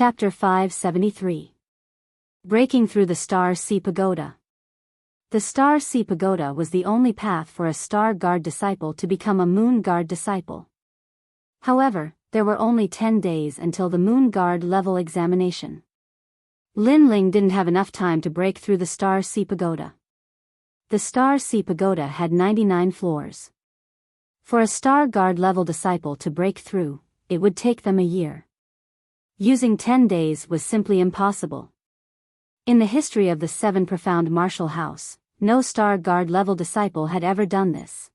Chapter 573. Breaking through the Star Sea Pagoda. The Star Sea Pagoda was the only path for a Star Guard disciple to become a Moon Guard disciple. However, there were only 10 days until the Moon Guard level examination. Lin Ling didn't have enough time to break through the Star Sea Pagoda. The Star Sea Pagoda had 99 floors. For a Star Guard level disciple to break through, it would take them a year. Using 10 days was simply impossible. In the history of the Seven Profound Martial House, no Star Guard level disciple had ever done this.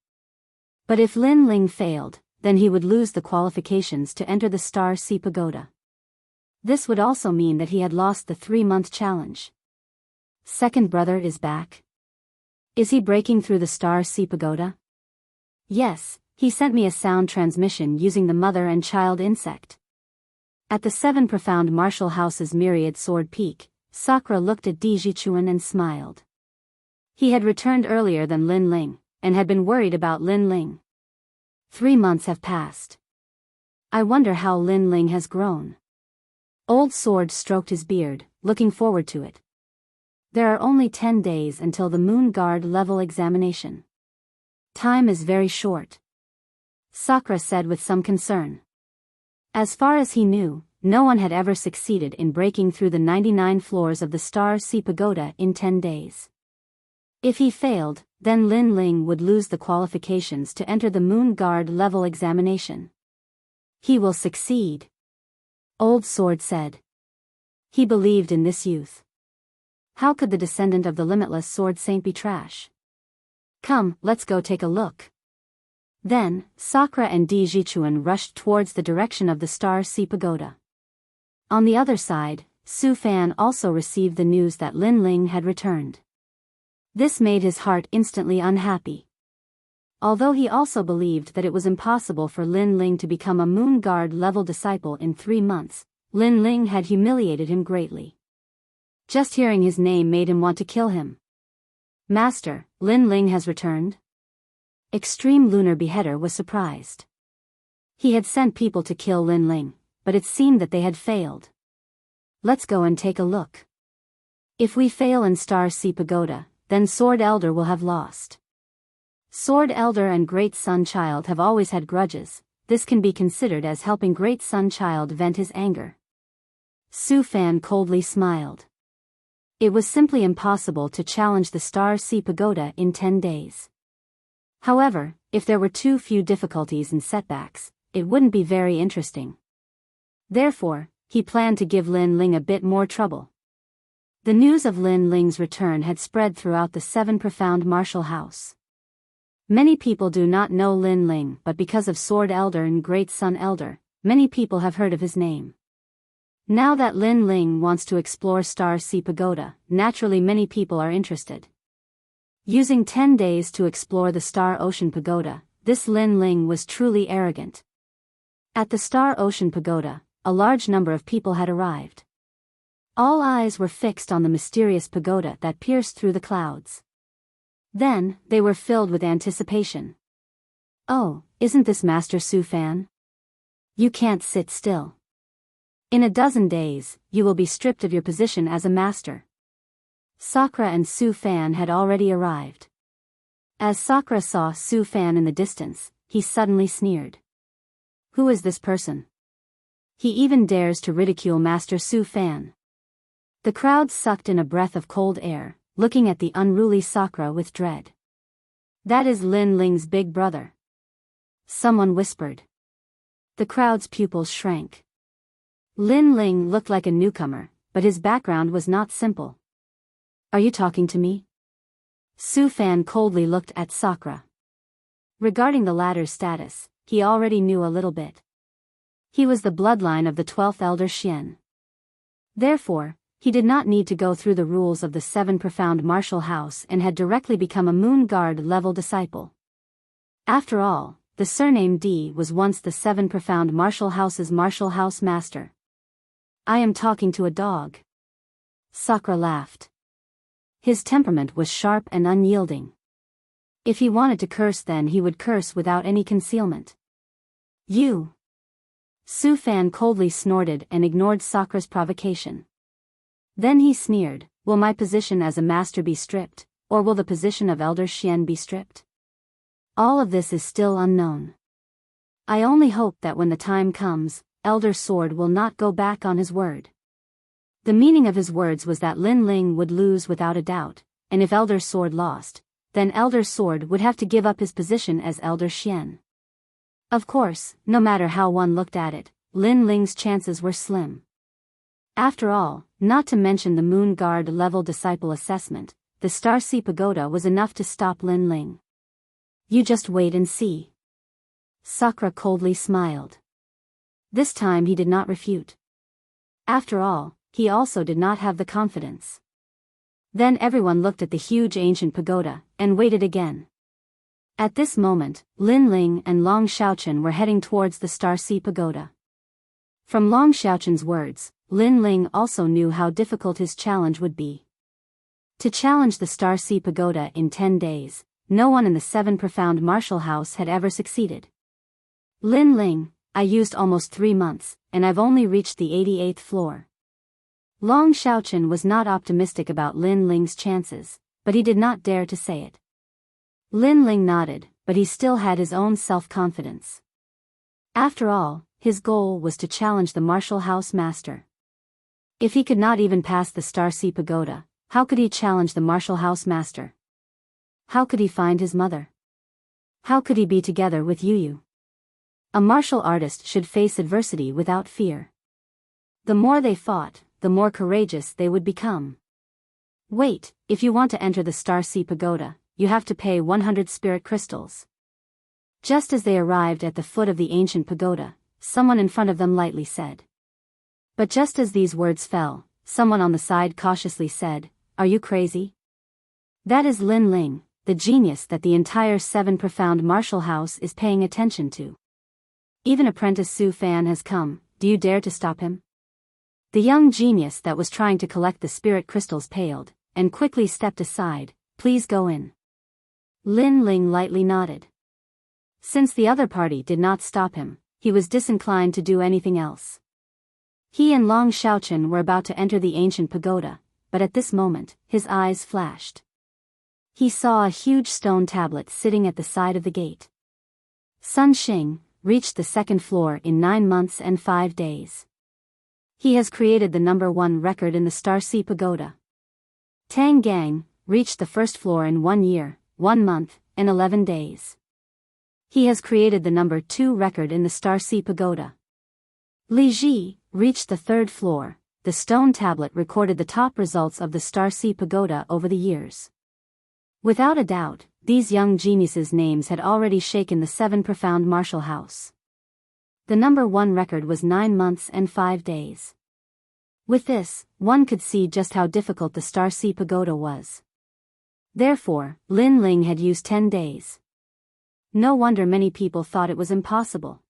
But if Lin Ling failed, then he would lose the qualifications to enter the Star Sea Pagoda. This would also mean that he had lost the 3-month challenge. Second brother is back. Is he breaking through the Star Sea Pagoda? Yes, he sent me a sound transmission using the mother and child insect. At the Seven Profound Martial House's Myriad Sword Peak, Sakura looked at Di Jichuan and smiled. He had returned earlier than Lin Ling, and had been worried about Lin Ling. 3 months have passed. I wonder how Lin Ling has grown. Old Sword stroked his beard, looking forward to it. There are only 10 days until the Moon Guard level examination. Time is very short. Sakura said with some concern. As far as he knew, no one had ever succeeded in breaking through the 99 floors of the Star Sea Pagoda in 10 days. If he failed, then Lin Ling would lose the qualifications to enter the Moon Guard level examination. He will succeed. Old Sword said. He believed in this youth. How could the descendant of the limitless Sword Saint be trash? Come, let's go take a look. Then, Sakura and Di Jichuan rushed towards the direction of the Star Sea Pagoda. On the other side, Su Fan also received the news that Lin Ling had returned. This made his heart instantly unhappy. Although he also believed that it was impossible for Lin Ling to become a Moon Guard level disciple in 3 months, Lin Ling had humiliated him greatly. Just hearing his name made him want to kill him. Master, Lin Ling has returned? Extreme Lunar Beheader was surprised. He had sent people to kill Lin Ling, but it seemed that they had failed. Let's go and take a look. If we fail in Star Sea Pagoda, then Sword Elder will have lost. Sword Elder and Great Sun Child have always had grudges. This can be considered as helping Great Sun Child vent his anger. Su Fan coldly smiled. It was simply impossible to challenge the Star Sea Pagoda in 10 days. However, if there were too few difficulties and setbacks, it wouldn't be very interesting. Therefore, he planned to give Lin Ling a bit more trouble. The news of Lin Ling's return had spread throughout the Seven Profound Martial House. Many people do not know Lin Ling, but because of Sword Elder and Great Sun Elder, many people have heard of his name. Now that Lin Ling wants to explore Star Sea Pagoda, naturally many people are interested. Using 10 days to explore the Star Ocean Pagoda, this Lin Ling was truly arrogant. At the Star Ocean Pagoda, a large number of people had arrived. All eyes were fixed on the mysterious pagoda that pierced through the clouds. Then, they were filled with anticipation. Oh, isn't this Master Su Fan? You can't sit still. In a dozen days, you will be stripped of your position as a master. Sakura and Su Fan had already arrived. As Sakura saw Su Fan in the distance, he suddenly sneered. Who is this person? He even dares to ridicule Master Su Fan. The crowd sucked in a breath of cold air, looking at the unruly Sakura with dread. That is Lin Ling's big brother. Someone whispered. The crowd's pupils shrank. Lin Ling looked like a newcomer, but his background was not simple. Are you talking to me? Su Fan coldly looked at Sakura. Regarding the latter's status, he already knew a little bit. He was the bloodline of the 12th Elder Xian. Therefore, he did not need to go through the rules of the Seven Profound Martial House and had directly become a Moon Guard level disciple. After all, the surname D was once the Seven Profound Martial House's Martial House master. I am talking to a dog. Sakura laughed. His temperament was sharp and unyielding. If he wanted to curse, then he would curse without any concealment. You. Su Fan coldly snorted and ignored Sakra's provocation. Then he sneered, will my position as a master be stripped, or will the position of Elder Xian be stripped? All of this is still unknown. I only hope that when the time comes, Elder Sword will not go back on his word. The meaning of his words was that Lin Ling would lose without a doubt, and if Elder Sword lost, then Elder Sword would have to give up his position as Elder Xian. Of course, no matter how one looked at it, Lin Ling's chances were slim. After all, not to mention the Moon Guard level disciple assessment, the Star Sea Pagoda was enough to stop Lin Ling. You just wait and see. Sakra coldly smiled. This time he did not refute. After all, he also did not have the confidence. Then everyone looked at the huge ancient pagoda, and waited again. At this moment, Lin Ling and Long Xiaochen were heading towards the Star Sea Pagoda. From Long Xiaochen's words, Lin Ling also knew how difficult his challenge would be. To challenge the Star Sea Pagoda in 10 days, no one in the 7 Profound Martial House had ever succeeded. Lin Ling, I used almost 3 months, and I've only reached the 88th floor. Long Xiaochen was not optimistic about Lin Ling's chances, but he did not dare to say it. Lin Ling nodded, but he still had his own self-confidence. After all, his goal was to challenge the Martial House Master. If he could not even pass the Star Sea Pagoda, how could he challenge the Martial House Master? How could he find his mother? How could he be together with Yu? A martial artist should face adversity without fear. The more they fought, the more courageous they would become. Wait, if you want to enter the Star Sea Pagoda, you have to pay 100 spirit crystals. Just as they arrived at the foot of the ancient pagoda, someone in front of them lightly said. But just as these words fell, someone on the side cautiously said, are you crazy? That is Lin Ling, the genius that the entire 7 Profound Martial House is paying attention to. Even apprentice Su Fan has come, do you dare to stop him? The young genius that was trying to collect the spirit crystals paled, and quickly stepped aside, please go in. Lin Ling lightly nodded. Since the other party did not stop him, he was disinclined to do anything else. He and Long Xiaochen were about to enter the ancient pagoda, but at this moment, his eyes flashed. He saw a huge stone tablet sitting at the side of the gate. Sun Xing reached the 2nd floor in 9 months and 5 days. He has created the number 1 record in the Star Sea Pagoda. Tang Gang reached the 1st floor in 1 year, 1 month, and 11 days. He has created the number 2 record in the Star Sea Pagoda. Li Ji reached the 3rd floor. The stone tablet recorded the top results of the Star Sea Pagoda over the years. Without a doubt, these young geniuses' names had already shaken the 7 Profound Martial House. The number 1 record was 9 months and 5 days. With this, one could see just how difficult the Star Sea Pagoda was. Therefore, Lin Ling had used 10 days. No wonder many people thought it was impossible.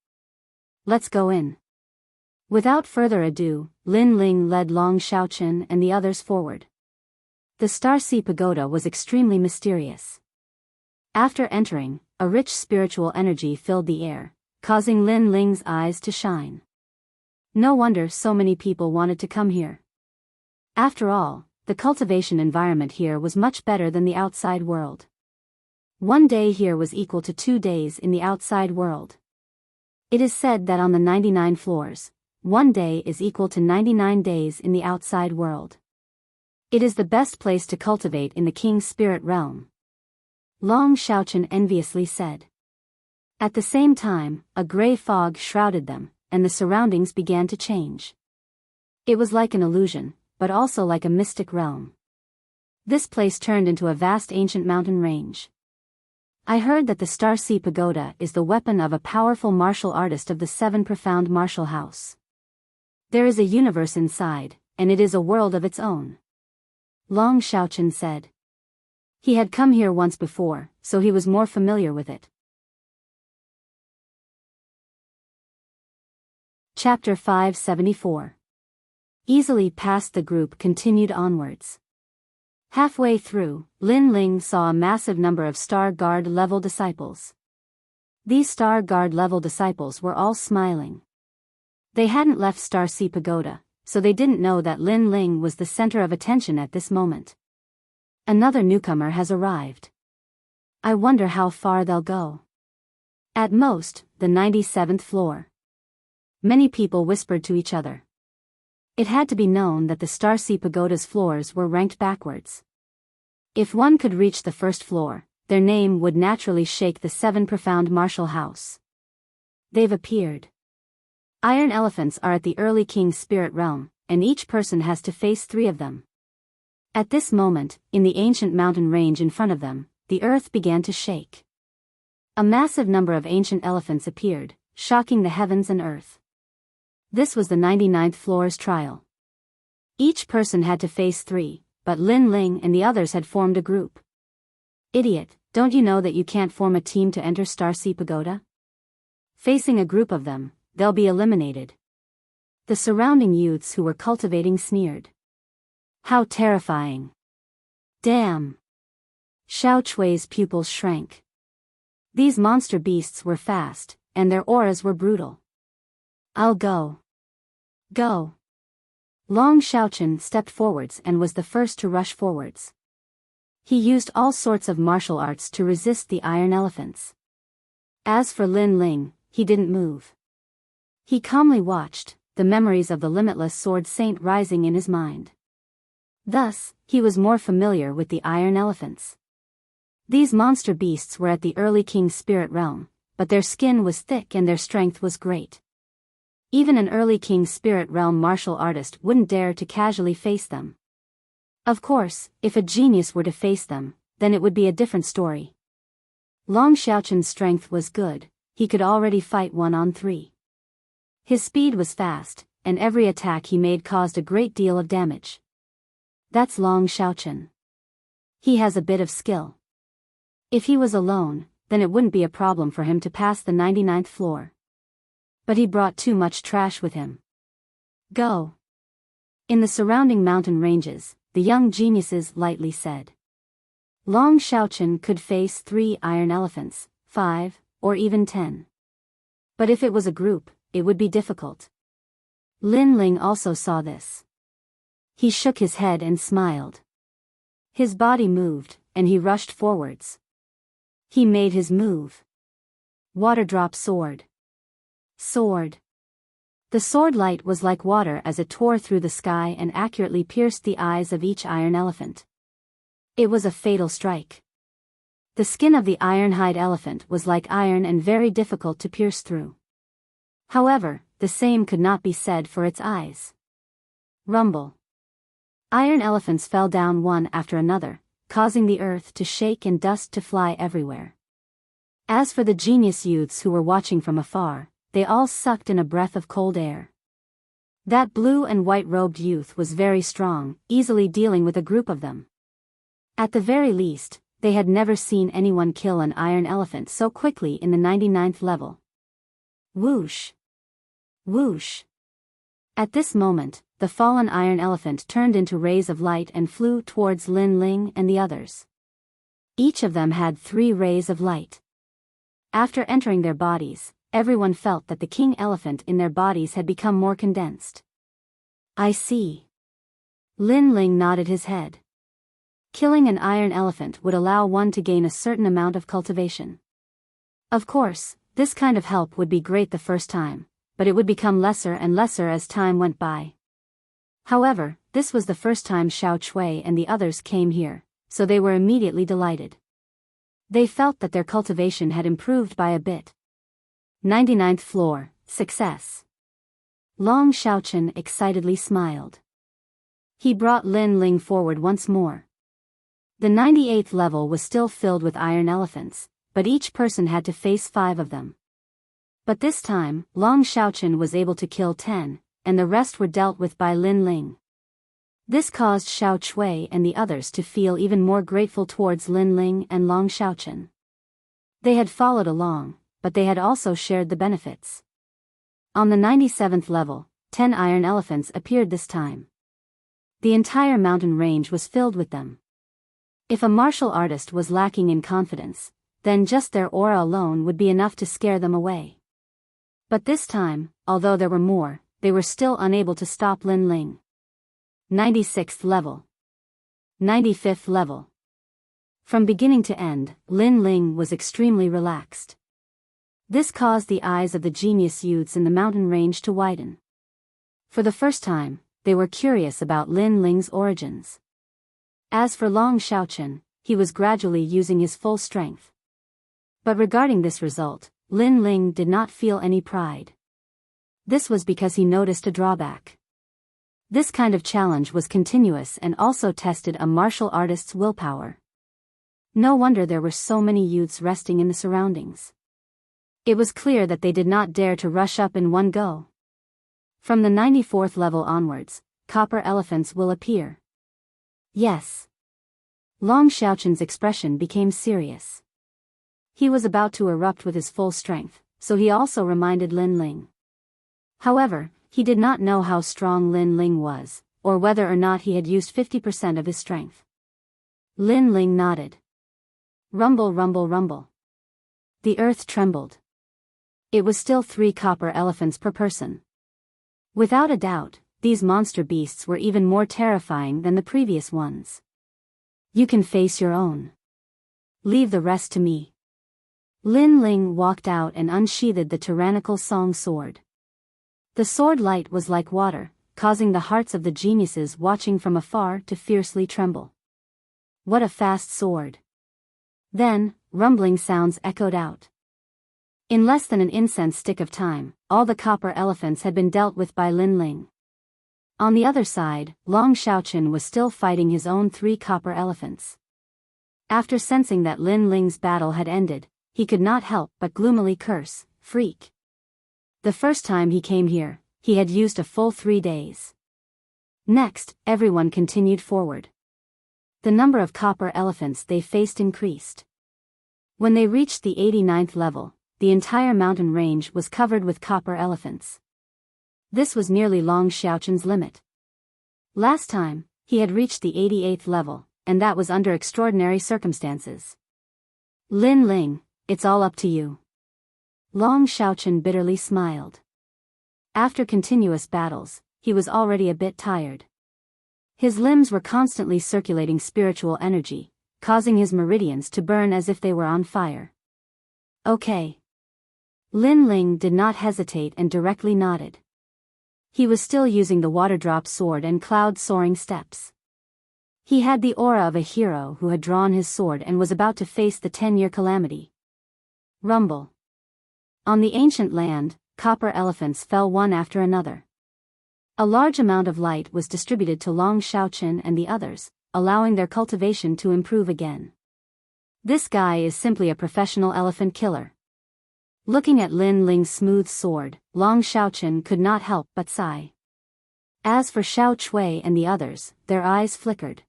Let's go in. Without further ado, Lin Ling led Long Xiaochen and the others forward. The Star Sea Pagoda was extremely mysterious. After entering, a rich spiritual energy filled the air, causing Lin Ling's eyes to shine. No wonder so many people wanted to come here. After all, the cultivation environment here was much better than the outside world. 1 day here was equal to 2 days in the outside world. It is said that on the 99 floors, 1 day is equal to 99 days in the outside world. It is the best place to cultivate in the King's spirit realm. Long Xiaochen enviously said. At the same time, a gray fog shrouded them, and the surroundings began to change. It was like an illusion, but also like a mystic realm. This place turned into a vast ancient mountain range. I heard that the Star Sea Pagoda is the weapon of a powerful martial artist of the 7 Profound Martial House. There is a universe inside, and it is a world of its own. Long Xiaochen said. He had come here once before, so he was more familiar with it. Chapter 574. Easily past the group continued onwards. Halfway through, Lin Ling saw a massive number of Star Guard level disciples. These Star Guard level disciples were all smiling. They hadn't left Star Sea Pagoda, so they didn't know that Lin Ling was the center of attention at this moment. Another newcomer has arrived. I wonder how far they'll go. At most, the 97th floor. Many people whispered to each other. It had to be known that the Star Sea Pagoda's floors were ranked backwards. If one could reach the first floor, their name would naturally shake the 7 profound martial house. They've appeared. Iron elephants are at the early king's spirit realm, and each person has to face 3 of them. At this moment, in the ancient mountain range in front of them, the earth began to shake. A massive number of ancient elephants appeared, shocking the heavens and earth. This was the 99th floor's trial. Each person had to face 3, but Lin Ling and the others had formed a group. Idiot, don't you know that you can't form a team to enter Star Sea Pagoda? Facing a group of them, they'll be eliminated. The surrounding youths who were cultivating sneered. How terrifying. Damn. Xiao Chui's pupils shrank. These monster beasts were fast, and their auras were brutal. I'll go. Go. Long Xiaochen stepped forwards and was the first to rush forwards. He used all sorts of martial arts to resist the iron elephants. As for Lin Ling, he didn't move. He calmly watched, the memories of the limitless sword saint rising in his mind. Thus, he was more familiar with the iron elephants. These monster beasts were at the early king's spirit realm, but their skin was thick and their strength was great. Even an early king's spirit realm martial artist wouldn't dare to casually face them. Of course, if a genius were to face them, then it would be a different story. Long Xiaochen's strength was good, he could already fight 1-on-3. His speed was fast, and every attack he made caused a great deal of damage. That's Long Xiaochen. He has a bit of skill. If he was alone, then it wouldn't be a problem for him to pass the 99th floor. But he brought too much trash with him. Go. In the surrounding mountain ranges, the young geniuses lightly said. Long Xiaochen could face 3 iron elephants, 5, or even 10. But if it was a group, it would be difficult. Lin Ling also saw this. He shook his head and smiled. His body moved, and he rushed forwards. He made his move. Water drop sword. Sword. The sword light was like water as it tore through the sky and accurately pierced the eyes of each iron elephant. It was a fatal strike. The skin of the iron-hide elephant was like iron and very difficult to pierce through. However, the same could not be said for its eyes. Rumble. Iron elephants fell down one after another, causing the earth to shake and dust to fly everywhere. As for the genius youths who were watching from afar, they all sucked in a breath of cold air. That blue and white-robed youth was very strong, easily dealing with a group of them. At the very least, they had never seen anyone kill an iron elephant so quickly in the 99th level. Whoosh! Whoosh! At this moment, the fallen iron elephant turned into rays of light and flew towards Lin Ling and the others. Each of them had 3 rays of light. After entering their bodies, everyone felt that the king elephant in their bodies had become more condensed. I see. Lin Ling nodded his head. Killing an iron elephant would allow one to gain a certain amount of cultivation. Of course, this kind of help would be great the first time, but it would become lesser and lesser as time went by. However, this was the first time Xiao Chui and the others came here, so they were immediately delighted. They felt that their cultivation had improved by a bit. 99th floor, success. Long Xiaochen excitedly smiled. He brought Lin Ling forward once more. The 98th level was still filled with iron elephants, but each person had to face 5 of them. But this time, Long Xiaochen was able to kill 10, and the rest were dealt with by Lin Ling. This caused Xiao Chui and the others to feel even more grateful towards Lin Ling and Long Xiaochen. They had followed along, but they had also shared the benefits. On the 97th level, 10 iron elephants appeared this time. The entire mountain range was filled with them. If a martial artist was lacking in confidence, then just their aura alone would be enough to scare them away. But this time, although there were more, they were still unable to stop Lin Ling. 96th level. 95th level. From beginning to end, Lin Ling was extremely relaxed. This caused the eyes of the genius youths in the mountain range to widen. For the first time, they were curious about Lin Ling's origins. As for Long Xiaochen, he was gradually using his full strength. But regarding this result, Lin Ling did not feel any pride. This was because he noticed a drawback. This kind of challenge was continuous and also tested a martial artist's willpower. No wonder there were so many youths resting in the surroundings. It was clear that they did not dare to rush up in one go. From the 94th level onwards, copper elephants will appear. Yes. Long Xiaochen's expression became serious. He was about to erupt with his full strength, so he also reminded Lin Ling. However, he did not know how strong Lin Ling was, or whether or not he had used 50% of his strength. Lin Ling nodded. Rumble, rumble, rumble. The earth trembled. It was still 3 copper elephants per person. Without a doubt, these monster beasts were even more terrifying than the previous ones. You can face your own. Leave the rest to me. Lin Ling walked out and unsheathed the tyrannical song sword. The sword light was like water, causing the hearts of the geniuses watching from afar to fiercely tremble. What a fast sword! Then, rumbling sounds echoed out. In less than an incense stick of time, all the copper elephants had been dealt with by Lin Ling. On the other side, Long Xiaochen was still fighting his own 3 copper elephants. After sensing that Lin Ling's battle had ended, he could not help but gloomily curse, "Freak." The first time he came here, he had used a full 3 days. Next, everyone continued forward. The number of copper elephants they faced increased. When they reached the 89th level, the entire mountain range was covered with copper elephants. This was nearly Long Xiaochen's limit. Last time, he had reached the 88th level, and that was under extraordinary circumstances. Lin Ling, it's all up to you. Long Xiaochen bitterly smiled. After continuous battles, he was already a bit tired. His limbs were constantly circulating spiritual energy, causing his meridians to burn as if they were on fire. Okay. Lin Ling did not hesitate and directly nodded. He was still using the water drop sword and cloud soaring steps. He had the aura of a hero who had drawn his sword and was about to face the 10-year calamity. Rumble. On the ancient land, copper elephants fell one after another. A large amount of light was distributed to Long Xiaochen and the others, allowing their cultivation to improve again. This guy is simply a professional elephant killer. Looking at Lin Ling's smooth sword, Long Xiaochen could not help but sigh. As for Xiao Chui and the others, their eyes flickered.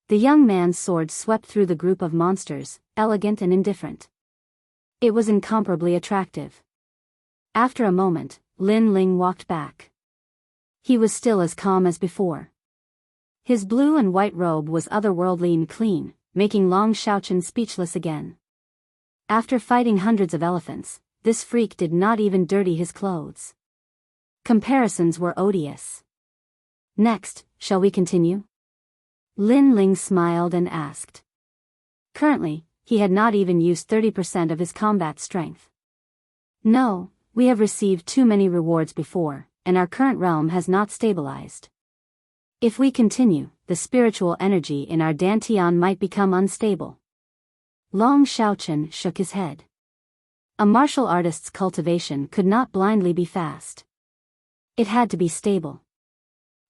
The young man's sword swept through the group of monsters, elegant and indifferent. It was incomparably attractive. After a moment, Lin Ling walked back. He was still as calm as before. His blue and white robe was otherworldly and clean, making Long Xiaochen speechless again. After fighting hundreds of elephants, this freak did not even dirty his clothes. Comparisons were odious. Next, shall we continue? Lin Ling smiled and asked. Currently, he had not even used 30% of his combat strength. No, we have received too many rewards before, and our current realm has not stabilized. If we continue, the spiritual energy in our Dantian might become unstable. Long Xiaochen shook his head. A martial artist's cultivation could not blindly be fast. It had to be stable.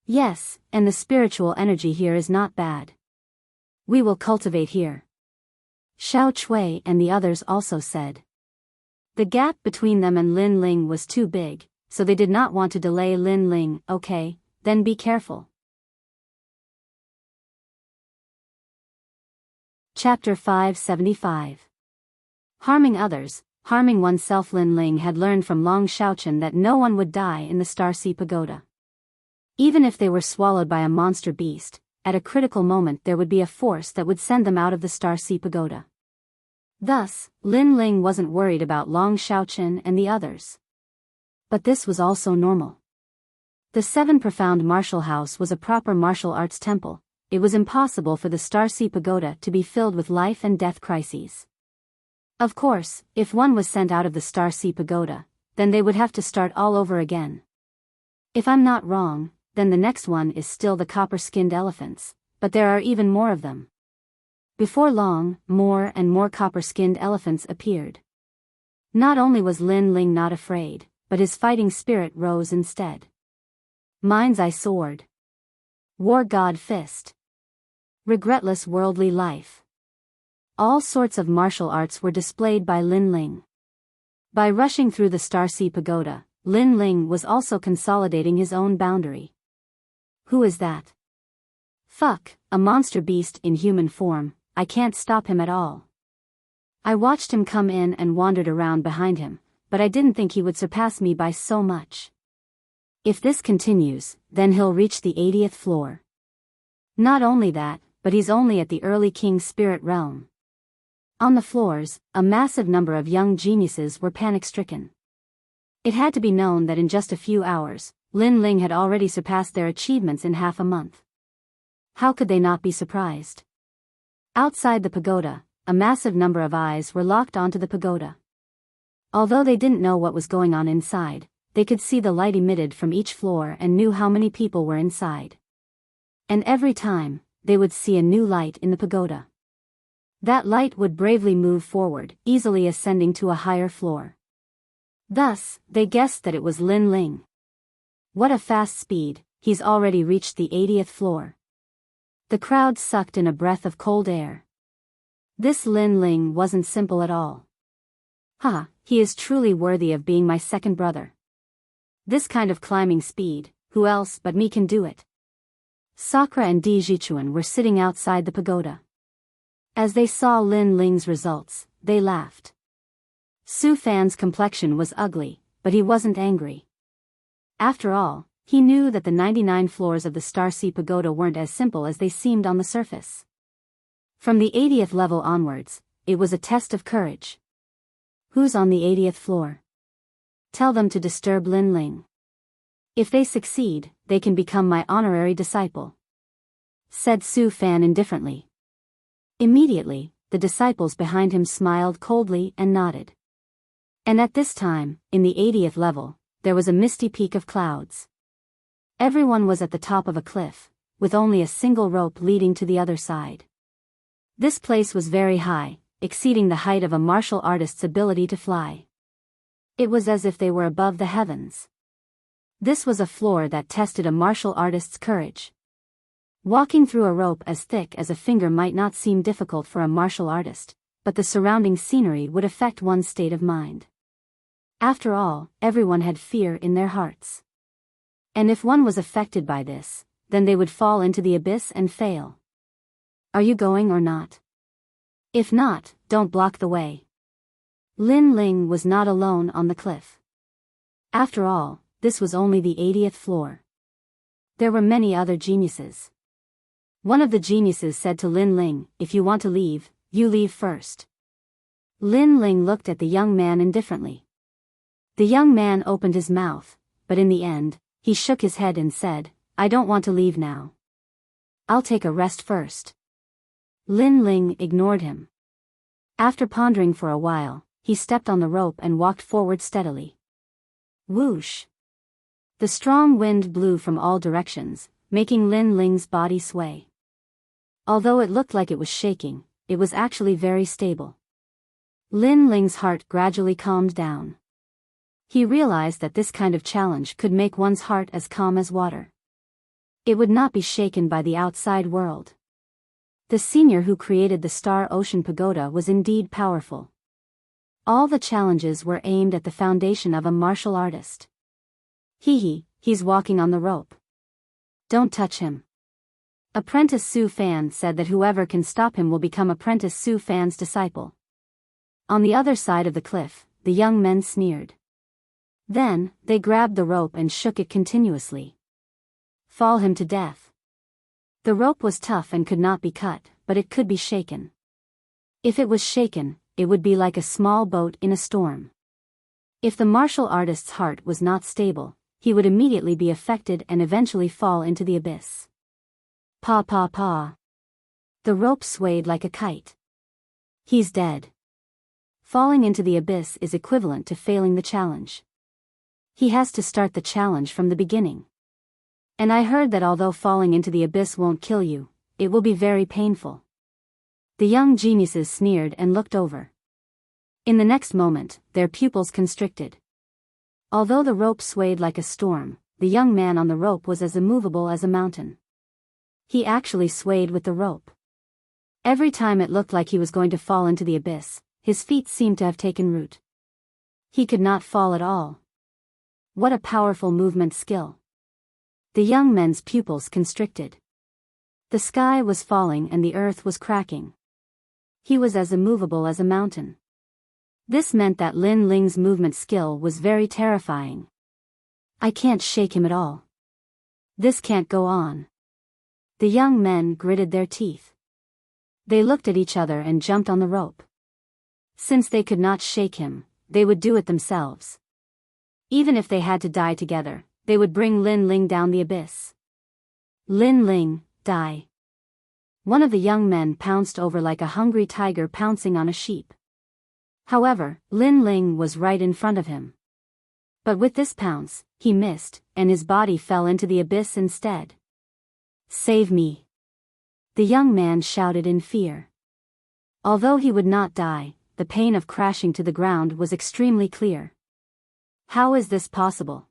Yes, and the spiritual energy here is not bad. We will cultivate here. Xiao Chui and the others also said. The gap between them and Lin Ling was too big, so they did not want to delay Lin Ling. Okay, then be careful. Chapter 575. Harming others, harming oneself. Lin Ling had learned from Long Xiaochen that no one would die in the Starsea Pagoda. Even if they were swallowed by a monster beast, at a critical moment there would be a force that would send them out of the Starsea Pagoda. Thus, Lin Ling wasn't worried about Long Xiaochen and the others. But this was also normal. The Seven Profound Martial House was a proper martial arts temple. It was impossible for the Starseed Pagoda to be filled with life and death crises. Of course, if one was sent out of the Starseed Pagoda, then they would have to start all over again. If I'm not wrong, then the next one is still the copper-skinned elephants, but there are even more of them. Before long, more and more copper-skinned elephants appeared. Not only was Lin Ling not afraid, but his fighting spirit rose instead. Mind's Eye Sword. War God Fist. Regretless Worldly Life. All sorts of martial arts were displayed by Lin Ling. By rushing through the Starseed Pagoda, Lin Ling was also consolidating his own boundary. Who is that? Fuck, a monster beast in human form, I can't stop him at all. I watched him come in and wandered around behind him, but I didn't think he would surpass me by so much. If this continues, then he'll reach the 80th floor. Not only that, but he's only at the early King Spirit realm. On the floors, a massive number of young geniuses were panic-stricken. It had to be known that in just a few hours, Lin Ling had already surpassed their achievements in half a month. How could they not be surprised? Outside the pagoda, a massive number of eyes were locked onto the pagoda. Although they didn't know what was going on inside, they could see the light emitted from each floor and knew how many people were inside. And every time, they would see a new light in the pagoda. That light would bravely move forward, easily ascending to a higher floor. Thus, they guessed that it was Lin Ling. What a fast speed, he's already reached the 80th floor. The crowd sucked in a breath of cold air. This Lin Ling wasn't simple at all. He is truly worthy of being my second brother. This kind of climbing speed, who else but me can do it? Sakura and Di Jichuan were sitting outside the pagoda. As they saw Lin Ling's results, they laughed. Su Fan's complexion was ugly, but he wasn't angry. After all, he knew that the 99 floors of the Starseed Pagoda weren't as simple as they seemed on the surface. From the 80th level onwards, it was a test of courage. Who's on the 80th floor? Tell them to disturb Lin Ling. If they succeed, they can become my honorary disciple, said Su Fan indifferently. Immediately, the disciples behind him smiled coldly and nodded. And at this time, in the 80th level, there was a misty peak of clouds. Everyone was at the top of a cliff, with only a single rope leading to the other side. This place was very high, exceeding the height of a martial artist's ability to fly. It was as if they were above the heavens. This was a floor that tested a martial artist's courage. Walking through a rope as thick as a finger might not seem difficult for a martial artist, but the surrounding scenery would affect one's state of mind. After all, everyone had fear in their hearts. And if one was affected by this, then they would fall into the abyss and fail. Are you going or not? If not, don't block the way. Lin Ling was not alone on the cliff. After all, this was only the 80th floor. There were many other geniuses. One of the geniuses said to Lin Ling, "If you want to leave, you leave first." Lin Ling looked at the young man indifferently. The young man opened his mouth, but in the end, he shook his head and said, "I don't want to leave now. I'll take a rest first." Lin Ling ignored him. After pondering for a while, he stepped on the rope and walked forward steadily. Whoosh! The strong wind blew from all directions, making Lin Ling's body sway. Although it looked like it was shaking, it was actually very stable. Lin Ling's heart gradually calmed down. He realized that this kind of challenge could make one's heart as calm as water. It would not be shaken by the outside world. The senior who created the Star Ocean Pagoda was indeed powerful. All the challenges were aimed at the foundation of a martial artist. He's walking on the rope. Don't touch him. Apprentice Su Fan said that whoever can stop him will become Apprentice Su Fan's disciple. On the other side of the cliff, the young men sneered. Then, they grabbed the rope and shook it continuously. Fall him to death. The rope was tough and could not be cut, but it could be shaken. If it was shaken, it would be like a small boat in a storm. If the martial artist's heart was not stable, he would immediately be affected and eventually fall into the abyss. Pa pa pa. The rope swayed like a kite. He's dead. Falling into the abyss is equivalent to failing the challenge. He has to start the challenge from the beginning. And I heard that although falling into the abyss won't kill you, it will be very painful. The young geniuses sneered and looked over. In the next moment, their pupils constricted. Although the rope swayed like a storm, the young man on the rope was as immovable as a mountain. He actually swayed with the rope. Every time it looked like he was going to fall into the abyss, his feet seemed to have taken root. He could not fall at all. What a powerful movement skill. The young man's pupils constricted. The sky was falling and the earth was cracking. He was as immovable as a mountain. This meant that Lin Ling's movement skill was very terrifying. I can't shake him at all. This can't go on. The young men gritted their teeth. They looked at each other and jumped on the rope. Since they could not shake him, they would do it themselves. Even if they had to die together, they would bring Lin Ling down the abyss. Lin Ling, die. One of the young men pounced over like a hungry tiger pouncing on a sheep. However, Lin Ling was right in front of him. But with this pounce, he missed, and his body fell into the abyss instead. Save me! The young man shouted in fear. Although he would not die, the pain of crashing to the ground was extremely clear. How is this possible?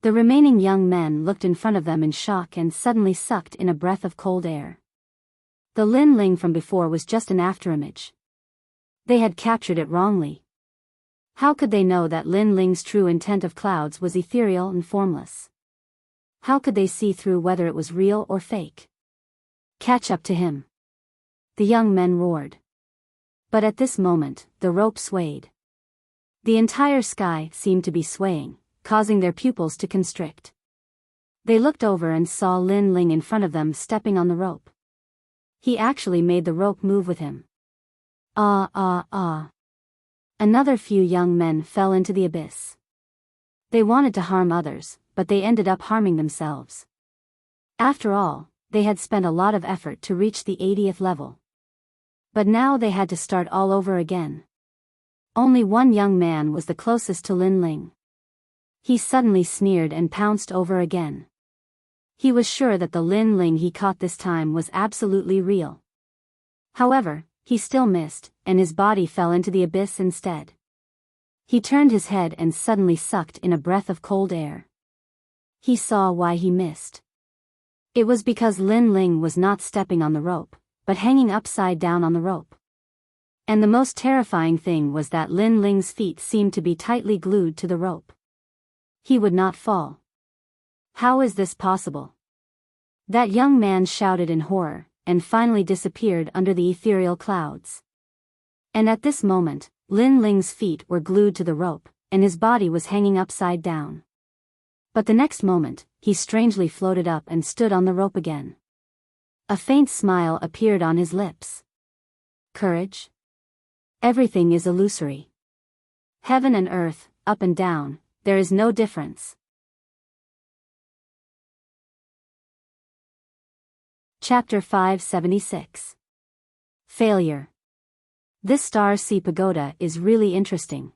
The remaining young men looked in front of them in shock and suddenly sucked in a breath of cold air. The Lin Ling from before was just an afterimage. They had captured it wrongly. How could they know that Lin Ling's true intent of clouds was ethereal and formless? How could they see through whether it was real or fake? Catch up to him! The young men roared. But at this moment, the rope swayed. The entire sky seemed to be swaying, causing their pupils to constrict. They looked over and saw Lin Ling in front of them stepping on the rope. He actually made the rope move with him. Ah ah ah. Another few young men fell into the abyss. They wanted to harm others, but they ended up harming themselves. After all, they had spent a lot of effort to reach the 80th level. But now they had to start all over again. Only one young man was the closest to Lin Ling. He suddenly sneered and pounced over again. He was sure that the Lin Ling he caught this time was absolutely real. However, he still missed, and his body fell into the abyss instead. He turned his head and suddenly sucked in a breath of cold air. He saw why he missed. It was because Lin Ling was not stepping on the rope, but hanging upside down on the rope. And the most terrifying thing was that Lin Ling's feet seemed to be tightly glued to the rope. He would not fall. How is this possible? That young man shouted in horror, and finally disappeared under the ethereal clouds. And at this moment, Lin Ling's feet were glued to the rope, and his body was hanging upside down. But the next moment, he strangely floated up and stood on the rope again. A faint smile appeared on his lips. Courage? Everything is illusory. Heaven and earth, up and down, there is no difference. Chapter 576. Failure. This star sea pagoda is really interesting.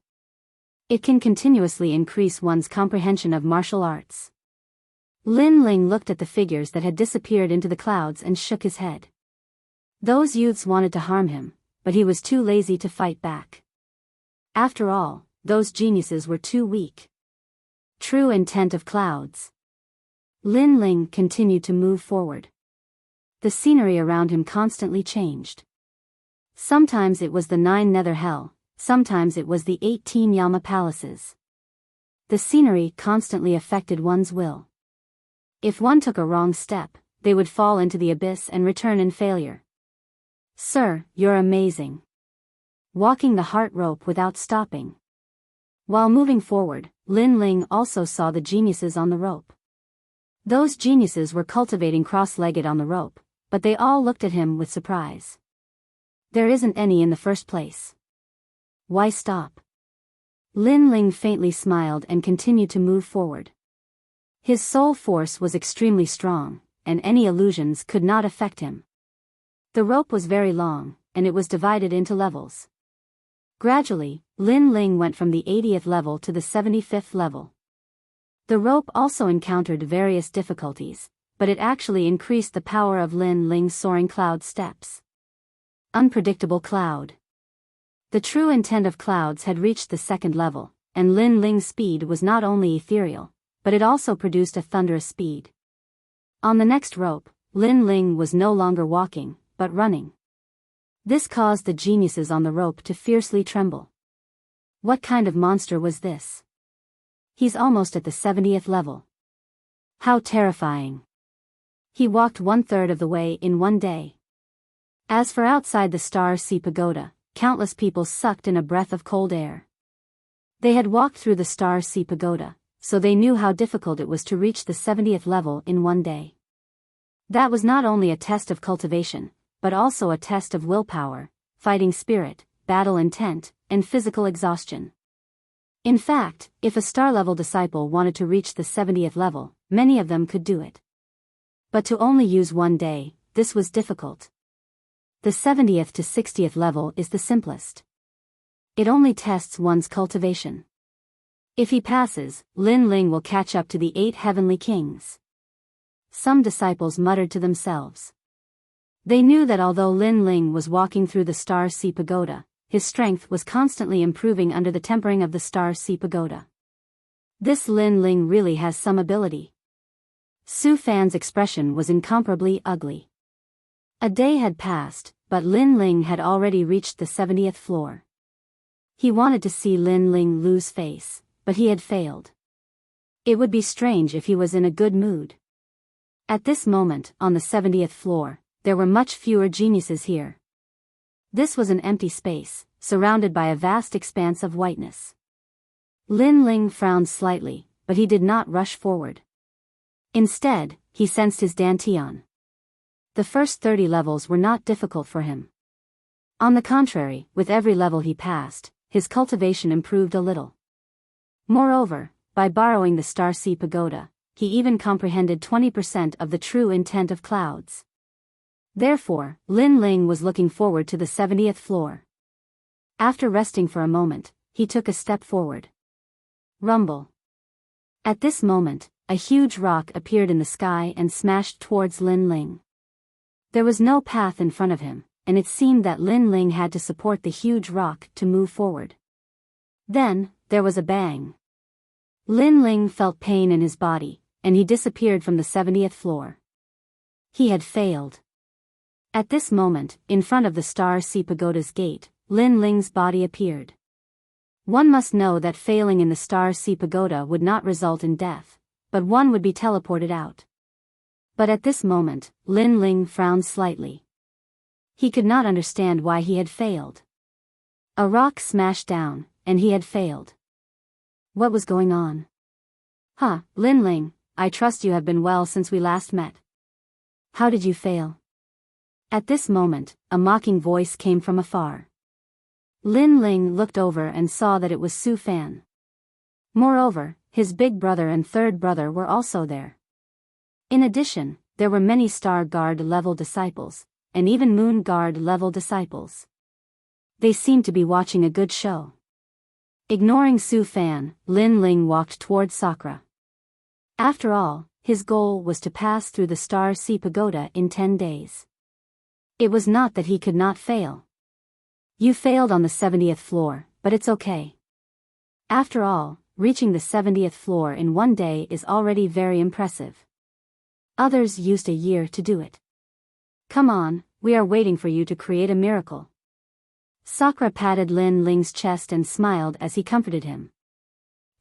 It can continuously increase one's comprehension of martial arts. Lin Ling looked at the figures that had disappeared into the clouds and shook his head. Those youths wanted to harm him, but he was too lazy to fight back. After all, those geniuses were too weak. True intent of clouds. Lin Ling continued to move forward. The scenery around him constantly changed. Sometimes it was the 9 nether hell, sometimes it was the 18 Yama palaces. The scenery constantly affected one's will. If one took a wrong step, they would fall into the abyss and return in failure. Sir, you're amazing. Walking the heart rope without stopping. While moving forward, Lin Ling also saw the geniuses on the rope. Those geniuses were cultivating cross-legged on the rope, but they all looked at him with surprise. There isn't any in the first place. Why stop? Lin Ling faintly smiled and continued to move forward. His soul force was extremely strong, and any illusions could not affect him. The rope was very long, and it was divided into levels. Gradually, Lin Ling went from the 80th level to the 75th level. The rope also encountered various difficulties, but it actually increased the power of Lin Ling's soaring cloud steps. Unpredictable cloud. The true intent of clouds had reached the 2nd level, and Lin Ling's speed was not only ethereal, but it also produced a thunderous speed. On the next rope, Lin Ling was no longer walking, but running. This caused the geniuses on the rope to fiercely tremble. What kind of monster was this? He's almost at the 70th level. How terrifying. He walked 1/3 of the way in one day. As for outside the Star Sea Pagoda, countless people sucked in a breath of cold air. They had walked through the Star Sea Pagoda, so they knew how difficult it was to reach the 70th level in one day. That was not only a test of cultivation, but also a test of willpower, fighting spirit, battle intent, and physical exhaustion. In fact, if a star-level disciple wanted to reach the 70th level, many of them could do it. But to only use one day, this was difficult. The 70th to 60th level is the simplest. It only tests one's cultivation. If he passes, Lin Ling will catch up to the 8 heavenly kings. Some disciples muttered to themselves. They knew that although Lin Ling was walking through the Star Sea Pagoda, his strength was constantly improving under the tempering of the Star Sea Pagoda. This Lin Ling really has some ability. Su Fan's expression was incomparably ugly. A day had passed, but Lin Ling had already reached the 70th floor. He wanted to see Lin Ling lose face, but he had failed. It would be strange if he was in a good mood. At this moment, on the 70th floor, there were much fewer geniuses here. This was an empty space, surrounded by a vast expanse of whiteness. Lin Ling frowned slightly, but he did not rush forward. Instead, he sensed his dantian. The first 30 levels were not difficult for him. On the contrary, with every level he passed, his cultivation improved a little. Moreover, by borrowing the Star Sea Pagoda, he even comprehended 20% of the true intent of clouds. Therefore, Lin Ling was looking forward to the 70th floor. After resting for a moment, he took a step forward. Rumble. At this moment, a huge rock appeared in the sky and smashed towards Lin Ling. There was no path in front of him, and it seemed that Lin Ling had to support the huge rock to move forward. Then, there was a bang. Lin Ling felt pain in his body, and he disappeared from the 70th floor. He had failed. At this moment, in front of the Star Sea Pagoda's gate, Lin Ling's body appeared. One must know that failing in the Star Sea Pagoda would not result in death, but one would be teleported out. But at this moment, Lin Ling frowned slightly. He could not understand why he had failed. A rock smashed down, and he had failed. What was going on? Lin Ling, I trust you have been well since we last met. How did you fail? At this moment, a mocking voice came from afar. Lin Ling looked over and saw that it was Su Fan. Moreover, his big brother and third brother were also there. In addition, there were many Star Guard level disciples, and even Moon Guard level disciples. They seemed to be watching a good show. Ignoring Su Fan, Lin Ling walked toward Sakura. After all, his goal was to pass through the Star Sea Pagoda in 10 days. It was not that he could not fail. You failed on the 70th floor, but it's okay. After all, reaching the 70th floor in one day is already very impressive. Others used a year to do it. Come on, we are waiting for you to create a miracle. Sakura patted Lin Ling's chest and smiled as he comforted him.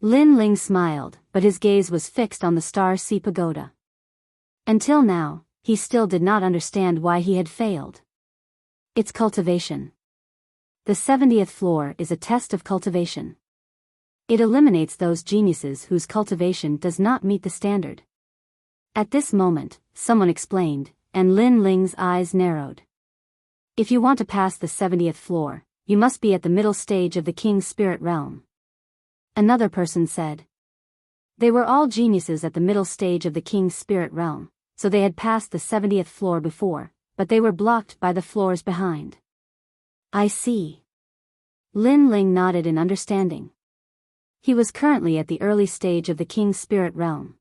Lin Ling smiled, but his gaze was fixed on the Star Sea Pagoda. Until now, he still did not understand why he had failed. It's cultivation. The 70th floor is a test of cultivation. It eliminates those geniuses whose cultivation does not meet the standard. At this moment, someone explained, and Lin Ling's eyes narrowed. If you want to pass the 70th floor, you must be at the middle stage of the King's Spirit Realm. Another person said. They were all geniuses at the middle stage of the king's spirit realm, so they had passed the 70th floor before, but they were blocked by the floors behind. I see. Lin Ling nodded in understanding. He was currently at the early stage of the king's spirit realm.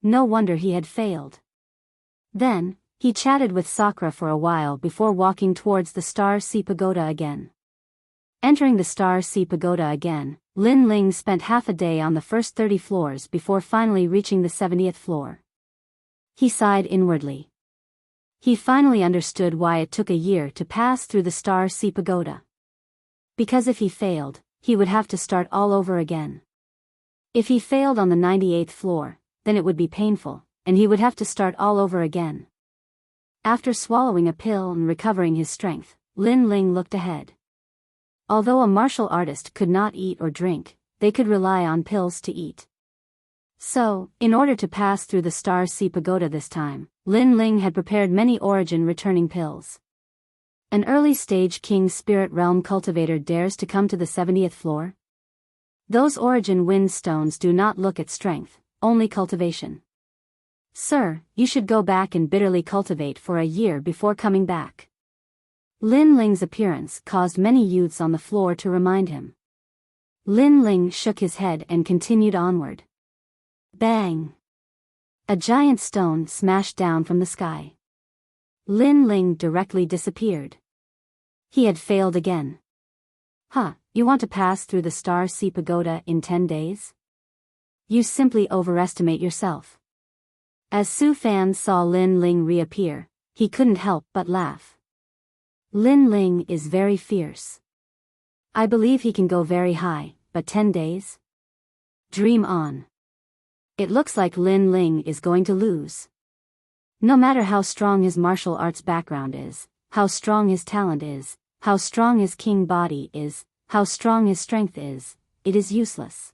No wonder he had failed. Then, he chatted with Sakura for a while before walking towards the Star Sea Pagoda again. Entering the Star Sea Pagoda again, Lin Ling spent half a day on the first 30 floors before finally reaching the 70th floor. He sighed inwardly. He finally understood why it took a year to pass through the Star Sea Pagoda. Because if he failed, he would have to start all over again. If he failed on the 98th floor, then it would be painful, and he would have to start all over again. After swallowing a pill and recovering his strength, Lin Ling looked ahead. Although a martial artist could not eat or drink, they could rely on pills to eat. So, in order to pass through the Star Sea Pagoda this time, Lin Ling had prepared many origin-returning pills. An early-stage King's Spirit Realm cultivator dares to come to the 70th floor? Those origin wind stones do not look at strength, only cultivation. Sir, you should go back and bitterly cultivate for a year before coming back. Lin Ling's appearance caused many youths on the floor to remind him. Lin Ling shook his head and continued onward. Bang! A giant stone smashed down from the sky. Lin Ling directly disappeared. He had failed again. Huh, you want to pass through the Star Sea Pagoda in 10 days? You simply overestimate yourself. As Su Fan saw Lin Ling reappear, he couldn't help but laugh. Lin Ling is very fierce. I believe he can go very high, but 10 days? Dream on. It looks like Lin Ling is going to lose. No matter how strong his martial arts background is, how strong his talent is, how strong his king body is, how strong his strength is, it is useless.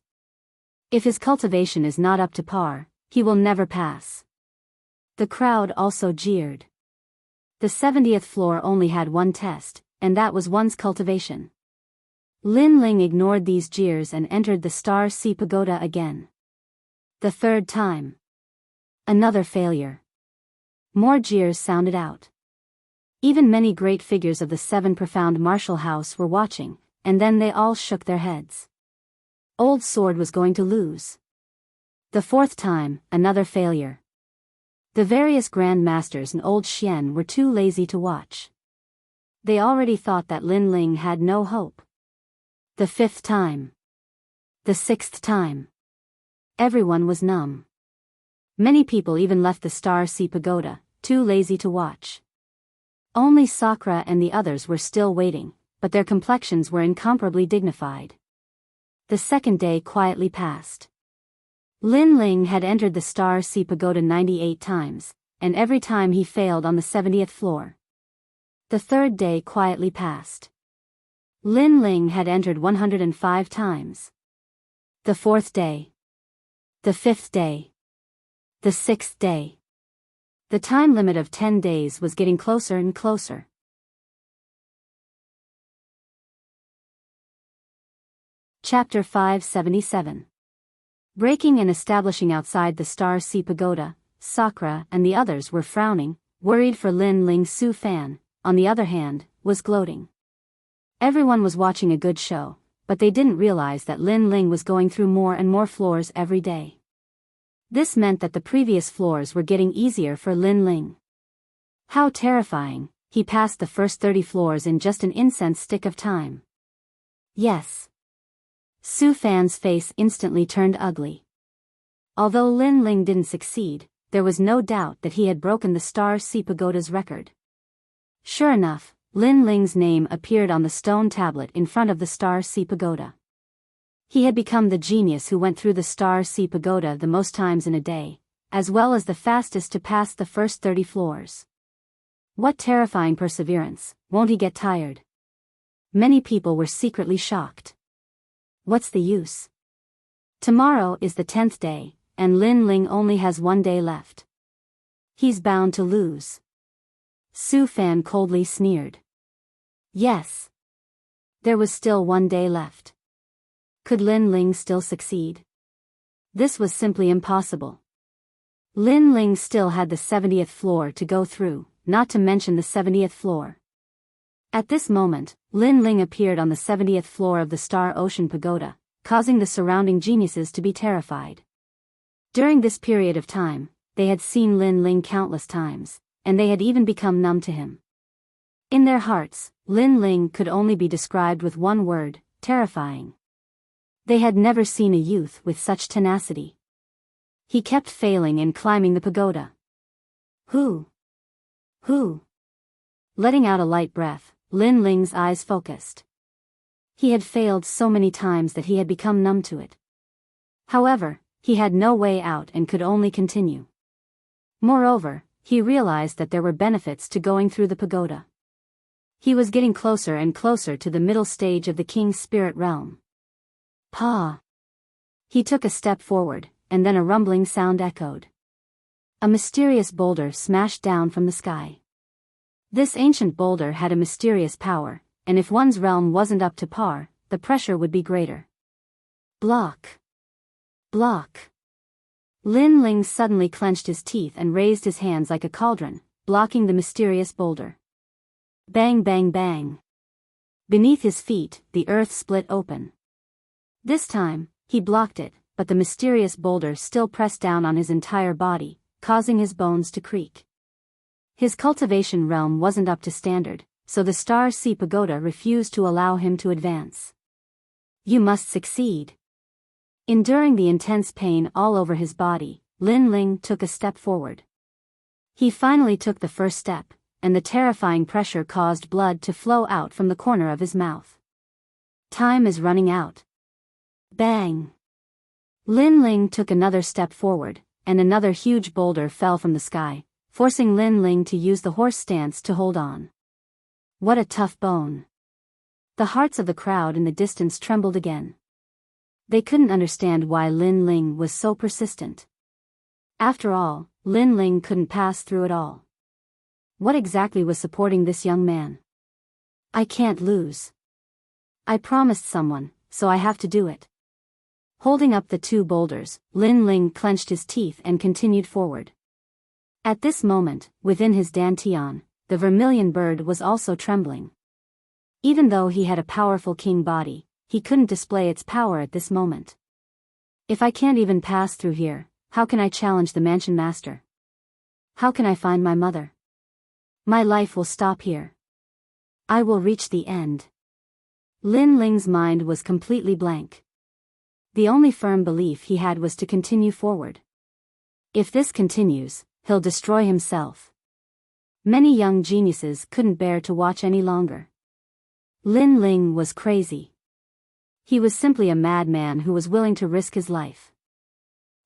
If his cultivation is not up to par, he will never pass. The crowd also jeered. The 70th floor only had one test, and that was one's cultivation. Lin Ling ignored these jeers and entered the Star Sea Pagoda again. The third time. Another failure. More jeers sounded out. Even many great figures of the Seven Profound Martial House were watching, and then they all shook their heads. Old Sword was going to lose. The fourth time, another failure. The various Grand Masters and Old Xian were too lazy to watch. They already thought that Lin Ling had no hope. The fifth time. The sixth time. Everyone was numb. Many people even left the Star Sea Pagoda, too lazy to watch. Only Sakura and the others were still waiting, but their complexions were incomparably dignified. The second day quietly passed. Lin Ling had entered the Star Sea Pagoda 98 times, and every time he failed on the 70th floor. The third day quietly passed. Lin Ling had entered 105 times. The fourth day. The fifth day. The sixth day. The time limit of 10 days was getting closer and closer. Chapter 577. Breaking and establishing outside the Star Sea Pagoda, Sakura and the others were frowning, worried for Lin Ling. Su Fan, on the other hand, was gloating. Everyone was watching a good show, but they didn't realize that Lin Ling was going through more and more floors every day. This meant that the previous floors were getting easier for Lin Ling. How terrifying, he passed the first 30 floors in just an incense stick of time. Yes. Su Fan's face instantly turned ugly. Although Lin Ling didn't succeed, there was no doubt that he had broken the Star Sea Pagoda's record. Sure enough, Lin Ling's name appeared on the stone tablet in front of the Star Sea Pagoda. He had become the genius who went through the Star Sea Pagoda the most times in a day, as well as the fastest to pass the first 30 floors. What terrifying perseverance, won't he get tired? Many people were secretly shocked. What's the use? Tomorrow is the 10th day, and Lin Ling only has 1 day left. He's bound to lose. Su Fan coldly sneered. Yes. There was still 1 day left. Could Lin Ling still succeed? This was simply impossible. Lin Ling still had the 70th floor to go through, not to mention the 70th floor. At this moment, Lin Ling appeared on the 70th floor of the Star Ocean Pagoda, causing the surrounding geniuses to be terrified. During this period of time, they had seen Lin Ling countless times, and they had even become numb to him. In their hearts, Lin Ling could only be described with one word: terrifying. They had never seen a youth with such tenacity. He kept failing in climbing the pagoda. Who? Letting out a light breath, Lin Ling's eyes focused. He had failed so many times that he had become numb to it. However, he had no way out and could only continue. Moreover, he realized that there were benefits to going through the pagoda. He was getting closer and closer to the middle stage of the king's spirit realm. Pa! He took a step forward, and then a rumbling sound echoed. A mysterious boulder smashed down from the sky. This ancient boulder had a mysterious power, and if one's realm wasn't up to par, the pressure would be greater. Block! Block! Lin Ling suddenly clenched his teeth and raised his hands like a cauldron, blocking the mysterious boulder. Bang bang bang! Beneath his feet, the earth split open. This time, he blocked it, but the mysterious boulder still pressed down on his entire body, causing his bones to creak. His cultivation realm wasn't up to standard, so the Star Sea Pagoda refused to allow him to advance. You must succeed. Enduring the intense pain all over his body, Lin Ling took a step forward. He finally took the first step, and the terrifying pressure caused blood to flow out from the corner of his mouth. Time is running out. Bang! Lin Ling took another step forward, and another huge boulder fell from the sky, forcing Lin Ling to use the horse stance to hold on. What a tough bone! The hearts of the crowd in the distance trembled again. They couldn't understand why Lin Ling was so persistent. After all, Lin Ling couldn't pass through it all. What exactly was supporting this young man? I can't lose. I promised someone, so I have to do it. Holding up the two boulders, Lin Ling clenched his teeth and continued forward. At this moment, within his dantian, the vermilion bird was also trembling. Even though he had a powerful king body, he couldn't display its power at this moment. If I can't even pass through here, how can I challenge the mansion master? How can I find my mother? My life will stop here. I will reach the end. Lin Ling's mind was completely blank. The only firm belief he had was to continue forward. If this continues, he'll destroy himself. Many young geniuses couldn't bear to watch any longer. Lin Ling was crazy. He was simply a madman who was willing to risk his life.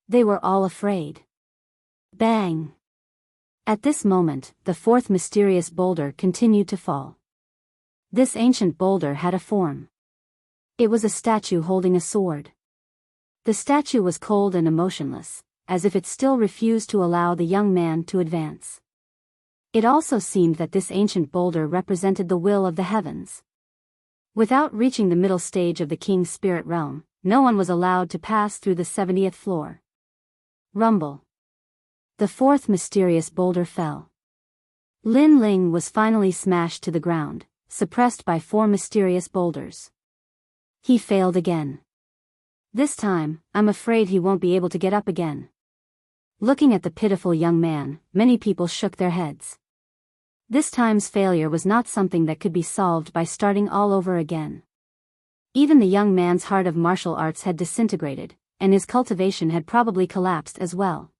They were all afraid. Bang! At this moment, the fourth mysterious boulder continued to fall. This ancient boulder had a form. It was a statue holding a sword. The statue was cold and emotionless, as if it still refused to allow the young man to advance. It also seemed that this ancient boulder represented the will of the heavens. Without reaching the middle stage of the king's spirit realm, no one was allowed to pass through the 70th floor. Rumble. The fourth mysterious boulder fell. Lin Ling was finally smashed to the ground, suppressed by four mysterious boulders. He failed again. This time, I'm afraid he won't be able to get up again. Looking at the pitiful young man, many people shook their heads. This time's failure was not something that could be solved by starting all over again. Even the young man's heart of martial arts had disintegrated, and his cultivation had probably collapsed as well.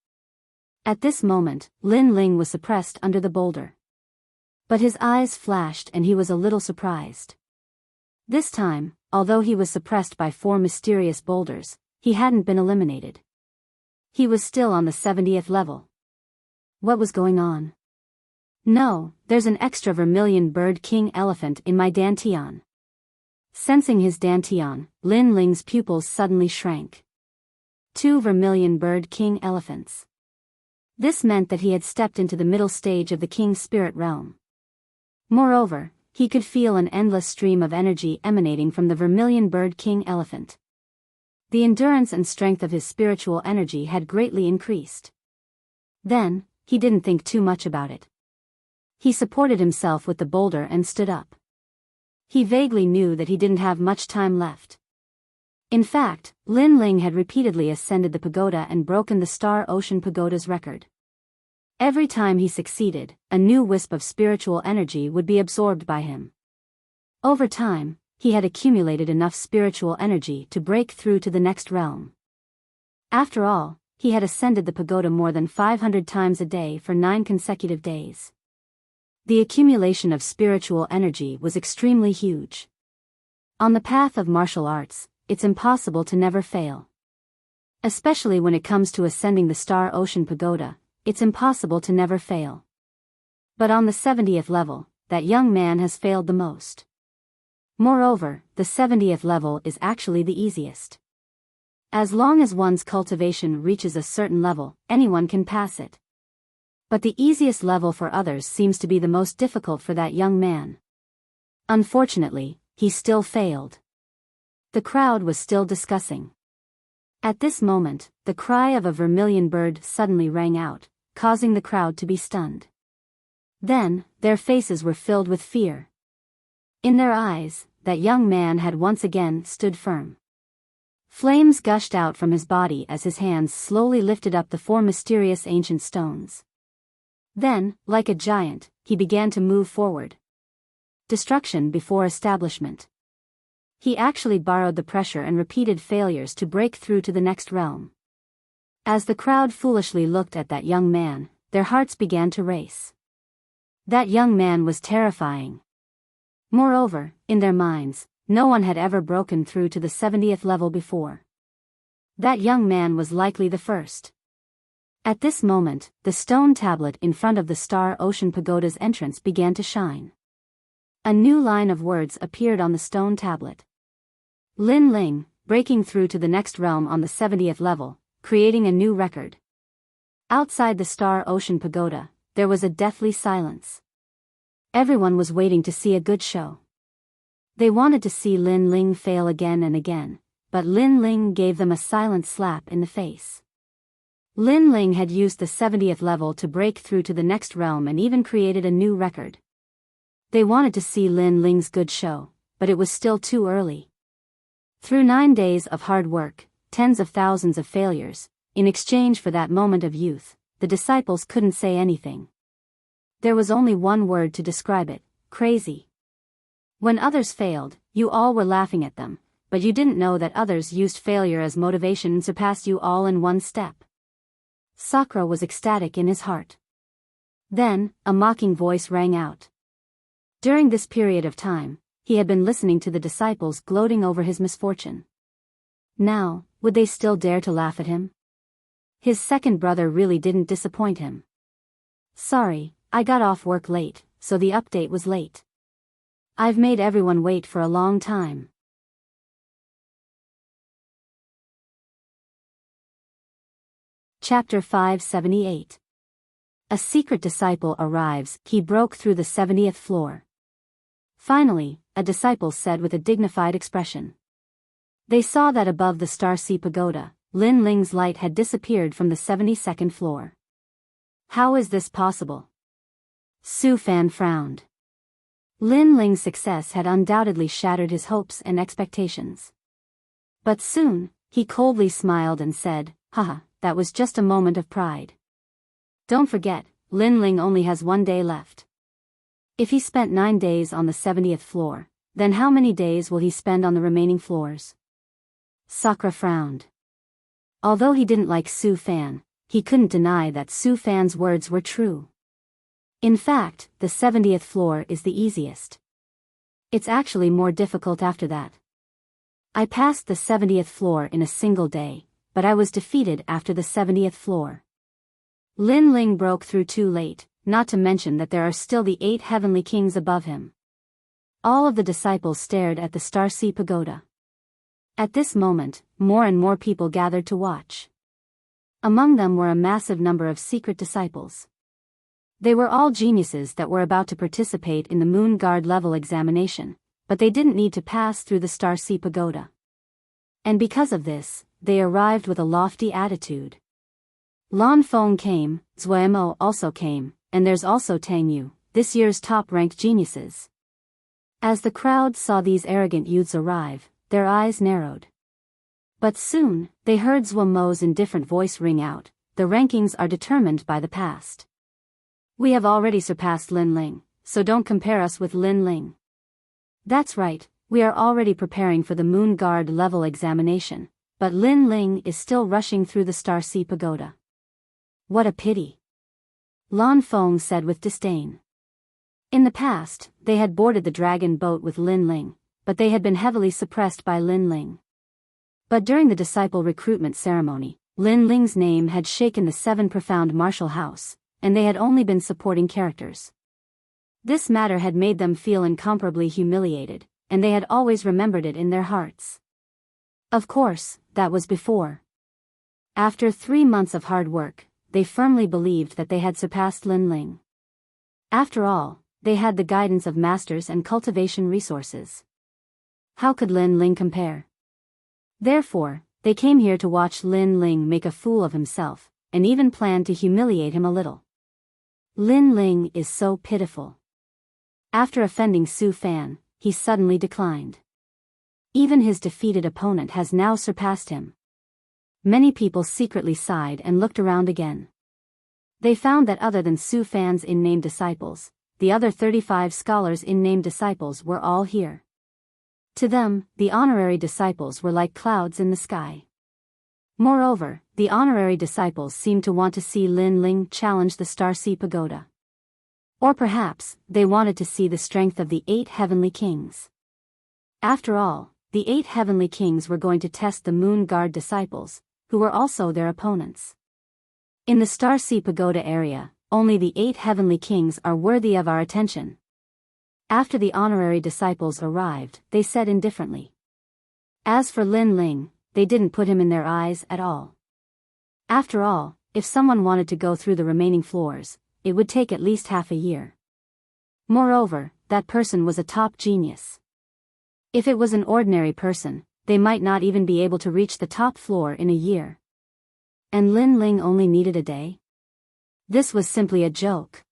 At this moment, Lin Ling was suppressed under the boulder. But his eyes flashed and he was a little surprised. This time, although he was suppressed by four mysterious boulders, he hadn't been eliminated. He was still on the 70th level. What was going on? No, there's an extra vermilion bird king elephant in my dantian. Sensing his dantian, Lin Ling's pupils suddenly shrank. 2 vermilion bird king elephants. This meant that he had stepped into the middle stage of the king's spirit realm. Moreover, he could feel an endless stream of energy emanating from the vermilion bird king elephant. The endurance and strength of his spiritual energy had greatly increased. Then, he didn't think too much about it. He supported himself with the boulder and stood up. He vaguely knew that he didn't have much time left. In fact, Lin Ling had repeatedly ascended the pagoda and broken the Star Ocean Pagoda's record. Every time he succeeded, a new wisp of spiritual energy would be absorbed by him. Over time, he had accumulated enough spiritual energy to break through to the next realm. After all, he had ascended the pagoda more than 500 times a day for 9 consecutive days. The accumulation of spiritual energy was extremely huge. On the path of martial arts, it's impossible to never fail. Especially when it comes to ascending the Star Ocean Pagoda, it's impossible to never fail. But on the 70th level, that young man has failed the most. Moreover, the 70th level is actually the easiest. As long as one's cultivation reaches a certain level, anyone can pass it. But the easiest level for others seems to be the most difficult for that young man. Unfortunately, he still failed. The crowd was still discussing. At this moment, the cry of a vermilion bird suddenly rang out, causing the crowd to be stunned. Then, their faces were filled with fear. In their eyes, that young man had once again stood firm. Flames gushed out from his body as his hands slowly lifted up the 4 mysterious ancient stones. Then, like a giant, he began to move forward. Destruction before establishment. He actually borrowed the pressure and repeated failures to break through to the next realm. As the crowd foolishly looked at that young man, their hearts began to race. That young man was terrifying. Moreover, in their minds, no one had ever broken through to the 70th level before. That young man was likely the first. At this moment, the stone tablet in front of the Star Ocean Pagoda's entrance began to shine. A new line of words appeared on the stone tablet. Lin Ling, breaking through to the next realm on the 70th level, creating a new record. Outside the Star Ocean Pagoda, there was a deathly silence. Everyone was waiting to see a good show. They wanted to see Lin Ling fail again and again, but Lin Ling gave them a silent slap in the face. Lin Ling had used the 70th level to break through to the next realm and even created a new record. They wanted to see Lin Ling's good show, but it was still too early. Through 9 days of hard work, tens of thousands of failures, in exchange for that moment of youth, the disciples couldn't say anything. There was only one word to describe it: crazy. When others failed, you all were laughing at them, but you didn't know that others used failure as motivation and surpassed you all in one step. Sakura was ecstatic in his heart. Then, a mocking voice rang out. During this period of time, he had been listening to the disciples gloating over his misfortune. Now, would they still dare to laugh at him? His second brother really didn't disappoint him. Sorry, I got off work late, so the update was late. I've made everyone wait for a long time. Chapter 578. A secret disciple arrives. He broke through the 70th floor. Finally, a disciple said with a dignified expression. They saw that above the Starseed Pagoda, Lin Ling's light had disappeared from the 72nd floor. How is this possible? Su Fan frowned. Lin Ling's success had undoubtedly shattered his hopes and expectations. But soon, he coldly smiled and said, "Haha, that was just a moment of pride. Don't forget, Lin Ling only has 1 day left. If he spent 9 days on the 70th floor, then how many days will he spend on the remaining floors?" Sakura frowned. Although he didn't like Su Fan, he couldn't deny that Su Fan's words were true. In fact, the 70th floor is the easiest. It's actually more difficult after that. I passed the 70th floor in a single day, but I was defeated after the 70th floor. Lin Ling broke through too late, not to mention that there are still the 8 heavenly kings above him. All of the disciples stared at the Starseed Pagoda. At this moment, more and more people gathered to watch. Among them were a massive number of secret disciples. They were all geniuses that were about to participate in the Moon Guard level examination, but they didn't need to pass through the Starseed Pagoda. And because of this, they arrived with a lofty attitude. Lan Feng came, Zuemo also came, and there's also Tang Yu, this year's top-ranked geniuses. As the crowd saw these arrogant youths arrive, their eyes narrowed. But soon, they heard Zuemo's indifferent voice ring out, "The rankings are determined by the past. We have already surpassed Lin Ling, so don't compare us with Lin Ling. That's right, we are already preparing for the Moon Guard level examination, but Lin Ling is still rushing through the Star Sea Pagoda. What a pity," Lan Feng said with disdain. In the past, they had boarded the dragon boat with Lin Ling, but they had been heavily suppressed by Lin Ling. But during the disciple recruitment ceremony, Lin Ling's name had shaken the seven profound martial house, and they had only been supporting characters. This matter had made them feel incomparably humiliated, and they had always remembered it in their hearts. Of course, that was before. After 3 months of hard work, they firmly believed that they had surpassed Lin Ling. After all, they had the guidance of masters and cultivation resources. How could Lin Ling compare? Therefore, they came here to watch Lin Ling make a fool of himself, and even planned to humiliate him a little. Lin Ling is so pitiful. After offending Su Fan, he suddenly declined. Even his defeated opponent has now surpassed him. Many people secretly sighed and looked around again. They found that other than Su Fan's in-name disciples, the other 35 scholars' in-name disciples were all here. To them, the honorary disciples were like clouds in the sky. Moreover, the honorary disciples seemed to want to see Lin Ling challenge the Star Sea Pagoda. Or perhaps, they wanted to see the strength of the 8 heavenly kings. After all, the 8 heavenly kings were going to test the Moon Guard disciples, who were also their opponents. In the Star Sea Pagoda area, only the 8 heavenly kings are worthy of our attention. After the honorary disciples arrived, they said indifferently. As for Lin Ling, they didn't put him in their eyes at all. After all, if someone wanted to go through the remaining floors, it would take at least half a year. Moreover, that person was a top genius. If it was an ordinary person, they might not even be able to reach the top floor in a year. And Lin Ling only needed a day? This was simply a joke.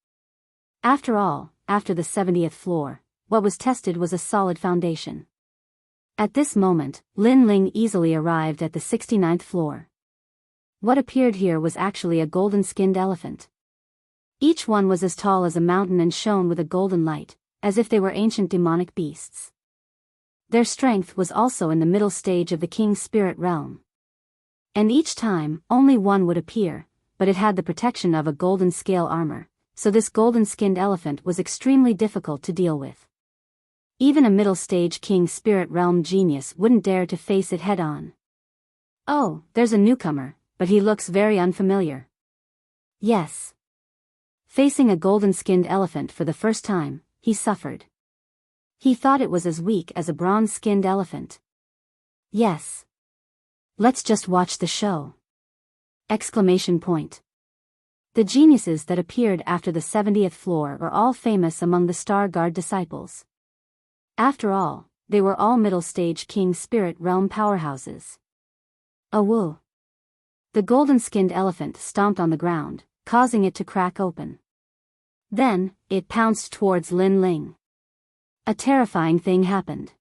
After all, after the 70th floor, what was tested was a solid foundation. At this moment, Lin Ling easily arrived at the 69th floor. What appeared here was actually a golden-skinned elephant. Each one was as tall as a mountain and shone with a golden light, as if they were ancient demonic beasts. Their strength was also in the middle stage of the king's spirit realm. And each time, only one would appear, but it had the protection of a golden scale armor, so this golden-skinned elephant was extremely difficult to deal with. Even a middle-stage king spirit realm genius wouldn't dare to face it head-on. Oh, there's a newcomer, but he looks very unfamiliar. Yes. Facing a golden-skinned elephant for the first time, he suffered. He thought it was as weak as a bronze-skinned elephant. Yes. Let's just watch the show! Exclamation point. The geniuses that appeared after the 70th floor are all famous among the Star Guard disciples. After all, they were all middle-stage king spirit realm powerhouses. Awoo! The golden-skinned elephant stomped on the ground, causing it to crack open. Then, it pounced towards Lin Ling. A terrifying thing happened.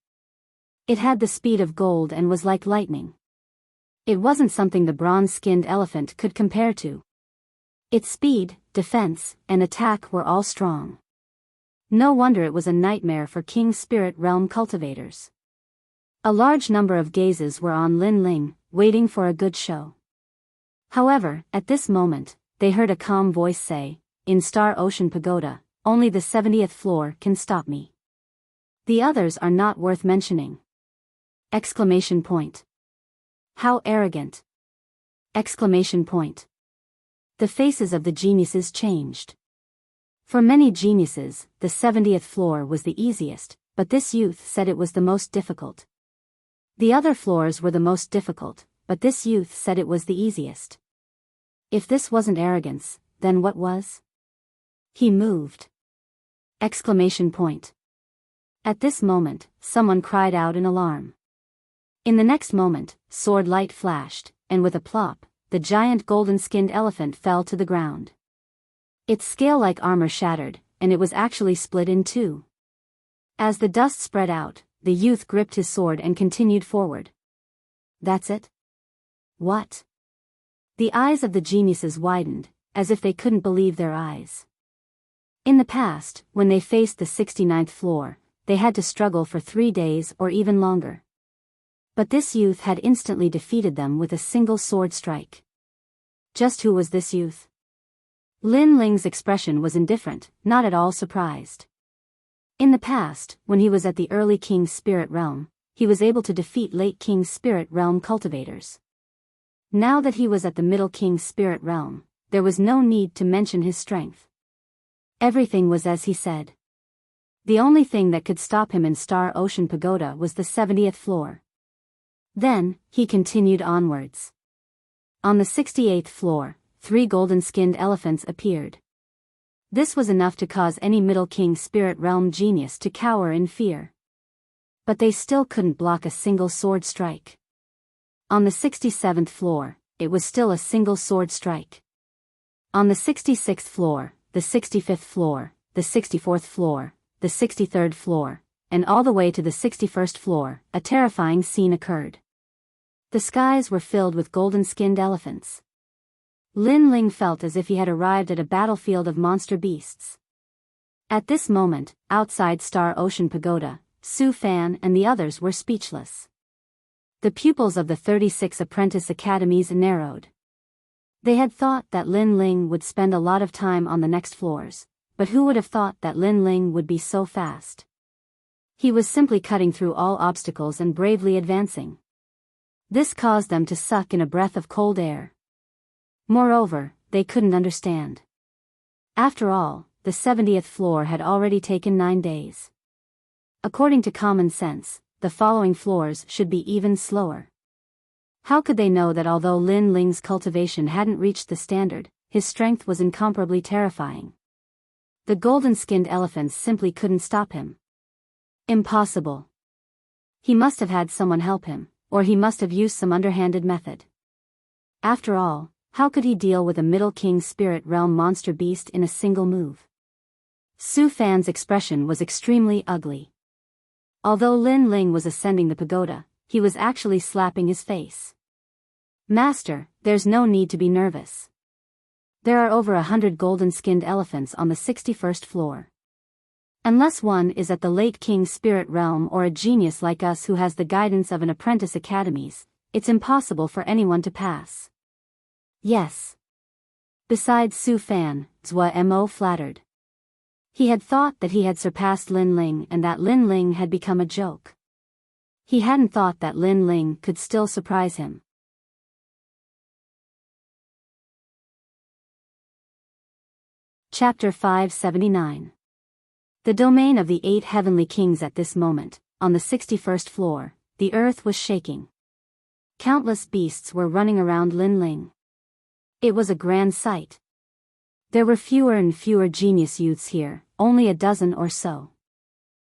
It had the speed of gold and was like lightning. It wasn't something the bronze-skinned elephant could compare to. Its speed, defense, and attack were all strong. No wonder it was a nightmare for King Spirit Realm cultivators. A large number of gazes were on Lin Ling, waiting for a good show. However, at this moment, they heard a calm voice say, "In Star Ocean Pagoda, only the 70th floor can stop me. The others are not worth mentioning." Exclamation point. How arrogant! Exclamation point. The faces of the geniuses changed. For many geniuses, the 70th floor was the easiest, but this youth said it was the most difficult. The other floors were the most difficult, but this youth said it was the easiest. If this wasn't arrogance, then what was? He moved. Exclamation point. At this moment, someone cried out in alarm. In the next moment, sword light flashed, and with a plop, the giant golden-skinned elephant fell to the ground. Its scale-like armor shattered, and it was actually split in two. As the dust spread out, the youth gripped his sword and continued forward. That's it? What? The eyes of the geniuses widened, as if they couldn't believe their eyes. In the past, when they faced the 69th floor, they had to struggle for 3 days or even longer. But this youth had instantly defeated them with a single sword strike. Just who was this youth? Lin Ling's expression was indifferent, not at all surprised. In the past, when he was at the early King's Spirit Realm, he was able to defeat late King's Spirit Realm cultivators. Now that he was at the middle King's Spirit Realm, there was no need to mention his strength. Everything was as he said. The only thing that could stop him in Star Ocean Pagoda was the 70th floor. Then, he continued onwards. On the 68th floor, 3 golden-skinned elephants appeared. This was enough to cause any Middle King Spirit Realm genius to cower in fear. But they still couldn't block a single sword strike. On the 67th floor, it was still a single sword strike. On the 66th floor, the 65th floor, the 64th floor, the 63rd floor, and all the way to the 61st floor, a terrifying scene occurred. The skies were filled with golden-skinned elephants. Lin Ling felt as if he had arrived at a battlefield of monster beasts. At this moment, outside Star Ocean Pagoda, Su Fan and the others were speechless. The pupils of the 36 apprentice academies narrowed. They had thought that Lin Ling would spend a lot of time on the next floors, but who would have thought that Lin Ling would be so fast? He was simply cutting through all obstacles and bravely advancing. This caused them to suck in a breath of cold air. Moreover, they couldn't understand. After all, the 70th floor had already taken 9 days. According to common sense, the following floors should be even slower. How could they know that although Lin Ling's cultivation hadn't reached the standard, his strength was incomparably terrifying? The golden-skinned elephants simply couldn't stop him. Impossible. He must have had someone help him, or he must have used some underhanded method. After all, how could he deal with a Middle King Spirit Realm monster beast in a single move? Su Fan's expression was extremely ugly. Although Lin Ling was ascending the pagoda, he was actually slapping his face. Master, there's no need to be nervous. There are over 100 golden-skinned elephants on the 61st floor. Unless one is at the late King's Spirit Realm or a genius like us who has the guidance of an apprentice academies, it's impossible for anyone to pass. Yes. Besides Su Fan, Zhua Mo flattered. He had thought that he had surpassed Lin Ling and that Lin Ling had become a joke. He hadn't thought that Lin Ling could still surprise him. Chapter 579. The domain of the 8 heavenly kings. At this moment, on the 61st floor, the earth was shaking. Countless beasts were running around Lin Ling. It was a grand sight. There were fewer and fewer genius youths here, only a dozen or so.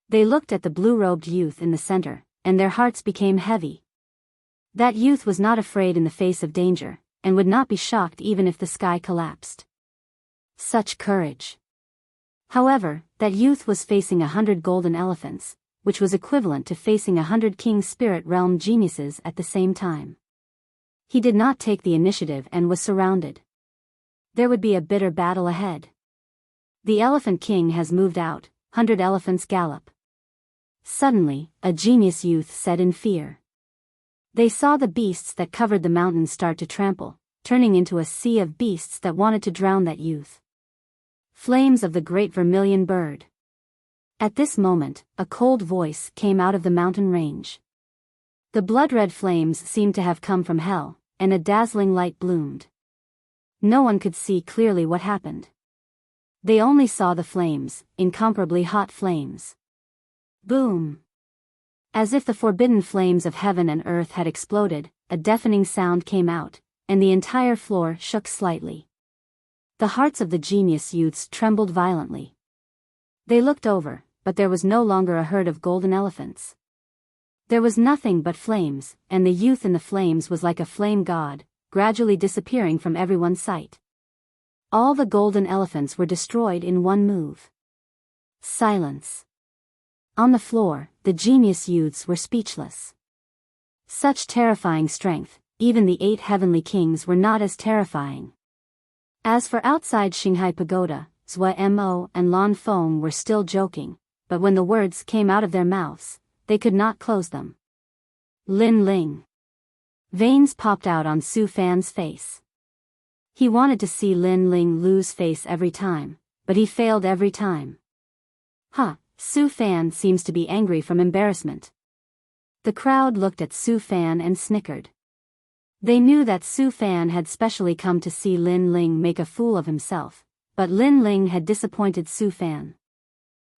They looked at the blue-robed youth in the center, and their hearts became heavy. That youth was not afraid in the face of danger, and would not be shocked even if the sky collapsed. Such courage. However, that youth was facing 100 golden elephants, which was equivalent to facing 100 King Spirit Realm geniuses at the same time. He did not take the initiative and was surrounded. There would be a bitter battle ahead. The Elephant King has moved out, 100 elephants gallop. Suddenly, a genius youth said in fear. They saw the beasts that covered the mountains start to trample, turning into a sea of beasts that wanted to drown that youth. Flames of the great vermilion bird. At this moment, a cold voice came out of the mountain range. The blood-red flames seemed to have come from hell, and a dazzling light bloomed. No one could see clearly what happened. They only saw the flames, incomparably hot flames. Boom! As if the forbidden flames of heaven and earth had exploded, a deafening sound came out, and the entire floor shook slightly. The hearts of the genius youths trembled violently. They looked over, but there was no longer a herd of golden elephants. There was nothing but flames, and the youth in the flames was like a flame god, gradually disappearing from everyone's sight. All the golden elephants were destroyed in one move. Silence. On the floor, the genius youths were speechless. Such terrifying strength, even the 8 heavenly kings were not as terrifying. As for outside Shanghai Pagoda, Zhua Mo and Lan Feng were still joking, but when the words came out of their mouths, they could not close them. Lin Ling. Veins popped out on Su Fan's face. He wanted to see Lin Ling lose face every time, but he failed every time. Su Fan seems to be angry from embarrassment. The crowd looked at Su Fan and snickered. They knew that Su Fan had specially come to see Lin Ling make a fool of himself, but Lin Ling had disappointed Su Fan.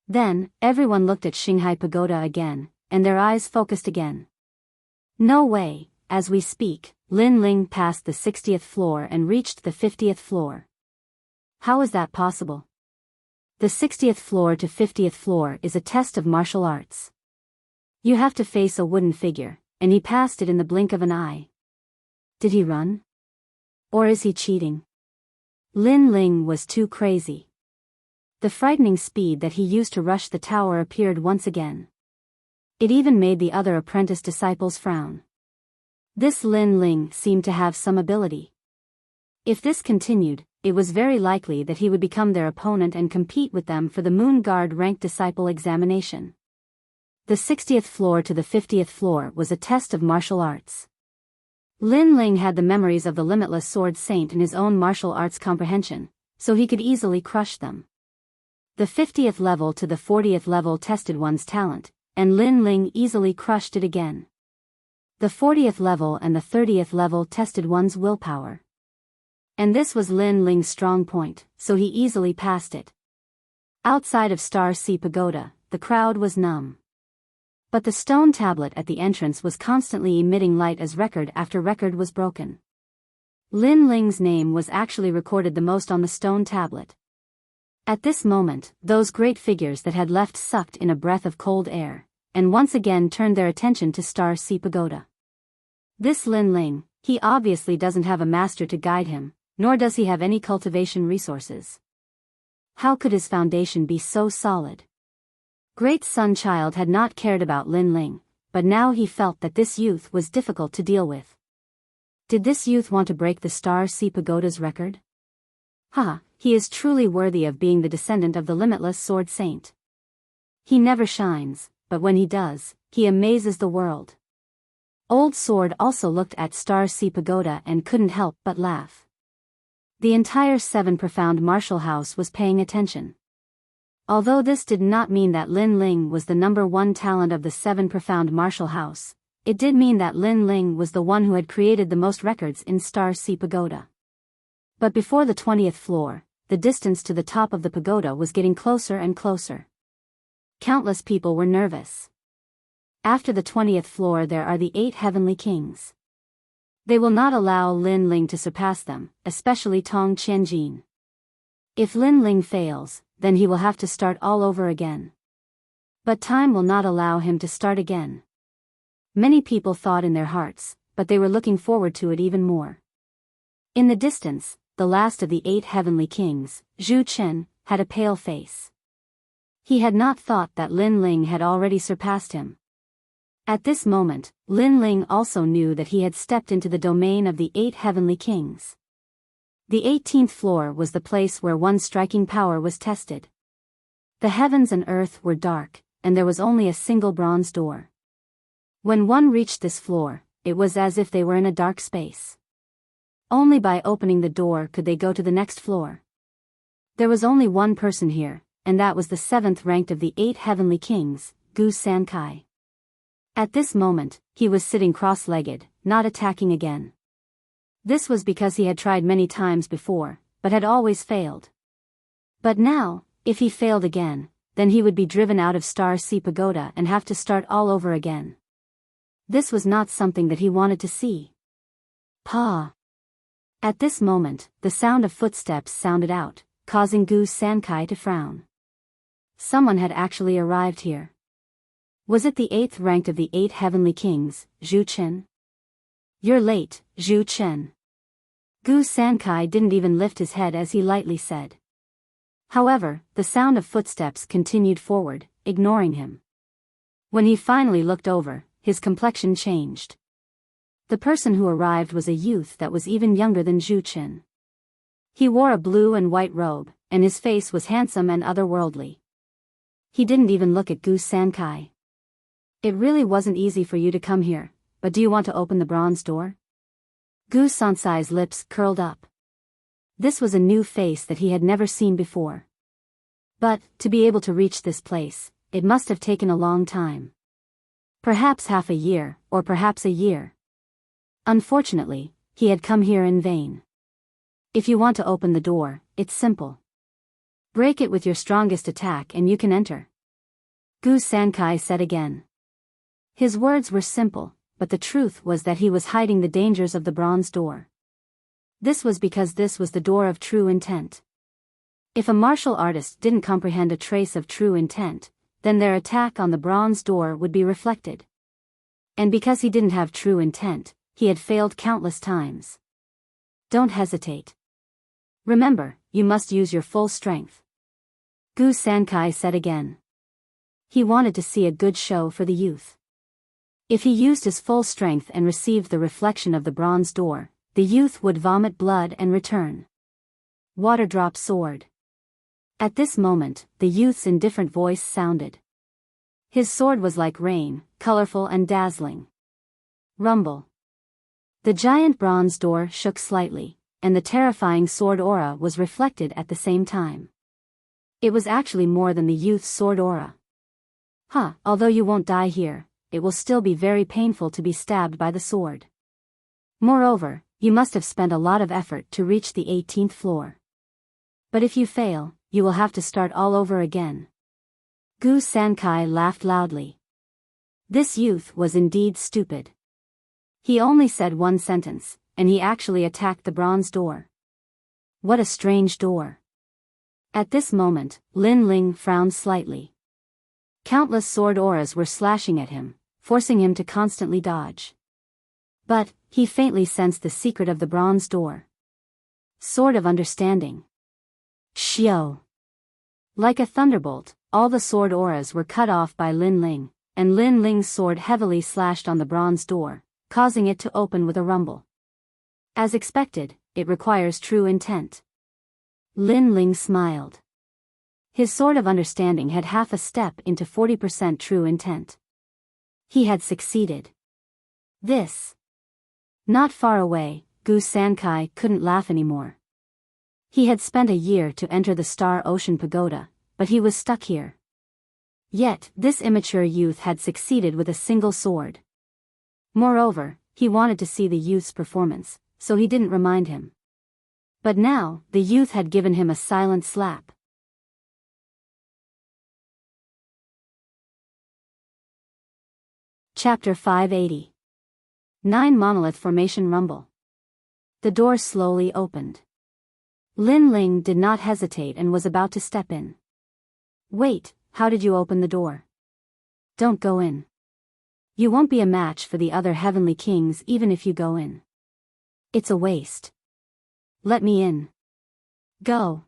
Then, everyone looked at Shanghai Pagoda again, and their eyes focused again. No way, as we speak, Lin Ling passed the 60th floor and reached the 50th floor. How is that possible? The 60th floor to 50th floor is a test of martial arts. You have to face a wooden figure, and he passed it in the blink of an eye. Did he run? Or is he cheating? Lin Ling was too crazy. The frightening speed that he used to rush the tower appeared once again. It even made the other apprentice disciples frown. This Lin Ling seemed to have some ability. If this continued, it was very likely that he would become their opponent and compete with them for the Moon Guard Ranked Disciple examination. The 60th floor to the 50th floor was a test of martial arts. Lin Ling had the memories of the Limitless Sword Saint in his own martial arts comprehension, so he could easily crush them. The 50th level to the 40th level tested one's talent, and Lin Ling easily crushed it again. The 40th level and the 30th level tested one's willpower. And this was Lin Ling's strong point, so he easily passed it. Outside of Star Sea Pagoda, the crowd was numb. But the stone tablet at the entrance was constantly emitting light as record after record was broken. Lin Ling's name was actually recorded the most on the stone tablet. At this moment, those great figures that had left sucked in a breath of cold air, and once again turned their attention to Star Sea Pagoda. This Lin Ling, he obviously doesn't have a master to guide him, nor does he have any cultivation resources. How could his foundation be so solid? Great Sun Child had not cared about Lin Ling, but now he felt that this youth was difficult to deal with. Did this youth want to break the Star Sea Pagoda's record? He is truly worthy of being the descendant of the Limitless Sword Saint. He never shines, but when he does, he amazes the world. Old Sword also looked at Star Sea Pagoda and couldn't help but laugh. The entire 7 Profound Martial House was paying attention. Although this did not mean that Lin Ling was the number 1 talent of the 7 Profound Martial House, it did mean that Lin Ling was the one who had created the most records in Star Sea Pagoda. But before the 20th floor, the distance to the top of the pagoda was getting closer and closer. Countless people were nervous. After the 20th floor there are the 8 heavenly kings. They will not allow Lin Ling to surpass them, especially Tong Qianjin. If Lin Ling fails, then he will have to start all over again. But time will not allow him to start again. Many people thought in their hearts, but they were looking forward to it even more. In the distance, the last of the 8 heavenly kings, Zhu Chen, had a pale face. He had not thought that Lin Ling had already surpassed him. At this moment, Lin Ling also knew that he had stepped into the domain of the 8 heavenly kings. The 18th floor was the place where one's striking power was tested. The heavens and earth were dark, and there was only a single bronze door. When one reached this floor, it was as if they were in a dark space. Only by opening the door could they go to the next floor. There was only one person here, and that was the 7th ranked of the 8 heavenly kings, Gu Sankai. At this moment, he was sitting cross-legged, not attacking again. This was because he had tried many times before, but had always failed. But now, if he failed again, then he would be driven out of Star Sea Pagoda and have to start all over again. This was not something that he wanted to see. Pa! At this moment, the sound of footsteps sounded out, causing Gu Sankai to frown. Someone had actually arrived here. Was it the 8th ranked of the 8 heavenly kings, Zhu Chen? You're late, Zhu Chen. Gu Sankai didn't even lift his head as he lightly said. However, the sound of footsteps continued forward, ignoring him. When he finally looked over, his complexion changed. The person who arrived was a youth that was even younger than Zhu Chen. He wore a blue and white robe, and his face was handsome and otherworldly. He didn't even look at Gu Sankai. It really wasn't easy for you to come here, but do you want to open the bronze door? Gu Sansai's lips curled up. This was a new face that he had never seen before. But, to be able to reach this place, it must have taken a long time. Perhaps half a year, or perhaps a year. Unfortunately, he had come here in vain. If you want to open the door, it's simple. Break it with your strongest attack and you can enter. Gu Sankai said again. His words were simple, but the truth was that he was hiding the dangers of the bronze door. This was because this was the door of true intent. If a martial artist didn't comprehend a trace of true intent, then their attack on the bronze door would be reflected. And because he didn't have true intent, he had failed countless times. Don't hesitate. Remember, you must use your full strength. Gu Sankai said again. He wanted to see a good show for the youth. If he used his full strength and received the reflection of the bronze door, the youth would vomit blood and return. Water drop sword. At this moment, the youth's indifferent voice sounded. His sword was like rain, colorful and dazzling. Rumble. The giant bronze door shook slightly, and the terrifying sword aura was reflected at the same time. It was actually more than the youth's sword aura. Although you won't die here, it will still be very painful to be stabbed by the sword. Moreover, you must have spent a lot of effort to reach the 18th floor. But if you fail, you will have to start all over again. Gu Sankai laughed loudly. This youth was indeed stupid. He only said one sentence, and he actually attacked the bronze door. What a strange door. At this moment, Lin Ling frowned slightly. Countless sword auras were slashing at him, forcing him to constantly dodge. But, he faintly sensed the secret of the bronze door. Sword of Understanding. Xiao. Like a thunderbolt, all the sword auras were cut off by Lin Ling, and Lin Ling's sword heavily slashed on the bronze door, causing it to open with a rumble. As expected, it requires true intent. Lin Ling smiled. His sword of understanding had half a step into 40% true intent. He had succeeded. This. Not far away, Gu Sankai couldn't laugh anymore. He had spent a year to enter the Star Ocean Pagoda, but he was stuck here. Yet, this immature youth had succeeded with a single sword. Moreover, he wanted to see the youth's performance, so he didn't remind him. But now, the youth had given him a silent slap. Chapter 580. 9 Monolith Formation Rumble. The door slowly opened. Lin Ling did not hesitate and was about to step in. Wait, how did you open the door? Don't go in. You won't be a match for the other heavenly kings even if you go in. It's a waste. Let me in. Go.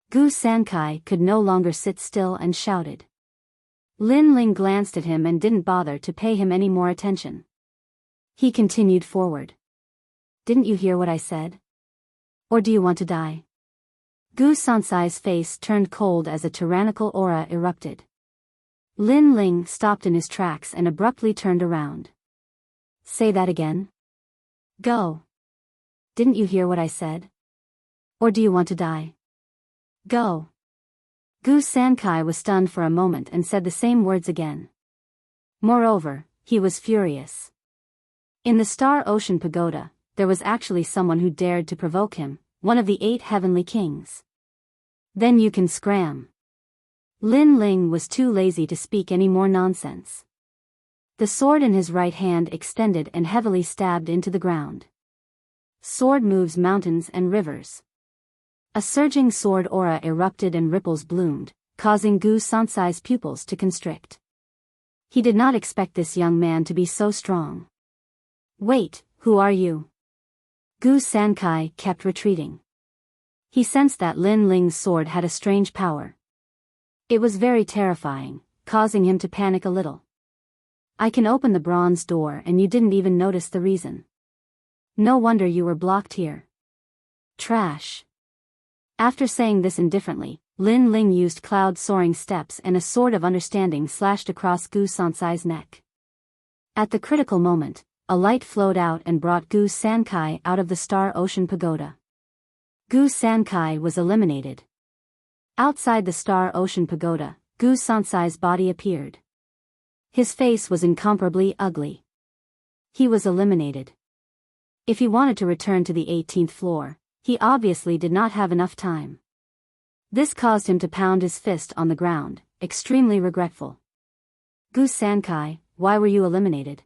Gu Sankai could no longer sit still and shouted. Lin Ling glanced at him and didn't bother to pay him any more attention. He continued forward. Didn't you hear what I said? Or do you want to die? Gu Sansai's face turned cold as a tyrannical aura erupted. Lin Ling stopped in his tracks and abruptly turned around. Say that again? Go. Didn't you hear what I said? Or do you want to die? Go. Gu Sankai was stunned for a moment and said the same words again. Moreover, he was furious. In the Star Ocean Pagoda, there was actually someone who dared to provoke him, one of the 8 heavenly kings. Then you can scram. Lin Ling was too lazy to speak any more nonsense. The sword in his right hand extended and heavily stabbed into the ground. Sword moves mountains and rivers. A surging sword aura erupted and ripples bloomed, causing Gu Sansai's pupils to constrict. He did not expect this young man to be so strong. Wait, who are you? Gu Sankai kept retreating. He sensed that Lin Ling's sword had a strange power. It was very terrifying, causing him to panic a little. I can open the bronze door and you didn't even notice the reason. No wonder you were blocked here. Trash. After saying this indifferently, Lin Ling used cloud-soaring steps and a sword of understanding slashed across Gu Sansai's neck. At the critical moment, a light flowed out and brought Gu Sankai out of the Star Ocean Pagoda. Gu Sankai was eliminated. Outside the Star Ocean Pagoda, Gu Sansai's body appeared. His face was incomparably ugly. He was eliminated. If he wanted to return to the 18th floor, he obviously did not have enough time. This caused him to pound his fist on the ground, extremely regretful. Gu Sankai, why were you eliminated?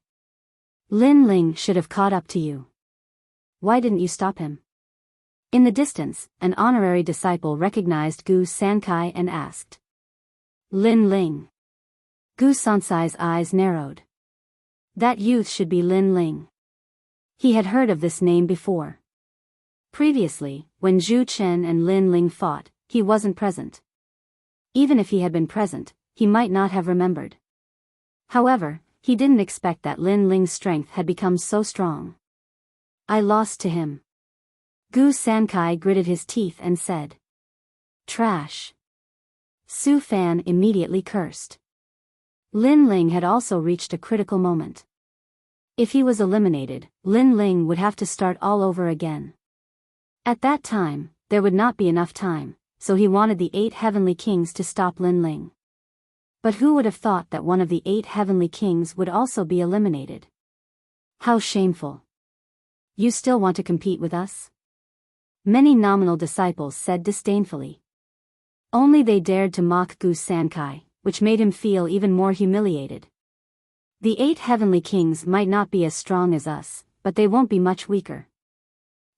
Lin Ling should have caught up to you. Why didn't you stop him? In the distance, an honorary disciple recognized Gu Sankai and asked. Lin Ling. Gu Sansai's eyes narrowed. That youth should be Lin Ling. He had heard of this name before. Previously, when Zhu Chen and Lin Ling fought, he wasn't present. Even if he had been present, he might not have remembered. However, he didn't expect that Lin Ling's strength had become so strong. I lost to him. Gu Sankai gritted his teeth and said. Trash. Su Fan immediately cursed. Lin Ling had also reached a critical moment. If he was eliminated, Lin Ling would have to start all over again. At that time, there would not be enough time, so he wanted the 8 heavenly kings to stop Lin Ling. But who would have thought that one of the 8 heavenly kings would also be eliminated? How shameful. You still want to compete with us? Many nominal disciples said disdainfully. Only they dared to mock Gu Sankai, which made him feel even more humiliated. The 8 heavenly kings might not be as strong as us, but they won't be much weaker.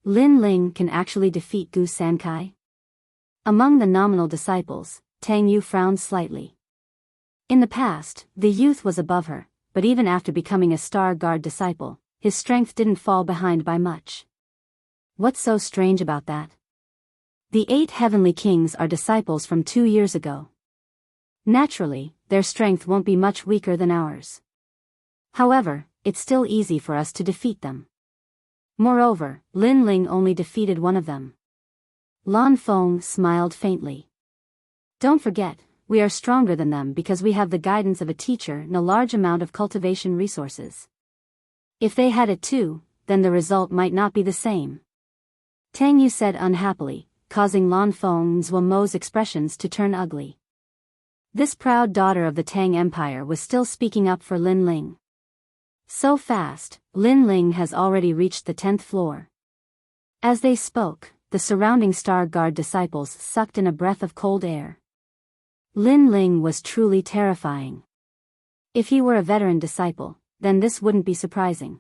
Lin Ling can actually defeat Gu Sankai? Among the nominal disciples, Tang Yu frowned slightly. In the past, the youth was above her, but even after becoming a Star Guard disciple, his strength didn't fall behind by much. What's so strange about that? The 8 heavenly kings are disciples from 2 years ago. Naturally, their strength won't be much weaker than ours. However, it's still easy for us to defeat them. Moreover, Lin Ling only defeated one of them. Lan Feng smiled faintly. Don't forget, we are stronger than them because we have the guidance of a teacher and a large amount of cultivation resources. If they had it too, then the result might not be the same. Tang Yu said unhappily, causing Lan Feng's Mo's expressions to turn ugly. This proud daughter of the Tang Empire was still speaking up for Lin Ling. So fast, Lin Ling has already reached the 10th floor. As they spoke, the surrounding Star Guard disciples sucked in a breath of cold air. Lin Ling was truly terrifying. If he were a veteran disciple, then this wouldn't be surprising.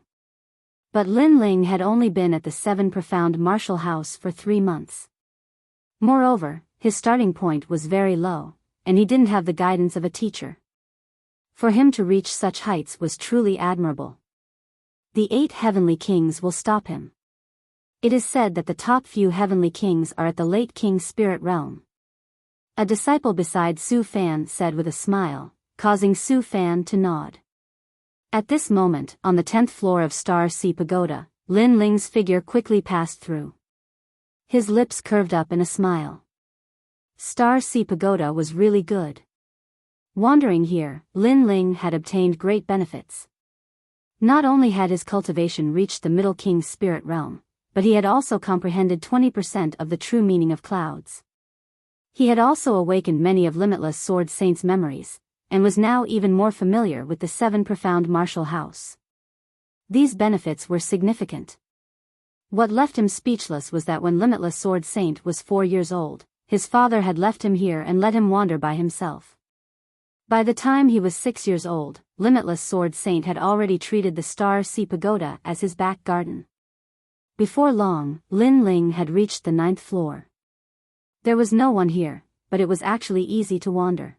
But Lin Ling had only been at the 7 Profound Martial House for 3 months. Moreover, his starting point was very low, and he didn't have the guidance of a teacher. For him to reach such heights was truly admirable. The 8 heavenly kings will stop him. It is said that the top few heavenly kings are at the late king's spirit realm. A disciple beside Su Fan said with a smile, causing Su Fan to nod. At this moment, on the 10th floor of Star Sea Pagoda, Lin Ling's figure quickly passed through. His lips curved up in a smile. Star Sea Pagoda was really good. Wandering here, Lin Ling had obtained great benefits. Not only had his cultivation reached the Middle King's spirit realm, but he had also comprehended 20% of the true meaning of clouds. He had also awakened many of Limitless Sword Saint's memories, and was now even more familiar with the 7 Profound Martial House. These benefits were significant. What left him speechless was that when Limitless Sword Saint was 4 years old, his father had left him here and let him wander by himself. By the time he was 6 years old, Limitless Sword Saint had already treated the Star Sea Pagoda as his back garden. Before long, Lin Ling had reached the 9th floor. There was no one here, but it was actually easy to wander.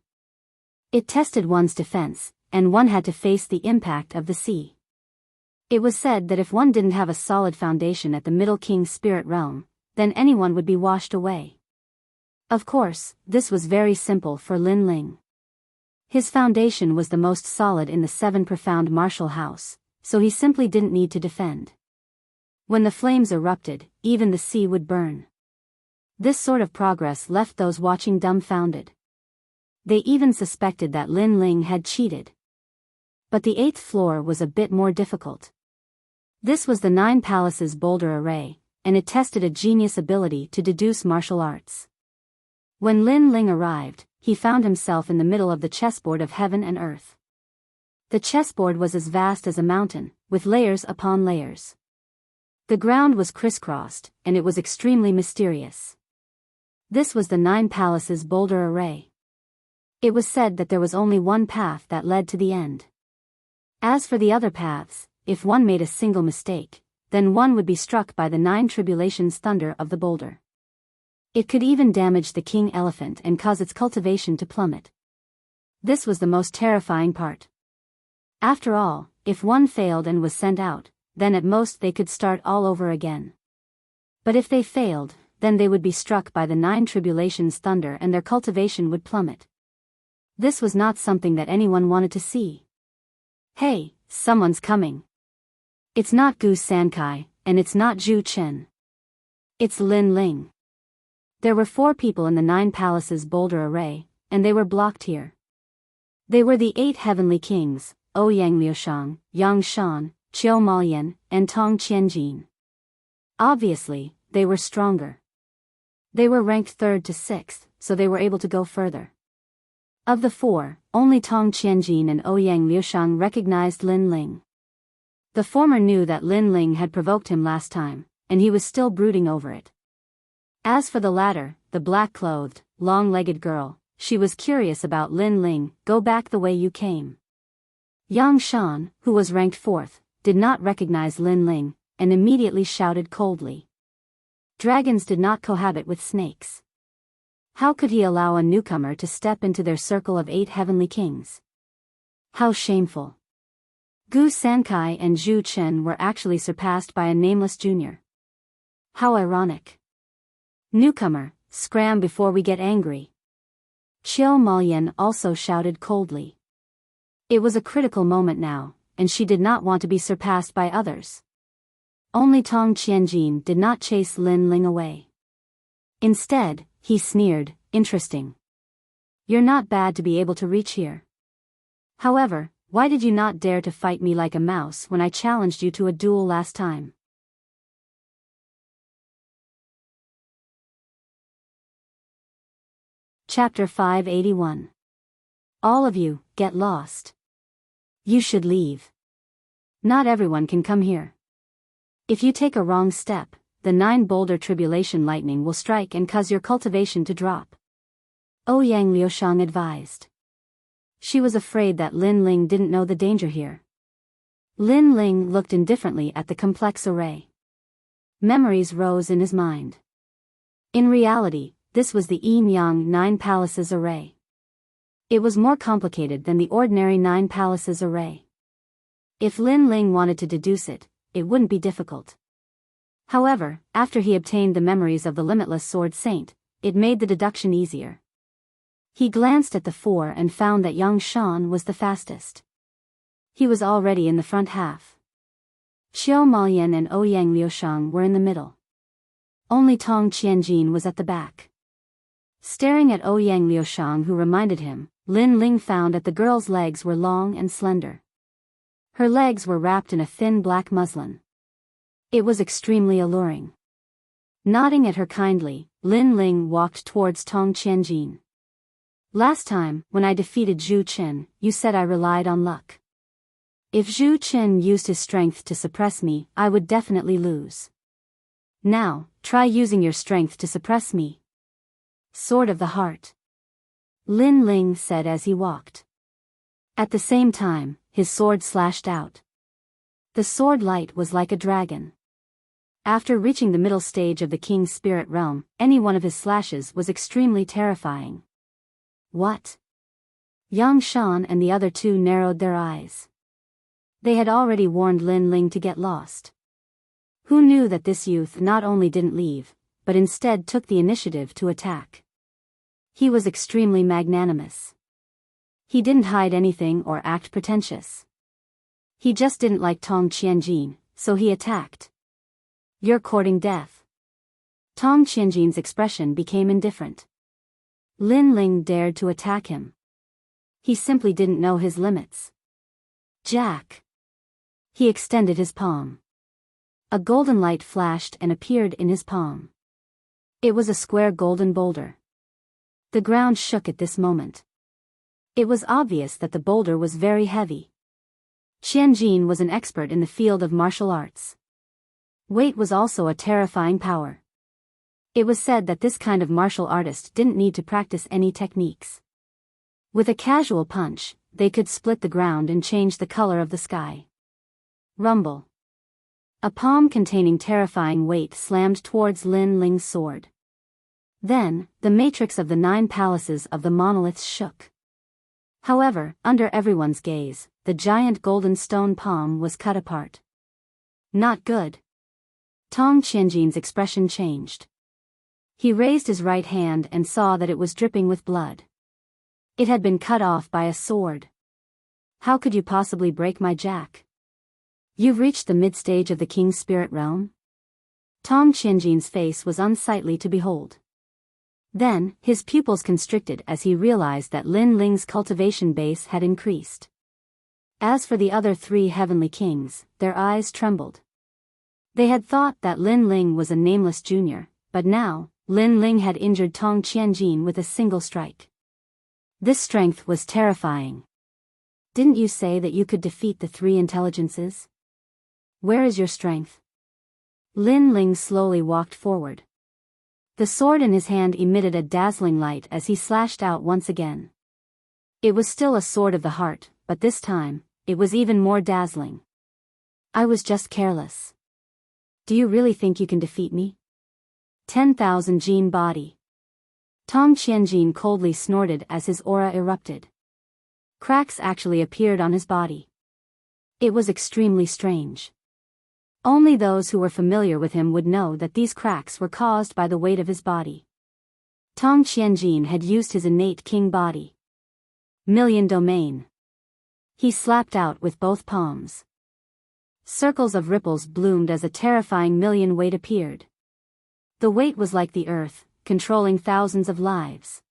It tested one's defense, and one had to face the impact of the sea. It was said that if one didn't have a solid foundation at the Middle King's spirit realm, then anyone would be washed away. Of course, this was very simple for Lin Ling. His foundation was the most solid in the 7 profound martial house, so he simply didn't need to defend. When the flames erupted, even the sea would burn. This sort of progress left those watching dumbfounded. They even suspected that Lin Ling had cheated. But the 8th floor was a bit more difficult. This was the 9 palaces boulder array, and it tested a genius ability to deduce martial arts. When Lin Ling arrived, he found himself in the middle of the chessboard of heaven and earth. The chessboard was as vast as a mountain, with layers upon layers. The ground was crisscrossed, and it was extremely mysterious. This was the 9 palaces boulder array. It was said that there was only one path that led to the end. As for the other paths, if one made a single mistake, then one would be struck by the 9 tribulations thunder of the boulder. It could even damage the king elephant and cause its cultivation to plummet. This was the most terrifying part. After all, if one failed and was sent out, then at most they could start all over again. But if they failed, then they would be struck by the 9 tribulations thunder and their cultivation would plummet. This was not something that anyone wanted to see. Hey, someone's coming. It's not Gu Sankai, and it's not Zhu Chen. It's Lin Ling. There were 4 people in the 9 palaces boulder array, and they were blocked here. They were the 8 heavenly kings, Ouyang Liushang, Yang Shan, Qiu Malian, and Tong Qianjin. Obviously, they were stronger. They were ranked 3rd to 6th, so they were able to go further. Of the 4, only Tong Qianjin and Ouyang Liushang recognized Lin Ling. The former knew that Lin Ling had provoked him last time, and he was still brooding over it. As for the latter, the black-clothed, long-legged girl, she was curious about Lin Ling. Go back the way you came. Yang Shan, who was ranked 4th, did not recognize Lin Ling, and immediately shouted coldly. Dragons did not cohabit with snakes. How could he allow a newcomer to step into their circle of 8 heavenly kings? How shameful. Gu Sankai and Zhu Chen were actually surpassed by a nameless junior. How ironic. Newcomer, scram before we get angry. Qiu Malian also shouted coldly. It was a critical moment now, and she did not want to be surpassed by others. Only Tong Qianjin did not chase Lin Ling away. Instead, he sneered, interesting. You're not bad to be able to reach here. However, why did you not dare to fight me like a mouse when I challenged you to a duel last time? Chapter 581. All of you, get lost. You should leave. Not everyone can come here. If you take a wrong step, the 9 boulder tribulation lightning will strike and cause your cultivation to drop. Ouyang Liushang advised. She was afraid that Lin Ling didn't know the danger here. Lin Ling looked indifferently at the complex array. Memories rose in his mind. In reality, this was the Yin-Yang 9 palaces array. It was more complicated than the ordinary 9 palaces array. If Lin Ling wanted to deduce it, it wouldn't be difficult. However, after he obtained the memories of the limitless sword saint, it made the deduction easier. He glanced at the 4 and found that Yang Shan was the fastest. He was already in the front half. Qiu Malian and Ouyang Liushang were in the middle. Only Tong Qianjin was at the back. Staring at Ouyang Liushang, who reminded him, Lin Ling found that the girl's legs were long and slender. Her legs were wrapped in a thin black muslin. It was extremely alluring. Nodding at her kindly, Lin Ling walked towards Tong Qianjin. Last time, when I defeated Zhu Chen, you said I relied on luck. If Zhu Chen used his strength to suppress me, I would definitely lose. Now, try using your strength to suppress me. Sword of the heart. Lin Ling said as he walked. At the same time, his sword slashed out. The sword light was like a dragon. After reaching the middle stage of the king's spirit realm, any one of his slashes was extremely terrifying. What? Yang Shan and the other two narrowed their eyes. They had already warned Lin Ling to get lost. Who knew that this youth not only didn't leave, but instead took the initiative to attack? He was extremely magnanimous. He didn't hide anything or act pretentious. He just didn't like Tong Qianjin, so he attacked. You're courting death. Tong Qianjin's expression became indifferent. Lin Ling dared to attack him. He simply didn't know his limits. Jack. He extended his palm. A golden light flashed and appeared in his palm. It was a square golden boulder. The ground shook at this moment. It was obvious that the boulder was very heavy. Qianjin was an expert in the field of martial arts. Weight was also a terrifying power. It was said that this kind of martial artist didn't need to practice any techniques. With a casual punch, they could split the ground and change the color of the sky. Rumble. A palm containing terrifying weight slammed towards Lin Ling's sword. Then, the matrix of the 9 palaces of the monoliths shook. However, under everyone's gaze, the giant golden stone palm was cut apart. Not good. Tong Qianjin's expression changed. He raised his right hand and saw that it was dripping with blood. It had been cut off by a sword. How could you possibly break my jack? You've reached the mid-stage of the king's spirit realm? Tong Qianjin's face was unsightly to behold. Then, his pupils constricted as he realized that Lin Ling's cultivation base had increased. As for the other 3 heavenly kings, their eyes trembled. They had thought that Lin Ling was a nameless junior, but now, Lin Ling had injured Tong Qianjin with a single strike. This strength was terrifying. Didn't you say that you could defeat the 3 intelligences? Where is your strength? Lin Ling slowly walked forward. The sword in his hand emitted a dazzling light as he slashed out once again. It was still a sword of the heart, but this time, it was even more dazzling. I was just careless. Do you really think you can defeat me? 10,000 Jin body. Tong Qianjin coldly snorted as his aura erupted. Cracks actually appeared on his body. It was extremely strange. Only those who were familiar with him would know that these cracks were caused by the weight of his body. Tong Qianjin had used his innate king body. Million domain. He slapped out with both palms. Circles of ripples bloomed as a terrifying million weight appeared. The weight was like the earth, controlling thousands of lives.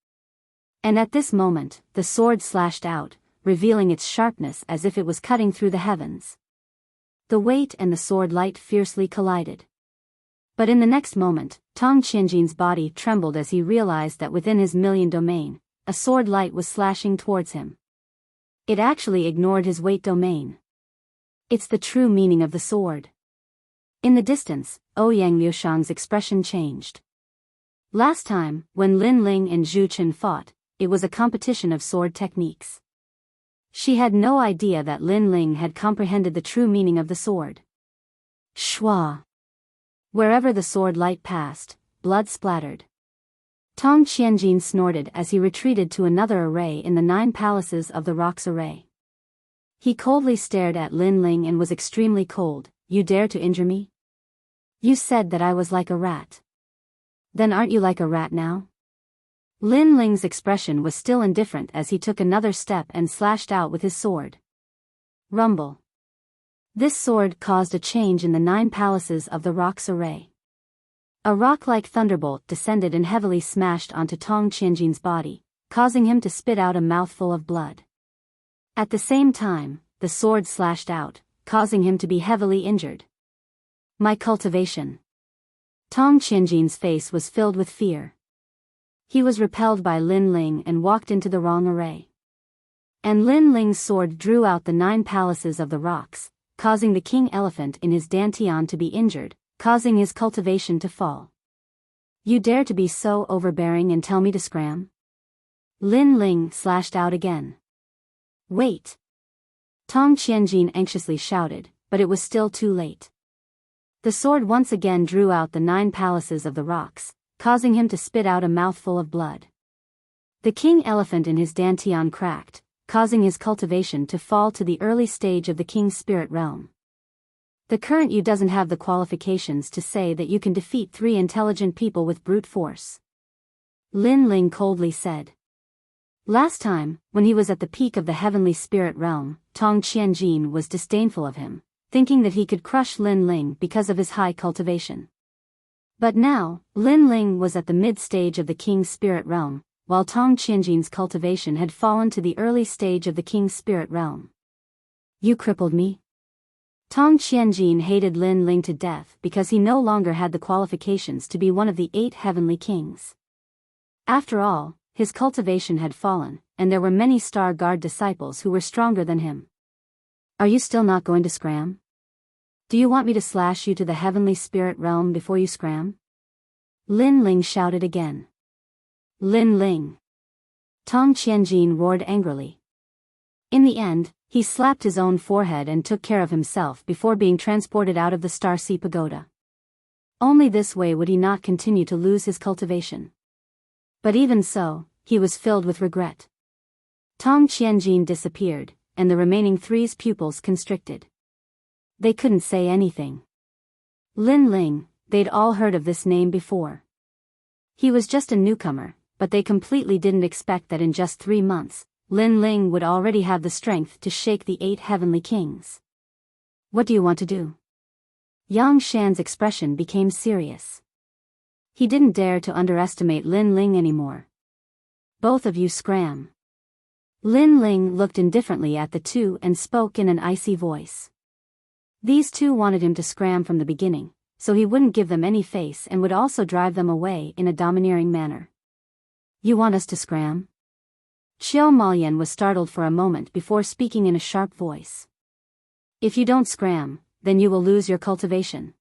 And at this moment, the sword slashed out, revealing its sharpness as if it was cutting through the heavens. The weight and the sword light fiercely collided. But in the next moment, Tong Qianjin's body trembled as he realized that within his million domain, a sword light was slashing towards him. It actually ignored his weight domain. It's the true meaning of the sword. In the distance, Ouyang Liushang's expression changed. Last time, when Lin Ling and Zhu Chen fought, it was a competition of sword techniques. She had no idea that Lin Ling had comprehended the true meaning of the sword. Shwa. Wherever the sword light passed, blood splattered. Tong Qianjin snorted as he retreated to another array in the 9 palaces of the rocks array. He coldly stared at Lin Ling and was extremely cold. You dare to injure me? You said that I was like a rat. Then aren't you like a rat now? Lin Ling's expression was still indifferent as he took another step and slashed out with his sword. Rumble. This sword caused a change in the 9 palaces of the rocks array. A rock-like thunderbolt descended and heavily smashed onto Tong Qianjin's body, causing him to spit out a mouthful of blood. At the same time, the sword slashed out, causing him to be heavily injured. My cultivation. Tong Qianjin's face was filled with fear. He was repelled by Lin Ling and walked into the wrong array. And Lin Ling's sword drew out the 9 palaces of the rocks, causing the king elephant in his dantian to be injured, causing his cultivation to fall. You dare to be so overbearing and tell me to scram? Lin Ling slashed out again. Wait! Tong Qianjin anxiously shouted, but it was still too late. The sword once again drew out the 9 palaces of the rocks, causing him to spit out a mouthful of blood. The king elephant in his dantian cracked, causing his cultivation to fall to the early stage of the king's spirit realm. The current you doesn't have the qualifications to say that you can defeat 3 intelligent people with brute force. Lin Ling coldly said. Last time, when he was at the peak of the heavenly spirit realm, Tong Qianjin was disdainful of him, thinking that he could crush Lin Ling because of his high cultivation. But now, Lin Ling was at the mid-stage of the king's spirit realm, while Tong Qianjin's cultivation had fallen to the early stage of the king's spirit realm. You crippled me? Tong Qianjin hated Lin Ling to death because he no longer had the qualifications to be one of the 8 heavenly kings. After all, his cultivation had fallen, and there were many Star Guard disciples who were stronger than him. Are you still not going to scram? Do you want me to slash you to the heavenly spirit realm before you scram? Lin Ling shouted again. Lin Ling! Tong Qianjin roared angrily. In the end, he slapped his own forehead and took care of himself before being transported out of the Star Sea Pagoda. Only this way would he not continue to lose his cultivation. But even so, he was filled with regret. Tong Qianjin disappeared, and the remaining 3's pupils constricted. They couldn't say anything. Lin Ling, they'd all heard of this name before. He was just a newcomer, but they completely didn't expect that in just 3 months, Lin Ling would already have the strength to shake the 8 heavenly kings. What do you want to do? Yang Shan's expression became serious. He didn't dare to underestimate Lin Ling anymore. Both of you scram. Lin Ling looked indifferently at the 2 and spoke in an icy voice. These 2 wanted him to scram from the beginning, so he wouldn't give them any face and would also drive them away in a domineering manner. You want us to scram? Qiao Malian was startled for a moment before speaking in a sharp voice. If you don't scram, then you will lose your cultivation.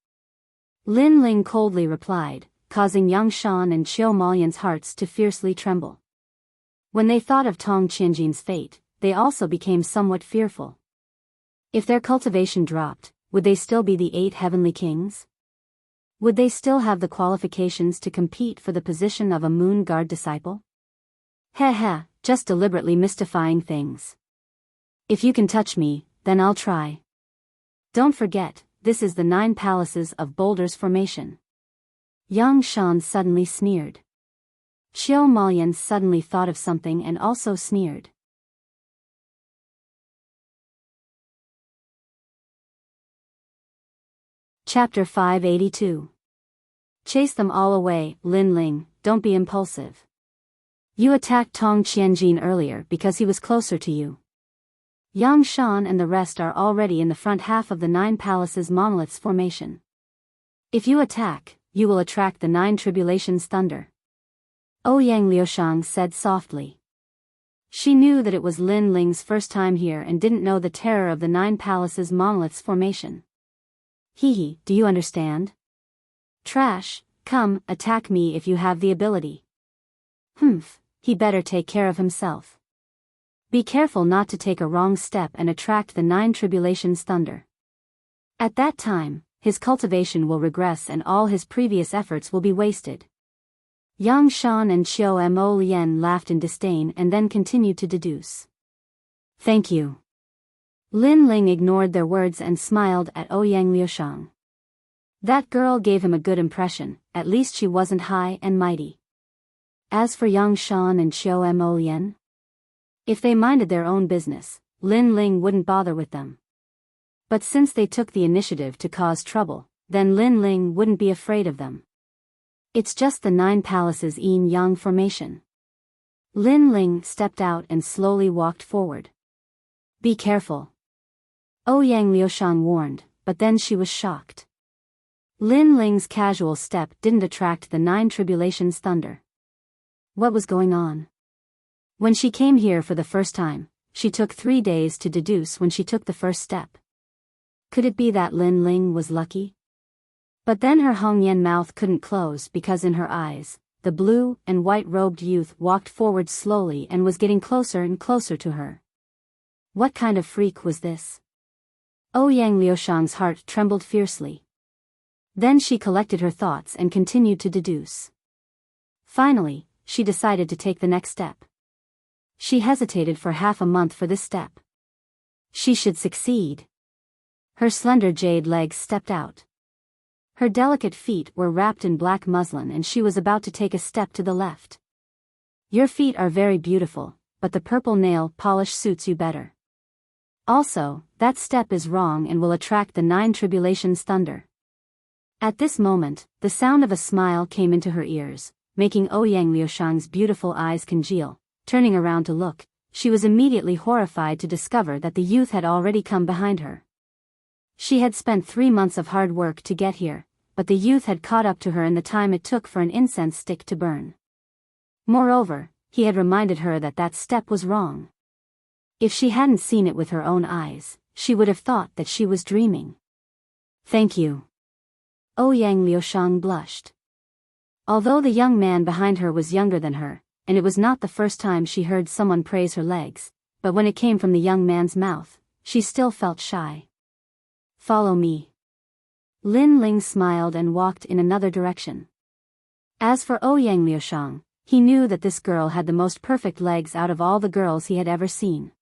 Lin Ling coldly replied, causing Yang Shan and Qiao Malian's hearts to fiercely tremble. When they thought of Tong Qianjin's fate, they also became somewhat fearful. If their cultivation dropped, would they still be the 8 heavenly kings? Would they still have the qualifications to compete for the position of a Moon Guard disciple? Heh, just deliberately mystifying things. If you can touch me, then I'll try. Don't forget, this is the 9 palaces of Boulders formation. Yang Shan suddenly sneered. Qiao Malian suddenly thought of something and also sneered. Chapter 582. Chase them all away, Lin Ling, don't be impulsive. You attacked Tong Qianjin earlier because he was closer to you. Yang Shan and the rest are already in the front half of the 9 palaces monoliths formation. If you attack, you will attract the 9 tribulations thunder. Ouyang Liushang said softly. She knew that it was Lin Ling's first time here and didn't know the terror of the 9 palaces monoliths formation. Hee, do you understand? Trash, come, attack me if you have the ability. Humph, he better take care of himself. Be careful not to take a wrong step and attract the 9 tribulations thunder. At that time, his cultivation will regress and all his previous efforts will be wasted. Yang Shan and Qiao Mo Lian laughed in disdain and then continued to deduce. Thank you. Lin Ling ignored their words and smiled at Ouyang Liushang. That girl gave him a good impression, at least she wasn't high and mighty. As for Yang Shan and Qiao Mo Lian, if they minded their own business, Lin Ling wouldn't bother with them. But since they took the initiative to cause trouble, then Lin Ling wouldn't be afraid of them. It's just the 9 palaces yin-yang formation. Lin Ling stepped out and slowly walked forward. Be careful. Ouyang Liushang warned, but then she was shocked. Lin Ling's casual step didn't attract the 9 tribulations thunder. What was going on? When she came here for the first time, she took 3 days to deduce when she took the first step. Could it be that Lin Ling was lucky? But then her Hongyan mouth couldn't close because in her eyes, the blue and white-robed youth walked forward slowly and was getting closer and closer to her. What kind of freak was this? Ouyang Liushang's heart trembled fiercely. Then she collected her thoughts and continued to deduce. Finally, she decided to take the next step. She hesitated for half a month for this step. She should succeed. Her slender jade legs stepped out. Her delicate feet were wrapped in black muslin and she was about to take a step to the left. Your feet are very beautiful, but the purple nail polish suits you better. Also, that step is wrong and will attract the 9 tribulations thunder. At this moment, the sound of a smile came into her ears, making Ouyang Liushang's beautiful eyes congeal. Turning around to look, she was immediately horrified to discover that the youth had already come behind her. She had spent 3 months of hard work to get here, but the youth had caught up to her in the time it took for an incense stick to burn. Moreover, he had reminded her that that step was wrong. If she hadn't seen it with her own eyes, she would have thought that she was dreaming. Thank you. Ouyang Liushang blushed. Although the young man behind her was younger than her, and it was not the first time she heard someone praise her legs, but when it came from the young man's mouth, she still felt shy. Follow me. Lin Ling smiled and walked in another direction. As for Ouyang Liushang, he knew that this girl had the most perfect legs out of all the girls he had ever seen.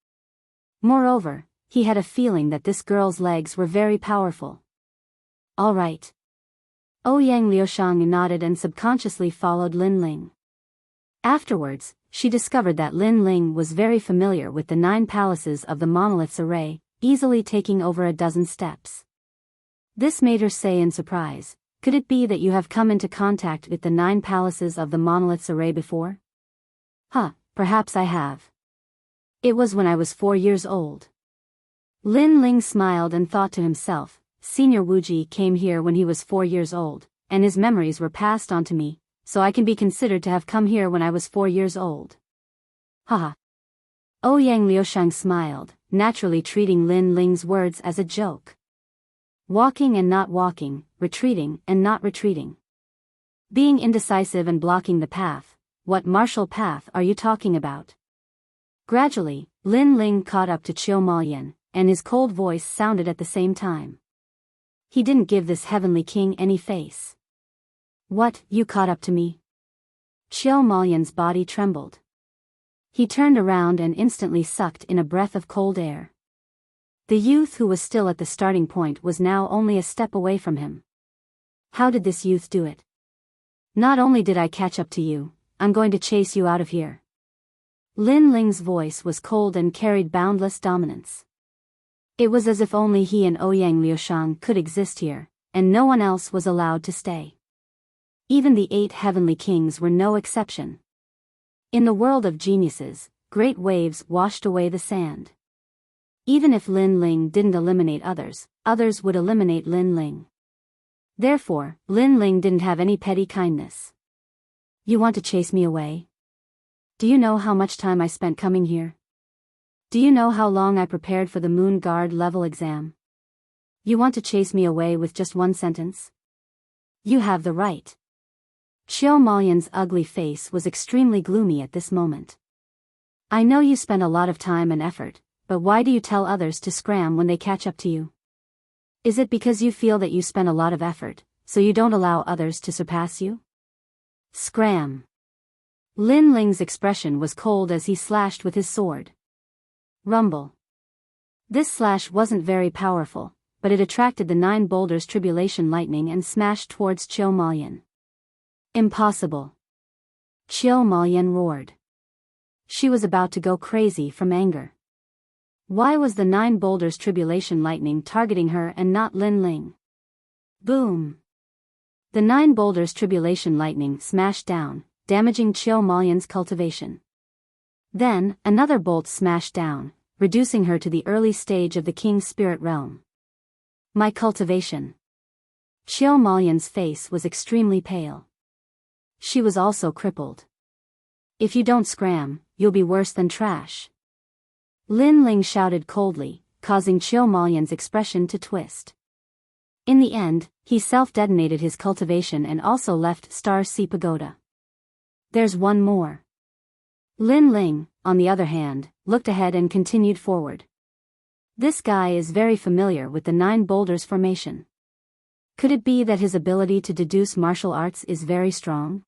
Moreover, he had a feeling that this girl's legs were very powerful. All right. Ouyang Liushang nodded and subconsciously followed Lin Ling. Afterwards, she discovered that Lin Ling was very familiar with the 9 palaces of the monolith's array, easily taking over a dozen steps. This made her say in surprise, "Could it be that you have come into contact with the 9 palaces of the monolith's array before?" Perhaps I have. It was when I was 4 years old. Lin Ling smiled and thought to himself, Senior Wuji came here when he was 4 years old, and his memories were passed on to me, so I can be considered to have come here when I was 4 years old. Haha. Ouyang Liushang smiled, naturally treating Lin Ling's words as a joke. Walking and not walking, retreating and not retreating. Being indecisive and blocking the path, what martial path are you talking about? Gradually, Lin Ling caught up to Chiu Malyan, and his cold voice sounded at the same time. He didn't give this heavenly king any face. What, you caught up to me? Chiu Malyan's body trembled. He turned around and instantly sucked in a breath of cold air. The youth who was still at the starting point was now only a step away from him. How did this youth do it? Not only did I catch up to you, I'm going to chase you out of here. Lin Ling's voice was cold and carried boundless dominance. It was as if only he and Ouyang Liushang could exist here, and no one else was allowed to stay. Even the 8 heavenly kings were no exception. In the world of geniuses, great waves washed away the sand. Even if Lin Ling didn't eliminate others, others would eliminate Lin Ling. Therefore, Lin Ling didn't have any petty kindness. You want to chase me away? Do you know how much time I spent coming here? Do you know how long I prepared for the Moon Guard level exam? You want to chase me away with just one sentence? You have the right. Chiu Malyan's ugly face was extremely gloomy at this moment. I know you spent a lot of time and effort, but why do you tell others to scram when they catch up to you? Is it because you feel that you spent a lot of effort, so you don't allow others to surpass you? Scram. Lin Ling's expression was cold as he slashed with his sword. Rumble. This slash wasn't very powerful, but it attracted the 9 boulders tribulation lightning and smashed towards Chiu Malyan. Impossible. Chiu Malyan roared. She was about to go crazy from anger. Why was the 9 boulders tribulation lightning targeting her and not Lin Ling? Boom. The 9 boulders tribulation lightning smashed down, damaging Chiu Malyan's cultivation. Then, another bolt smashed down, reducing her to the early stage of the king's spirit realm. My cultivation. Chiu Malyan's face was extremely pale. She was also crippled. If you don't scram, you'll be worse than trash. Lin Ling shouted coldly, causing Chiu Malyan's expression to twist. In the end, he self-detonated his cultivation and also left Star Sea Pagoda. There's one more. Lin Ling, on the other hand, looked ahead and continued forward. This guy is very familiar with the 9 boulders formation. Could it be that his ability to deduce martial arts is very strong?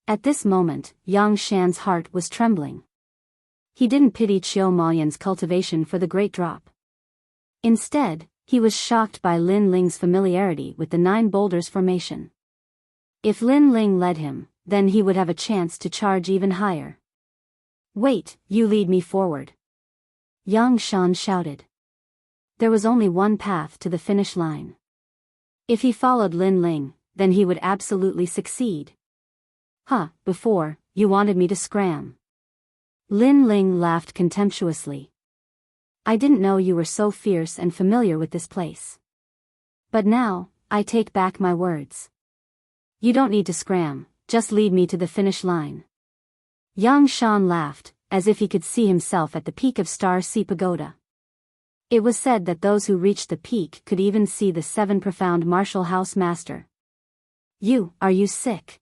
At this moment, Yang Shan's heart was trembling. he didn't pity Chiu Maoyan's cultivation for the Great Drop. Instead, he was shocked by Lin Ling's familiarity with the 9 boulders formation. If Lin Ling led him, then he would have a chance to charge even higher. "Wait, you lead me forward," Yang Shan shouted. There was only one path to the finish line. If he followed Lin Ling, then he would absolutely succeed. Before, you wanted me to scram." Lin Ling laughed contemptuously. "I didn't know you were so fierce and familiar with this place. But now, I take back my words. You don't need to scram, just lead me to the finish line." Yang Shan laughed, as if he could see himself at the peak of Star Sea Pagoda. It was said that those who reached the peak could even see the 7 profound martial house master. Are you sick?"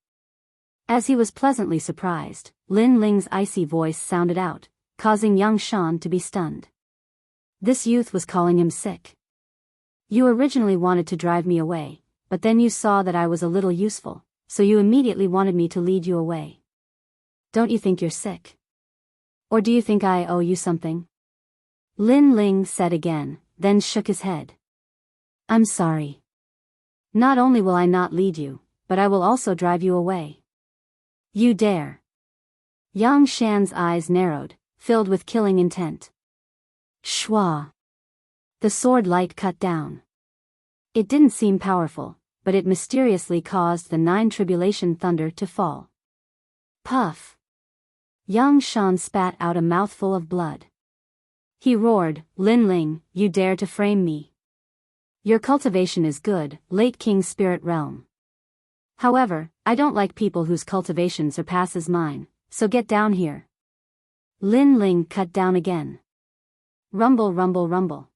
As he was pleasantly surprised, Lin Ling's icy voice sounded out, causing Yang Shan to be stunned. This youth was calling him sick. "You originally wanted to drive me away, but then you saw that I was a little useful, so you immediately wanted me to lead you away. Don't you think you're sick? Or do you think I owe you something?" Lin Ling said again, then shook his head. "I'm sorry. Not only will I not lead you, but I will also drive you away. You dare?" Yang Shan's eyes narrowed, filled with killing intent. Shwa. The sword light cut down. It didn't seem powerful, but it mysteriously caused the 9 tribulation thunder to fall. Puff. Yang Shan spat out a mouthful of blood. He roared, "Lin Ling, you dare to frame me? Your cultivation is good, late King Spirit Realm. However, I don't like people whose cultivation surpasses mine, so get down here." Lin Ling cut down again. Rumble, rumble, rumble.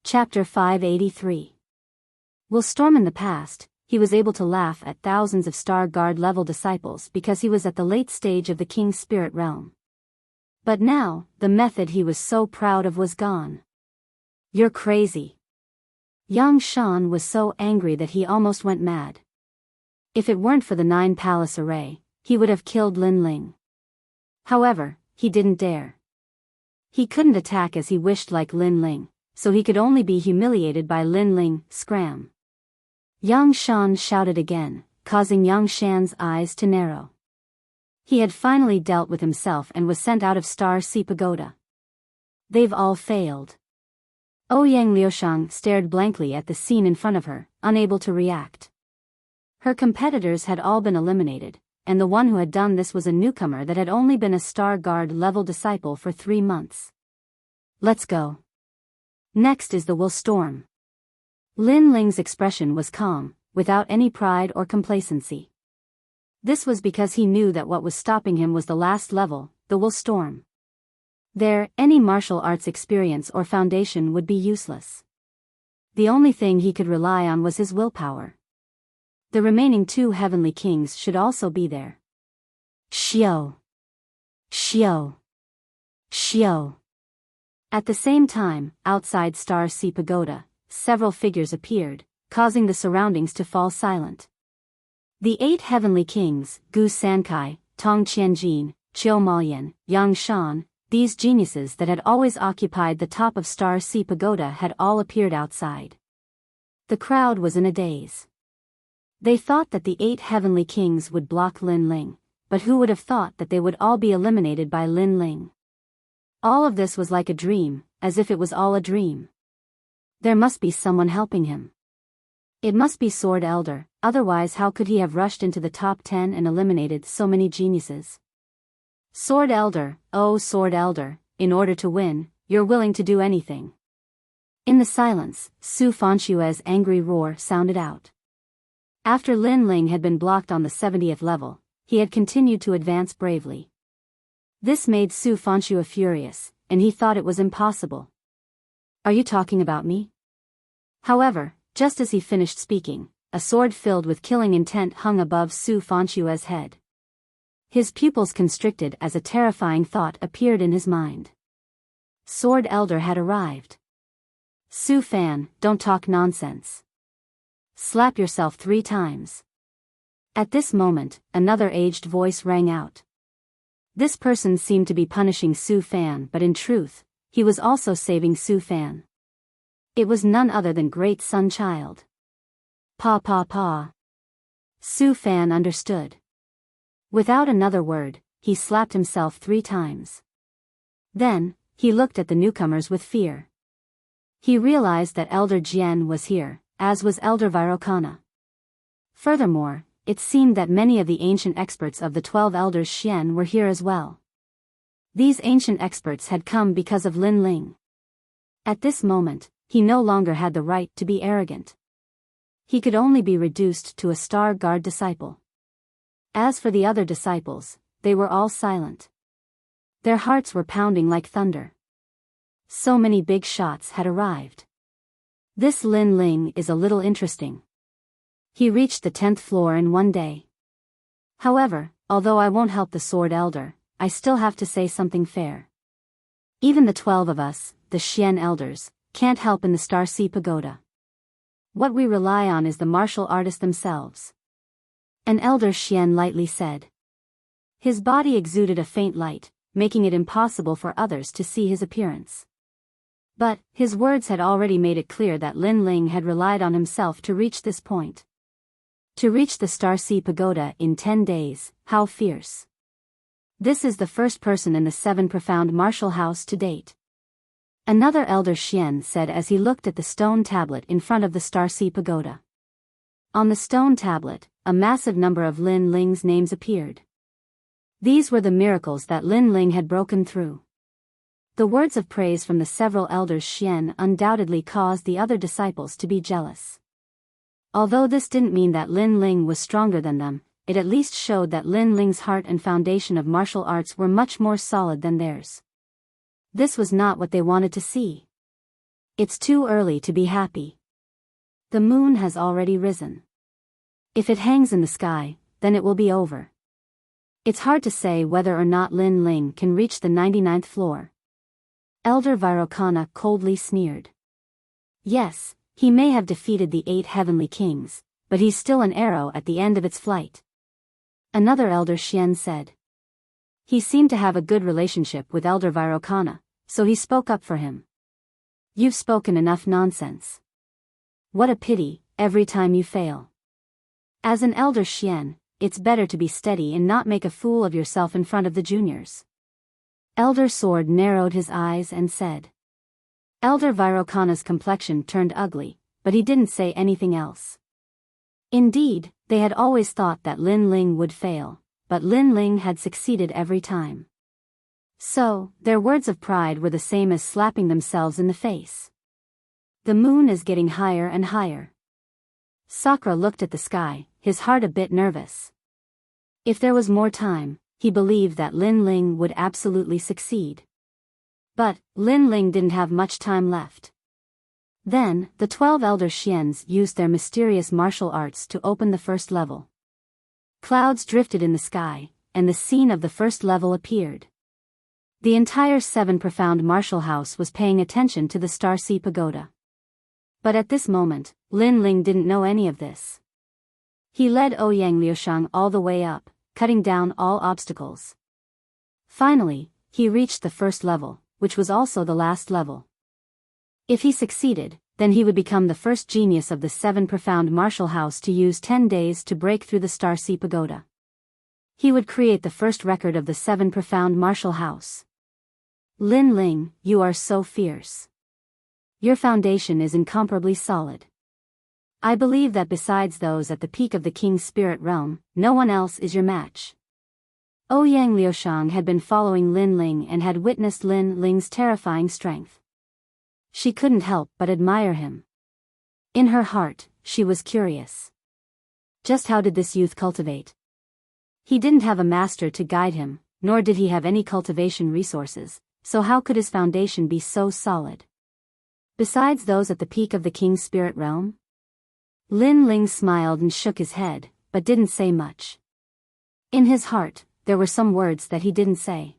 Chapter 583. While storm in the past, he was able to laugh at thousands of Star Guard level disciples because he was at the late stage of the King's Spirit Realm. But now, the method he was so proud of was gone. "You're crazy." Yang Shan was so angry that he almost went mad. If it weren't for the 9 palace array, he would have killed Lin Ling. However, he didn't dare. He couldn't attack as he wished like Lin Ling, so he could only be humiliated by Lin Ling. Scram. Yang Shan shouted again, causing Yang Shan's eyes to narrow. He had finally dealt with himself and was sent out of Star Sea Pagoda. They've all failed. Ouyang Liushang stared blankly at the scene in front of her, unable to react. Her competitors had all been eliminated, and the one who had done this was a newcomer that had only been a Star Guard level disciple for 3 months. "Let's go. Next is the Will Storm." Lin Ling's expression was calm, without any pride or complacency. This was because he knew that what was stopping him was the last level, the Will Storm. There, any martial arts experience or foundation would be useless. The only thing he could rely on was his willpower. The remaining 2 heavenly kings should also be there. Xiao. Xiao. Xiao. At the same time, outside Star Sea Pagoda, several figures appeared, causing the surroundings to fall silent. The 8 heavenly kings, Gu Sankai, Tong Qianjin, Chiu Maoyan, Yang Shan, these geniuses that had always occupied the top of Star Sea Pagoda had all appeared outside. The crowd was in a daze. They thought that the 8 heavenly kings would block Lin Ling, but who would have thought that they would all be eliminated by Lin Ling? All of this was like a dream, as if it was all a dream. There must be someone helping him. It must be Sword Elder, otherwise how could he have rushed into the top 10 and eliminated so many geniuses? Sword Elder, oh Sword Elder, in order to win, you're willing to do anything. In the silence, Su Fanshue's angry roar sounded out. After Lin Ling had been blocked on the 70th level, he had continued to advance bravely. This made Su Fanshue furious, and he thought it was impossible. "Are you talking about me?" However, just as he finished speaking, a sword filled with killing intent hung above Su Fanshue's head. His pupils constricted as a terrifying thought appeared in his mind. Sword Elder had arrived. "Su Fan, don't talk nonsense. Slap yourself 3 times. At this moment, another aged voice rang out. This person seemed to be punishing Su Fan, but in truth, he was also saving Su Fan. It was none other than Great Sun Child. Pa pa pa. Su Fan understood. Without another word, he slapped himself 3 times. Then, he looked at the newcomers with fear. He realized that Elder Jian was here, as was Elder Virokana. Furthermore, it seemed that many of the ancient experts of the 12 elders Xian were here as well. These ancient experts had come because of Lin Ling. At this moment, he no longer had the right to be arrogant. He could only be reduced to a Star Guard disciple. As for the other disciples, they were all silent. Their hearts were pounding like thunder. So many big shots had arrived. This Lin Ling is a little interesting. He reached the 10th floor in one day. However, although I won't help the Sword Elder, I still have to say something fair. Even the 12 of us, the Xian elders, can't help in the Star Sea Pagoda. What we rely on is the martial artists themselves. An elder Xian lightly said. His body exuded a faint light, making it impossible for others to see his appearance. But, his words had already made it clear that Lin Ling had relied on himself to reach this point. To reach the Star Sea Pagoda in 10 days, how fierce. This is the first person in the 7 profound martial house to date. Another elder Xian said as he looked at the stone tablet in front of the Star Sea Pagoda. On the stone tablet, a massive number of Lin Ling's names appeared. These were the miracles that Lin Ling had broken through. The words of praise from the several elders Xian undoubtedly caused the other disciples to be jealous. Although this didn't mean that Lin Ling was stronger than them, it at least showed that Lin Ling's heart and foundation of martial arts were much more solid than theirs. This was not what they wanted to see. It's too early to be happy. The moon has already risen. If it hangs in the sky, then it will be over. It's hard to say whether or not Lin Ling can reach the 99th floor. Elder Virokana coldly sneered. Yes, he may have defeated the 8 heavenly kings, but he's still an arrow at the end of its flight. Another elder Xian said. He seemed to have a good relationship with Elder Virokana, so he spoke up for him. You've spoken enough nonsense. What a pity, every time you fail. As an elder Xian, it's better to be steady and not make a fool of yourself in front of the juniors. Elder Sword narrowed his eyes and said. Elder Virokana's complexion turned ugly, but he didn't say anything else. Indeed, they had always thought that Lin Ling would fail, but Lin Ling had succeeded every time. So, their words of pride were the same as slapping themselves in the face. The moon is getting higher and higher. Sakura looked at the sky, his heart a bit nervous. If there was more time, he believed that Lin Ling would absolutely succeed. But, Lin Ling didn't have much time left. Then, the 12 elder Xians used their mysterious martial arts to open the first level. Clouds drifted in the sky, and the scene of the first level appeared. The entire 7 profound martial house was paying attention to the Star Sea Pagoda. But at this moment, Lin Ling didn't know any of this. He led Ouyang Liushang all the way up, cutting down all obstacles. Finally, he reached the first level, which was also the last level. If he succeeded, then he would become the first genius of the 7 profound martial house to use 10 days to break through the Star Sea Pagoda. He would create the first record of the 7 profound martial house. Lin Ling, you are so fierce. Your foundation is incomparably solid. I believe that besides those at the peak of the King's spirit realm, no one else is your match. Ouyang Liushang had been following Lin Ling and had witnessed Lin Ling's terrifying strength. She couldn't help but admire him. In her heart, she was curious. Just how did this youth cultivate? He didn't have a master to guide him, nor did he have any cultivation resources, so how could his foundation be so solid? Besides those at the peak of the King's spirit realm? Lin Ling smiled and shook his head, but didn't say much. In his heart, there were some words that he didn't say.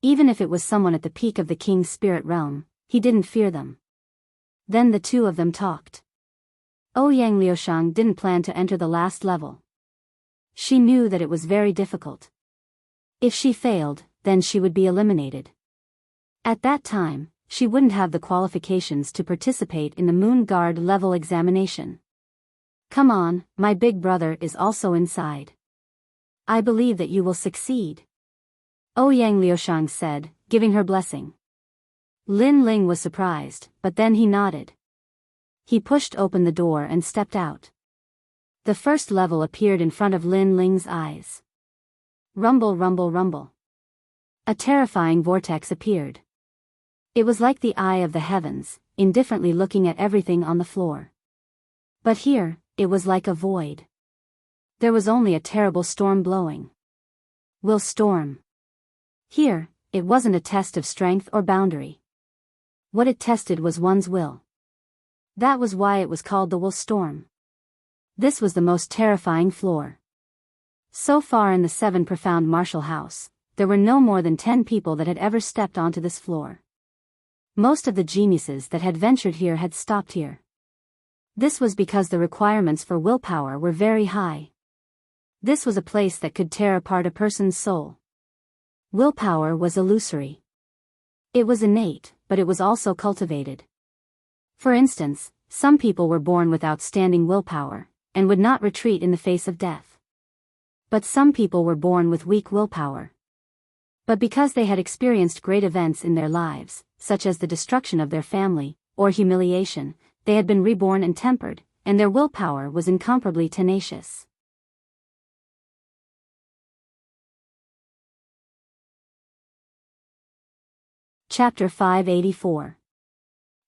Even if it was someone at the peak of the King's spirit realm, he didn't fear them. Then the two of them talked. Ouyang Liushang didn't plan to enter the last level. She knew that it was very difficult. If she failed, then she would be eliminated. At that time, she wouldn't have the qualifications to participate in the Moon Guard level examination. Come on, my big brother is also inside. I believe that you will succeed. Ouyang Liushang said, giving her blessing. Lin Ling was surprised, but then he nodded. He pushed open the door and stepped out. The first level appeared in front of Lin Ling's eyes. Rumble, rumble, rumble. A terrifying vortex appeared. It was like the eye of the heavens, indifferently looking at everything on the floor. But here, it was like a void. There was only a terrible storm blowing. Will storm. Here, it wasn't a test of strength or boundary. What it tested was one's will. That was why it was called the will storm. This was the most terrifying floor. So far in the 7 profound martial house, there were no more than 10 people that had ever stepped onto this floor. Most of the geniuses that had ventured here had stopped here. This was because the requirements for willpower were very high. This was a place that could tear apart a person's soul. Willpower was illusory. It was innate, but it was also cultivated. For instance, some people were born with outstanding willpower, and would not retreat in the face of death. But some people were born with weak willpower. But because they had experienced great events in their lives, such as the destruction of their family, or humiliation, they had been reborn and tempered, and their willpower was incomparably tenacious. Chapter 584.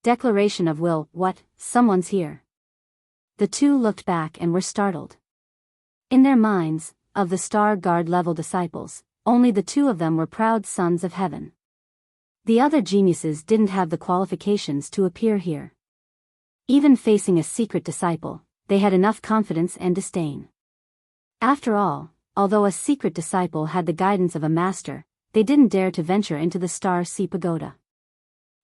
Declaration of Will. What? Someone's here. The two looked back and were startled. In their minds, of the Star Guard level disciples, only the two of them were proud sons of heaven. The other geniuses didn't have the qualifications to appear here. Even facing a secret disciple, they had enough confidence and disdain. After all, although a secret disciple had the guidance of a master, they didn't dare to venture into the Star Sea Pagoda.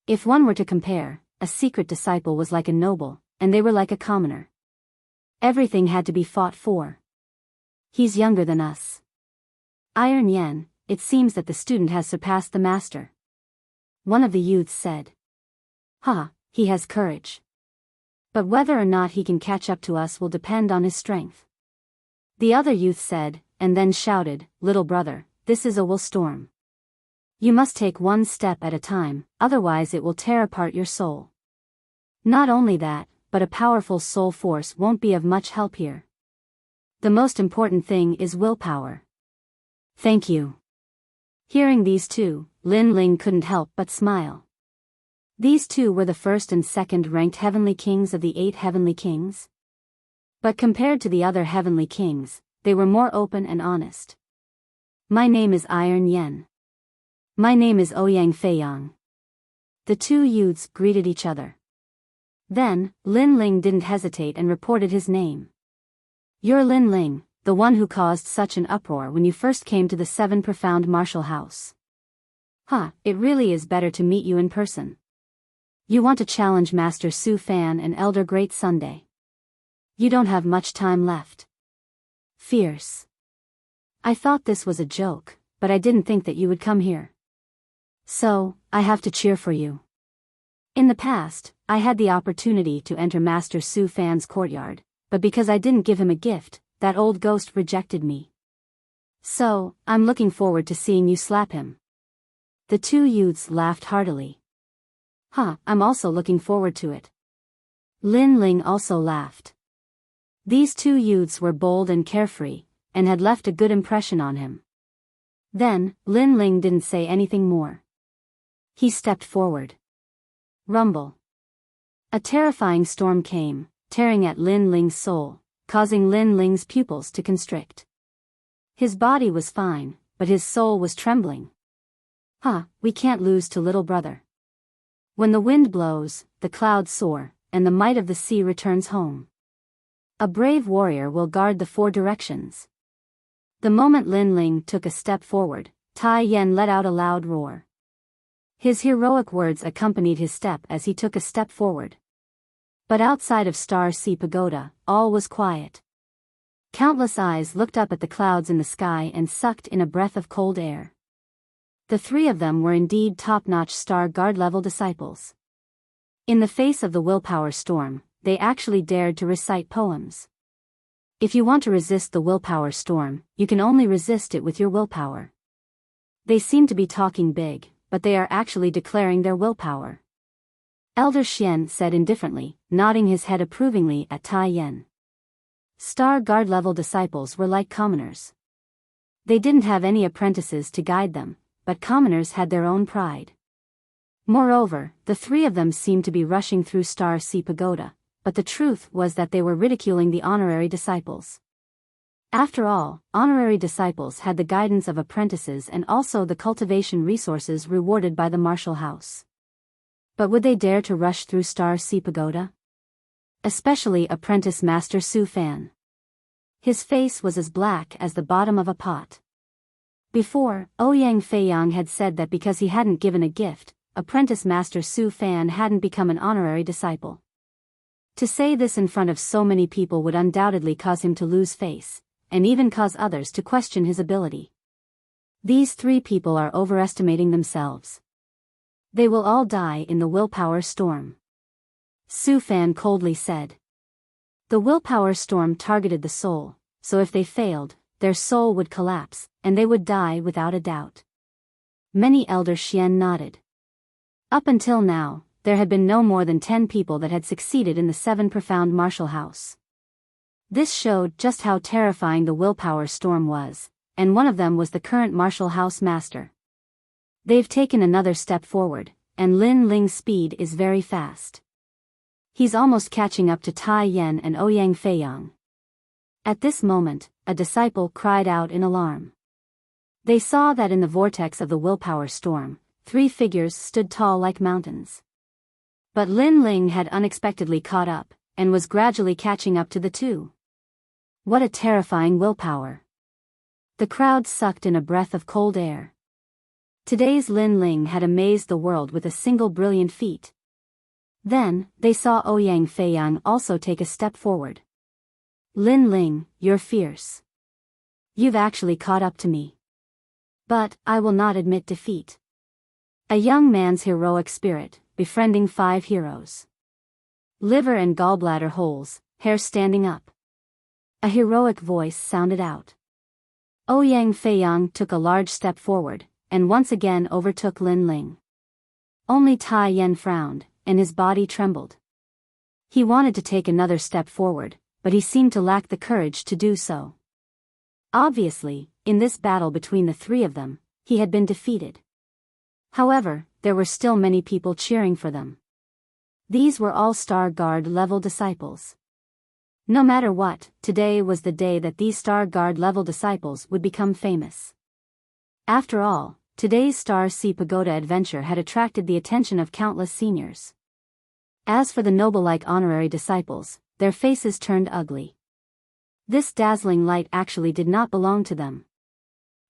If one were to compare, a secret disciple was like a noble, and they were like a commoner. Everything had to be fought for. He's younger than us. Iron Yen, it seems that the student has surpassed the master. One of the youths said. He has courage. But whether or not he can catch up to us will depend on his strength. The other youth said, and then shouted, Little brother, this is a will storm. You must take one step at a time, otherwise it will tear apart your soul. Not only that, but a powerful soul force won't be of much help here. The most important thing is willpower. Thank you. Hearing these two, Lin Ling couldn't help but smile. These two were the first and second ranked heavenly kings of the 8 heavenly kings. But compared to the other heavenly kings, they were more open and honest. My name is Iron Yen. My name is Ouyang Feiyang. The two youths greeted each other. Then, Lin Ling didn't hesitate and reported his name. You're Lin Ling, the one who caused such an uproar when you first came to the 7 profound martial house. It really is better to meet you in person. You want to challenge Master Su Fan and Elder Great Sunday. You don't have much time left. Fierce. I thought this was a joke, but I didn't think that you would come here. So, I have to cheer for you. In the past, I had the opportunity to enter Master Su Fan's courtyard, but because I didn't give him a gift, that old ghost rejected me. So, I'm looking forward to seeing you slap him. The two youths laughed heartily. I'm also looking forward to it. Lin Ling also laughed. These two youths were bold and carefree, and had left a good impression on him. Then, Lin Ling didn't say anything more. He stepped forward. Rumble. A terrifying storm came, tearing at Lin Ling's soul, causing Lin Ling's pupils to constrict. His body was fine, but his soul was trembling. We can't lose to little brother. When the wind blows, the clouds soar, and the might of the sea returns home. A brave warrior will guard the 4 directions. The moment Lin Ling took a step forward, Tai Yen let out a loud roar. His heroic words accompanied his step as he took a step forward. But outside of Star Sea Pagoda, all was quiet. Countless eyes looked up at the clouds in the sky and sucked in a breath of cold air. The three of them were indeed top-notch Star Guard-level disciples. In the face of the willpower storm, they actually dared to recite poems. If you want to resist the willpower storm, you can only resist it with your willpower. They seem to be talking big, but they are actually declaring their willpower. Elder Xian said indifferently, nodding his head approvingly at Tai Yan. Star Guard level disciples were like commoners. They didn't have any apprentices to guide them, but commoners had their own pride. Moreover, the three of them seemed to be rushing through Star Sea Pagoda, but the truth was that they were ridiculing the honorary disciples. After all, honorary disciples had the guidance of apprentices and also the cultivation resources rewarded by the martial house. But would they dare to rush through Star Sea Pagoda? Especially apprentice Master Su Fan. His face was as black as the bottom of a pot. Before, Ouyang Feiyang had said that because he hadn't given a gift, apprentice Master Su Fan hadn't become an honorary disciple. To say this in front of so many people would undoubtedly cause him to lose face, and even cause others to question his ability. These three people are overestimating themselves. They will all die in the willpower storm. Su Fan coldly said. The willpower storm targeted the soul, so if they failed, their soul would collapse, and they would die without a doubt. Many Elder Xian nodded. Up until now, there had been no more than 10 people that had succeeded in the 7 profound martial house. This showed just how terrifying the willpower storm was, and one of them was the current martial house master. They've taken another step forward, and Lin Ling's speed is very fast. He's almost catching up to Tai Yan and Ouyang Feiyang. At this moment, a disciple cried out in alarm. They saw that in the vortex of the willpower storm, 3 figures stood tall like mountains. But Lin Ling had unexpectedly caught up, and was gradually catching up to the two. What a terrifying willpower. The crowd sucked in a breath of cold air. Today's Lin Ling had amazed the world with a single brilliant feat. Then, they saw Ouyang Feiyang also take a step forward. Lin Ling, you're fierce. You've actually caught up to me. But, I will not admit defeat. A young man's heroic spirit, befriending 5 heroes. Liver and gallbladder holes, hair standing up. A heroic voice sounded out. Ouyang Feiyang took a large step forward, and once again overtook Lin Ling. Only Tai Yan frowned, and his body trembled. He wanted to take another step forward, but he seemed to lack the courage to do so. Obviously, in this battle between the three of them, he had been defeated. However, there were still many people cheering for them. These were all Star Guard level disciples. No matter what, today was the day that these Star Guard level disciples would become famous. After all, today's Star Sea Pagoda adventure had attracted the attention of countless seniors. As for the noble-like honorary disciples, their faces turned ugly. This dazzling light actually did not belong to them.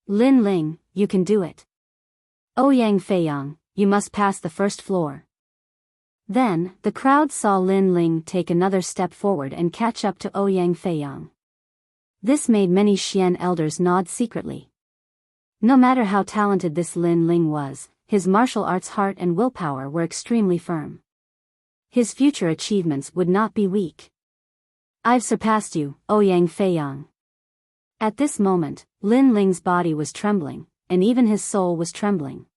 Lin Ling, you can do it. Ouyang Feiyang, you must pass the first floor. Then, the crowd saw Lin Ling take another step forward and catch up to Ouyang Feiyang. This made many Xian elders nod secretly. No matter how talented this Lin Ling was, his martial arts heart and willpower were extremely firm. His future achievements would not be weak. I've surpassed you, Ouyang Feiyang. At this moment, Lin Ling's body was trembling, and even his soul was trembling.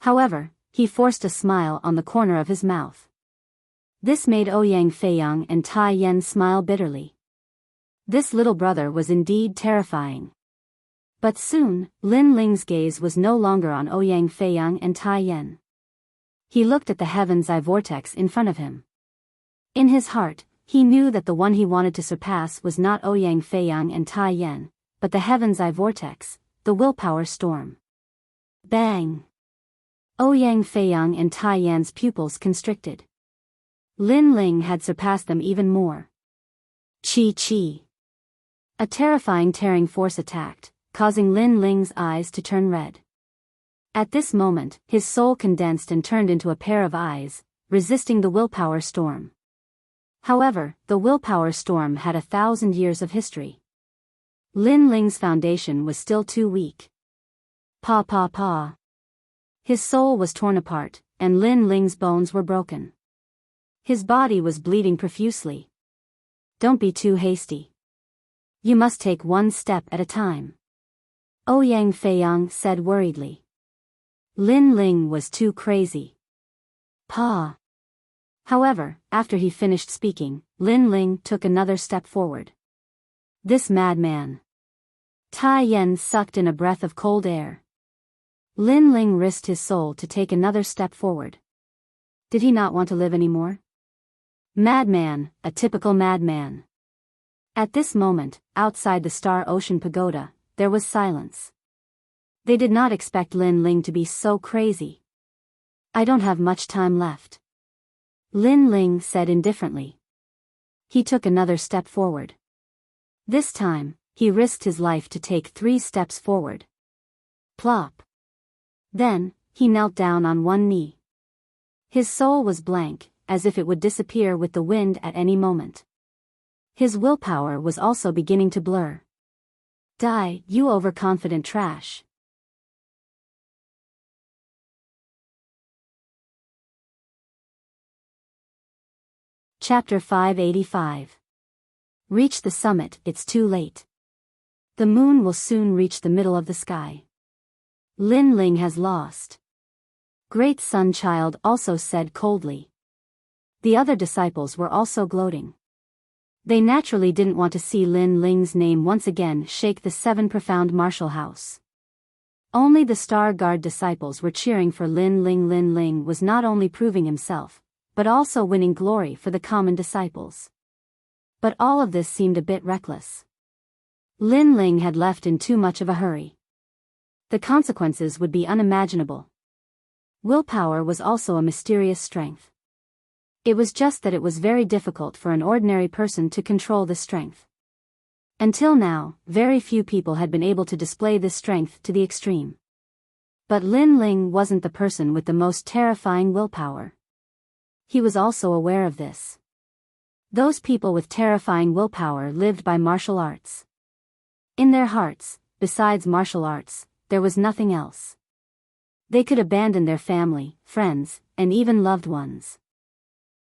However, he forced a smile on the corner of his mouth. This made Ouyang Feiyang and Tai Yan smile bitterly. This little brother was indeed terrifying. But soon, Lin Ling's gaze was no longer on Ouyang Feiyang and Tai Yan. He looked at the heaven's eye vortex in front of him. In his heart, he knew that the one he wanted to surpass was not Ouyang Feiyang and Tai Yan, but the heaven's eye vortex, the willpower storm. Bang! Ouyang Feiyang and Tai Yan's pupils constricted. Lin Ling had surpassed them even more. Chi. A terrifying tearing force attacked, causing Lin Ling's eyes to turn red. At this moment, his soul condensed and turned into a pair of eyes, resisting the willpower storm. However, the willpower storm had 1,000 years of history. Lin Ling's foundation was still too weak. Pa pa pa. His soul was torn apart, and Lin Ling's bones were broken. His body was bleeding profusely. Don't be too hasty. You must take one step at a time. Ouyang Feiyang said worriedly. Lin Ling was too crazy. Pa. However, after he finished speaking, Lin Ling took another step forward. This madman. Tai Yan sucked in a breath of cold air. Lin Ling risked his soul to take another step forward. Did he not want to live anymore? Madman, a typical madman. At this moment, outside the Star Ocean Pagoda, there was silence. They did not expect Lin Ling to be so crazy. I don't have much time left. Lin Ling said indifferently. He took another step forward. This time, he risked his life to take 3 steps forward. Plop. Then, he knelt down on one knee. His soul was blank, as if it would disappear with the wind at any moment. His willpower was also beginning to blur. Die, you overconfident trash. Chapter 585. Reach the summit, it's too late. The moon will soon reach the middle of the sky. Lin Ling has lost. Great Sun Child also said coldly. The other disciples were also gloating. They naturally didn't want to see Lin Ling's name once again shake the 7 profound martial house. Only the Star Guard disciples were cheering for Lin Ling. Lin Ling was not only proving himself, but also winning glory for the common disciples. But all of this seemed a bit reckless. Lin Ling had left in too much of a hurry. The consequences would be unimaginable. Willpower was also a mysterious strength. It was just that it was very difficult for an ordinary person to control this strength. Until now, very few people had been able to display this strength to the extreme. But Lin Ling wasn't the person with the most terrifying willpower. He was also aware of this. Those people with terrifying willpower lived by martial arts. In their hearts, besides martial arts, there was nothing else. They could abandon their family, friends, and even loved ones.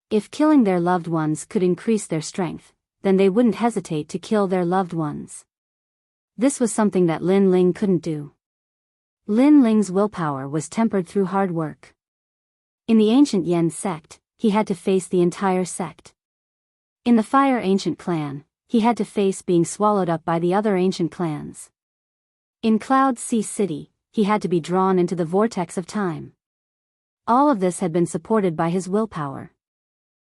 If killing their loved ones could increase their strength, then they wouldn't hesitate to kill their loved ones. This was something that Lin Ling couldn't do. Lin Ling's willpower was tempered through hard work. In the ancient Yen sect, he had to face the entire sect. In the Fire Ancient clan, he had to face being swallowed up by the other ancient clans. In Cloud Sea City, he had to be drawn into the vortex of time. All of this had been supported by his willpower.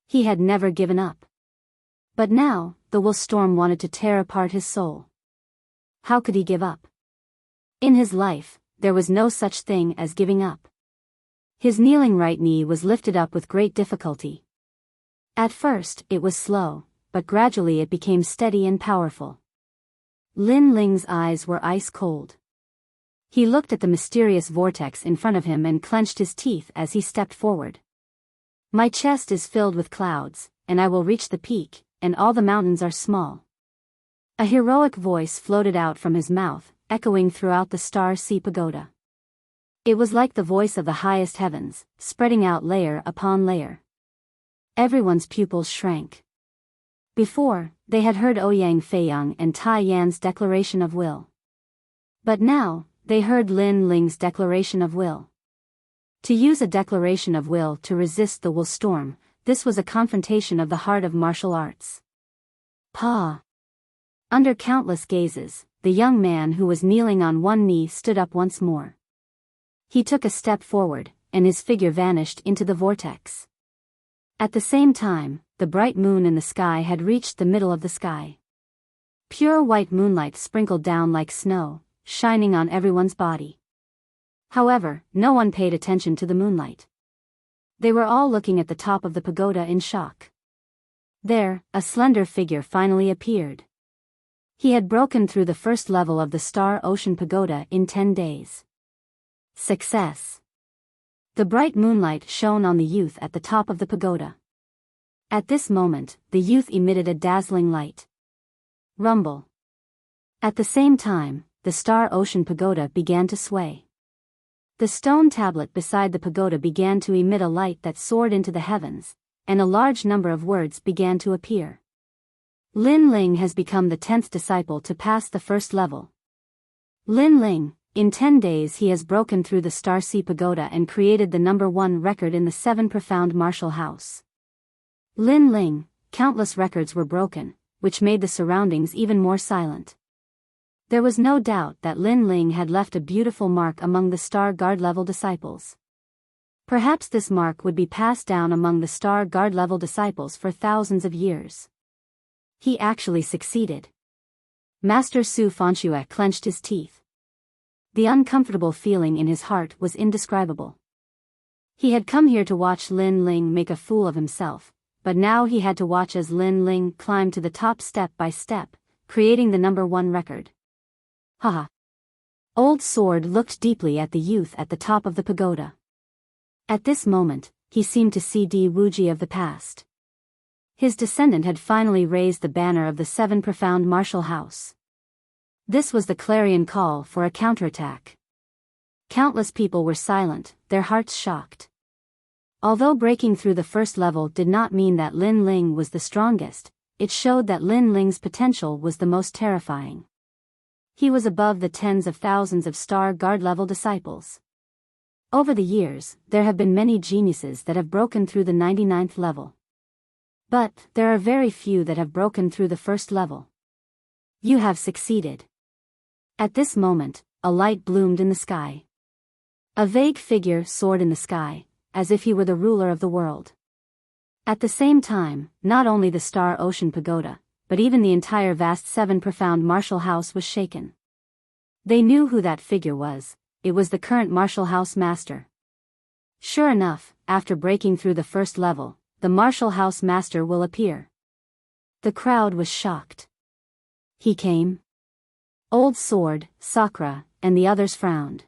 He had never given up. But now, the will storm wanted to tear apart his soul. How could he give up? In his life, there was no such thing as giving up. His kneeling right knee was lifted up with great difficulty. At first, it was slow, but gradually it became steady and powerful. Lin Ling's eyes were ice cold. He looked at the mysterious vortex in front of him and clenched his teeth as he stepped forward. My chest is filled with clouds, and I will reach the peak, and all the mountains are small. A heroic voice floated out from his mouth, echoing throughout the Star Sea Pagoda. It was like the voice of the highest heavens, spreading out layer upon layer. Everyone's pupils shrank. Before, they had heard Ouyang Feiyang and Tai Yan's declaration of will. But now, they heard Lin Ling's declaration of will. To use a declaration of will to resist the will storm, this was a confrontation of the heart of martial arts. Pa! Under countless gazes, the young man who was kneeling on one knee stood up once more. He took a step forward, and his figure vanished into the vortex. At the same time, the bright moon in the sky had reached the middle of the sky. Pure white moonlight sprinkled down like snow, shining on everyone's body. However, no one paid attention to the moonlight. They were all looking at the top of the pagoda in shock. There, a slender figure finally appeared. He had broken through the first level of the Star Ocean Pagoda in 10 days. Success! The bright moonlight shone on the youth at the top of the pagoda. At this moment, the youth emitted a dazzling light. Rumble. At the same time, the Star Ocean Pagoda began to sway. The stone tablet beside the pagoda began to emit a light that soared into the heavens, and a large number of words began to appear. Lin Ling has become the 10th disciple to pass the first level. Lin Ling, in 10 days he has broken through the Star Sea Pagoda and created the #1 record in the 7 profound martial house. Lin Ling, countless records were broken, which made the surroundings even more silent. There was no doubt that Lin Ling had left a beautiful mark among the Star Guard level disciples. Perhaps this mark would be passed down among the Star Guard level disciples for thousands of years. He actually succeeded. Master Su Fanxue clenched his teeth. The uncomfortable feeling in his heart was indescribable. He had come here to watch Lin Ling make a fool of himself, but now he had to watch as Lin Ling climbed to the top step by step, creating the #1 record. Haha. Old Sword looked deeply at the youth at the top of the pagoda. At this moment, he seemed to see Di Wuji of the past. His descendant had finally raised the banner of the 7 profound martial house. This was the clarion call for a counterattack. Countless people were silent, their hearts shocked. Although breaking through the first level did not mean that Lin Ling was the strongest, it showed that Lin Ling's potential was the most terrifying. He was above the tens of thousands of Star Guard level disciples. Over the years, there have been many geniuses that have broken through the 99th level. But there are very few that have broken through the first level. You have succeeded. At this moment, a light bloomed in the sky. A vague figure soared in the sky, as if he were the ruler of the world. At the same time, not only the Star Ocean Pagoda, but even the entire vast 7 profound martial house was shaken. They knew who that figure was. It was the current martial house master. Sure enough, after breaking through the first level, the martial house master will appear. The crowd was shocked. He came. Old Sword, Sakura, and the others frowned.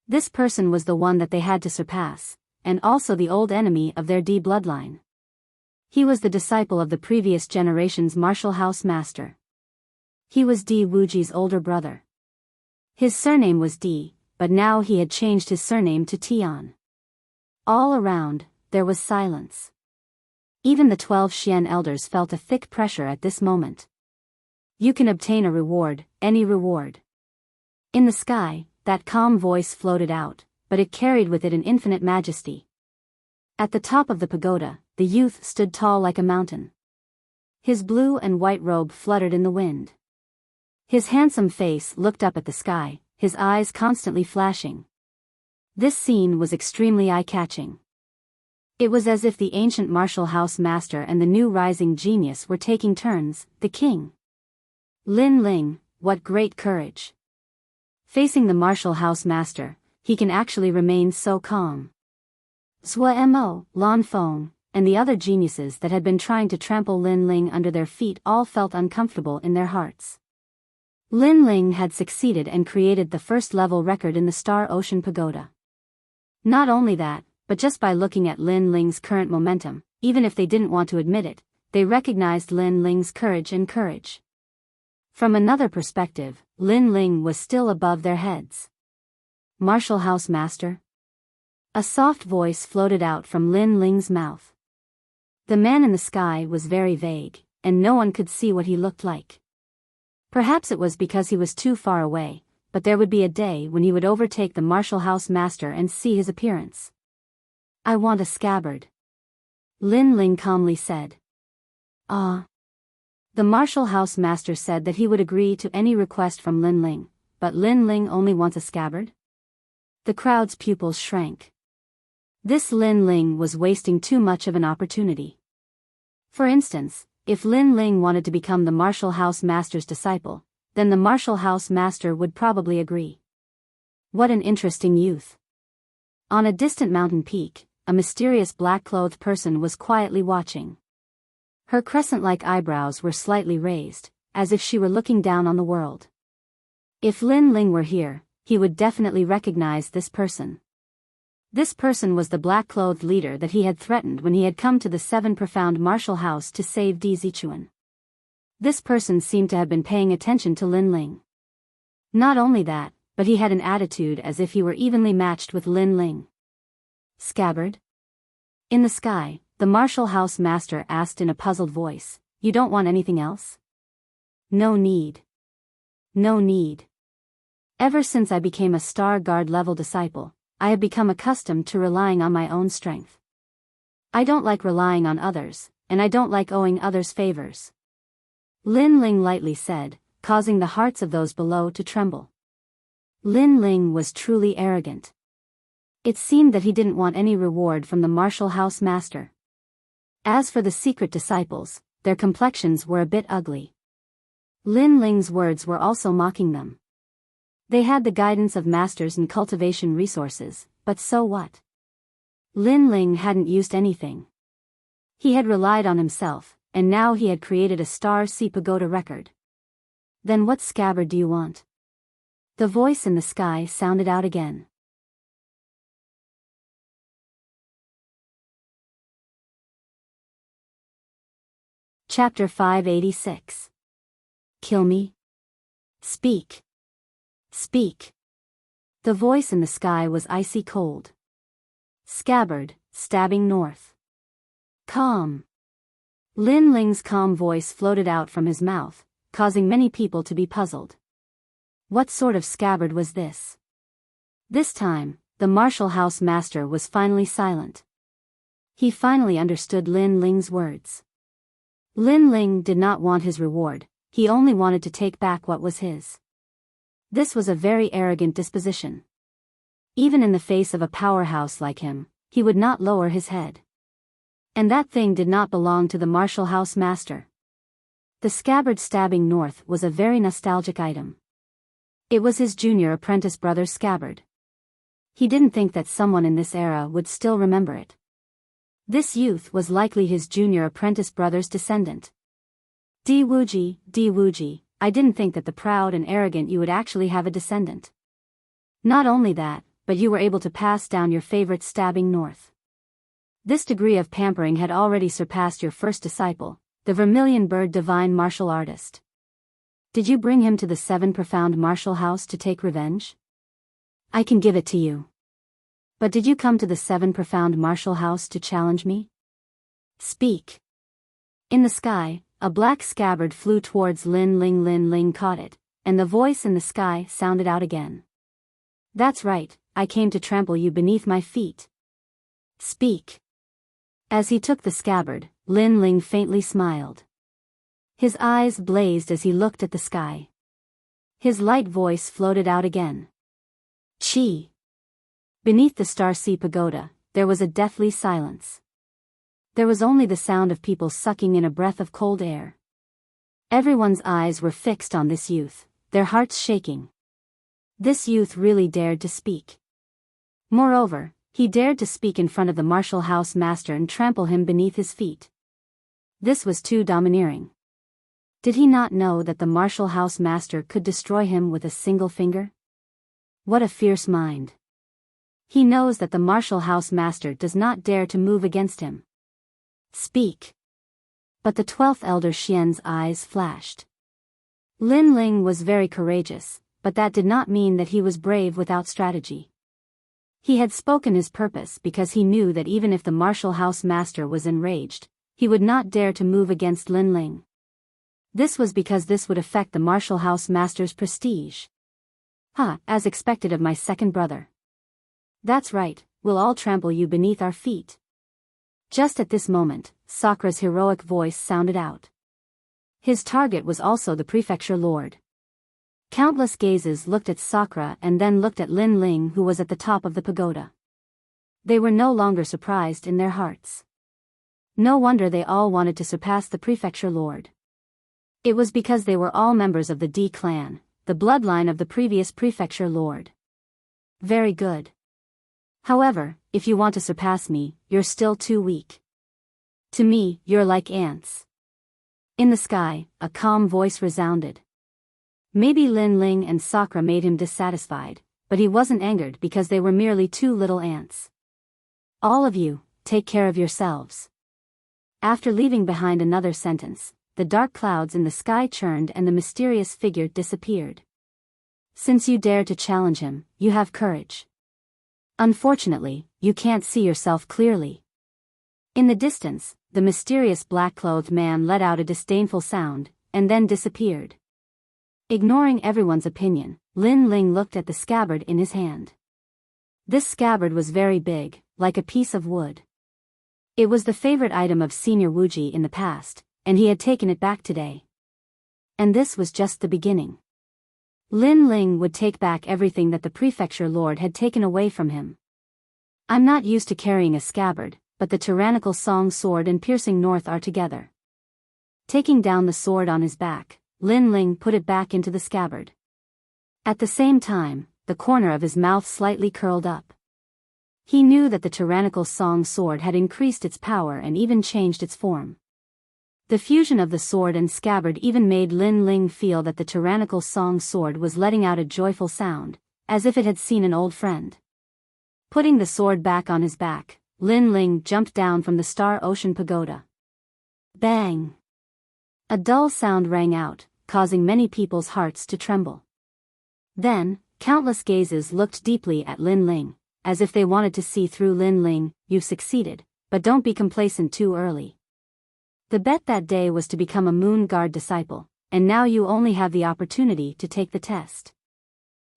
This person was the one that they had to surpass, and also the old enemy of their D bloodline. He was the disciple of the previous generation's martial house master. He was Di Wuji's older brother. His surname was Di, but now he had changed his surname to Tian. All around, there was silence. Even the 12 Xian elders felt a thick pressure at this moment. You can obtain a reward, any reward. In the sky, that calm voice floated out, but it carried with it an infinite majesty. At the top of the pagoda, the youth stood tall like a mountain. His blue and white robe fluttered in the wind. His handsome face looked up at the sky, his eyes constantly flashing. This scene was extremely eye-catching. It was as if the ancient martial house master and the new rising genius were taking turns, the king. Lin Ling, what great courage. Facing the martial house master, he can actually remain so calm. Zhua Mo, Lan Feng, and the other geniuses that had been trying to trample Lin Ling under their feet all felt uncomfortable in their hearts. Lin Ling had succeeded and created the first level record in the Star Ocean Pagoda. Not only that, but just by looking at Lin Ling's current momentum, even if they didn't want to admit it, they recognized Lin Ling's courage and courage. From another perspective, Lin Ling was still above their heads. Martial House Master? A soft voice floated out from Lin Ling's mouth. The man in the sky was very vague, and no one could see what he looked like. Perhaps it was because he was too far away, but there would be a day when he would overtake the martial house master and see his appearance. I want a scabbard. Lin Ling calmly said. Ah. The martial house master said that he would agree to any request from Lin Ling, but Lin Ling only wants a scabbard? The crowd's pupils shrank. This Lin Ling was wasting too much of an opportunity. For instance, if Lin Ling wanted to become the martial house master's disciple, then the martial house master would probably agree. What an interesting youth. On a distant mountain peak, a mysterious black-clothed person was quietly watching. Her crescent-like eyebrows were slightly raised, as if she were looking down on the world. If Lin Ling were here, he would definitely recognize this person. This person was the black-clothed leader that he had threatened when he had come to the 7 profound martial house to save Di Zichuan. This person seemed to have been paying attention to Lin Ling. Not only that, but he had an attitude as if he were evenly matched with Lin Ling. Scabbard? In the sky, the martial house master asked in a puzzled voice, "You don't want anything else?" "No need. No need. Ever since I became a Star Guard level disciple, I have become accustomed to relying on my own strength. I don't like relying on others, and I don't like owing others favors," Lin Ling lightly said, causing the hearts of those below to tremble. Lin Ling was truly arrogant. It seemed that he didn't want any reward from the martial house master. As for the secret disciples, their complexions were a bit ugly. Lin Ling's words were also mocking them. They had the guidance of masters and cultivation resources, but so what? Lin Ling hadn't used anything. He had relied on himself, and now he had created a Star Sea Pagoda record. Then what scabbard do you want? The voice in the sky sounded out again. Chapter 586. Kill me? Speak. Speak. The voice in the sky was icy cold. Scabbard, stabbing north. Calm. Lin Ling's calm voice floated out from his mouth, causing many people to be puzzled. What sort of scabbard was this? This time, the martial house master was finally silent. He finally understood Lin Ling's words. Lin Ling did not want his reward, he only wanted to take back what was his. This was a very arrogant disposition. Even in the face of a powerhouse like him, he would not lower his head. And that thing did not belong to the martial house master. The scabbard stabbing north was a very nostalgic item. It was his junior apprentice brother's scabbard. He didn't think that someone in this era would still remember it. This youth was likely his junior apprentice brother's descendant. Di Wuji, I didn't think that the proud and arrogant you would actually have a descendant. Not only that, but you were able to pass down your favorite stabbing north. This degree of pampering had already surpassed your first disciple, the Vermilion Bird divine martial artist. Did you bring him to the Seven Profound Martial House to take revenge? I can give it to you. But did you come to the Seven Profound Martial House to challenge me? Speak. In the sky, a black scabbard flew towards Lin Ling. Lin Ling caught it, and the voice in the sky sounded out again. That's right, I came to trample you beneath my feet. Speak. As he took the scabbard, Lin Ling faintly smiled. His eyes blazed as he looked at the sky. His light voice floated out again. Chi. Beneath the Star Sea Pagoda, there was a deathly silence. There was only the sound of people sucking in a breath of cold air. Everyone's eyes were fixed on this youth, their hearts shaking. This youth really dared to speak. Moreover, he dared to speak in front of the martial house master and trample him beneath his feet. This was too domineering. Did he not know that the martial house master could destroy him with a single finger? What a fierce mind. He knows that the martial house master does not dare to move against him. Speak. But the 12th elder Xian's eyes flashed. Lin Ling was very courageous, but that did not mean that he was brave without strategy. He had spoken his purpose because he knew that even if the martial house master was enraged, he would not dare to move against Lin Ling. This was because this would affect the martial house master's prestige. As expected of my second brother. That's right, we'll all trample you beneath our feet. Just at this moment, Sakra's heroic voice sounded out. His target was also the prefecture lord. Countless gazes looked at Sakra and then looked at Lin Ling, who was at the top of the pagoda. They were no longer surprised in their hearts. No wonder they all wanted to surpass the prefecture lord. It was because they were all members of the D clan, the bloodline of the previous prefecture lord. Very good. However, if you want to surpass me, you're still too weak. To me, you're like ants. In the sky, a calm voice resounded. Maybe Lin Ling and Sakra made him dissatisfied, but he wasn't angered because they were merely two little ants. All of you, take care of yourselves. After leaving behind another sentence, the dark clouds in the sky churned and the mysterious figure disappeared. Since you dare to challenge him, you have courage. Unfortunately, you can't see yourself clearly. In the distance, the mysterious black-clothed man let out a disdainful sound, and then disappeared. Ignoring everyone's opinion, Lin Ling looked at the scabbard in his hand. This scabbard was very big, like a piece of wood. It was the favorite item of Senior Wuji in the past, and he had taken it back today. And this was just the beginning. Lin Ling would take back everything that the prefecture lord had taken away from him. I'm not used to carrying a scabbard, but the tyrannical Song sword and piercing north are together. Taking down the sword on his back, Lin Ling put it back into the scabbard. At the same time, the corner of his mouth slightly curled up. He knew that the tyrannical Song sword had increased its power and even changed its form. The fusion of the sword and scabbard even made Lin Ling feel that the tyrannical Song sword was letting out a joyful sound, as if it had seen an old friend. Putting the sword back on his back, Lin Ling jumped down from the Star Ocean Pagoda. Bang! A dull sound rang out, causing many people's hearts to tremble. Then, countless gazes looked deeply at Lin Ling, as if they wanted to see through Lin Ling. You've succeeded, but don't be complacent too early. The bet that day was to become a Moon Guard disciple, and now you only have the opportunity to take the test.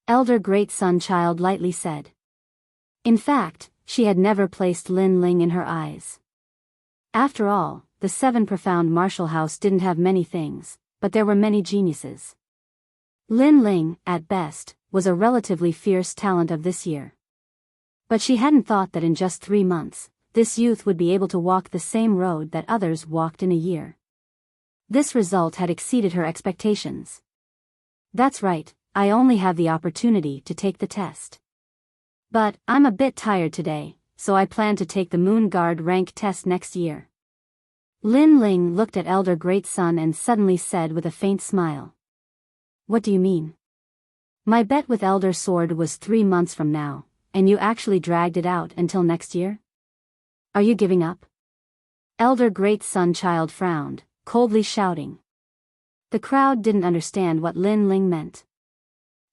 Elder Great Sun Child lightly said. In fact, she had never placed Lin Ling in her eyes. After all, the Seven Profound Martial House didn't have many things, but there were many geniuses. Lin Ling, at best, was a relatively fierce talent of this year. But she hadn't thought that in just 3 months, this youth would be able to walk the same road that others walked in a year. This result had exceeded her expectations. That's right, I only have the opportunity to take the test. But, I'm a bit tired today, so I plan to take the Moon Guard rank test next year. Lin Ling looked at Elder Great Sun and suddenly said with a faint smile. What do you mean? My bet with Elder Sword was 3 months from now, and you actually dragged it out until next year? Are you giving up? Elder Great Sun Child frowned, coldly shouting. The crowd didn't understand what Lin Ling meant.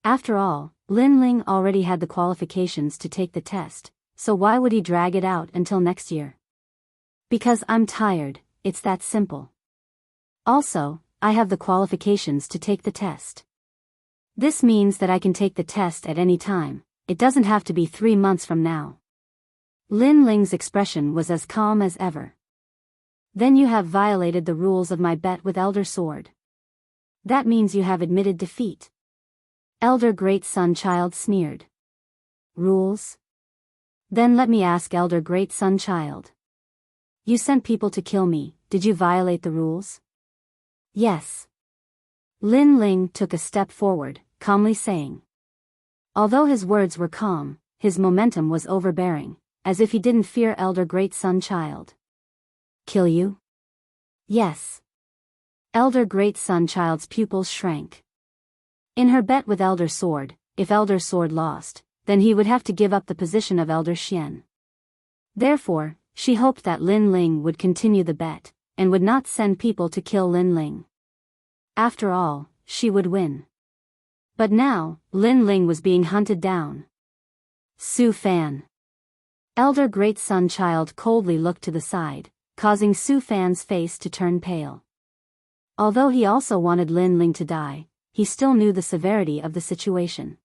After all, Lin Ling already had the qualifications to take the test, so why would he drag it out until next year? Because I'm tired, it's that simple. Also, I have the qualifications to take the test. This means that I can take the test at any time, it doesn't have to be 3 months from now. Lin Ling's expression was as calm as ever. Then you have violated the rules of my bet with Elder Sword. That means you have admitted defeat. Elder Great Sun Child sneered. Rules? Then let me ask Elder Great Sun Child. You sent people to kill me, did you violate the rules? Yes. Lin Ling took a step forward, calmly saying. Although his words were calm, his momentum was overbearing, as if he didn't fear Elder Great Sun Child. Kill you? Yes. Elder Great Sun Child's pupils shrank. In her bet with Elder Sword, if Elder Sword lost, then he would have to give up the position of Elder Xian. Therefore, she hoped that Lin Ling would continue the bet, and would not send people to kill Lin Ling. After all, she would win. But now, Lin Ling was being hunted down. Su Fan. Elder Great Sun Child coldly looked to the side, causing Su Fan's face to turn pale. Although he also wanted Lin Ling to die, he still knew the severity of the situation.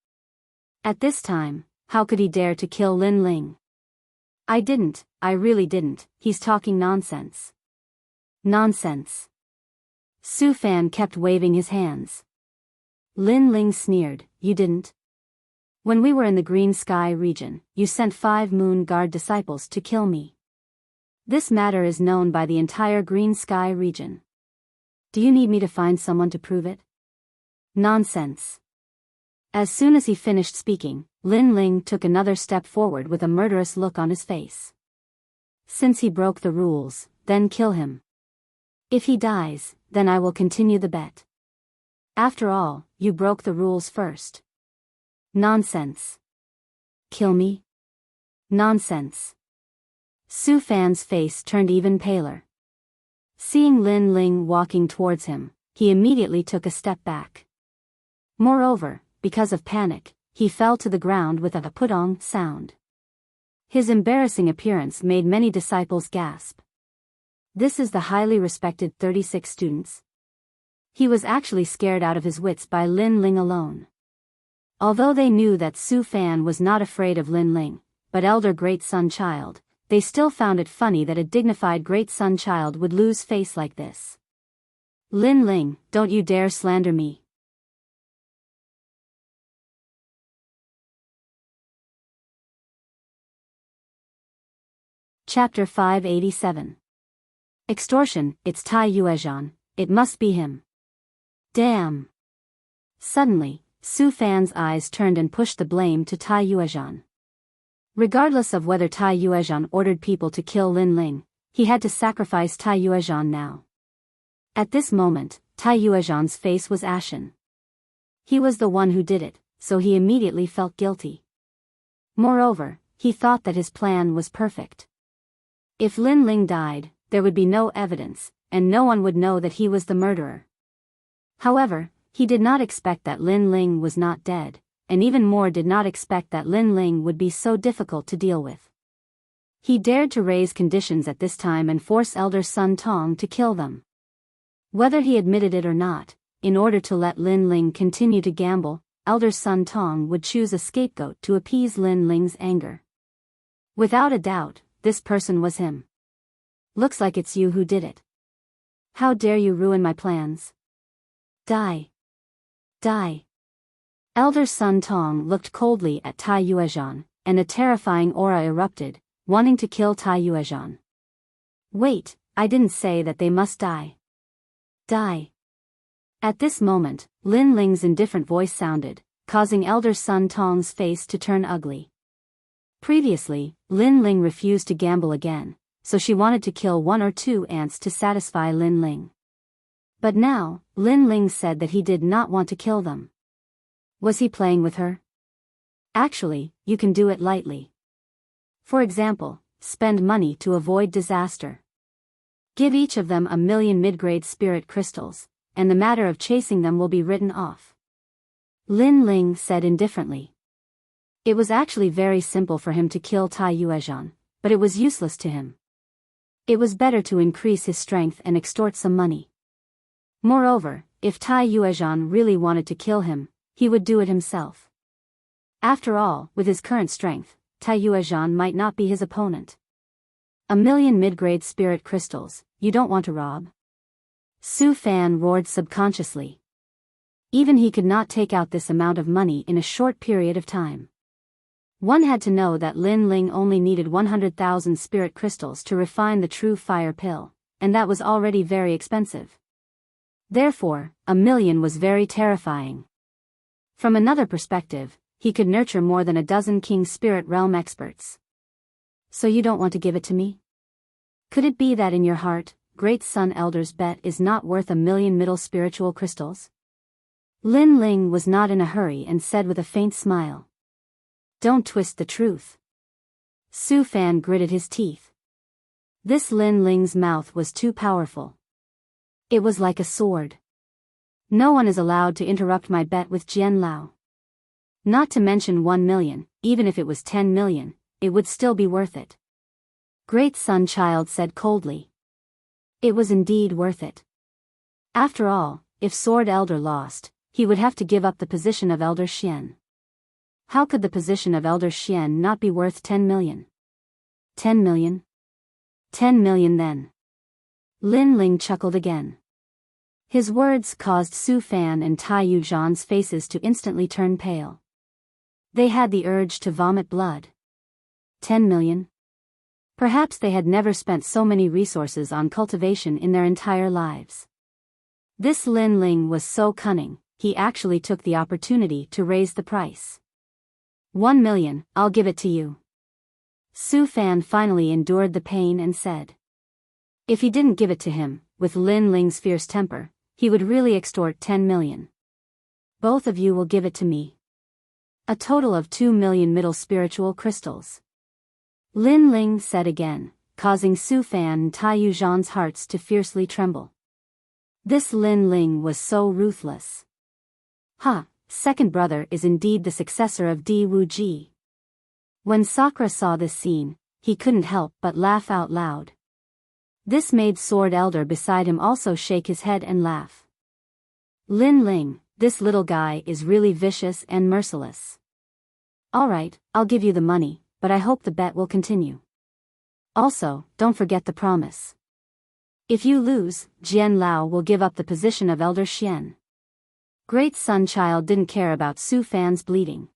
At this time, how could he dare to kill Lin Ling? I really didn't, he's talking nonsense. Nonsense. Su Fan kept waving his hands. Lin Ling sneered, you didn't? When we were in the Green Sky region, you sent 5 Moon Guard disciples to kill me. This matter is known by the entire Green Sky region. Do you need me to find someone to prove it? Nonsense. As soon as he finished speaking, Lin Ling took another step forward with a murderous look on his face. Since he broke the rules, then kill him. If he dies, then I will continue the bet. After all, you broke the rules first. Nonsense. Kill me? Nonsense. Su Fan's face turned even paler. Seeing Lin Ling walking towards him, he immediately took a step back. Moreover, because of panic, he fell to the ground with a put-on sound. His embarrassing appearance made many disciples gasp. This is the highly respected 36 students. He was actually scared out of his wits by Lin Ling alone. Although they knew that Su Fan was not afraid of Lin Ling, but elder great son child, they still found it funny that a dignified great son child would lose face like this. Lin Ling, don't you dare slander me. Chapter 587. Extortion, it's Tai Yuezhan, it must be him. Damn. Suddenly, Su Fan's eyes turned and pushed the blame to Tai Yuezhan. Regardless of whether Tai Yuezhan ordered people to kill Lin Ling, he had to sacrifice Tai Yuezhan now. At this moment, Tai Yuezhan's face was ashen. He was the one who did it, so he immediately felt guilty. Moreover, he thought that his plan was perfect. If Lin Ling died, there would be no evidence, and no one would know that he was the murderer. However, he did not expect that Lin Ling was not dead, and even more did not expect that Lin Ling would be so difficult to deal with. He dared to raise conditions at this time and force Elder Sun Tong to kill them. Whether he admitted it or not, in order to let Lin Ling continue to gamble, Elder Sun Tong would choose a scapegoat to appease Lin Ling's anger. Without a doubt, this person was him. Looks like it's you who did it. How dare you ruin my plans? Die. Die. Elder Sun Tong looked coldly at Tai Yuezhan, and a terrifying aura erupted, wanting to kill Tai Yuezhan. Wait, I didn't say that they must die. Die. At this moment, Lin Ling's indifferent voice sounded, causing Elder Sun Tong's face to turn ugly. Previously, Lin Ling refused to gamble again, so she wanted to kill 1 or 2 ants to satisfy Lin Ling. But now, Lin Ling said that he did not want to kill them. Was he playing with her? Actually, you can do it lightly. For example, spend money to avoid disaster. Give each of them 1,000,000 mid-grade spirit crystals, and the matter of chasing them will be written off. Lin Ling said indifferently. It was actually very simple for him to kill Tai Yuezhan, but it was useless to him. It was better to increase his strength and extort some money. Moreover, if Tai Yuezhan really wanted to kill him, he would do it himself. After all, with his current strength, Tai Yuezhan might not be his opponent. 1,000,000 mid-grade spirit crystals, you don't want to rob? Su Fan roared subconsciously. Even he could not take out this amount of money in a short period of time. One had to know that Lin Ling only needed 100,000 spirit crystals to refine the true fire pill, and that was already very expensive. Therefore, 1,000,000 was very terrifying. From another perspective, he could nurture more than a dozen King Spirit Realm experts. So you don't want to give it to me? Could it be that in your heart, Great Sun Elder's bet is not worth 1,000,000 middle spiritual crystals? Lin Ling was not in a hurry and said with a faint smile. Don't twist the truth. Su Fan gritted his teeth. This Lin Ling's mouth was too powerful. It was like a sword. No one is allowed to interrupt my bet with Jian Lao. Not to mention 1,000,000, even if it was 10,000,000, it would still be worth it. Great Sun Child said coldly. It was indeed worth it. After all, if Sword Elder lost, he would have to give up the position of Elder Xian. How could the position of Elder Xian not be worth 10,000,000? 10,000,000? 10,000,000 then. Lin Ling chuckled again. His words caused Su Fan and Tai Yuezhan's faces to instantly turn pale. They had the urge to vomit blood. 10,000,000? Perhaps they had never spent so many resources on cultivation in their entire lives. This Lin Ling was so cunning, he actually took the opportunity to raise the price. 1,000,000, I'll give it to you. Su Fan finally endured the pain and said. If he didn't give it to him, with Lin Ling's fierce temper, he would really extort 10,000,000. Both of you will give it to me. A total of 2,000,000 middle spiritual crystals. Lin Ling said again, causing Su Fan and Tai Yuzhan's hearts to fiercely tremble. This Lin Ling was so ruthless. Second brother is indeed the successor of Di Wuji. When Sakura saw this scene, he couldn't help but laugh out loud. This made Sword Elder beside him also shake his head and laugh. Lin Ling, this little guy is really vicious and merciless. Alright, I'll give you the money, but I hope the bet will continue. Also, don't forget the promise. If you lose, Jian Lao will give up the position of Elder Xian. Great Sun Child didn't care about Su Fan's bleeding.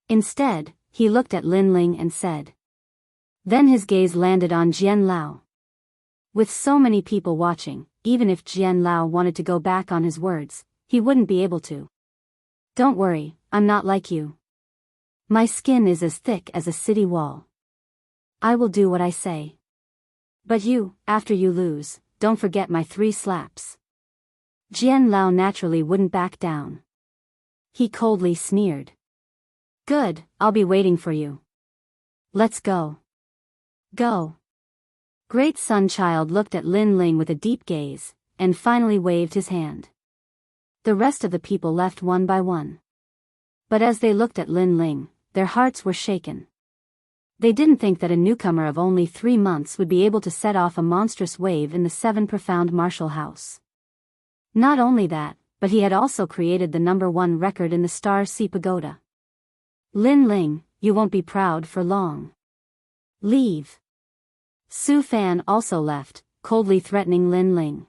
Instead, he looked at Lin Ling and said. Then his gaze landed on Jian Lao. With so many people watching, even if Jian Lao wanted to go back on his words, he wouldn't be able to. Don't worry, I'm not like you. My skin is as thick as a city wall. I will do what I say. But you, after you lose, don't forget my 3 slaps. Jian Lao naturally wouldn't back down. He coldly sneered. Good, I'll be waiting for you. Let's go. Go. Great Sun Child looked at Lin Ling with a deep gaze, and finally waved his hand. The rest of the people left one by one. But as they looked at Lin Ling, their hearts were shaken. They didn't think that a newcomer of only 3 months would be able to set off a monstrous wave in the 7 profound martial house. Not only that, but he had also created the #1 record in the Star Sea Pagoda. Lin Ling, you won't be proud for long. Leave. Su Fan also left, coldly threatening Lin Ling.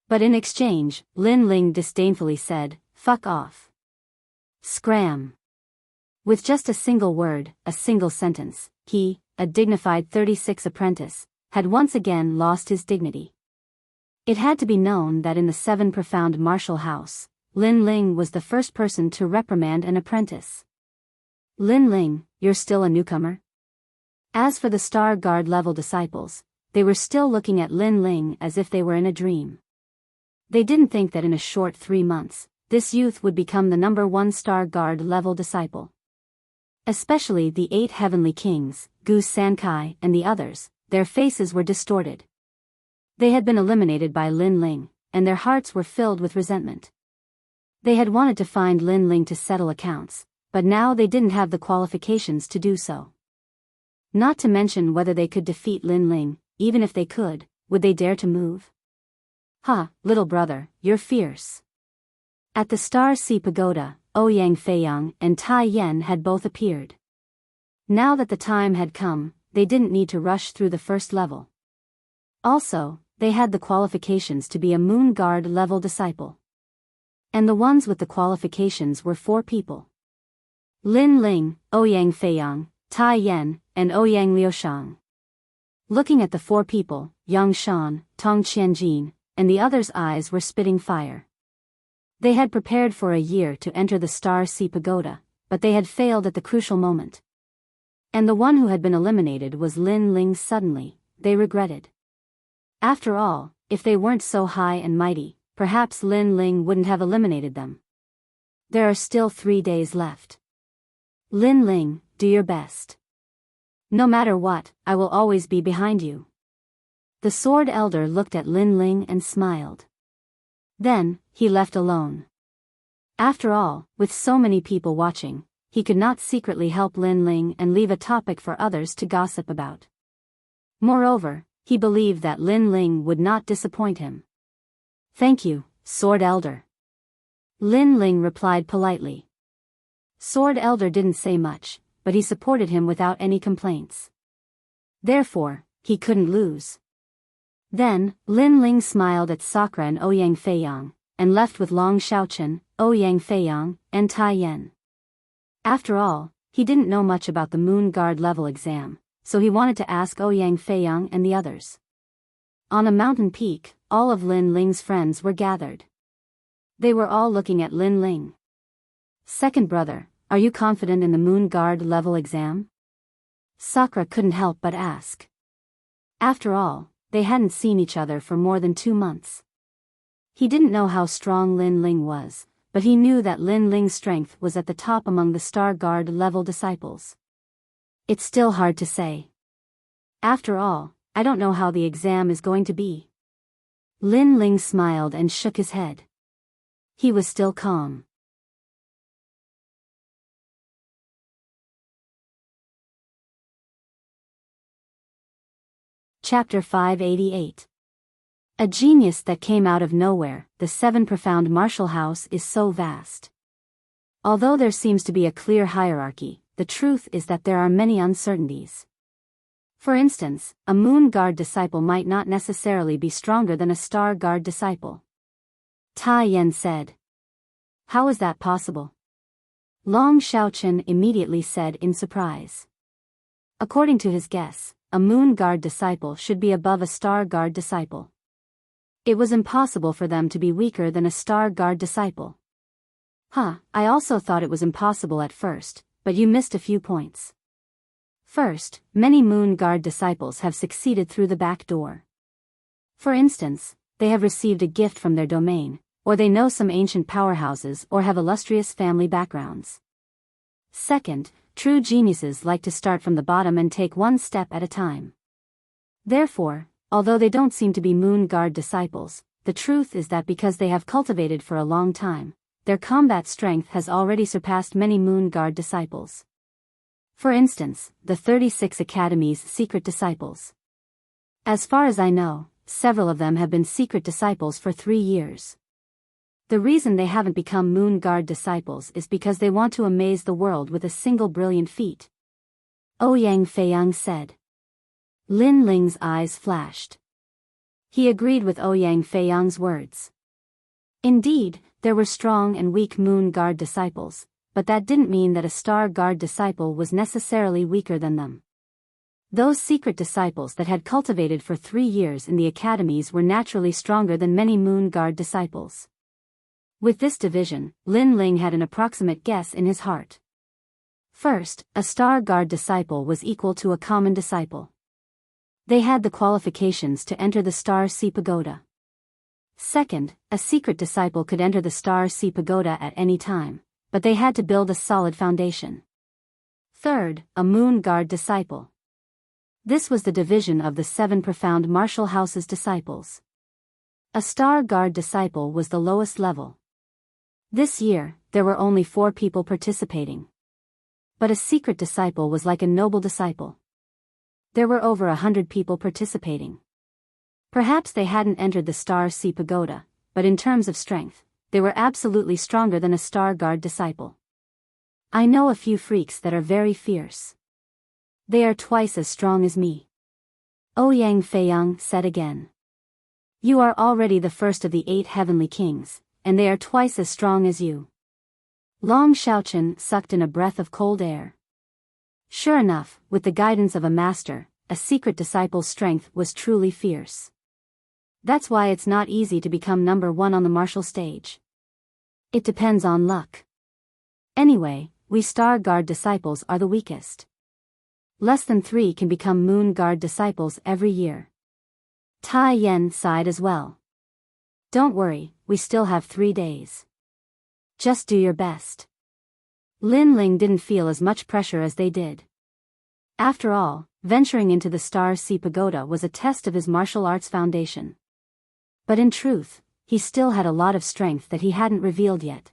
But in exchange, Lin Ling disdainfully said, fuck off. Scram. With just a single word, a single sentence, he, a dignified 36 apprentice, had once again lost his dignity. It had to be known that in the 7 profound martial house, Lin Ling was the first person to reprimand an apprentice. Lin Ling, you're still a newcomer? As for the Star Guard level disciples, they were still looking at Lin Ling as if they were in a dream. They didn't think that in a short 3 months, this youth would become the #1 Star Guard level disciple. Especially the 8 heavenly kings, Gu Sankai and the others, their faces were distorted. They had been eliminated by Lin Ling, and their hearts were filled with resentment. They had wanted to find Lin Ling to settle accounts, but now they didn't have the qualifications to do so. Not to mention whether they could defeat Lin Ling, even if they could, would they dare to move? Little brother, you're fierce. At the Star Sea Pagoda, Ouyang Feiyang and Tai Yan had both appeared. Now that the time had come, they didn't need to rush through the first level. Also, they had the qualifications to be a Moon Guard level disciple. And the ones with the qualifications were 4 people. Lin Ling, Ouyang Feiyang, Tai Yan, and Ouyang Liushang. Looking at the 4 people, Yang Shan, Tong Qianjin, and the others' eyes were spitting fire. They had prepared for a year to enter the Star Sea Pagoda, but they had failed at the crucial moment. And the one who had been eliminated was Lin Ling. Suddenly, they regretted. After all, if they weren't so high and mighty, perhaps Lin Ling wouldn't have eliminated them. There are still 3 days left. Lin Ling, do your best. No matter what, I will always be behind you. The Sword Elder looked at Lin Ling and smiled. Then, he left alone. After all, with so many people watching, he could not secretly help Lin Ling and leave a topic for others to gossip about. Moreover, he believed that Lin Ling would not disappoint him. Thank you, Sword Elder. Lin Ling replied politely. Sword Elder didn't say much, but he supported him without any complaints. Therefore, he couldn't lose. Then, Lin Ling smiled at Sakura and Ouyang Feiyang, and left with Long Xiaochen, Ouyang Feiyang, and Tai Yan. After all, he didn't know much about the Moon Guard level exam, so he wanted to ask Ouyang Feiyang and the others. On a mountain peak, all of Lin Ling's friends were gathered. They were all looking at Lin Ling. Second brother, are you confident in the Moon Guard level exam? Sakura couldn't help but ask. After all, they hadn't seen each other for more than 2 months. He didn't know how strong Lin Ling was, but he knew that Lin Ling's strength was at the top among the Star Guard level disciples. It's still hard to say. After all, I don't know how the exam is going to be. Lin Ling smiled and shook his head. He was still calm. Chapter 588. A genius that came out of nowhere. The seven profound martial house is so vast. Although there seems to be a clear hierarchy, the truth is that there are many uncertainties. For instance, a Moon Guard disciple might not necessarily be stronger than a Star Guard disciple. Tai Yan said. How is that possible? Long Xiaochen immediately said in surprise. According to his guess, a Moon Guard disciple should be above a Star Guard disciple. It was impossible for them to be weaker than a Star Guard disciple. I also thought it was impossible at first, but you missed a few points. First, many Moon Guard disciples have succeeded through the back door. For instance, they have received a gift from their domain, or they know some ancient powerhouses or have illustrious family backgrounds. Second, true geniuses like to start from the bottom and take one step at a time. Therefore, although they don't seem to be Moon Guard disciples, the truth is that because they have cultivated for a long time, their combat strength has already surpassed many Moon Guard disciples. For instance, the 36 Academy's secret disciples. As far as I know, several of them have been secret disciples for 3 years. The reason they haven't become Moon Guard disciples is because they want to amaze the world with a single brilliant feat. Ouyang Feiyang said. Lin Ling's eyes flashed. He agreed with Ouyang Feiyang's words. Indeed, there were strong and weak Moon Guard disciples, but that didn't mean that a Star Guard disciple was necessarily weaker than them. Those secret disciples that had cultivated for 3 years in the academies were naturally stronger than many Moon Guard disciples. With this division, Lin Ling had an approximate guess in his heart. First, a Star Guard disciple was equal to a common disciple. They had the qualifications to enter the Star Sea Pagoda. Second, a secret disciple could enter the Star Sea Pagoda at any time, but they had to build a solid foundation. Third, a Moon Guard disciple. This was the division of the 7 profound martial house's disciples. A Star Guard disciple was the lowest level. This year, there were only 4 people participating. But a secret disciple was like a noble disciple. There were over 100 people participating. Perhaps they hadn't entered the Star Sea Pagoda, but in terms of strength, they were absolutely stronger than a Star Guard disciple. I know a few freaks that are very fierce. They are twice as strong as me. Ouyang Feiyang said again. You are already the first of the 8 heavenly kings, and they are twice as strong as you. Long Xiaochen sucked in a breath of cold air. Sure enough, with the guidance of a master, a secret disciple's strength was truly fierce. That's why it's not easy to become number 1 on the martial stage. It depends on luck. Anyway, we Star Guard disciples are the weakest. Less than 3 can become Moon Guard disciples every year. Tai Yan sighed as well. Don't worry, we still have 3 days. Just do your best. Lin Ling didn't feel as much pressure as they did. After all, venturing into the Star Sea Pagoda was a test of his martial arts foundation. But in truth, he still had a lot of strength that he hadn't revealed yet.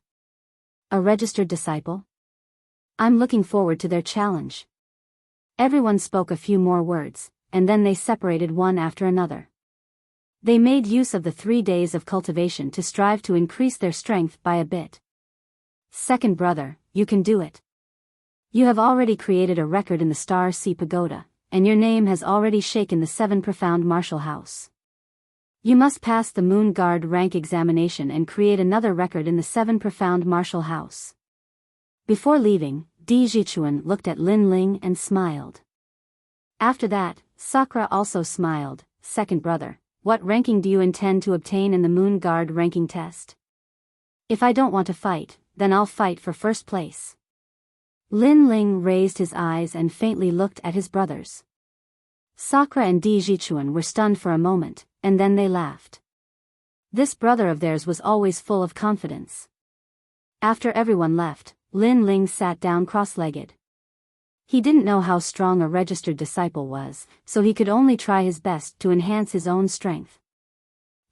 A registered disciple? I'm looking forward to their challenge. Everyone spoke a few more words, and then they separated one after another. They made use of the 3 days of cultivation to strive to increase their strength by a bit. Second brother, you can do it. You have already created a record in the Star Sea Pagoda, and your name has already shaken the 7 profound martial house. You must pass the Moon Guard rank examination and create another record in the 7 profound martial house. Before leaving, Di Zhichuan looked at Lin Ling and smiled. After that, Sakura also smiled. Second brother, what ranking do you intend to obtain in the Moon Guard ranking test? If I don't want to fight, then I'll fight for first place. Lin Ling raised his eyes and faintly looked at his brothers. Sakura and Di Zhichuan were stunned for a moment, and then they laughed. This brother of theirs was always full of confidence. After everyone left, Lin Ling sat down cross-legged. He didn't know how strong a registered disciple was, so he could only try his best to enhance his own strength.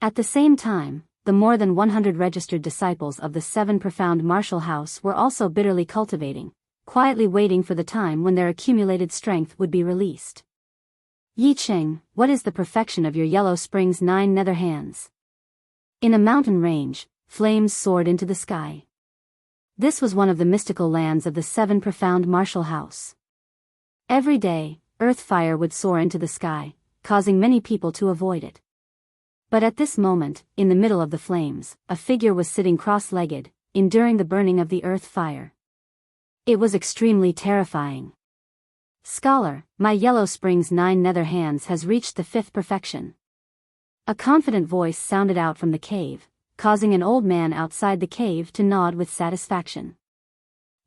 At the same time, the more than 100 registered disciples of the Seven Profound Martial House were also bitterly cultivating, quietly waiting for the time when their accumulated strength would be released. Yi Cheng, what is the perfection of your Yellow Spring's 9 nether hands? In a mountain range, flames soared into the sky. This was one of the mystical lands of the Seven Profound Martial House. Every day, earth fire would soar into the sky, causing many people to avoid it. But at this moment, in the middle of the flames, a figure was sitting cross-legged, enduring the burning of the earth fire. It was extremely terrifying. Scholar, my Yellow Spring's 9 nether hands has reached the 5th perfection. A confident voice sounded out from the cave, causing an old man outside the cave to nod with satisfaction.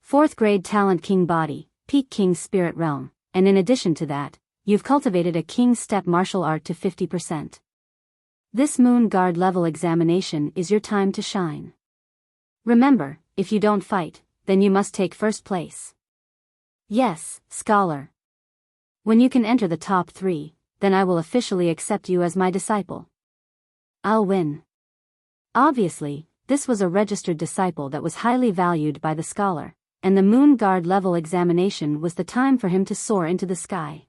4th grade talent king body, peak king spirit realm, and in addition to that, you've cultivated a king step martial art to 50%. This moon guard level examination is your time to shine. Remember, if you don't fight, then you must take first place. Yes, scholar. When you can enter the top 3, then I will officially accept you as my disciple. I'll win. Obviously, this was a registered disciple that was highly valued by the scholar, and the moon guard level examination was the time for him to soar into the sky.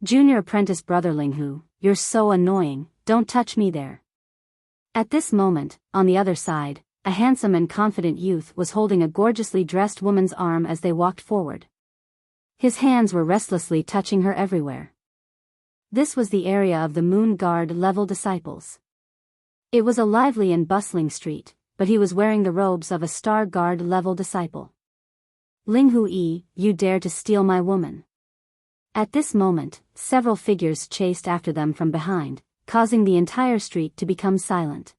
Junior apprentice brother Linghu, you're so annoying, don't touch me there. At this moment, on the other side, a handsome and confident youth was holding a gorgeously dressed woman's arm as they walked forward. His hands were restlessly touching her everywhere. This was the area of the moon guard level disciples. It was a lively and bustling street, but he was wearing the robes of a star guard level disciple. Linghu Yi, you dare to steal my woman. At this moment, several figures chased after them from behind, causing the entire street to become silent.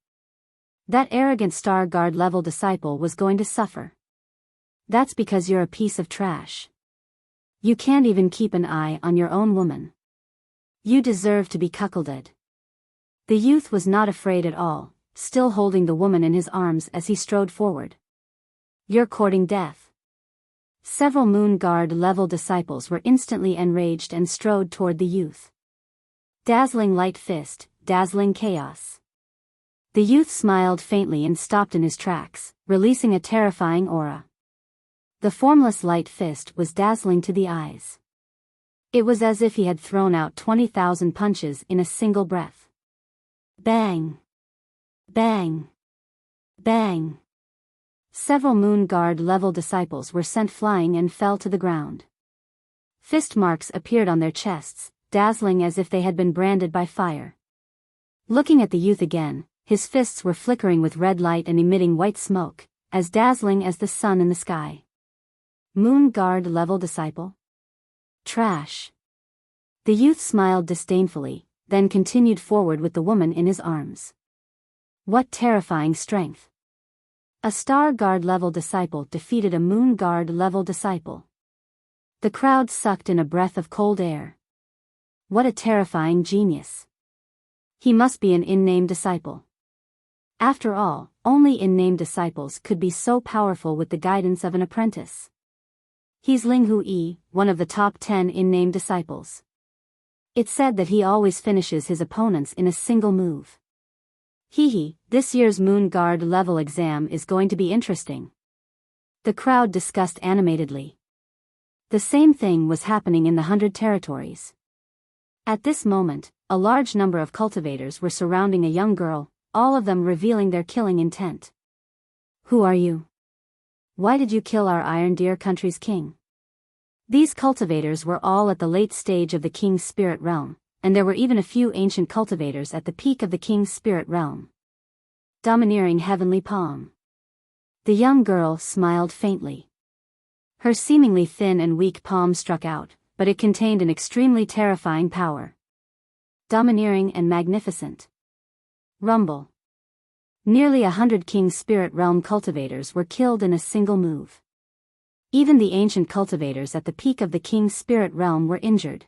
That arrogant star guard level disciple was going to suffer. That's because you're a piece of trash. You can't even keep an eye on your own woman. You deserve to be cuckolded. The youth was not afraid at all, still holding the woman in his arms as he strode forward. You're courting death. Several moon guard level disciples were instantly enraged and strode toward the youth. Dazzling light fist, dazzling chaos. The youth smiled faintly and stopped in his tracks, releasing a terrifying aura. The formless light fist was dazzling to the eyes. It was as if he had thrown out 20,000 punches in a single breath. Bang! Bang! Bang! Several moon guard level disciples were sent flying and fell to the ground. Fist marks appeared on their chests, dazzling as if they had been branded by fire. Looking at the youth again, his fists were flickering with red light and emitting white smoke, as dazzling as the sun in the sky. Moon guard level disciple? Trash. The youth smiled disdainfully, then continued forward with the woman in his arms. What terrifying strength! A star guard level disciple defeated a moon guard level disciple. The crowd sucked in a breath of cold air. What a terrifying genius! He must be an in-name disciple. After all, only in-name disciples could be so powerful with the guidance of an apprentice. He's Linghu Yi, one of the top 10 in-name disciples. It's said that he always finishes his opponents in a single move. Hee, this year's moon guard level exam is going to be interesting. The crowd discussed animatedly. The same thing was happening in the 100 territories. At this moment, a large number of cultivators were surrounding a young girl, all of them revealing their killing intent. Who are you? Why did you kill our Iron Deer country's king? These cultivators were all at the late stage of the king's spirit realm, and there were even a few ancient cultivators at the peak of the king's spirit realm. Domineering heavenly palm. The young girl smiled faintly. Her seemingly thin and weak palm struck out, but it contained an extremely terrifying power. Domineering and magnificent. Rumble. Nearly 100 King's Spirit Realm cultivators were killed in a single move. Even the ancient cultivators at the peak of the King's Spirit Realm were injured.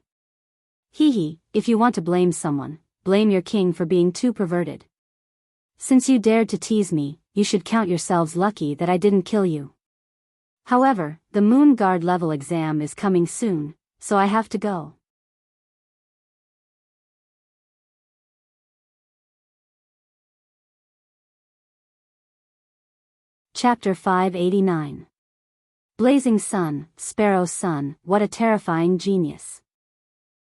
If you want to blame someone, blame your king for being too perverted. Since you dared to tease me, you should count yourselves lucky that I didn't kill you. However, the Moon Guard level exam is coming soon, so I have to go. Chapter 589. Blazing Sun, Sparrow's son, what a terrifying genius.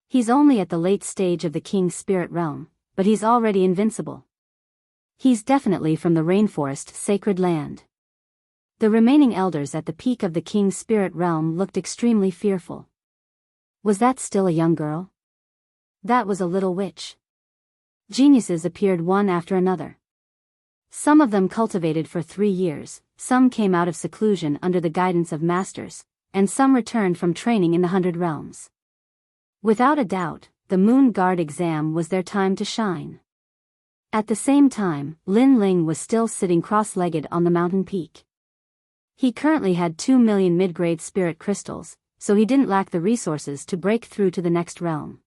He's only at the late stage of the King's spirit realm, but he's already invincible. He's definitely from the rainforest sacred land. The remaining elders at the peak of the King's spirit realm looked extremely fearful. Was that still a young girl? That was a little witch. Geniuses appeared one after another. Some of them cultivated for 3 years, some came out of seclusion under the guidance of masters, and some returned from training in the 100 realms. Without a doubt, the Moon Guard exam was their time to shine. At the same time, Lin Ling was still sitting cross-legged on the mountain peak. He currently had 2 million mid-grade spirit crystals, so he didn't lack the resources to break through to the next realm.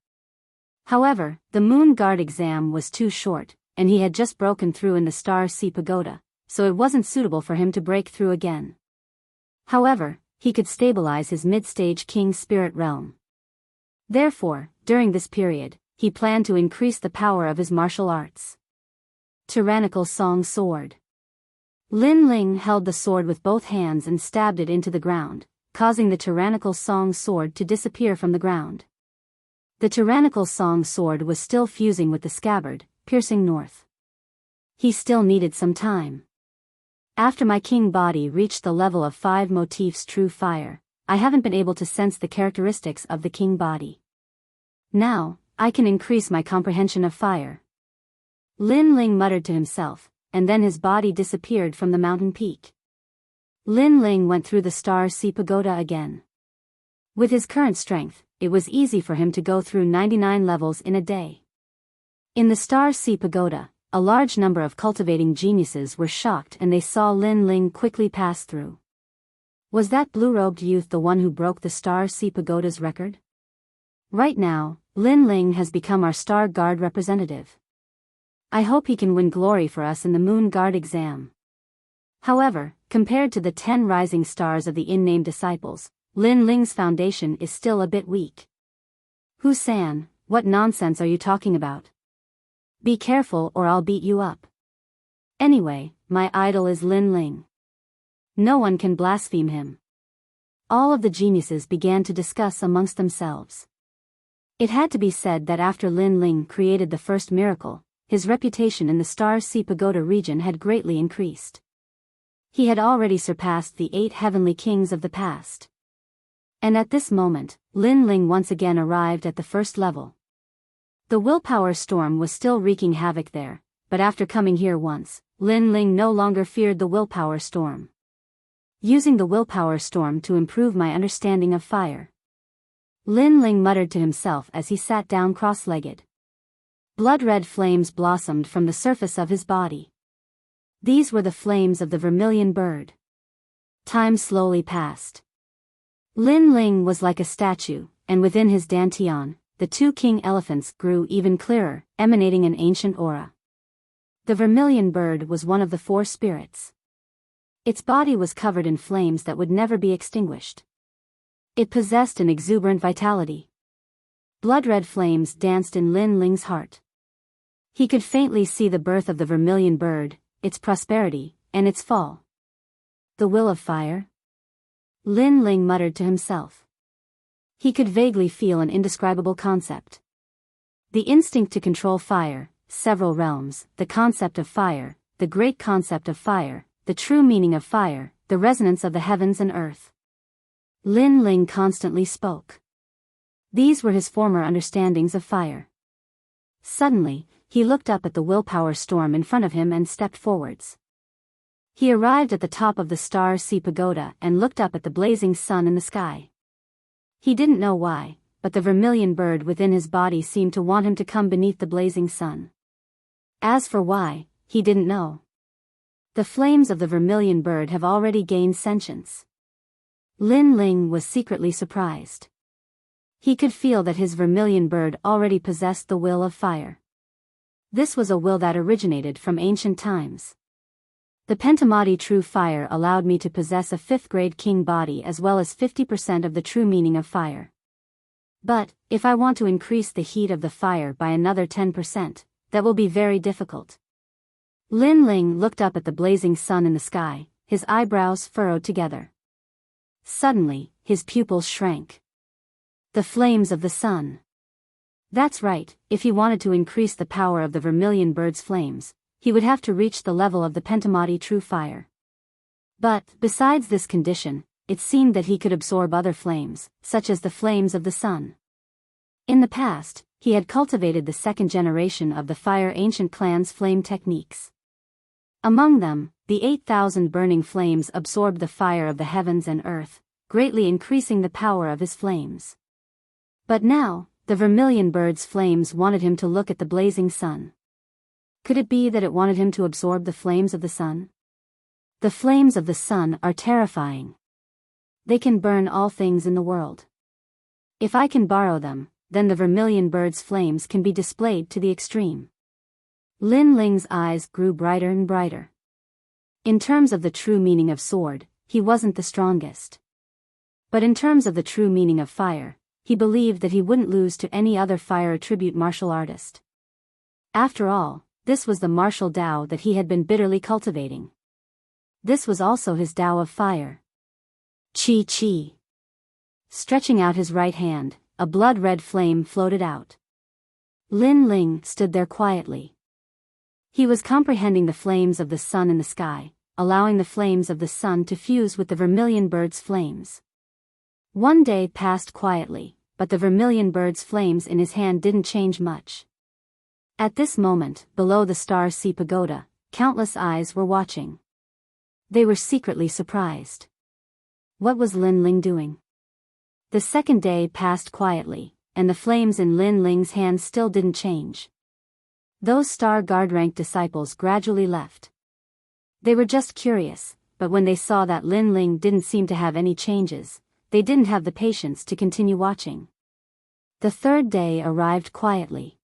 However, the Moon Guard exam was too short, and he had just broken through in the Star Sea Pagoda, so it wasn't suitable for him to break through again. However, he could stabilize his mid-stage King's spirit realm. Therefore, during this period, he planned to increase the power of his martial arts. Tyrannical Song Sword. Lin Ling held the sword with both hands and stabbed it into the ground, causing the Tyrannical Song Sword to disappear from the ground. The Tyrannical Song Sword was still fusing with the scabbard, piercing north. He still needed some time. After my king body reached the level of 5 motifs true fire, I haven't been able to sense the characteristics of the king body. Now, I can increase my comprehension of fire. Lin Ling muttered to himself, and then his body disappeared from the mountain peak. Lin Ling went through the Star Sea Pagoda again. With his current strength, it was easy for him to go through 99 levels in a day. In the Star Sea Pagoda, a large number of cultivating geniuses were shocked and they saw Lin Ling quickly pass through. Was that blue-robed youth the one who broke the Star Sea Pagoda's record? Right now, Lin Ling has become our Star Guard representative. I hope he can win glory for us in the Moon Guard exam. However, compared to the 10 rising stars of the unnamed disciples, Lin Ling's foundation is still a bit weak. Hu-san, what nonsense are you talking about? Be careful or I'll beat you up. Anyway, my idol is Lin Ling. No one can blaspheme him. All of the geniuses began to discuss amongst themselves. It had to be said that after Lin Ling created the first miracle, his reputation in the Star Sea Pagoda region had greatly increased. He had already surpassed the 8 heavenly kings of the past. And at this moment, Lin Ling once again arrived at the first level. The willpower storm was still wreaking havoc there, but after coming here once, Lin Ling no longer feared the willpower storm. Using the willpower storm to improve my understanding of fire. Lin Ling muttered to himself as he sat down cross-legged. Blood-red flames blossomed from the surface of his body. These were the flames of the vermilion bird. Time slowly passed. Lin Ling was like a statue, and within his dantian, the 2 king elephants grew even clearer, emanating an ancient aura. The vermilion bird was one of the 4 spirits. Its body was covered in flames that would never be extinguished. It possessed an exuberant vitality. Blood-red flames danced in Lin Ling's heart. He could faintly see the birth of the vermilion bird, its prosperity, and its fall. The will of fire? Lin Ling muttered to himself. He could vaguely feel an indescribable concept. The instinct to control fire, several realms, the concept of fire, the great concept of fire, the true meaning of fire, the resonance of the heavens and earth. Lin Ling constantly spoke. These were his former understandings of fire. Suddenly, he looked up at the willpower storm in front of him and stepped forwards. He arrived at the top of the Star Sea Pagoda and looked up at the blazing sun in the sky. He didn't know why, but the vermilion bird within his body seemed to want him to come beneath the blazing sun. As for why, he didn't know. The flames of the vermilion bird have already gained sentience. Lin Ling was secretly surprised. He could feel that his vermilion bird already possessed the will of fire. This was a will that originated from ancient times. The Pentamati true fire allowed me to possess a 5th grade king body as well as 50% of the true meaning of fire. But, if I want to increase the heat of the fire by another 10%, that will be very difficult. Lin Ling looked up at the blazing sun in the sky, his eyebrows furrowed together. Suddenly, his pupils shrank. The flames of the sun. That's right, if he wanted to increase the power of the vermilion bird's flames, he would have to reach the level of the Pentamati true fire. But, besides this condition, it seemed that he could absorb other flames, such as the flames of the sun. In the past, he had cultivated the 2nd generation of the Fire Ancient Clan's flame techniques. Among them, the 8,000 burning flames absorbed the fire of the heavens and earth, greatly increasing the power of his flames. But now, the vermilion bird's flames wanted him to look at the blazing sun. Could it be that it wanted him to absorb the flames of the sun? The flames of the sun are terrifying. They can burn all things in the world. If I can borrow them, then the vermilion bird's flames can be displayed to the extreme. Lin Ling's eyes grew brighter and brighter. In terms of the true meaning of sword, he wasn't the strongest. But in terms of the true meaning of fire, he believed that he wouldn't lose to any other fire attribute martial artist. After all, this was the martial Tao that he had been bitterly cultivating. This was also his Tao of fire. Chi Chi. Stretching out his right hand, a blood-red flame floated out. Lin Ling stood there quietly. He was comprehending the flames of the sun in the sky, allowing the flames of the sun to fuse with the vermilion bird's flames. One day passed quietly, but the vermilion bird's flames in his hand didn't change much. At this moment, below the Star Sea Pagoda, countless eyes were watching. They were secretly surprised. What was Lin Ling doing? The 2nd day passed quietly, and the flames in Lin Ling's hand still didn't change. Those Star Guard rank disciples gradually left. They were just curious, but when they saw that Lin Ling didn't seem to have any changes, they didn't have the patience to continue watching. The 3rd day arrived quietly.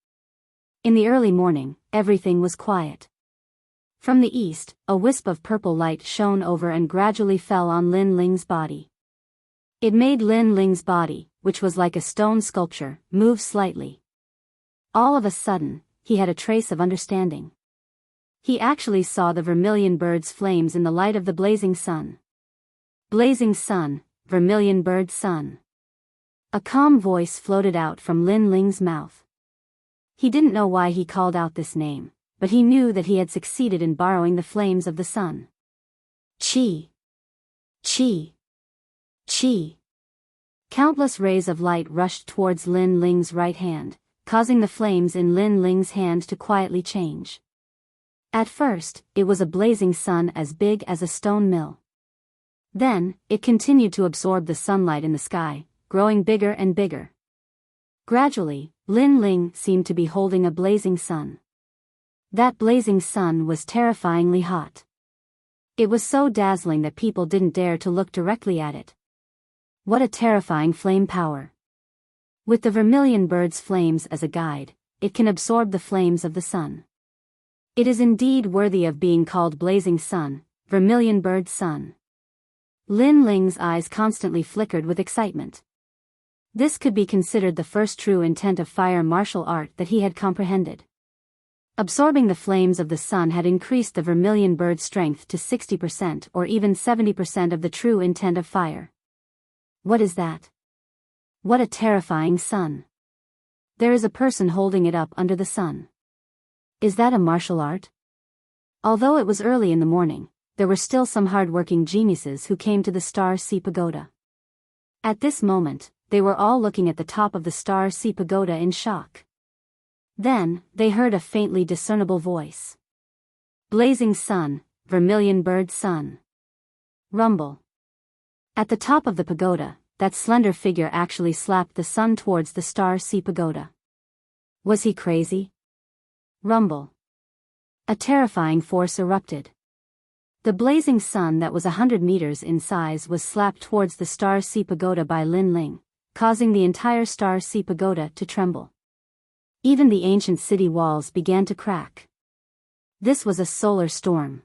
In the early morning, everything was quiet. From the east, a wisp of purple light shone over and gradually fell on Lin Ling's body. It made Lin Ling's body, which was like a stone sculpture, move slightly. All of a sudden, he had a trace of understanding. He actually saw the vermilion bird's flames in the light of the blazing sun. Blazing sun, vermilion bird sun. A calm voice floated out from Lin Ling's mouth. He didn't know why he called out this name, but he knew that he had succeeded in borrowing the flames of the sun. Chi. Chi. Chi. Countless rays of light rushed towards Lin Ling's right hand, causing the flames in Lin Ling's hand to quietly change. At first, it was a blazing sun as big as a stone mill. Then, it continued to absorb the sunlight in the sky, growing bigger and bigger. Gradually, Lin Ling seemed to be holding a blazing sun. That blazing sun was terrifyingly hot. It was so dazzling that people didn't dare to look directly at it. What a terrifying flame power. With the vermilion bird's flames as a guide, it can absorb the flames of the sun. It is indeed worthy of being called blazing sun, vermilion bird sun. Lin Ling's eyes constantly flickered with excitement. This could be considered the first true intent of fire martial art that he had comprehended. Absorbing the flames of the sun had increased the vermilion bird's strength to 60% or even 70% of the true intent of fire. What is that? What a terrifying sun. There is a person holding it up under the sun. Is that a martial art? Although it was early in the morning, there were still some hard-working geniuses who came to the Star Sea Pagoda. At this moment, they were all looking at the top of the Star Sea Pagoda in shock. Then, they heard a faintly discernible voice. Blazing sun, vermilion bird sun. Rumble. At the top of the pagoda, that slender figure actually slapped the sun towards the Star Sea Pagoda. Was he crazy? Rumble. A terrifying force erupted. The blazing sun that was 100 meters in size was slapped towards the Star Sea Pagoda by Lin Ling, causing the entire Star Sea Pagoda to tremble. Even the ancient city walls began to crack. This was a solar storm.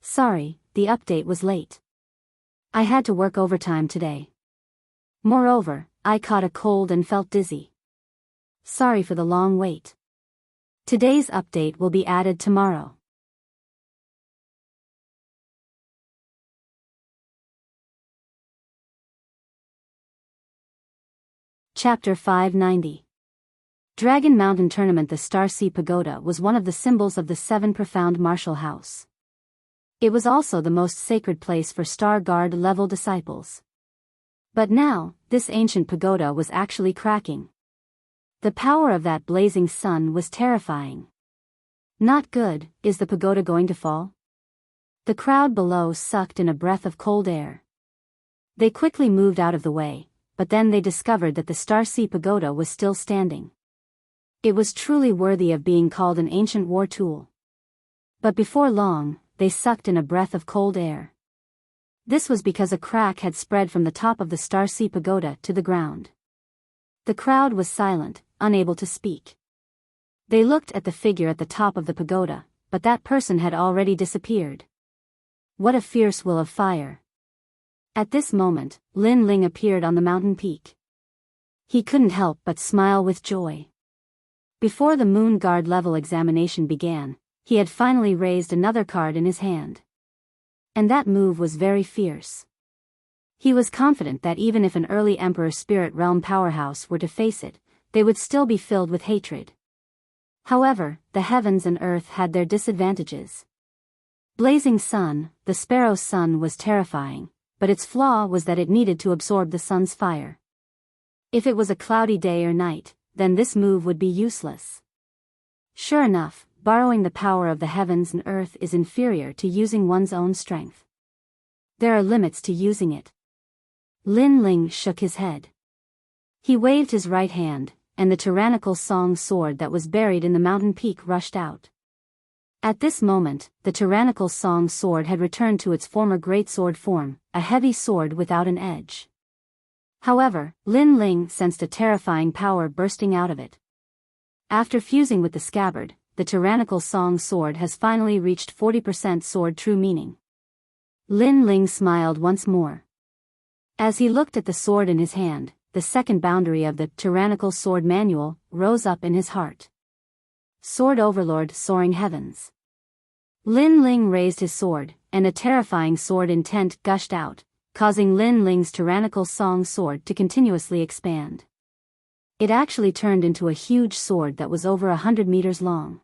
Sorry, the update was late. I had to work overtime today. Moreover, I caught a cold and felt dizzy. Sorry for the long wait. Today's update will be added tomorrow. Chapter 590. Dragon Mountain Tournament. The Star Sea Pagoda was one of the symbols of the Seven Profound Martial House. It was also the most sacred place for Star Guard level disciples. But now, this ancient pagoda was actually cracking. The power of that blazing sun was terrifying. Not good. Is the pagoda going to fall? The crowd below sucked in a breath of cold air. They quickly moved out of the way, but then they discovered that the Star Sea Pagoda was still standing. It was truly worthy of being called an ancient war tool. But before long, they sucked in a breath of cold air. This was because a crack had spread from the top of the Star Sea Pagoda to the ground. The crowd was silent, unable to speak. They looked at the figure at the top of the pagoda, but that person had already disappeared. What a fierce will of fire! At this moment, Lin Ling appeared on the mountain peak. He couldn't help but smile with joy. Before the Moon Guard level examination began, he had finally raised another card in his hand. And that move was very fierce. He was confident that even if an early Emperor Spirit Realm powerhouse were to face it, they would still be filled with hatred. However, the heavens and earth had their disadvantages. Blazing sun, the Sparrow's sun was terrifying, but its flaw was that it needed to absorb the sun's fire. If it was a cloudy day or night, then this move would be useless. Sure enough, borrowing the power of the heavens and earth is inferior to using one's own strength. There are limits to using it. Lin Ling shook his head. He waved his right hand, and the tyrannical song sword that was buried in the mountain peak rushed out. At this moment, the tyrannical song sword had returned to its former greatsword form, a heavy sword without an edge. However, Lin Ling sensed a terrifying power bursting out of it. After fusing with the scabbard, the tyrannical song sword has finally reached 40% sword true meaning. Lin Ling smiled once more. As he looked at the sword in his hand, the second boundary of the tyrannical sword manual rose up in his heart. Sword Overlord soaring heavens. Lin Ling raised his sword, and a terrifying sword intent gushed out, causing Lin Ling's tyrannical song sword to continuously expand. It actually turned into a huge sword that was over 100 meters long.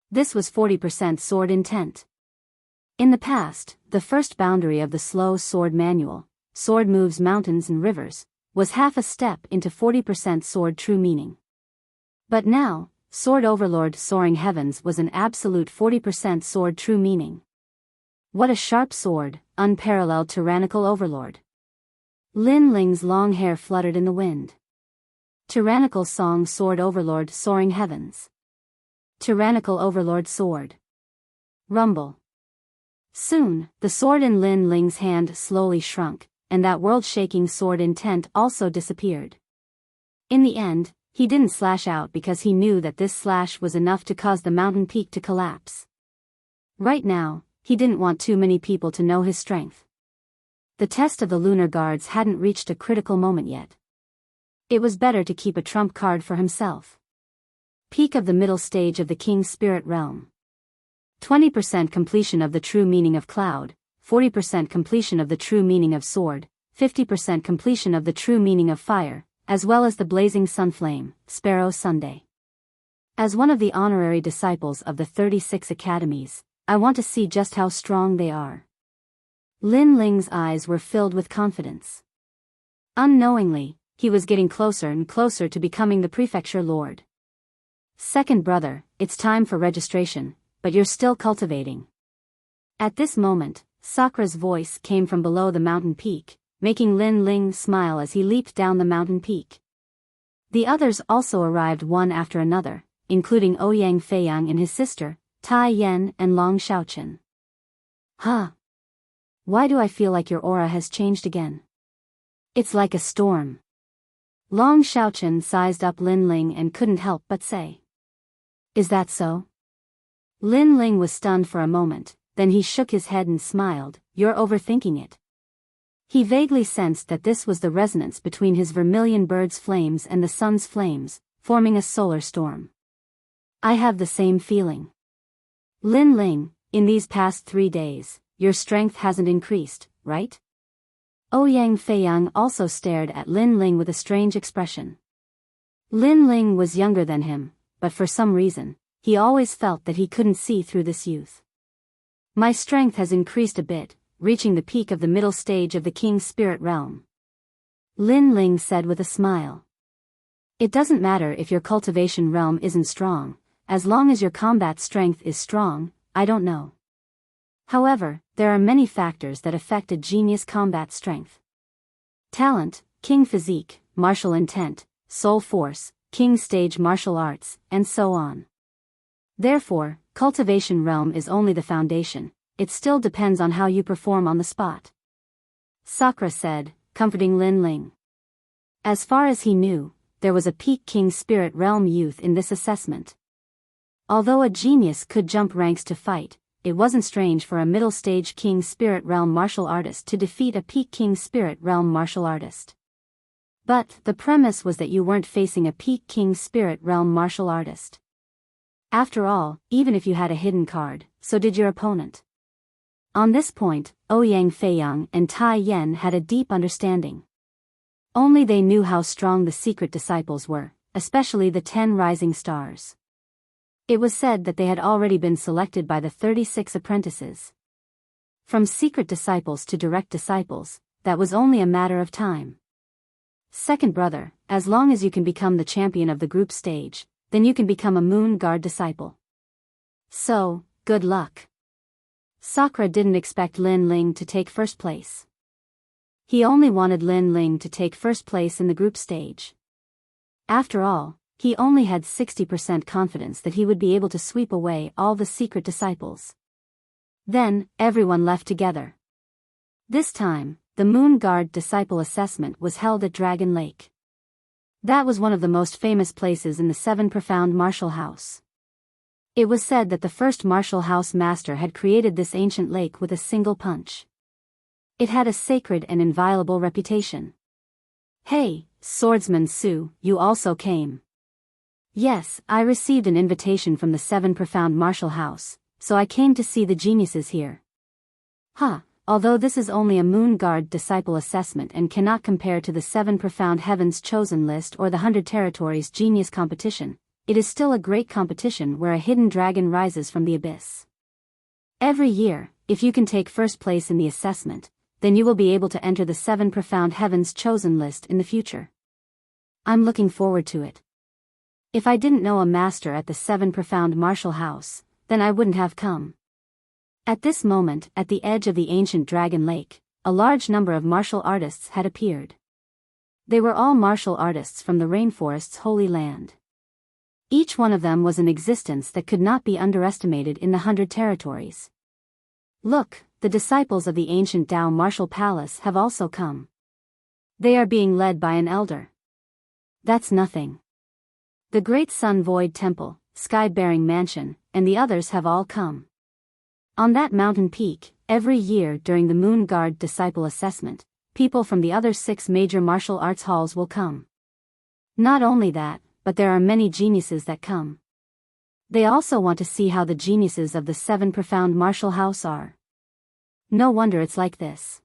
This was 40% sword intent. In the past, the first boundary of the slow sword manual, sword moves mountains and rivers, was half a step into 40% sword true meaning. But now, Sword Overlord soaring heavens was an absolute 40% sword true meaning. What a sharp sword, unparalleled tyrannical overlord. Lin Ling's long hair fluttered in the wind. Tyrannical song Sword Overlord soaring heavens. Tyrannical Overlord sword. Rumble. Soon, the sword in Lin Ling's hand slowly shrunk, and that world-shaking sword intent also disappeared. In the end, he didn't slash out because he knew that this slash was enough to cause the mountain peak to collapse. Right now, he didn't want too many people to know his strength. The test of the lunar guards hadn't reached a critical moment yet. It was better to keep a trump card for himself. Peak of the middle stage of the King's Spirit Realm. 20% completion of the true meaning of cloud, 40% completion of the true meaning of sword, 50% completion of the true meaning of fire, as well as the blazing sunflame, Sparrow Sunday. As one of the honorary disciples of the 36 academies, I want to see just how strong they are. Lin Ling's eyes were filled with confidence. Unknowingly, he was getting closer and closer to becoming the prefecture lord. Second brother, it's time for registration, but you're still cultivating. At this moment, Sakra's voice came from below the mountain peak, making Lin Ling smile as he leaped down the mountain peak. The others also arrived one after another, including Ouyang Feiyang and his sister, Tai Yan and Long Xiaochen. Huh? Why do I feel like your aura has changed again? It's like a storm. Long Xiaochen sized up Lin Ling and couldn't help but say. Is that so? Lin Ling was stunned for a moment, then he shook his head and smiled. You're overthinking it. He vaguely sensed that this was the resonance between his vermilion bird's flames and the sun's flames, forming a solar storm. I have the same feeling. Lin Ling, in these past 3 days, your strength hasn't increased, right? Ouyang Feiyang also stared at Lin Ling with a strange expression. Lin Ling was younger than him, but for some reason, he always felt that he couldn't see through this youth. My strength has increased a bit, reaching the peak of the middle stage of the King's Spirit Realm. Lin Ling said with a smile. It doesn't matter if your cultivation realm isn't strong, as long as your combat strength is strong, I don't know. However, there are many factors that affect a genius combat strength. Talent, king physique, martial intent, soul force, king stage martial arts, and so on. Therefore, cultivation realm is only the foundation, it still depends on how you perform on the spot. Sakura said, comforting Lin Ling. As far as he knew, there was a peak king spirit realm youth in this assessment. Although a genius could jump ranks to fight, it wasn't strange for a middle-stage king spirit realm martial artist to defeat a peak king spirit realm martial artist. But the premise was that you weren't facing a peak king spirit realm martial artist. After all, even if you had a hidden card, so did your opponent. On this point, Ouyang Feiyang and Tai Yen had a deep understanding. Only they knew how strong the secret disciples were, especially the 10 rising stars. It was said that they had already been selected by the 36 apprentices. From secret disciples to direct disciples, that was only a matter of time. Second brother, as long as you can become the champion of the group stage, then you can become a Moon Guard disciple. So, good luck. Sakura didn't expect Lin Ling to take first place. He only wanted Lin Ling to take first place in the group stage. After all, he only had 60% confidence that he would be able to sweep away all the secret disciples. Then, everyone left together. This time, the Moon Guard disciple assessment was held at Dragon Lake. That was one of the most famous places in the 7 Profound Martial House. It was said that the first martial house master had created this ancient lake with a single punch. It had a sacred and inviolable reputation. Hey, Swordsman Su, you also came. Yes, I received an invitation from the 7 Profound Martial House, so I came to see the geniuses here. Although this is only a Moon Guard disciple assessment and cannot compare to the 7 Profound Heavens chosen list or the 100 Territories genius competition, it is still a great competition where a hidden dragon rises from the abyss. Every year, if you can take first place in the assessment, then you will be able to enter the 7 Profound Heavens chosen list in the future. I'm looking forward to it. If I didn't know a master at the 7 Profound Martial House, then I wouldn't have come. At this moment, at the edge of the ancient Dragon Lake, a large number of martial artists had appeared. They were all martial artists from the rainforest's holy land. Each one of them was an existence that could not be underestimated in the 100 Territories. Look, the disciples of the ancient Tao Martial Palace have also come. They are being led by an elder. That's nothing. The Great Sun Void Temple, Sky-Bearing Mansion, and the others have all come. On that mountain peak, every year during the Moon Guard Disciple Assessment, people from the other 6 major martial arts halls will come. Not only that, but there are many geniuses that come. They also want to see how the geniuses of the 7 Profound Martial House are. No wonder it's like this.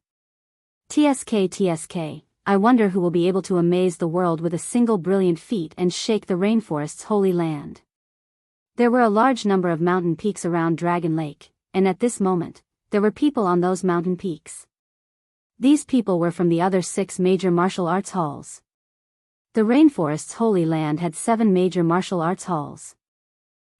TSK, I wonder who will be able to amaze the world with a single brilliant feat and shake the rainforest's holy land. There were a large number of mountain peaks around Dragon Lake, and at this moment, there were people on those mountain peaks. These people were from the other 6 major martial arts halls. The rainforest's holy land had 7 major martial arts halls.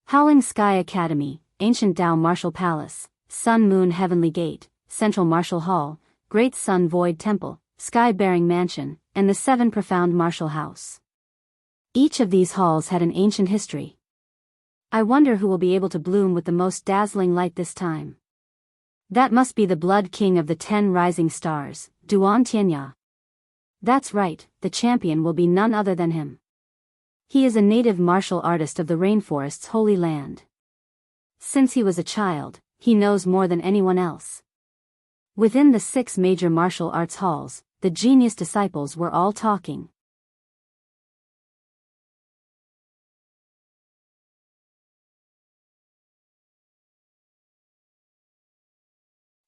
Howling Sky Academy, Ancient Tao Martial Palace, Sun Moon Heavenly Gate, Central Martial Hall, Great Sun Void Temple, Sky-Bearing Mansion, and the 7 Profound Martial House. Each of these halls had an ancient history. I wonder who will be able to bloom with the most dazzling light this time. That must be the Blood King of the 10 Rising Stars, Duan Tianya. That's right, the champion will be none other than him. He is a native martial artist of the rainforest's holy land. Since he was a child, he knows more than anyone else. Within the 6 major martial arts halls, the genius disciples were all talking.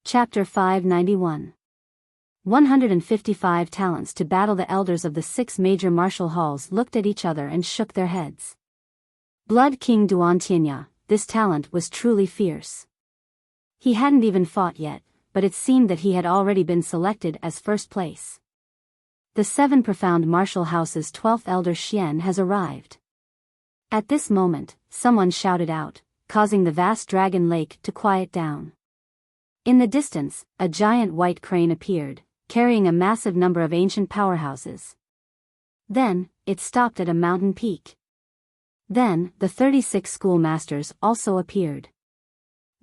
Chapter 591. 155 talents to battle. The elders of the 6 major martial halls looked at each other and shook their heads. Blood King Duantianya, this talent was truly fierce. He hadn't even fought yet, but it seemed that he had already been selected as first place. The 7 profound martial house's 12th elder Xian has arrived. At this moment, someone shouted out, causing the vast dragon lake to quiet down. In the distance, a giant white crane appeared, carrying a massive number of ancient powerhouses. Then, it stopped at a mountain peak. Then, the 36 schoolmasters also appeared.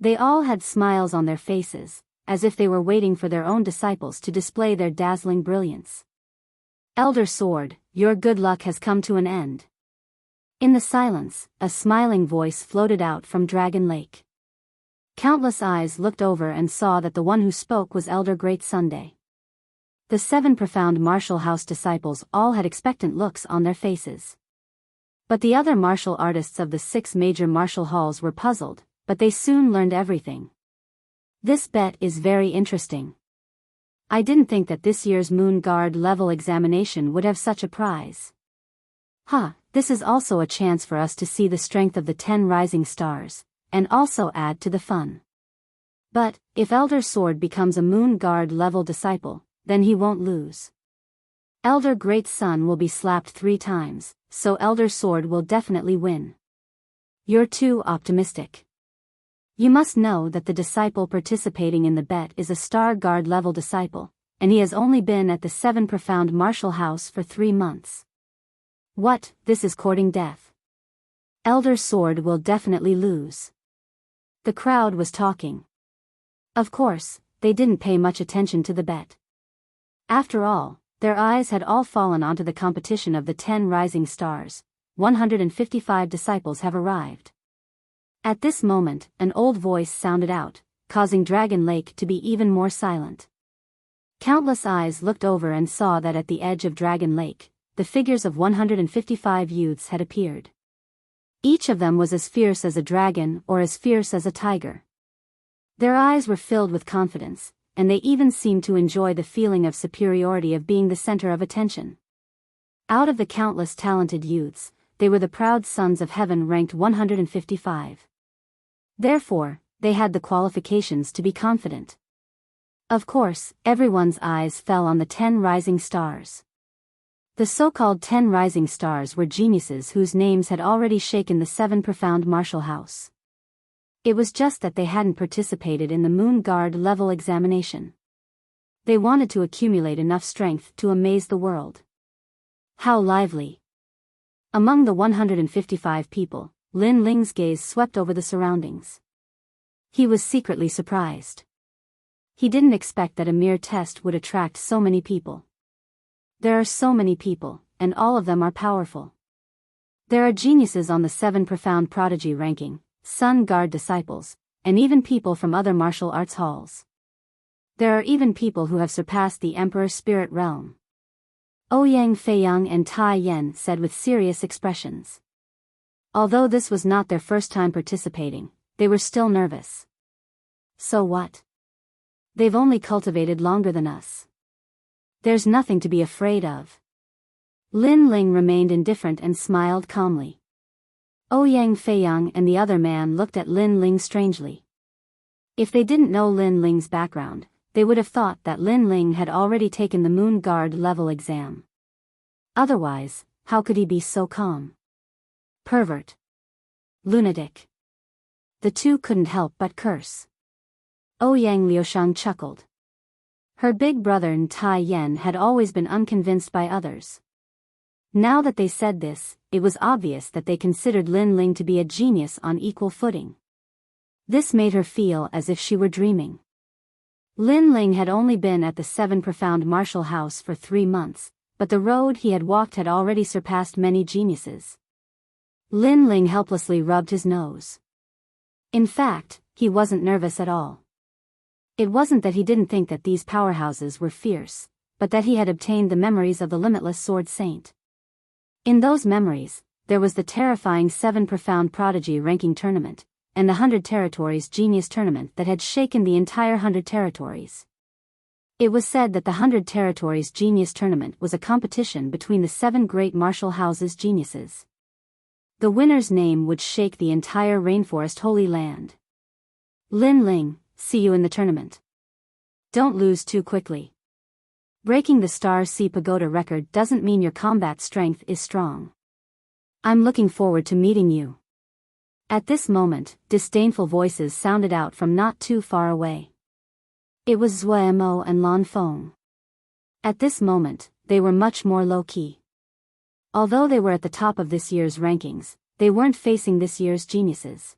They all had smiles on their faces, as if they were waiting for their own disciples to display their dazzling brilliance. Elder Sword, your good luck has come to an end. In the silence, a smiling voice floated out from Dragon Lake. Countless eyes looked over and saw that the one who spoke was Elder Great Sunday. The 7 profound martial house disciples all had expectant looks on their faces. But the other martial artists of the 6 major martial halls were puzzled, but they soon learned everything. This bet is very interesting. I didn't think that this year's Moon Guard level examination would have such a prize. This is also a chance for us to see the strength of the 10 rising stars, and also add to the fun. But, if Elder Sword becomes a Moon Guard level disciple, then he won't lose. Elder Great Sun will be slapped 3 times, so Elder Sword will definitely win. You're too optimistic. You must know that the disciple participating in the bet is a Star Guard level disciple, and he has only been at the 7 profound martial house for 3 months. What, this is courting death. Elder Sword will definitely lose. The crowd was talking. Of course, they didn't pay much attention to the bet. After all, their eyes had all fallen onto the competition of the 10 rising stars. 155 disciples have arrived. At this moment, an old voice sounded out, causing Dragon Lake to be even more silent. Countless eyes looked over and saw that at the edge of Dragon Lake, the figures of 155 youths had appeared. Each of them was as fierce as a dragon or as fierce as a tiger. Their eyes were filled with confidence, and they even seemed to enjoy the feeling of superiority of being the center of attention. Out of the countless talented youths, they were the proud sons of heaven ranked 155. Therefore, they had the qualifications to be confident. Of course, everyone's eyes fell on the 10 rising stars. The so-called 10 rising stars were geniuses whose names had already shaken the 7 profound martial house. It was just that they hadn't participated in the Moon Guard level examination. They wanted to accumulate enough strength to amaze the world. How lively! Among the 155 people, Lin Ling's gaze swept over the surroundings. He was secretly surprised. He didn't expect that a mere test would attract so many people. There are so many people, and all of them are powerful. There are geniuses on the 7 profound prodigy ranking, Sun Guard disciples, and even people from other martial arts halls. There are even people who have surpassed the Emperor's spirit realm. Ouyang Feiyang and Tai Yen said with serious expressions. Although this was not their first time participating, they were still nervous. So what? They've only cultivated longer than us. There's nothing to be afraid of. Lin Ling remained indifferent and smiled calmly. Ouyang Feiyang and the other man looked at Lin Ling strangely. If they didn't know Lin Ling's background, they would have thought that Lin Ling had already taken the Moon Guard level exam. Otherwise, how could he be so calm? Pervert. Lunatic. The two couldn't help but curse. Ouyang Liushang chuckled. Her big brother Tai Yen had always been unconvinced by others. Now that they said this, it was obvious that they considered Lin Ling to be a genius on equal footing. This made her feel as if she were dreaming. Lin Ling had only been at the 7 profound martial house for 3 months, but the road he had walked had already surpassed many geniuses. Lin Ling helplessly rubbed his nose. In fact, he wasn't nervous at all. It wasn't that he didn't think that these powerhouses were fierce, but that he had obtained the memories of the limitless Sword Saint. In those memories, there was the terrifying 7 Profound Prodigy ranking tournament, and the 100 Territories Genius tournament that had shaken the entire 100 Territories. It was said that the 100 Territories Genius tournament was a competition between the 7 great martial houses geniuses. The winner's name would shake the entire Rainforest Holy Land. Lin Ling, see you in the tournament. Don't lose too quickly. Breaking the Star Sea Pagoda record doesn't mean your combat strength is strong. I'm looking forward to meeting you. At this moment, disdainful voices sounded out from not too far away. It was Zhuo Mo and Lan Feng. At this moment, they were much more low-key. Although they were at the top of this year's rankings, they weren't facing this year's geniuses.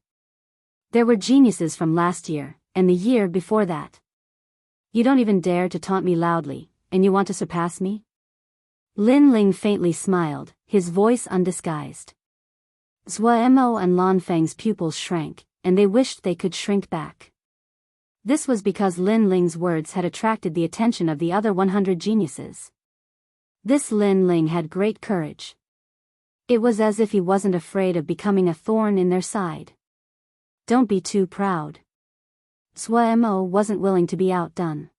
There were geniuses from last year, and the year before that. You don't even dare to taunt me loudly, and you want to surpass me? Lin Ling faintly smiled, his voice undisguised. Zhuo Mo and Lan Feng's pupils shrank, and they wished they could shrink back. This was because Lin Ling's words had attracted the attention of the other 100 geniuses. This Lin Ling had great courage. It was as if he wasn't afraid of becoming a thorn in their side. Don't be too proud. Zhuo Mo wasn't willing to be outdone.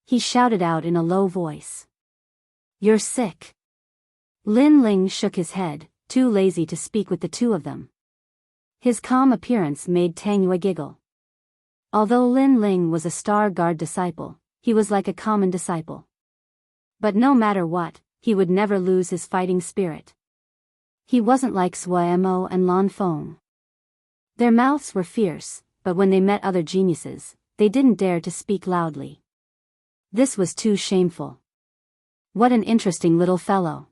He shouted out in a low voice. You're sick. Lin Ling shook his head, too lazy to speak with the two of them. His calm appearance made Tang Yue giggle. Although Lin Ling was a Star Guard disciple, he was like a common disciple. But no matter what, he would never lose his fighting spirit. He wasn't like Zhuo Mo and Lan Feng. Their mouths were fierce, but when they met other geniuses, they didn't dare to speak loudly. This was too shameful. What an interesting little fellow.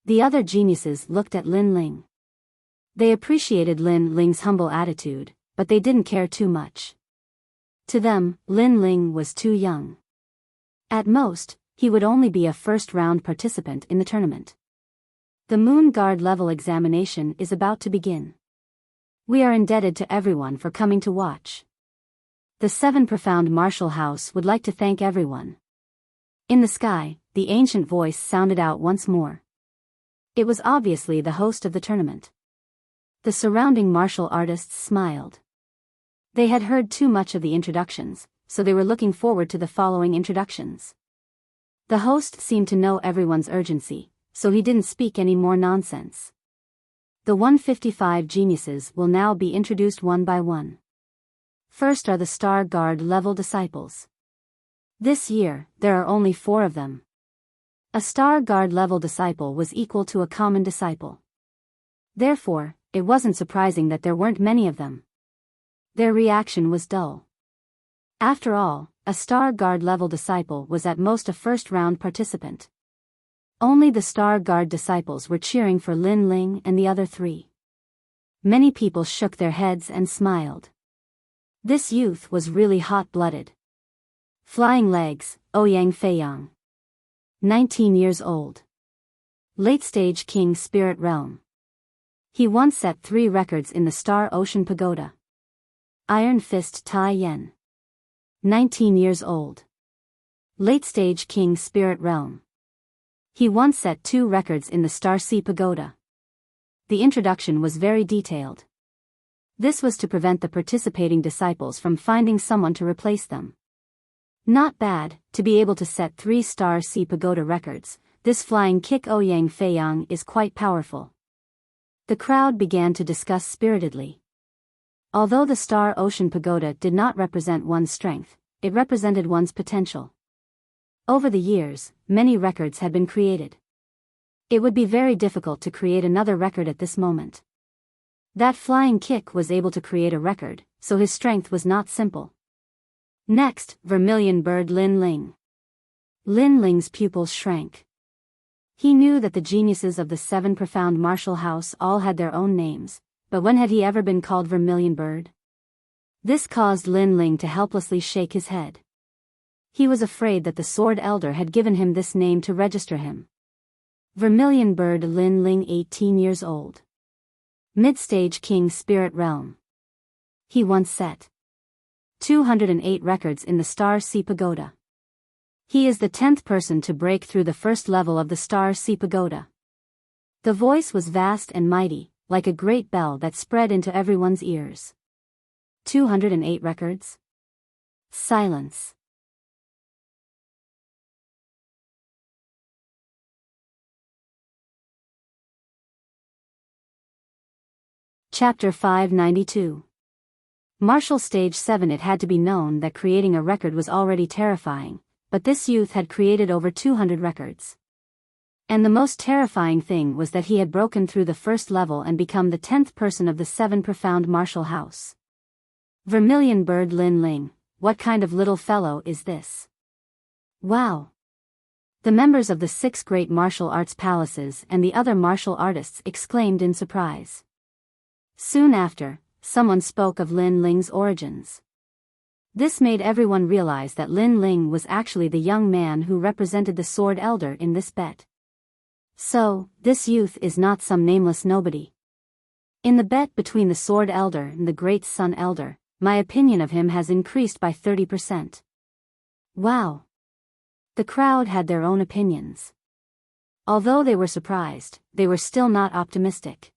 The other geniuses looked at Lin Ling. They appreciated Lin Ling's humble attitude, but they didn't care too much. To them, Lin Ling was too young. At most, he would only be a first-round participant in the tournament. The Moon Guard level examination is about to begin. We are indebted to everyone for coming to watch. The 7 Profound Martial House would like to thank everyone. In the sky, the ancient voice sounded out once more. It was obviously the host of the tournament. The surrounding martial artists smiled. They had heard too much of the introductions, so they were looking forward to the following introductions. The host seemed to know everyone's urgency, so he didn't speak any more nonsense. The 155 geniuses will now be introduced one by one. First are the Star Guard level disciples. This year, there are only 4 of them. A Star Guard level disciple was equal to a common disciple. Therefore, it wasn't surprising that there weren't many of them. Their reaction was dull. After all, a Star Guard level disciple was at most a first-round participant. Only the Star Guard disciples were cheering for Lin Ling and the other 3. Many people shook their heads and smiled. This youth was really hot-blooded. Flying Legs, Ouyang Feiyang. 19 years old. Late-stage King Spirit Realm. He once set 3 records in the Star Ocean Pagoda. Iron Fist Tai Yen. 19 years old. Late-stage King Spirit Realm. He once set 2 records in the Star Sea Pagoda. The introduction was very detailed. This was to prevent the participating disciples from finding someone to replace them. Not bad, to be able to set 3 Star Sea Pagoda records. This flying kick Ouyang Feiyang is quite powerful. The crowd began to discuss spiritedly. Although the Star Ocean Pagoda did not represent one's strength, it represented one's potential. Over the years, many records had been created. It would be very difficult to create another record at this moment. That flying kick was able to create a record, so his strength was not simple. Next, Vermilion Bird Lin Ling. Lin Ling's pupils shrank. He knew that the geniuses of the 7 Profound Martial House all had their own names, but when had he ever been called Vermilion Bird? This caused Lin Ling to helplessly shake his head. He was afraid that the Sword Elder had given him this name to register him. Vermilion Bird Lin Ling 18 years old. Mid-stage King Spirit Realm. He once set 208 records in the Star Sea Pagoda. He is the 10th person to break through the first level of the Star Sea Pagoda. The voice was vast and mighty, like a great bell that spread into everyone's ears. 208 records? Silence. Chapter 592. Martial Stage 7. It had to be known that creating a record was already terrifying, but this youth had created over 200 records. And the most terrifying thing was that he had broken through the first level and become the 10th person of the 7 profound martial house. Vermilion bird Lin Ling, what kind of little fellow is this? Wow! The members of the 6 great martial arts palaces and the other martial artists exclaimed in surprise. Soon after, someone spoke of Lin Ling's origins. This made everyone realize that Lin Ling was actually the young man who represented the Sword Elder in this bet. So, this youth is not some nameless nobody. In the bet between the Sword Elder and the Great Sun Elder, my opinion of him has increased by 30%. Wow! The crowd had their own opinions. Although they were surprised, they were still not optimistic.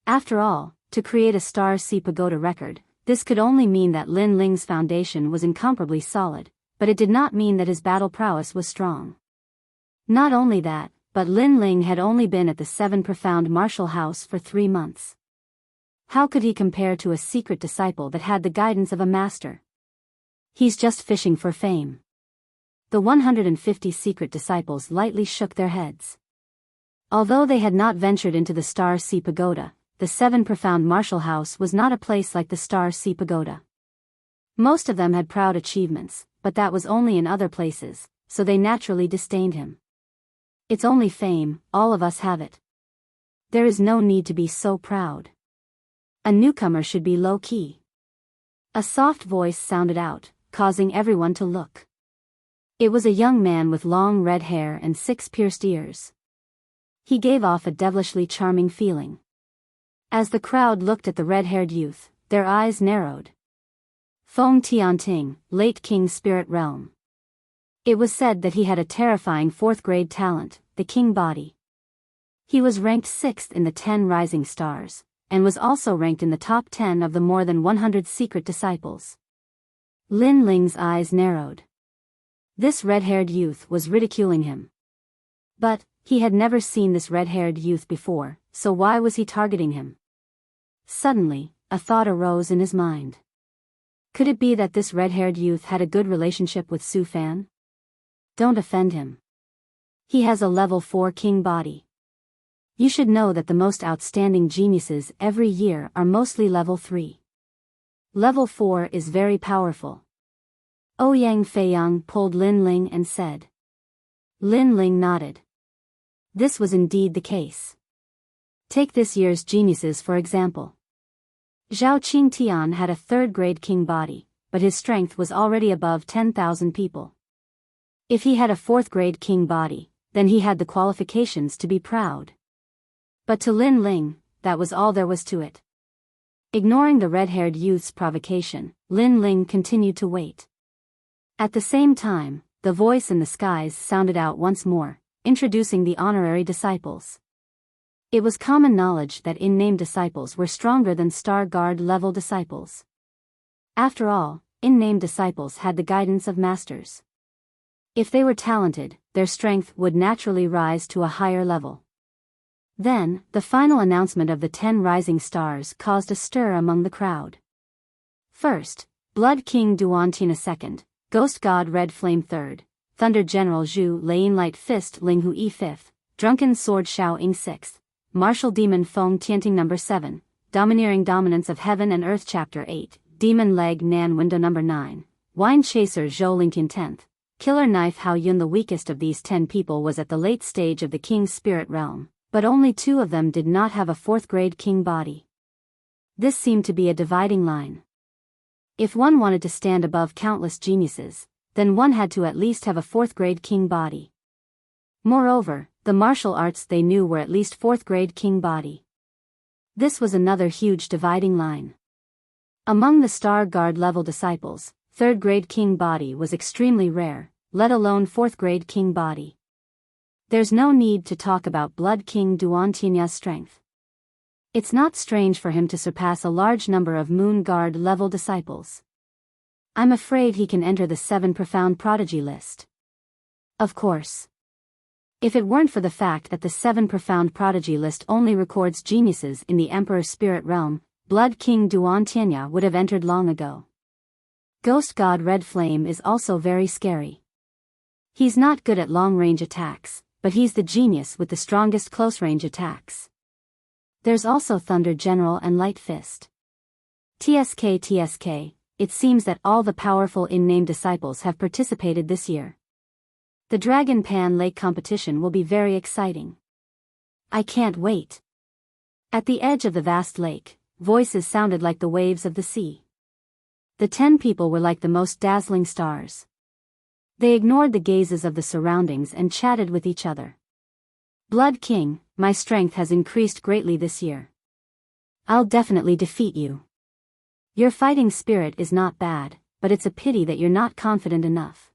After all, to create a Star Sea Pagoda record, this could only mean that Lin Ling's foundation was incomparably solid, but it did not mean that his battle prowess was strong. Not only that, but Lin Ling had only been at the 7 profound martial house for 3 months. How could he compare to a secret disciple that had the guidance of a master? He's just fishing for fame. The 150 secret disciples lightly shook their heads. Although they had not ventured into the Star Sea Pagoda, the 7 profound martial house was not a place like the Star Sea Pagoda. Most of them had proud achievements, but that was only in other places, so they naturally disdained him. It's only fame, all of us have it. There is no need to be so proud. A newcomer should be low-key. A soft voice sounded out, causing everyone to look. It was a young man with long red hair and 6 pierced ears. He gave off a devilishly charming feeling. As the crowd looked at the red-haired youth, their eyes narrowed. Feng Tianting, late King Spirit Realm. It was said that he had a terrifying 4th-grade talent, the King Body. He was ranked 6th in the 10 Rising Stars, and was also ranked in the top 10 of the more than 100 secret disciples. Lin Ling's eyes narrowed. This red-haired youth was ridiculing him. But, he had never seen this red-haired youth before, so why was he targeting him? Suddenly, a thought arose in his mind. Could it be that this red-haired youth had a good relationship with Su Fan? Don't offend him. He has a level 4 king body. You should know that the most outstanding geniuses every year are mostly level 3. Level 4 is very powerful. Ouyang Feiyang pulled Lin Ling and said. Lin Ling nodded. This was indeed the case. Take this year's geniuses for example. Zhao Qingtian had a 3rd-grade king body, but his strength was already above 10,000 people. If he had a 4th-grade king body, then he had the qualifications to be proud. But to Lin Ling, that was all there was to it. Ignoring the red-haired youth's provocation, Lin Ling continued to wait. At the same time, the voice in the skies sounded out once more, introducing the honorary disciples. It was common knowledge that in-name disciples were stronger than Star Guard level disciples. After all, in-name disciples had the guidance of masters. If they were talented, their strength would naturally rise to a higher level. Then, the final announcement of the 10 rising stars caused a stir among the crowd. First, Blood King Duantina II, Ghost God Red Flame 3rd, Thunder General Zhu Lane Light Fist Ling Hui 5th, Drunken Sword Shao Ying 6th, Martial Demon Feng Tianting No. 7, Domineering Dominance of Heaven and Earth Chapter 8, Demon Leg Nan Window No. 9, Wine Chaser Zhou Lingtian 10th, Killer Knife Hao Yun. The weakest of these 10 people was at the late stage of the King's Spirit Realm, but only 2 of them did not have a 4th-grade king body. This seemed to be a dividing line. If one wanted to stand above countless geniuses, then one had to at least have a 4th-grade king body. Moreover, the martial arts they knew were at least 4th-grade king body. This was another huge dividing line. Among the Star Guard level disciples, 3rd grade King body was extremely rare, let alone 4th grade King body. There's no need to talk about Blood King Duantianya's strength. It's not strange for him to surpass a large number of Moon Guard level disciples. I'm afraid he can enter the 7 profound prodigy list. Of course. If it weren't for the fact that the 7 profound prodigy list only records geniuses in the Emperor's spirit realm, Blood King Duantianya would have entered long ago. Ghost God Red Flame is also very scary. He's not good at long-range attacks, but he's the genius with the strongest close-range attacks. There's also Thunder General and Light Fist. TSK, it seems that all the powerful in-name disciples have participated this year. The Dragon Pan Lake competition will be very exciting. I can't wait. At the edge of the vast lake, voices sounded like the waves of the sea. The 10 people were like the most dazzling stars. They ignored the gazes of the surroundings and chatted with each other. Blood King, my strength has increased greatly this year. I'll definitely defeat you. Your fighting spirit is not bad, but it's a pity that you're not confident enough.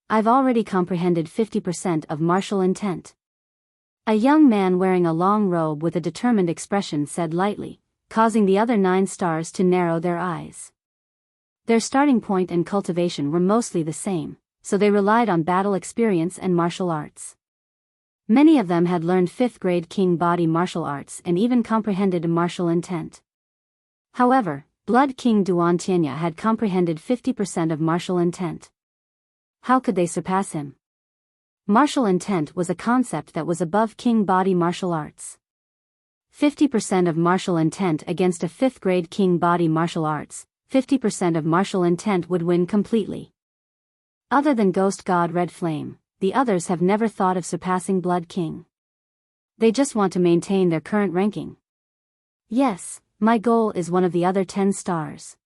I've already comprehended 50% of martial intent. A young man wearing a long robe with a determined expression said lightly, causing the other 9 stars to narrow their eyes. Their starting point and cultivation were mostly the same, so they relied on battle experience and martial arts. Many of them had learned 5th grade King body martial arts and even comprehended martial intent. However, Blood King Duantianya had comprehended 50% of martial intent. How could they surpass him? Martial intent was a concept that was above King body martial arts. 50% of martial intent against a 5th grade King body martial arts, 50% of martial intent would win completely. Other than Ghost God Red Flame, the others have never thought of surpassing Blood King. They just want to maintain their current ranking. Yes, my goal is one of the other 10 stars.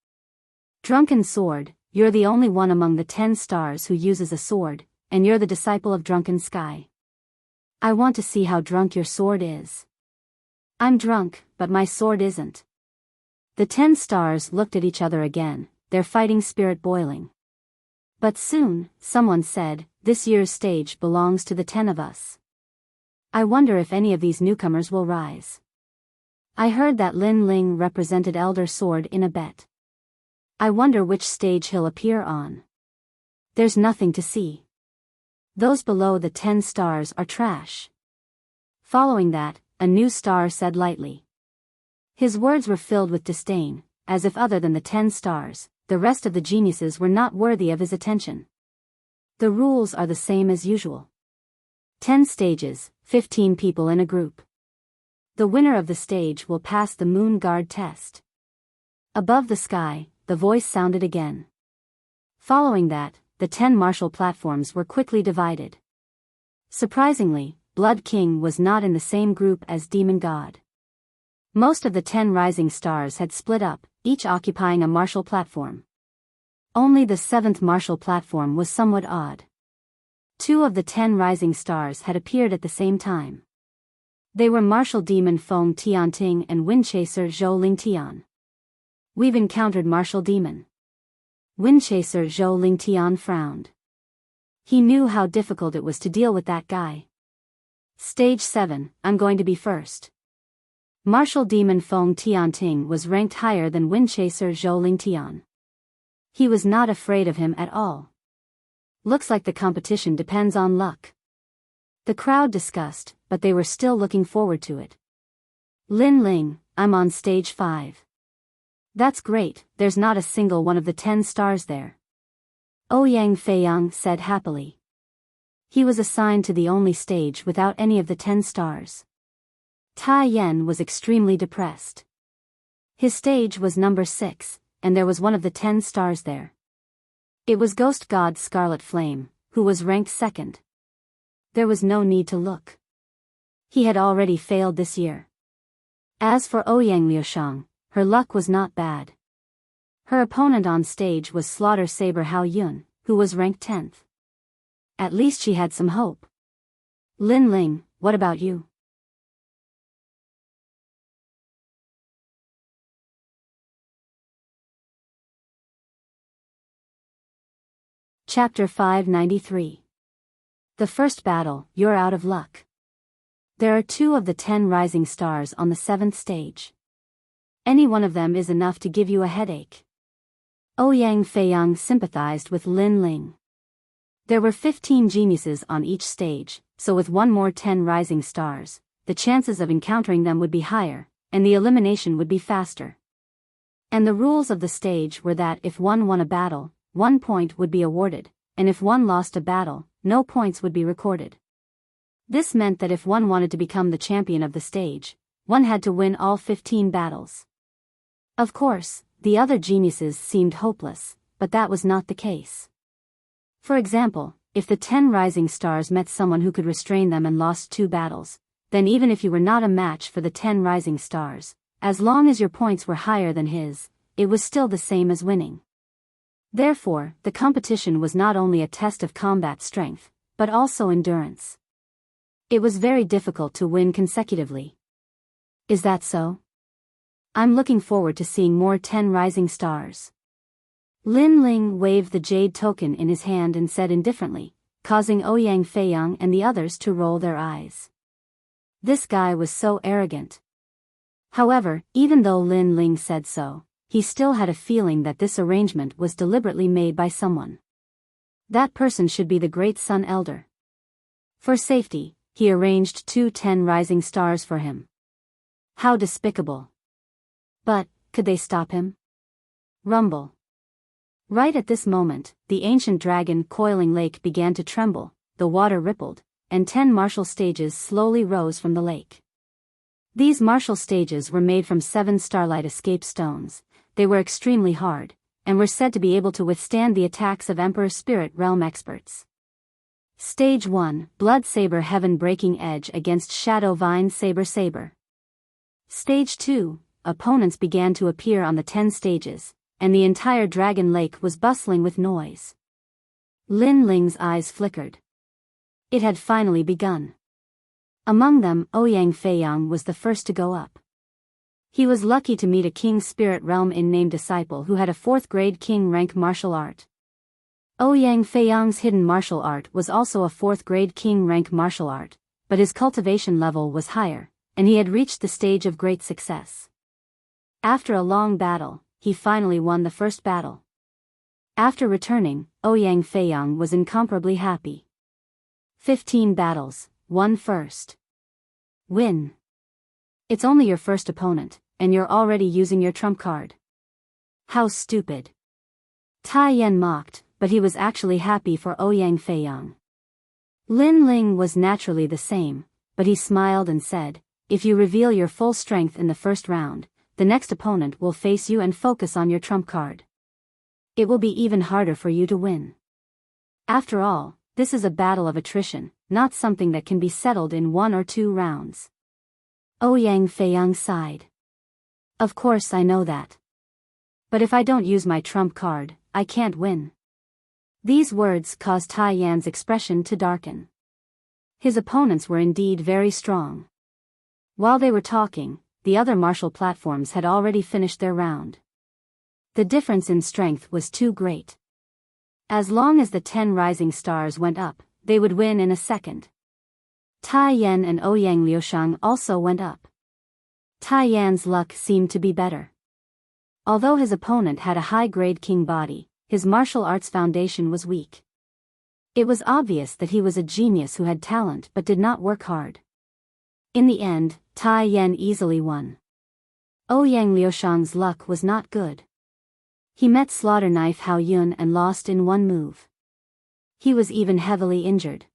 Drunken Sword, you're the only one among the 10 stars who uses a sword, and you're the disciple of Drunken Sky. I want to see how drunk your sword is. I'm drunk, but my sword isn't. The 10 stars looked at each other again, their fighting spirit boiling. But soon, someone said, this year's stage belongs to the 10 of us. I wonder if any of these newcomers will rise. I heard that Lin Ling represented Elder Sword in a bet. I wonder which stage he'll appear on. There's nothing to see. Those below the 10 stars are trash. Following that, a new star said lightly. His words were filled with disdain, as if other than the 10 stars, the rest of the geniuses were not worthy of his attention. The rules are the same as usual. 10 stages, 15 people in a group. The winner of the stage will pass the Moon Guard test. Above the sky, the voice sounded again. Following that, the 10 martial platforms were quickly divided. Surprisingly, Blood King was not in the same group as Demon God. Most of the 10 rising stars had split up, each occupying a martial platform. Only the 7th martial platform was somewhat odd. 2 of the 10 rising stars had appeared at the same time. They were Martial Demon Feng Tianting and Windchaser Zhou Ling Tian. We've encountered Martial Demon. Windchaser Zhou Ling Tian frowned. He knew how difficult it was to deal with that guy. Stage 7, I'm going to be first. Martial Demon Feng Tianting was ranked higher than Windchaser Zhou Ling Tian. He was not afraid of him at all. Looks like the competition depends on luck. The crowd discussed, but they were still looking forward to it. Lin Ling, I'm on stage 5. That's great, there's not a single one of the 10 stars there. Ouyang Feiyang said happily. He was assigned to the only stage without any of the 10 stars. Tai Yen was extremely depressed. His stage was number 6, and there was one of the 10 stars there. It was Ghost God Scarlet Flame, who was ranked 2nd. There was no need to look. He had already failed this year. As for Ouyang Liushang, her luck was not bad. Her opponent on stage was Slaughter Saber Hao Yun, who was ranked 10th. At least she had some hope. Lin Ling, what about you? Chapter 593. The first battle, you're out of luck. There are 2 of the 10 rising stars on the 7th stage. Any one of them is enough to give you a headache. Ouyang Feiyang sympathized with Lin Ling. There were 15 geniuses on each stage, so with 1 more 10 rising stars, the chances of encountering them would be higher, and the elimination would be faster. And the rules of the stage were that if one won a battle, 1 point would be awarded, and if one lost a battle, no points would be recorded. This meant that if one wanted to become the champion of the stage, one had to win all 15 battles. Of course, the other geniuses seemed hopeless, but that was not the case. For example, if the 10 rising stars met someone who could restrain them and lost 2 battles, then even if you were not a match for the 10 rising stars, as long as your points were higher than his, it was still the same as winning. Therefore, the competition was not only a test of combat strength, but also endurance. It was very difficult to win consecutively. Is that so? I'm looking forward to seeing more 10 rising stars. Lin Ling waved the jade token in his hand and said indifferently, causing Ouyang Feiyang and the others to roll their eyes. This guy was so arrogant. However, even though Lin Ling said so, he still had a feeling that this arrangement was deliberately made by someone. That person should be the Great Sun Elder. For safety, he arranged 2 10 rising stars for him. How despicable. But, could they stop him? Rumble. Right at this moment, the ancient dragon coiling lake began to tremble, the water rippled, and 10 martial stages slowly rose from the lake. These martial stages were made from 7 starlight escape stones. They were extremely hard, and were said to be able to withstand the attacks of Emperor Spirit Realm experts. Stage 1, Blood Saber Heaven Breaking Edge against Shadow Vine Saber. Stage 2, opponents began to appear on the 10 stages, and the entire dragon lake was bustling with noise. Lin Ling's eyes flickered. It had finally begun. Among them, Ouyang Feiyang was the first to go up. He was lucky to meet a King Spirit Realm in-name disciple who had a 4th grade King rank martial art. Ouyang Feiyang's hidden martial art was also a 4th grade King rank martial art, but his cultivation level was higher, and he had reached the stage of great success. After a long battle, he finally won the first battle. After returning, Ouyang Feiyang was incomparably happy. 15 battles, won first. Win. It's only your first opponent, and you're already using your trump card. How stupid. Tai Yan mocked, but he was actually happy for Ouyang Feiyang. Lin Ling was naturally the same, but he smiled and said, if you reveal your full strength in the first round, the next opponent will face you and focus on your trump card. It will be even harder for you to win. After all, this is a battle of attrition, not something that can be settled in 1 or 2 rounds. Ouyang Feiyang sighed. Of course I know that. But if I don't use my trump card, I can't win. These words caused Tai Yan's expression to darken. His opponents were indeed very strong. While they were talking, the other martial platforms had already finished their round. The difference in strength was too great. As long as the 10 rising stars went up, they would win in a second. Tai Yan and Ouyang Liushang also went up. Tai Yan's luck seemed to be better. Although his opponent had a high-grade king body, his martial arts foundation was weak. It was obvious that he was a genius who had talent but did not work hard. In the end, Tai Yan easily won. Ouyang Liushang's luck was not good. He met Slaughter Knife Hao Yun and lost in 1 move. He was even heavily injured.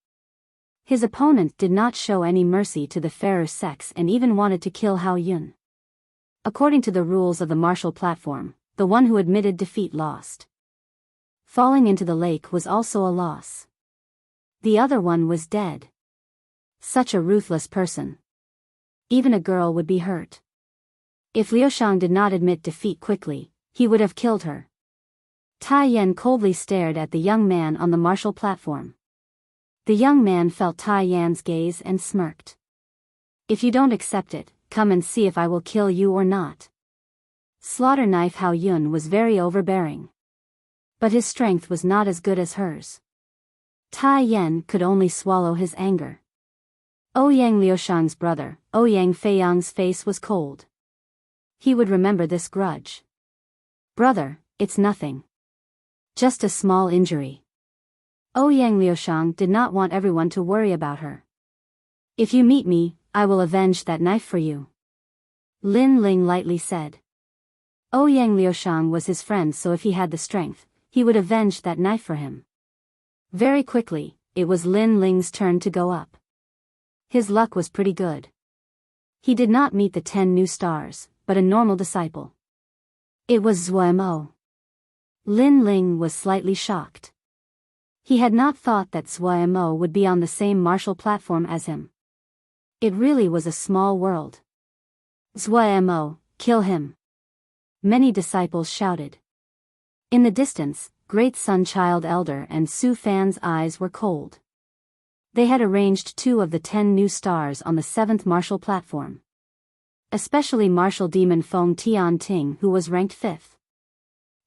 His opponent did not show any mercy to the fairer sex and even wanted to kill Hao Yun. According to the rules of the martial platform, the one who admitted defeat lost. Falling into the lake was also a loss. The other one was dead. Such a ruthless person. Even a girl would be hurt. If Liushang did not admit defeat quickly, he would have killed her. Tai Yan coldly stared at the young man on the martial platform. The young man felt Tai Yan's gaze and smirked. If you don't accept it, come and see if I will kill you or not. Slaughter Knife Hao Yun was very overbearing. But his strength was not as good as hers. Tai Yan could only swallow his anger. Ouyang Liushang's brother, Ouyang Feiyang's face was cold. He would remember this grudge. Brother, it's nothing. Just a small injury. Ouyang Liushang did not want everyone to worry about her. If you meet me, I will avenge that knife for you. Lin Ling lightly said. Ouyang Liushang was his friend, so if he had the strength, he would avenge that knife for him. Very quickly, it was Lin Ling's turn to go up. His luck was pretty good. He did not meet the 10 new stars, but a normal disciple. It was Zuo. Lin Ling was slightly shocked. He had not thought that Zuo would be on the same martial platform as him. It really was a small world. Zuo, kill him. Many disciples shouted. In the distance, Great Sun Child Elder and Su Fan's eyes were cold. They had arranged 2 of the 10 new stars on the 7th martial platform. Especially martial demon Feng Tian Ting, who was ranked 5th.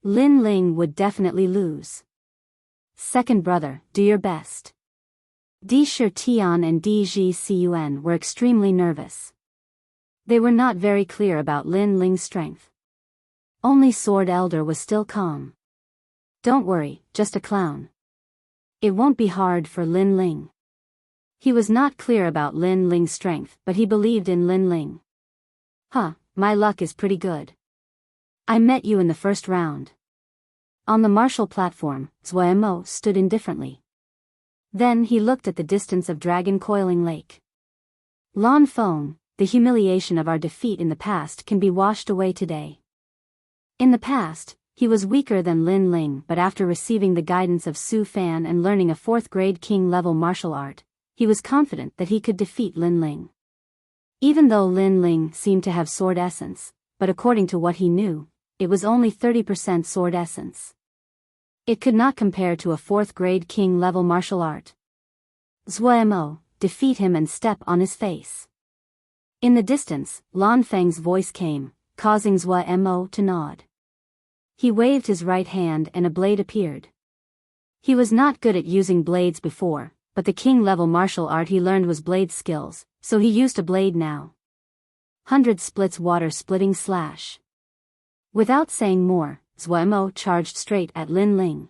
Lin Ling would definitely lose. Second brother, do your best. Di Shi Tian and Di Ji Cun were extremely nervous. They were not very clear about Lin Ling's strength. Only Sword Elder was still calm. Don't worry, just a clown. It won't be hard for Lin Ling. He was not clear about Lin Ling's strength, but he believed in Lin Ling. My luck is pretty good. I met you in the first round. On the martial platform, Zuo stood indifferently. Then he looked at the distance of Dragon Coiling Lake. Lan Feng, the humiliation of our defeat in the past can be washed away today. In the past, he was weaker than Lin Ling, but after receiving the guidance of Su Fan and learning a 4th grade king-level martial art, he was confident that he could defeat Lin Ling. Even though Lin Ling seemed to have sword essence, but according to what he knew, it was only 30% sword essence. It could not compare to a 4th grade king-level martial art. Zuo, defeat him and step on his face. In the distance, Lan Feng's voice came, causing Zuo to nod. He waved his right hand and a blade appeared. He was not good at using blades before, but the king-level martial art he learned was blade skills, so he used a blade now. 100 splits water splitting slash. Without saying more, Zuo charged straight at Lin Ling.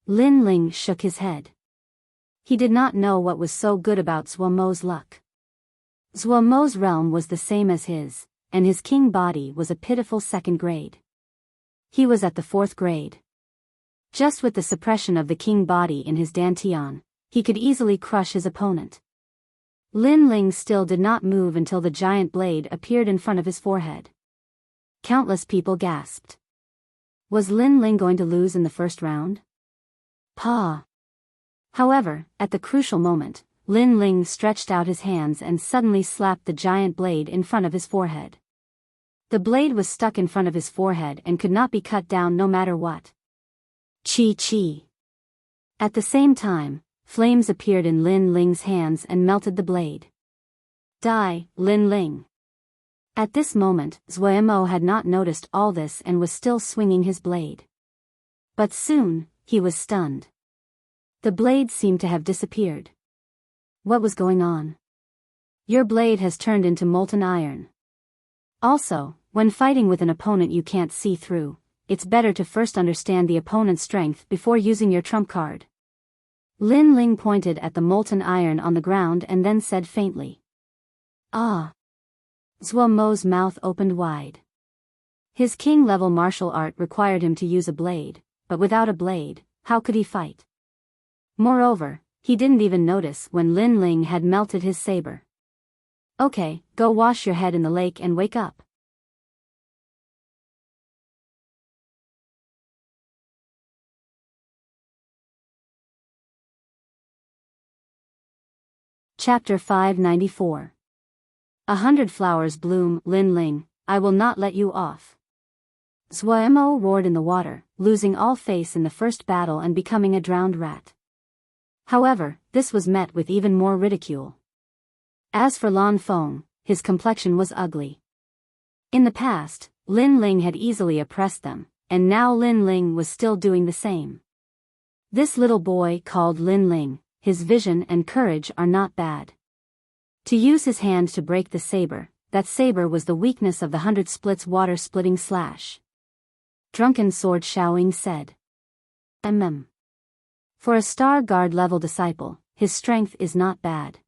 Lin Ling shook his head. He did not know what was so good about Zuo's luck. Zuo's realm was the same as his, and his king body was a pitiful 2nd grade. He was at the 4th grade. Just with the suppression of the king body in his dantian, he could easily crush his opponent. Lin Ling still did not move until the giant blade appeared in front of his forehead. Countless people gasped. Was Lin Ling going to lose in the first round? However, at the crucial moment, Lin Ling stretched out his hands and suddenly slapped the giant blade in front of his forehead. The blade was stuck in front of his forehead and could not be cut down no matter what. Chi. At the same time, flames appeared in Lin Ling's hands and melted the blade. Die, Lin Ling. At this moment, Zuo had not noticed all this and was still swinging his blade. But soon, he was stunned. The blade seemed to have disappeared. What was going on? Your blade has turned into molten iron. Also, when fighting with an opponent you can't see through, it's better to first understand the opponent's strength before using your trump card. Lin Ling pointed at the molten iron on the ground and then said faintly. Zuo's mouth opened wide. His king-level martial art required him to use a blade, but without a blade, how could he fight? Moreover, he didn't even notice when Lin Ling had melted his saber. Okay, go wash your head in the lake and wake up. Chapter 594. 100 flowers bloom, Lin Ling, I will not let you off. Zuo roared in the water, losing all face in the first battle and becoming a drowned rat. However, this was met with even more ridicule. As for Lan Feng, his complexion was ugly. In the past, Lin Ling had easily oppressed them, and now Lin Ling was still doing the same. This little boy called Lin Ling, his vision and courage are not bad. To use his hand to break the saber, that saber was the weakness of the 100 splits water-splitting slash. Drunken Sword Xiaoying said. For a Star Guard level disciple, his strength is not bad.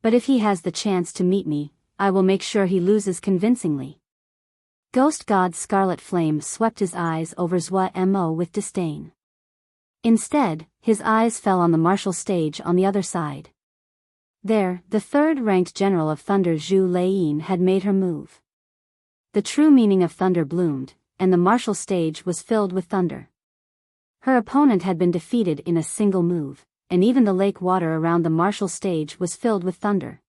But if he has the chance to meet me, I will make sure he loses convincingly. Ghost God Scarlet Flame swept his eyes over Zhua Mo with disdain. Instead, his eyes fell on the martial stage on the other side. There, the third-ranked general of Thunder Zhu Leiyin had made her move. The true meaning of thunder bloomed, and the martial stage was filled with thunder. Her opponent had been defeated in a single move, and even the lake water around the martial stage was filled with thunder.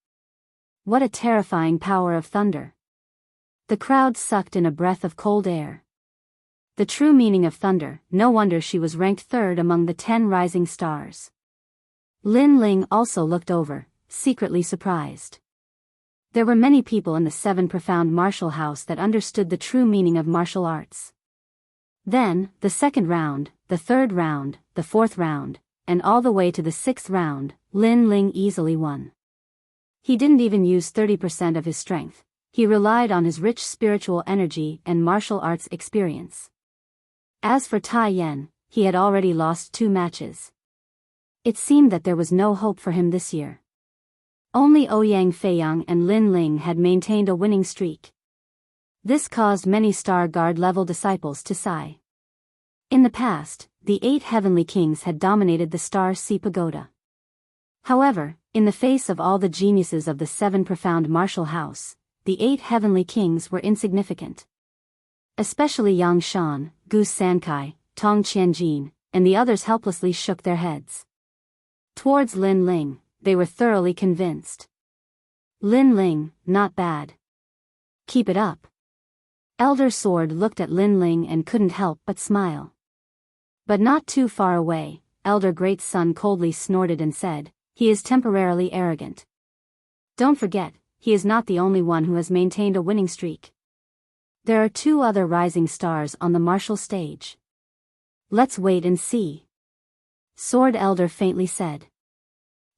What a terrifying power of thunder! The crowd sucked in a breath of cold air. The true meaning of thunder, no wonder she was ranked third among the 10 rising stars. Lin Ling also looked over, secretly surprised. There were many people in the 7 profound martial house that understood the true meaning of martial arts. Then, the second round, the third round, the fourth round, and all the way to the 6th round, Lin Ling easily won. He didn't even use 30% of his strength. He relied on his rich spiritual energy and martial arts experience. As for Tai Yan, he had already lost 2 matches. It seemed that there was no hope for him this year. Only Ouyang Feiyang and Lin Ling had maintained a winning streak. This caused many Star Guard level disciples to sigh. In the past, the 8 heavenly kings had dominated the Star Sea Pagoda. However, in the face of all the geniuses of the 7 profound martial house, the 8 heavenly kings were insignificant. Especially Yang Shan, Gu Sankai, Tong Qianjin, and the others helplessly shook their heads. Towards Lin Ling, they were thoroughly convinced. Lin Ling, not bad. Keep it up. Elder Sword looked at Lin Ling and couldn't help but smile. But not too far away, Elder Great Sun coldly snorted and said, he is temporarily arrogant. Don't forget, he is not the only one who has maintained a winning streak. There are 2 other rising stars on the martial stage. Let's wait and see. Sword Elder faintly said.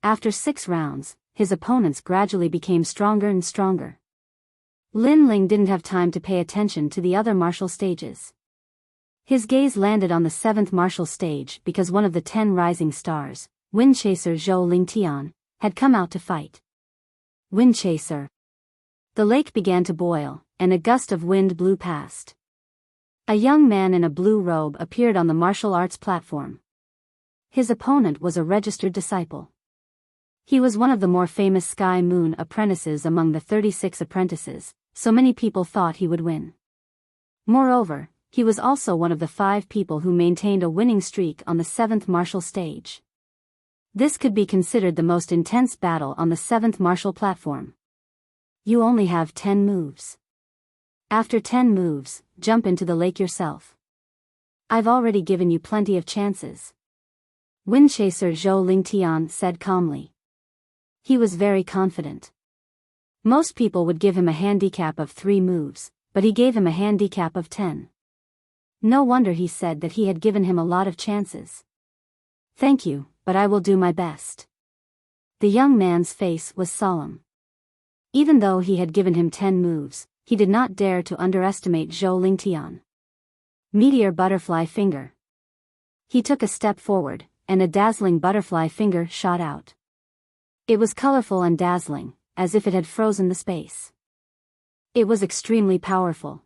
After 6 rounds, his opponents gradually became stronger and stronger. Lin Ling didn't have time to pay attention to the other martial stages. His gaze landed on the 7th martial stage because one of the 10 rising stars, Windchaser Zhou Lingtian, had come out to fight. Windchaser. The lake began to boil, and a gust of wind blew past. A young man in a blue robe appeared on the martial arts platform. His opponent was a registered disciple. He was one of the more famous Sky Moon apprentices among the 36 apprentices, so many people thought he would win. Moreover, he was also one of the 5 people who maintained a winning streak on the 7th martial stage. This could be considered the most intense battle on the 7th martial platform. You only have 10 moves. After 10 moves, jump into the lake yourself. I've already given you plenty of chances. Windchaser Zhou Lingtian said calmly. He was very confident. Most people would give him a handicap of 3 moves, but he gave him a handicap of 10. No wonder he said that he had given him a lot of chances. Thank you, but I will do my best. The young man's face was solemn. Even though he had given him 10 moves, he did not dare to underestimate Zhou Lingtian. Meteor Butterfly Finger. He took a step forward, and a dazzling butterfly finger shot out. It was colorful and dazzling, as if it had frozen the space. It was extremely powerful.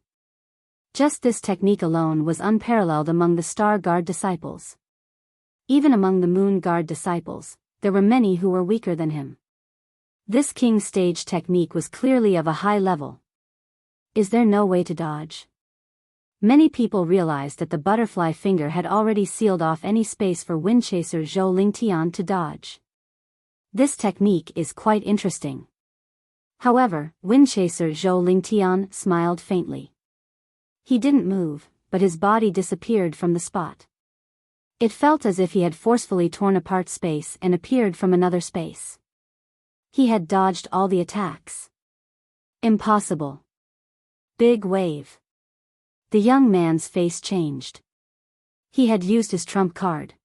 Just this technique alone was unparalleled among the Star Guard disciples. Even among the Moon Guard disciples, there were many who were weaker than him. This King Stage technique was clearly of a high level. Is there no way to dodge? Many people realized that the butterfly finger had already sealed off any space for Windchaser Zhou Lingtian to dodge. This technique is quite interesting. However, Windchaser Zhou Lingtian smiled faintly. He didn't move, but his body disappeared from the spot. It felt as if he had forcefully torn apart space and appeared from another space. He had dodged all the attacks. Impossible. Big wave. The young man's face changed. He had used his trump card.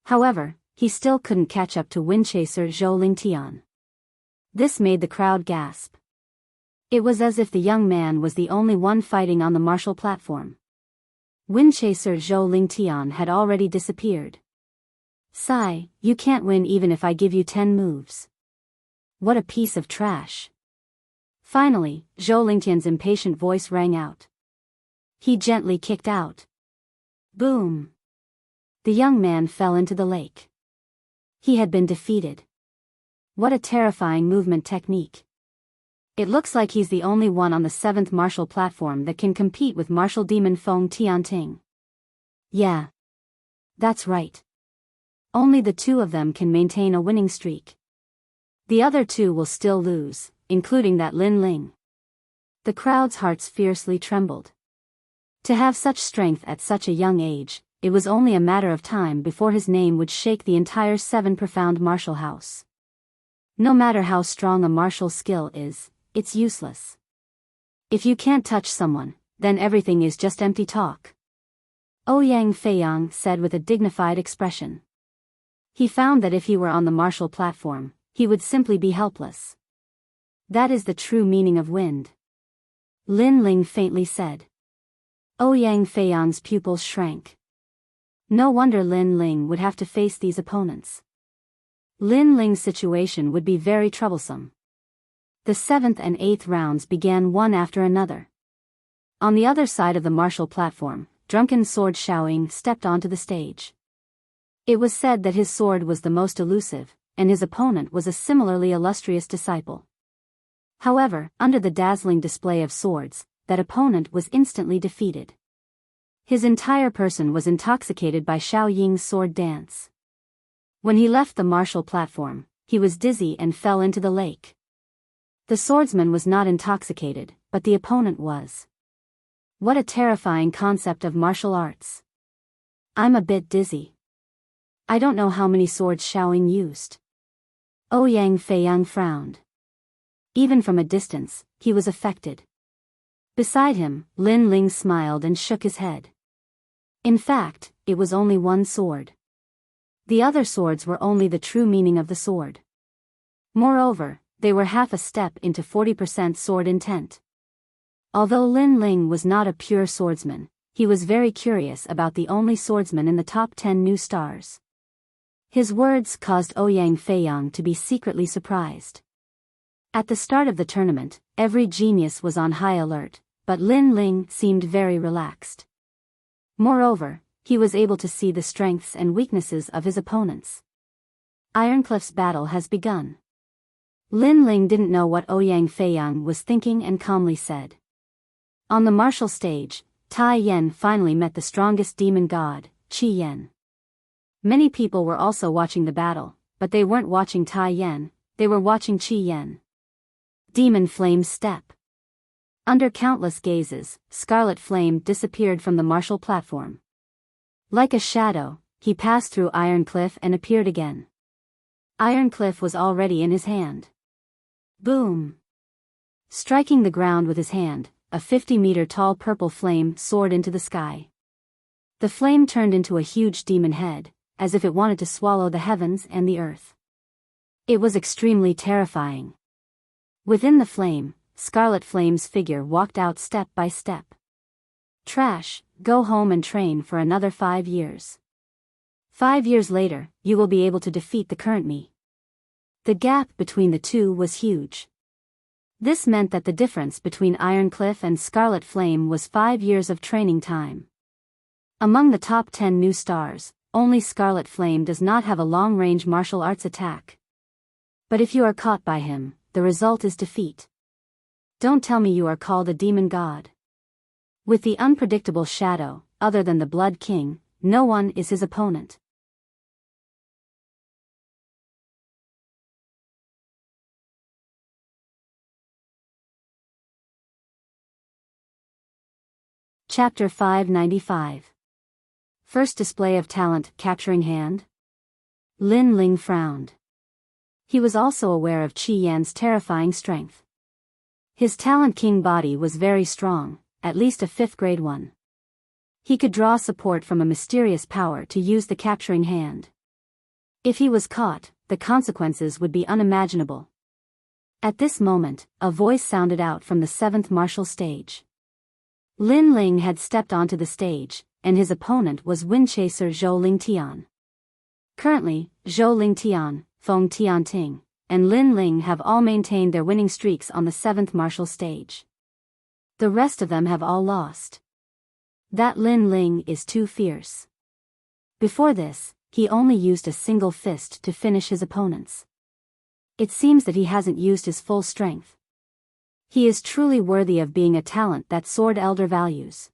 However, he still couldn't catch up to Windchaser Zhou Lingtian. This made the crowd gasp. It was as if the young man was the only one fighting on the martial platform. Windchaser Zhou Lingtian had already disappeared. Sigh, you can't win even if I give you 10 moves. What a piece of trash. Finally, Zhou Lingtian's impatient voice rang out. He gently kicked out. Boom. The young man fell into the lake. He had been defeated. What a terrifying movement technique. It looks like he's the only one on the 7th martial platform that can compete with martial demon Feng Tianting. Yeah. That's right. Only the two of them can maintain a winning streak. The other two will still lose, including that Lin Ling. The crowd's hearts fiercely trembled. To have such strength at such a young age, it was only a matter of time before his name would shake the entire 7 profound martial house. No matter how strong a martial skill is, it's useless. If you can't touch someone, then everything is just empty talk. Ouyang Feiyang said with a dignified expression. He found that if he were on the martial platform, he would simply be helpless. That is the true meaning of wind. Lin Ling faintly said. Ouyang Feiyang's pupils shrank. No wonder Lin Ling would have to face these opponents. Lin Ling's situation would be very troublesome. The 7th and 8th rounds began one after another. On the other side of the martial platform, drunken sword Xiaoying stepped onto the stage. It was said that his sword was the most elusive, and his opponent was a similarly illustrious disciple. However, under the dazzling display of swords, that opponent was instantly defeated. His entire person was intoxicated by Xiaoying's sword dance. When he left the martial platform, he was dizzy and fell into the lake. The swordsman was not intoxicated, but the opponent was. What a terrifying concept of martial arts. I'm a bit dizzy. I don't know how many swords Xiaoying used. Ouyang Feiyang frowned. Even from a distance, he was affected. Beside him, Lin Ling smiled and shook his head. In fact, it was only one sword. The other swords were only the true meaning of the sword. Moreover, they were half a step into 40% sword intent. Although Lin Ling was not a pure swordsman, he was very curious about the only swordsman in the top 10 new stars. His words caused Ouyang Feiyang to be secretly surprised. At the start of the tournament, every genius was on high alert, but Lin Ling seemed very relaxed. Moreover, he was able to see the strengths and weaknesses of his opponents. Ironcliff's battle has begun. Lin Ling didn't know what Ouyang Feiyang was thinking and calmly said. On the martial stage, Tai Yan finally met the strongest demon god, Qi Yan. Many people were also watching the battle, but they weren't watching Tai Yan, they were watching Qi Yan. Demon Flame Step. Under countless gazes, Scarlet Flame disappeared from the martial platform. Like a shadow, he passed through Iron Cliff and appeared again. Iron Cliff was already in his hand. Boom! Striking the ground with his hand, a 50-meter-tall purple flame soared into the sky. The flame turned into a huge demon head, as if it wanted to swallow the heavens and the earth. It was extremely terrifying. Within the flame, Scarlet Flame's figure walked out step by step. Trash, go home and train for another 5 years. 5 years later, you will be able to defeat the current me. The gap between the two was huge. This meant that the difference between Iron Cliff and Scarlet Flame was 5 years of training time. Among the top 10 new stars, only Scarlet Flame does not have a long-range martial arts attack. But if you are caught by him, the result is defeat. Don't tell me you are called a demon god. With the unpredictable shadow, other than the Blood King, no one is his opponent. Chapter 595. First display of talent capturing hand? Lin Ling frowned. He was also aware of Qi Yan's terrifying strength. His talent king body was very strong, at least a 5th grade one. He could draw support from a mysterious power to use the capturing hand. If he was caught, the consequences would be unimaginable. At this moment, a voice sounded out from the 7th martial stage. Lin Ling had stepped onto the stage, and his opponent was Windchaser Zhou Lingtian. Currently, Zhou Lingtian, Feng Tianting, and Lin Ling have all maintained their winning streaks on the 7th martial stage. The rest of them have all lost. That Lin Ling is too fierce. Before this, he only used a single fist to finish his opponents. It seems that he hasn't used his full strength. He is truly worthy of being a talent that Sword Elder values.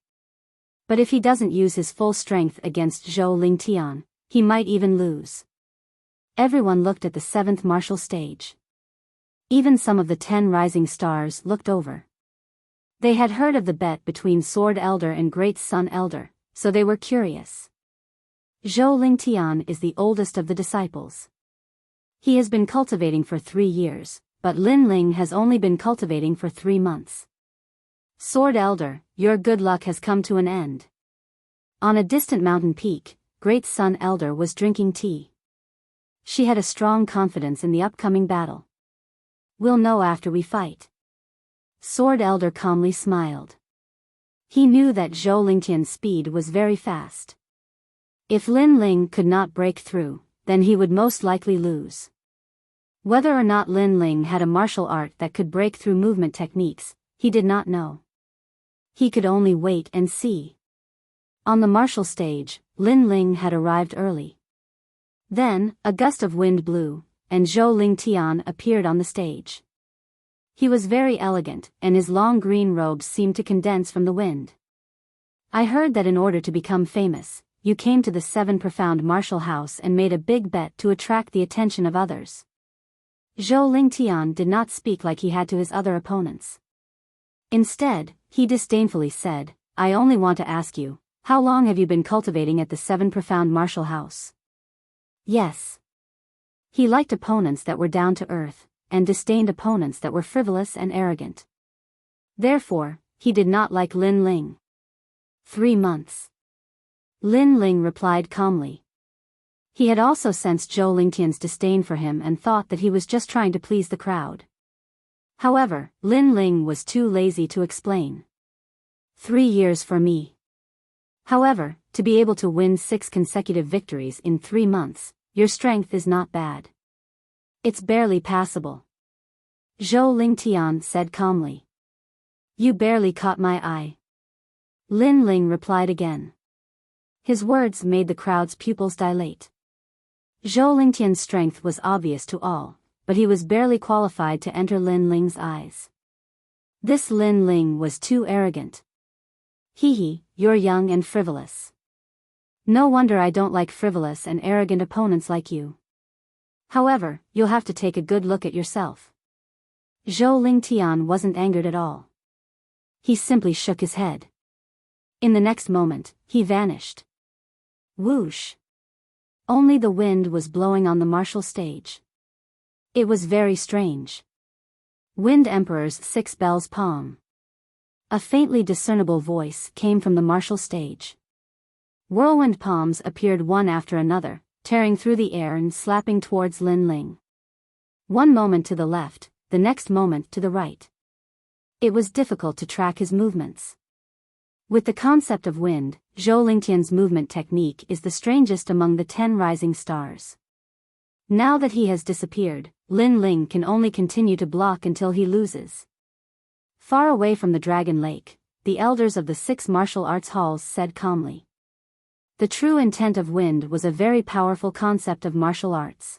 But if he doesn't use his full strength against Zhou Lingtian, he might even lose. Everyone looked at the 7th martial stage. Even some of the 10 rising stars looked over. They had heard of the bet between Sword Elder and Great Sun Elder, so they were curious. Zhou Lingtian is the oldest of the disciples. He has been cultivating for 3 years, but Lin Ling has only been cultivating for 3 months. Sword Elder, your good luck has come to an end. On a distant mountain peak, Great Sun Elder was drinking tea. She had a strong confidence in the upcoming battle. We'll know after we fight. Sword Elder calmly smiled. He knew that Zhou Lingtian's speed was very fast. If Lin Ling could not break through, then he would most likely lose. Whether or not Lin Ling had a martial art that could break through movement techniques, he did not know. He could only wait and see. On the martial stage, Lin Ling had arrived early. Then, a gust of wind blew, and Zhou Lingtian appeared on the stage. He was very elegant, and his long green robes seemed to condense from the wind. I heard that in order to become famous, you came to the 7 profound martial house and made a big bet to attract the attention of others. Zhou Lingtian did not speak like he had to his other opponents. Instead, he disdainfully said, I only want to ask you, how long have you been cultivating at the 7 profound martial house? Yes. He liked opponents that were down to earth, and disdained opponents that were frivolous and arrogant. Therefore, he did not like Lin Ling. 3 months. Lin Ling replied calmly. He had also sensed Zhou Lingtian's disdain for him and thought that he was just trying to please the crowd. However, Lin Ling was too lazy to explain. 3 years for me. However, to be able to win 6 consecutive victories in 3 months, your strength is not bad. It's barely passable. Zhou Lingtian said calmly. You barely caught my eye. Lin Ling replied again. His words made the crowd's pupils dilate. Zhou Lingtian's strength was obvious to all, but he was barely qualified to enter Lin Ling's eyes. This Lin Ling was too arrogant. Hee, you're young and frivolous. No wonder I don't like frivolous and arrogant opponents like you. However, you'll have to take a good look at yourself. Zhou Lingtian wasn't angered at all. He simply shook his head. In the next moment, he vanished. Whoosh! Only the wind was blowing on the martial stage. It was very strange. Wind Emperor's 6 bells palm. A faintly discernible voice came from the martial stage. Whirlwind palms appeared one after another, tearing through the air and slapping towards Lin Ling. One moment to the left, the next moment to the right. It was difficult to track his movements. With the concept of wind, Zhou Lingtian's movement technique is the strangest among the 10 rising stars. Now that he has disappeared, Lin Ling can only continue to block until he loses. Far away from the Dragon Lake, the elders of the 6 martial arts halls said calmly. The true intent of wind was a very powerful concept of martial arts.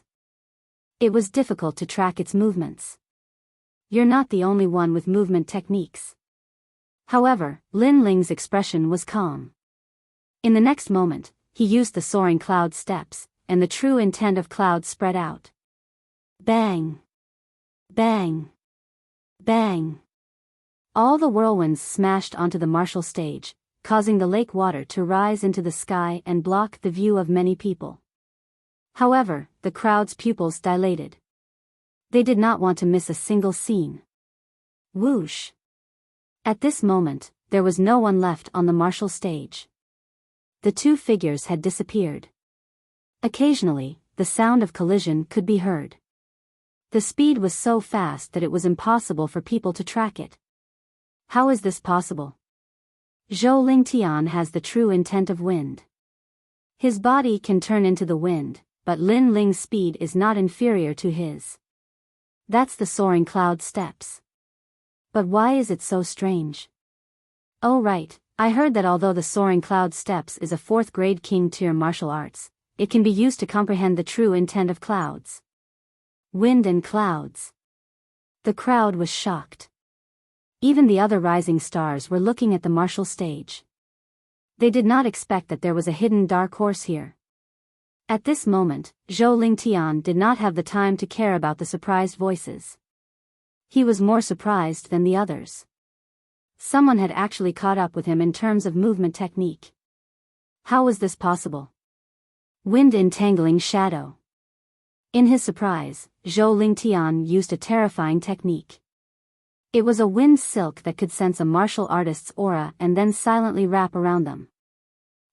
It was difficult to track its movements. You're not the only one with movement techniques. However, Lin Ling's expression was calm. In the next moment, he used the soaring cloud steps, and the true intent of clouds spread out. Bang! Bang! Bang! All the whirlwinds smashed onto the martial stage, causing the lake water to rise into the sky and block the view of many people. However, the crowd's pupils dilated. They did not want to miss a single scene. Whoosh! At this moment, there was no one left on the martial stage. The two figures had disappeared. Occasionally, the sound of collision could be heard. The speed was so fast that it was impossible for people to track it. How is this possible? Zhou Lingtian has the true intent of wind. His body can turn into the wind, but Lin Ling's speed is not inferior to his. That's the soaring cloud steps. But why is it so strange? Oh right, I heard that although the soaring cloud steps is a 4th grade king tier martial arts, it can be used to comprehend the true intent of clouds. Wind and clouds. The crowd was shocked. Even the other rising stars were looking at the martial stage. They did not expect that there was a hidden dark horse here. At this moment, Zhou Lingtian did not have the time to care about the surprised voices. He was more surprised than the others. Someone had actually caught up with him in terms of movement technique. How was this possible? Wind entangling shadow. In his surprise, Zhou Lingtian used a terrifying technique. It was a wind silk that could sense a martial artist's aura and then silently wrap around them.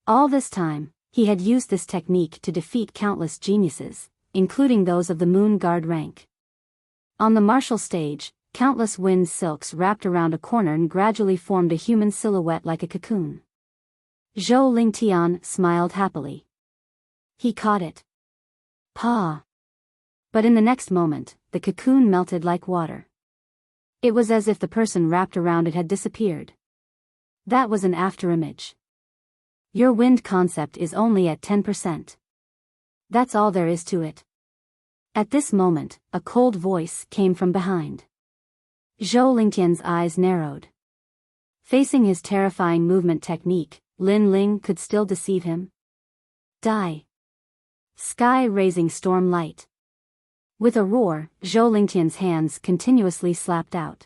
All this time, he had used this technique to defeat countless geniuses, including those of the Moon Guard rank. On the martial stage, countless wind silks wrapped around a corner and gradually formed a human silhouette like a cocoon. Zhou Lingtian smiled happily. He caught it. Pa! But in the next moment, the cocoon melted like water. It was as if the person wrapped around it had disappeared. That was an afterimage. Your wind concept is only at 10%. That's all there is to it. At this moment, a cold voice came from behind. Zhou Lingtian's eyes narrowed. Facing his terrifying movement technique, Lin Ling could still deceive him. Die. Sky-raising storm light. With a roar, Zhou Lingtian's hands continuously slapped out.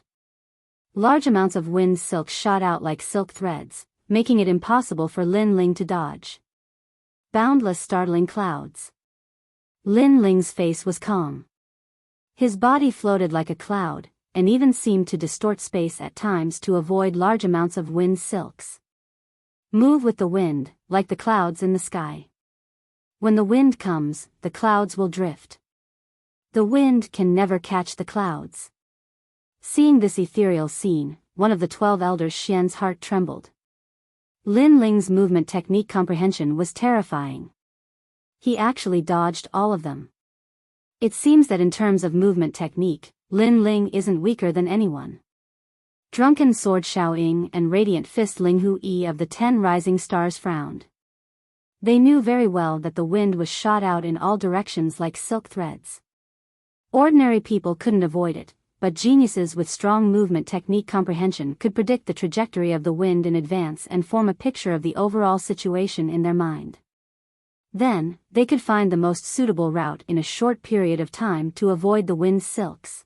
Large amounts of wind silk shot out like silk threads, making it impossible for Lin Ling to dodge. Boundless startling clouds. Lin Ling's face was calm. His body floated like a cloud, and even seemed to distort space at times to avoid large amounts of wind silks. Move with the wind, like the clouds in the sky. When the wind comes, the clouds will drift. The wind can never catch the clouds. Seeing this ethereal scene, one of the 12 elders Xian's heart trembled. Lin Ling's movement technique comprehension was terrifying. He actually dodged all of them. It seems that in terms of movement technique, Lin Ling isn't weaker than anyone. Drunken Sword Xiaoying and Radiant Fist Ling Hu Yi of the 10 Rising Stars frowned. They knew very well that the wind was shot out in all directions like silk threads. Ordinary people couldn't avoid it, but geniuses with strong movement technique comprehension could predict the trajectory of the wind in advance and form a picture of the overall situation in their mind. Then, they could find the most suitable route in a short period of time to avoid the wind's silks.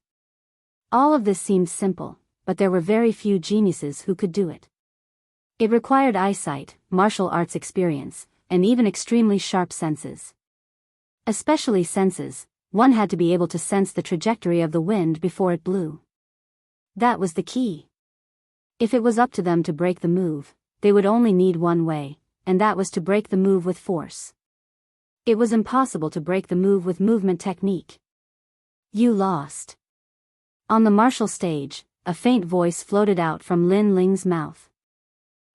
All of this seemed simple, but there were very few geniuses who could do it. It required eyesight, martial arts experience, and even extremely sharp senses. Especially senses. One had to be able to sense the trajectory of the wind before it blew. That was the key. If it was up to them to break the move, they would only need one way, and that was to break the move with force. It was impossible to break the move with movement technique. You lost. On the martial stage, a faint voice floated out from Lin Ling's mouth.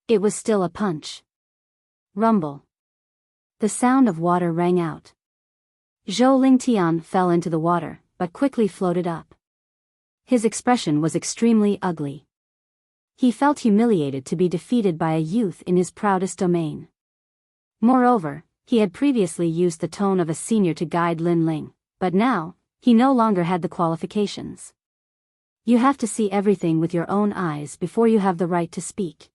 It was still a punch. Rumble. The sound of water rang out. Zhou Lingtian fell into the water, but quickly floated up. His expression was extremely ugly. He felt humiliated to be defeated by a youth in his proudest domain. Moreover, he had previously used the tone of a senior to guide Lin Ling, but now, he no longer had the qualifications. You have to see everything with your own eyes before you have the right to speak.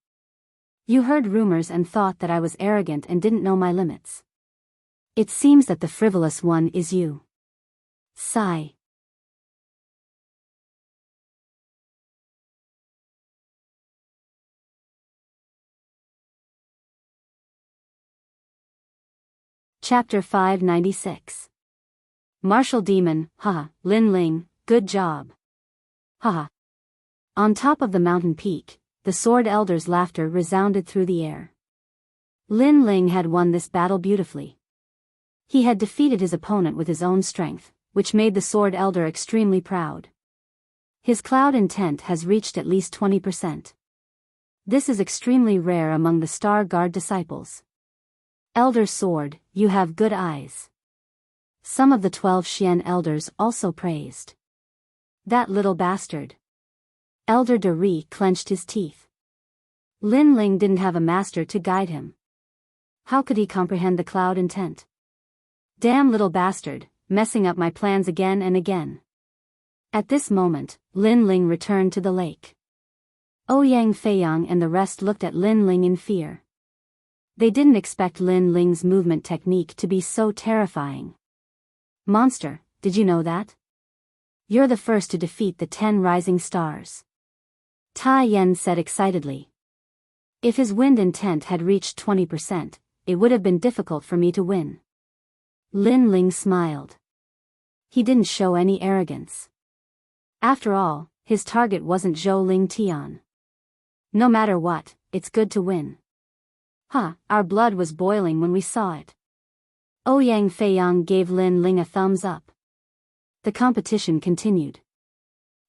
You heard rumors and thought that I was arrogant and didn't know my limits. It seems that the frivolous one is you. Sigh. Chapter 596. Martial Demon, haha, Lin Ling, good job. Haha. On top of the mountain peak, the Sword Elder's laughter resounded through the air. Lin Ling had won this battle beautifully. He had defeated his opponent with his own strength, which made the Sword Elder extremely proud. His cloud intent has reached at least 20%. This is extremely rare among the Star Guard disciples. Elder Sword, you have good eyes. Some of the 12 Xian elders also praised. That little bastard. Elder De Ri clenched his teeth. Lin Ling didn't have a master to guide him. How could he comprehend the cloud intent? Damn little bastard, messing up my plans again and again. At this moment, Lin Ling returned to the lake. Ouyang Feiyang and the rest looked at Lin Ling in fear. They didn't expect Lin Ling's movement technique to be so terrifying. Monster, did you know that? You're the first to defeat the 10 rising stars. Tai Yan said excitedly. If his wind intent had reached 20%, it would have been difficult for me to win. Lin Ling smiled. He didn't show any arrogance. After all, his target wasn't Zhou Ling Tian. No matter what, it's good to win. Our blood was boiling when we saw it. Ouyang Feiyang gave Lin Ling a thumbs up. The competition continued.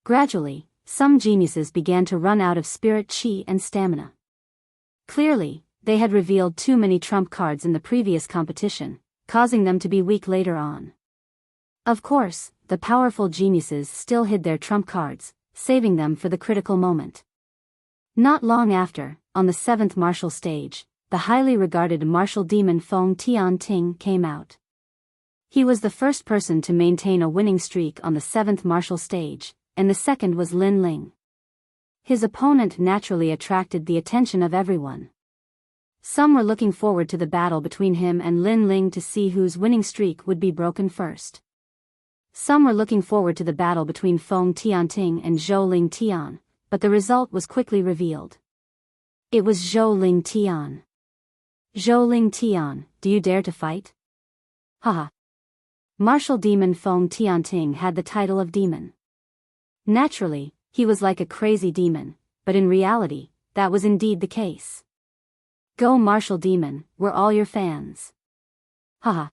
Gradually, some geniuses began to run out of spirit chi and stamina. Clearly, they had revealed too many trump cards in the previous competition, causing them to be weak later on. Of course, the powerful geniuses still hid their trump cards, saving them for the critical moment. Not long after, on the 7th martial stage, the highly regarded martial demon Feng Tianting came out. He was the first person to maintain a winning streak on the 7th martial stage, and the second was Lin Ling. His opponent naturally attracted the attention of everyone. Some were looking forward to the battle between him and Lin Ling to see whose winning streak would be broken first. Some were looking forward to the battle between Feng Tianting and Zhou Ling Tian, but the result was quickly revealed. It was Zhou Ling Tian. Zhou Ling Tian, do you dare to fight? Haha. Martial demon Feng Tianting had the title of demon. Naturally, he was like a crazy demon, but in reality, that was indeed the case. Go martial demon, we're all your fans. Haha.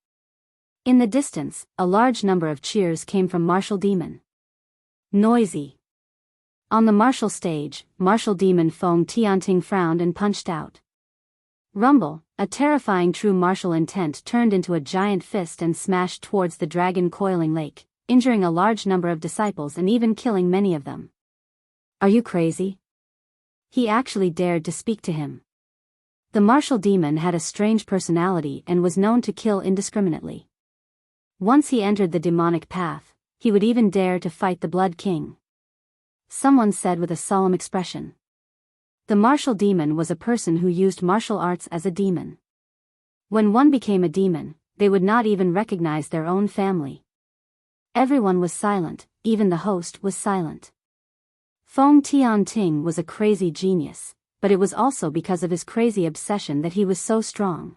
In the distance, a large number of cheers came from martial demon. Noisy. On the martial stage, martial demon Feng Tianting frowned and punched out. Rumble, a terrifying true martial intent turned into a giant fist and smashed towards the dragon coiling lake, injuring a large number of disciples and even killing many of them. Are you crazy? He actually dared to speak to him. The martial demon had a strange personality and was known to kill indiscriminately. Once he entered the demonic path, he would even dare to fight the Blood King. Someone said with a solemn expression. The martial demon was a person who used martial arts as a demon. When one became a demon, they would not even recognize their own family. Everyone was silent, even the host was silent. Feng Tianting was a crazy genius, but it was also because of his crazy obsession that he was so strong.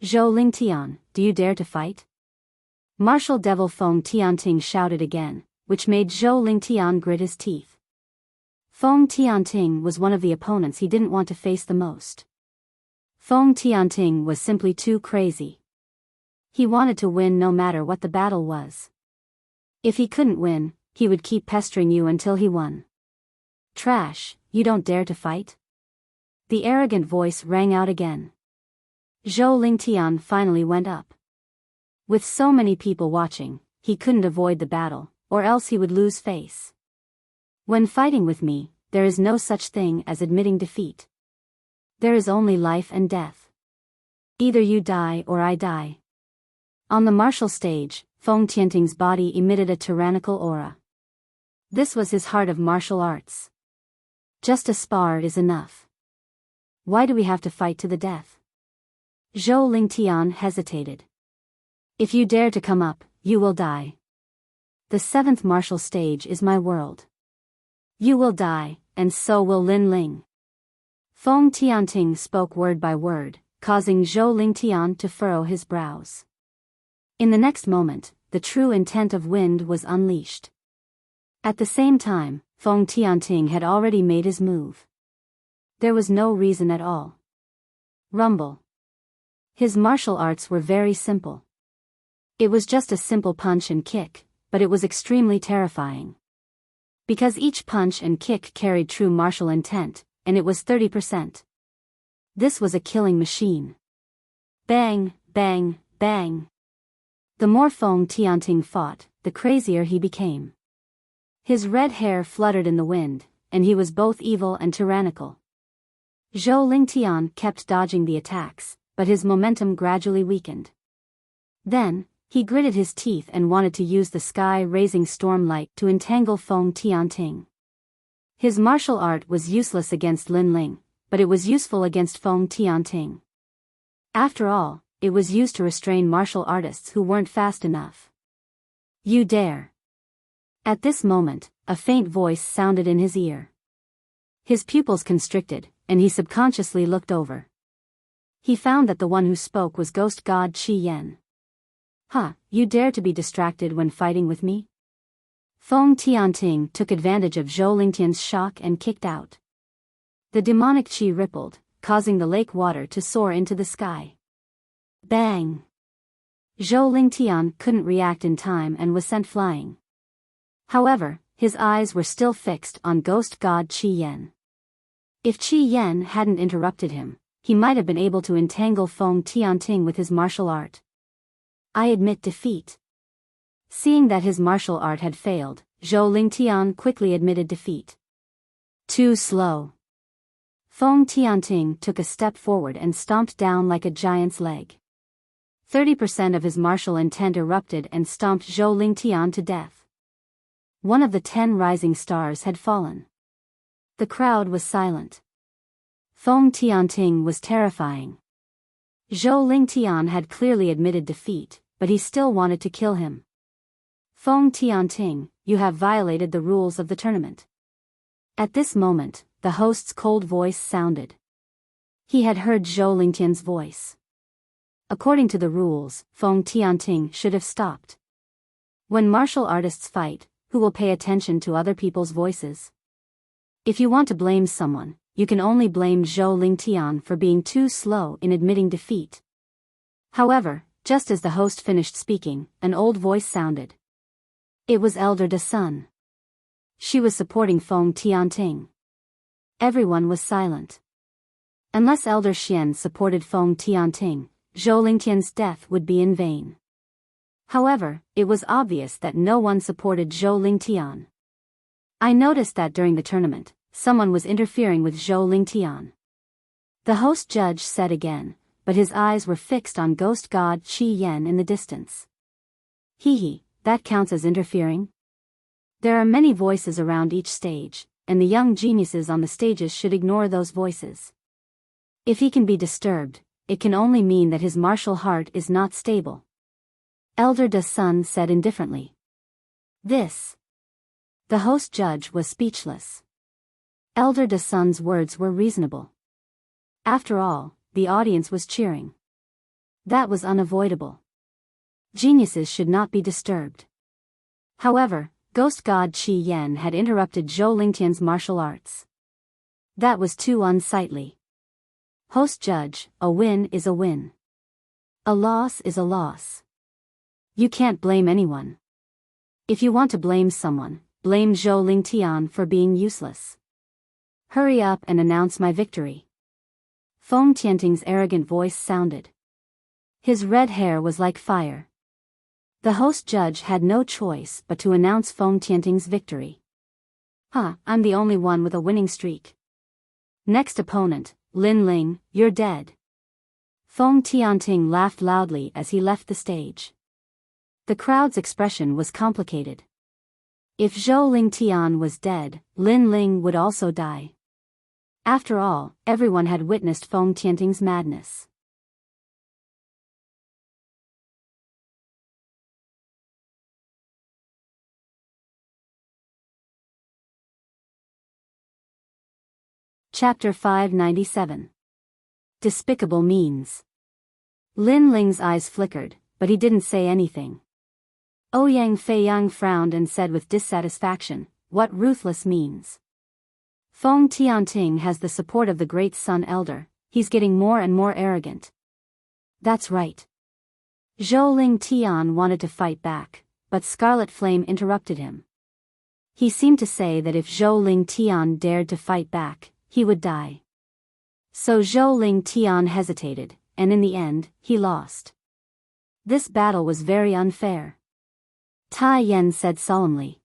Zhou Ling Tian, do you dare to fight? Martial devil Feng Tianting shouted again, which made Zhou Ling Tian grit his teeth. Feng Tianting was one of the opponents he didn't want to face the most. Feng Tianting was simply too crazy. He wanted to win no matter what the battle was. If he couldn't win, he would keep pestering you until he won. Trash, you don't dare to fight? The arrogant voice rang out again. Zhou Ling Tian finally went up. With so many people watching, he couldn't avoid the battle, or else he would lose face. When fighting with me, there is no such thing as admitting defeat. There is only life and death. Either you die or I die. On the martial stage, Feng Tianting's body emitted a tyrannical aura. This was his heart of martial arts. Just a spar is enough. Why do we have to fight to the death? Zhou Ling Tian hesitated. If you dare to come up, you will die. The 7th martial stage is my world. You will die, and so will Lin Ling. Feng Tianting spoke word by word, causing Zhou Ling Tian to furrow his brows. In the next moment, the true intent of wind was unleashed. At the same time, Feng Tianting had already made his move. There was no reason at all. Rumble. His martial arts were very simple. It was just a simple punch and kick, but it was extremely terrifying. Because each punch and kick carried true martial intent, and it was 30%. This was a killing machine. Bang, bang, bang. The more Feng Tianting fought, the crazier he became. His red hair fluttered in the wind, and he was both evil and tyrannical. Zhou Lingtian kept dodging the attacks, but his momentum gradually weakened. Then, he gritted his teeth and wanted to use the sky-raising stormlight to entangle Feng Tianting. His martial art was useless against Lin Ling, but it was useful against Feng Tianting. After all, it was used to restrain martial artists who weren't fast enough. You dare. At this moment, a faint voice sounded in his ear. His pupils constricted, and he subconsciously looked over. He found that the one who spoke was ghost god Qi Yan. Huh, you dare to be distracted when fighting with me? Feng Tianting took advantage of Zhou Lingtian's shock and kicked out. The demonic qi rippled, causing the lake water to soar into the sky. Bang! Zhou Lingtian couldn't react in time and was sent flying. However, his eyes were still fixed on ghost god Qi Yan. If Qi Yan hadn't interrupted him, he might have been able to entangle Feng Tianting with his martial art. I admit defeat. Seeing that his martial art had failed, Zhou Lingtian quickly admitted defeat. Too slow. Feng Tianting took a step forward and stomped down like a giant's leg. 30% of his martial intent erupted and stomped Zhou Lingtian to death. One of the 10 rising stars had fallen. The crowd was silent. Feng Tianting was terrifying. Zhou Lingtian had clearly admitted defeat, but he still wanted to kill him. Feng Tianting, you have violated the rules of the tournament. At this moment, the host's cold voice sounded. He had heard Zhou Lingtian's voice. According to the rules, Feng Tianting should have stopped. When martial artists fight, who will pay attention to other people's voices? If you want to blame someone, you can only blame Zhou Lingtian for being too slow in admitting defeat. However, just as the host finished speaking, an old voice sounded. It was Elder Da Sun. She was supporting Feng Tianting. Everyone was silent. Unless Elder Xian supported Feng Tianting, Zhou Lingtian's death would be in vain. However, it was obvious that no one supported Zhou Lingtian. I noticed that during the tournament, someone was interfering with Zhou Lingtian. The host judge said again, but his eyes were fixed on ghost god Qi Yan in the distance. Hee, that counts as interfering? There are many voices around each stage, and the young geniuses on the stages should ignore those voices. If he can be disturbed, it can only mean that his martial heart is not stable. Elder Da Sun said indifferently. This. The host judge was speechless. Elder Da Sun's words were reasonable. After all, the audience was cheering. That was unavoidable. Geniuses should not be disturbed. However, ghost god Qi Yan had interrupted Zhou Lingtian's martial arts. That was too unsightly. Host judge, a win is a win. A loss is a loss. You can't blame anyone. If you want to blame someone, blame Zhou Lingtian for being useless. Hurry up and announce my victory. Feng Tianting's arrogant voice sounded. His red hair was like fire. The host judge had no choice but to announce Feng Tianting's victory. I'm the only one with a winning streak. Next opponent, Lin Ling, you're dead. Feng Tianting laughed loudly as he left the stage. The crowd's expression was complicated. If Zhou Lingtian was dead, Lin Ling would also die. After all, everyone had witnessed Feng Tianting's madness. Chapter 597. Despicable Means. Lin Ling's eyes flickered, but he didn't say anything. Ouyang Feiyang frowned and said with dissatisfaction, "What ruthless means?" Feng Tianting has the support of the Great Sun Elder, he's getting more and more arrogant. That's right. Zhou Ling Tian wanted to fight back, but Scarlet Flame interrupted him. He seemed to say that if Zhou Ling Tian dared to fight back, he would die. So Zhou Ling Tian hesitated, and in the end, he lost. This battle was very unfair. Tai Yan said solemnly.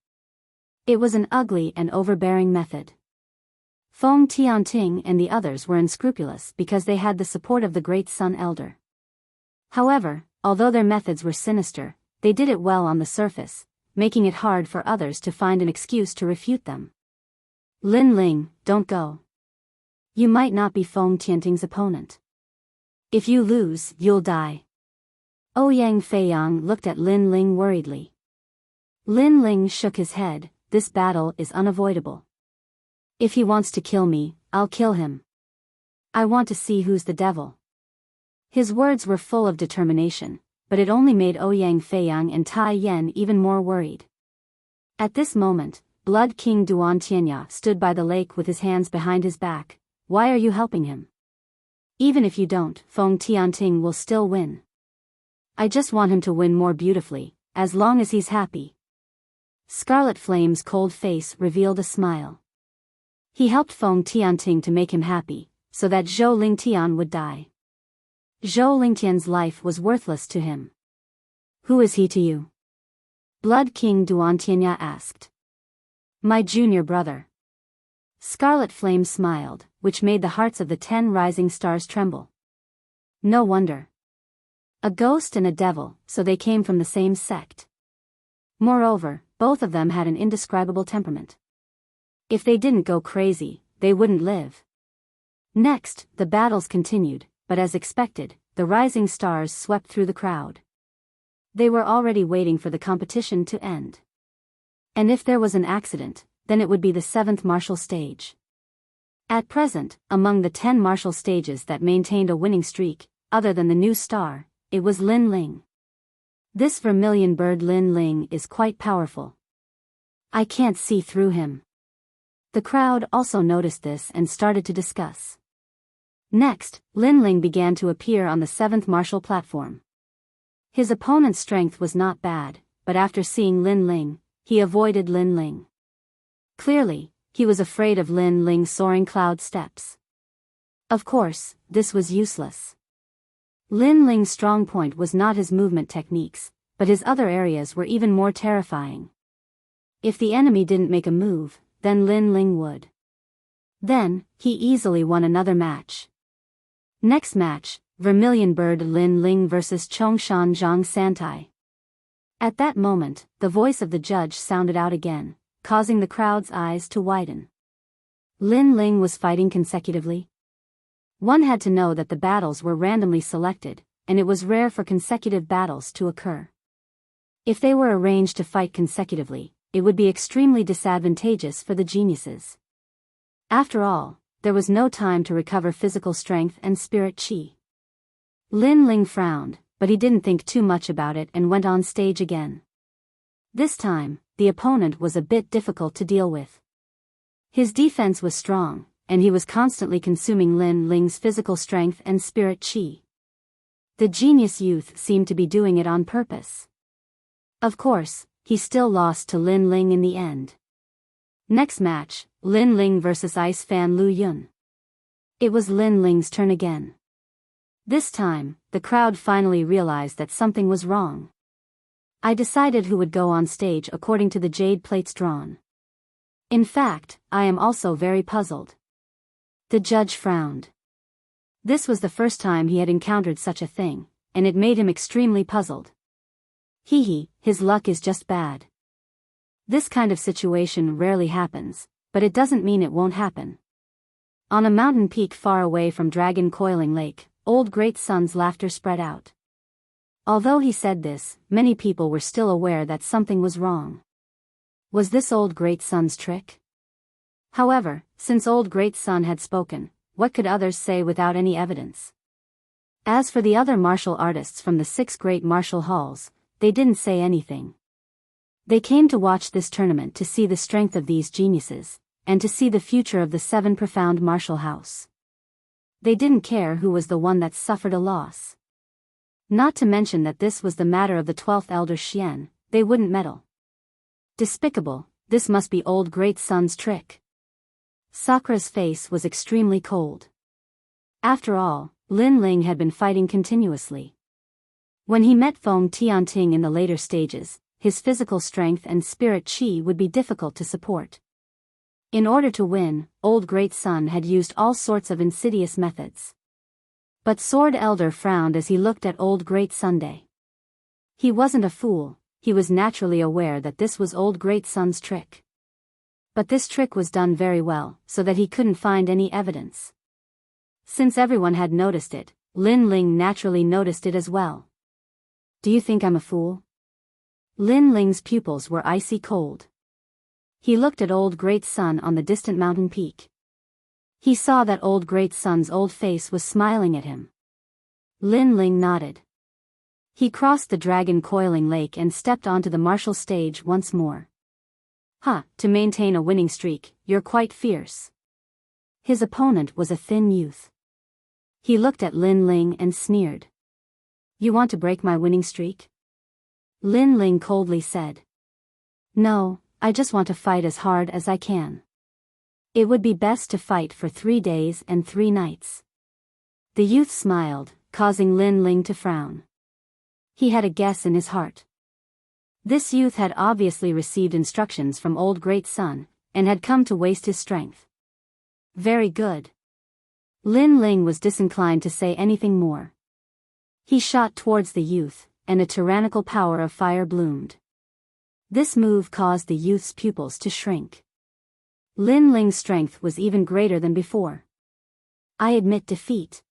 It was an ugly and overbearing method. Feng Tianting and the others were unscrupulous because they had the support of the Great Sun Elder. However, although their methods were sinister, they did it well on the surface, making it hard for others to find an excuse to refute them. Lin Ling, don't go. You might not be Feng Tianting's opponent. If you lose, you'll die. Ouyang Feiyang looked at Lin Ling worriedly. Lin Ling shook his head, this battle is unavoidable. If he wants to kill me, I'll kill him. I want to see who's the devil. His words were full of determination, but it only made Ouyang Feiyang and Tai Yan even more worried. At this moment, Blood King Duan Tianya stood by the lake with his hands behind his back. Why are you helping him? Even if you don't, Feng Tianting will still win. I just want him to win more beautifully, as long as he's happy. Scarlet Flame's cold face revealed a smile. He helped Feng Tianting to make him happy, so that Zhou Lingtian would die. Zhou Lingtian's life was worthless to him. Who is he to you? Blood King Duan Tianya asked. My junior brother. Scarlet Flame smiled, which made the hearts of the 10 rising stars tremble. No wonder. A ghost and a devil, so they came from the same sect. Moreover, both of them had an indescribable temperament. If they didn't go crazy, they wouldn't live. Next, the battles continued, but as expected, the rising stars swept through the crowd. They were already waiting for the competition to end. And if there was an accident, then it would be the 7th martial stage. At present, among the 10 martial stages that maintained a winning streak, other than the new star, it was Lin Ling. This vermilion bird Lin Ling is quite powerful. I can't see through him. The crowd also noticed this and started to discuss. Next, Lin Ling began to appear on the 7th martial platform. His opponent's strength was not bad, but after seeing Lin Ling, he avoided Lin Ling. Clearly, he was afraid of Lin Ling's soaring cloud steps. Of course, this was useless. Lin Ling's strong point was not his movement techniques, but his other areas were even more terrifying. If the enemy didn't make a move, then Lin Ling would. Then, he easily won another match. Next match, Vermilion Bird Lin Ling vs Chongshan Zhang Santai. At that moment, the voice of the judge sounded out again, causing the crowd's eyes to widen. Lin Ling was fighting consecutively. One had to know that the battles were randomly selected, and it was rare for consecutive battles to occur. If they were arranged to fight consecutively, it would be extremely disadvantageous for the geniuses. After all, there was no time to recover physical strength and spirit chi. Lin Ling frowned, but he didn't think too much about it and went on stage again. This time, the opponent was a bit difficult to deal with. His defense was strong, and he was constantly consuming Lin Ling's physical strength and spirit chi. The genius youth seemed to be doing it on purpose. Of course, he still lost to Lin Ling in the end. Next match, Lin Ling vs Ice Fan Lu Yun. It was Lin Ling's turn again. This time, the crowd finally realized that something was wrong. I decided who would go on stage according to the jade plates drawn. In fact, I am also very puzzled. The judge frowned. This was the first time he had encountered such a thing, and it made him extremely puzzled. His luck is just bad. This kind of situation rarely happens, but it doesn't mean it won't happen. On a mountain peak far away from Dragon Coiling Lake, Old Great Sun's laughter spread out. Although he said this, many people were still aware that something was wrong. Was this Old Great Sun's trick? However, since Old Great Sun had spoken, what could others say without any evidence? As for the other martial artists from the 6 great martial halls, they didn't say anything. They came to watch this tournament to see the strength of these geniuses, and to see the future of the 7 profound martial house. They didn't care who was the one that suffered a loss. Not to mention that this was the matter of the 12th elder Xian, they wouldn't meddle. Despicable, this must be old great son's trick. Sakura's face was extremely cold. After all, Lin Ling had been fighting continuously. When he met Feng Tianting in the later stages, his physical strength and spirit qi would be difficult to support. In order to win, old great son had used all sorts of insidious methods. But Sword Elder frowned as he looked at old great Sunday. He wasn't a fool, he was naturally aware that this was old great son's trick. But this trick was done very well, so that he couldn't find any evidence. Since everyone had noticed it, Lin Ling naturally noticed it as well. Do you think I'm a fool? Lin Ling's pupils were icy cold. He looked at old great sun on the distant mountain peak. He saw that old great sun's old face was smiling at him. Lin Ling nodded. He crossed the dragon coiling lake and stepped onto the martial stage once more. To maintain a winning streak, you're quite fierce. His opponent was a thin youth. He looked at Lin Ling and sneered. You want to break my winning streak? Lin Ling coldly said. No, I just want to fight as hard as I can. It would be best to fight for 3 days and 3 nights. The youth smiled, causing Lin Ling to frown. He had a guess in his heart. This youth had obviously received instructions from old great son, and had come to waste his strength. Very good. Lin Ling was disinclined to say anything more. He shot towards the youth, and a tyrannical power of fire bloomed. This move caused the youth's pupils to shrink. Lin Ling's strength was even greater than before. I admit defeat.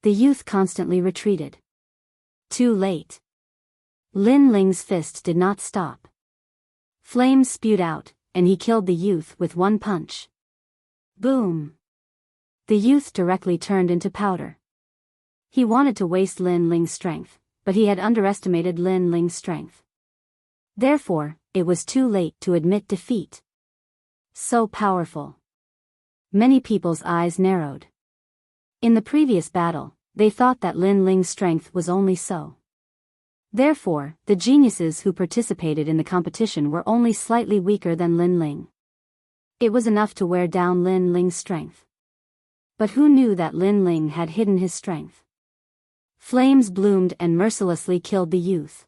The youth constantly retreated. Too late. Lin Ling's fist did not stop. Flames spewed out, and he killed the youth with one punch. Boom! The youth directly turned into powder. He wanted to waste Lin Ling's strength, but he had underestimated Lin Ling's strength. Therefore, it was too late to admit defeat. So powerful. Many people's eyes narrowed. In the previous battle, they thought that Lin Ling's strength was only so. Therefore, the geniuses who participated in the competition were only slightly weaker than Lin Ling. It was enough to wear down Lin Ling's strength. But who knew that Lin Ling had hidden his strength? Flames bloomed and mercilessly killed the youth.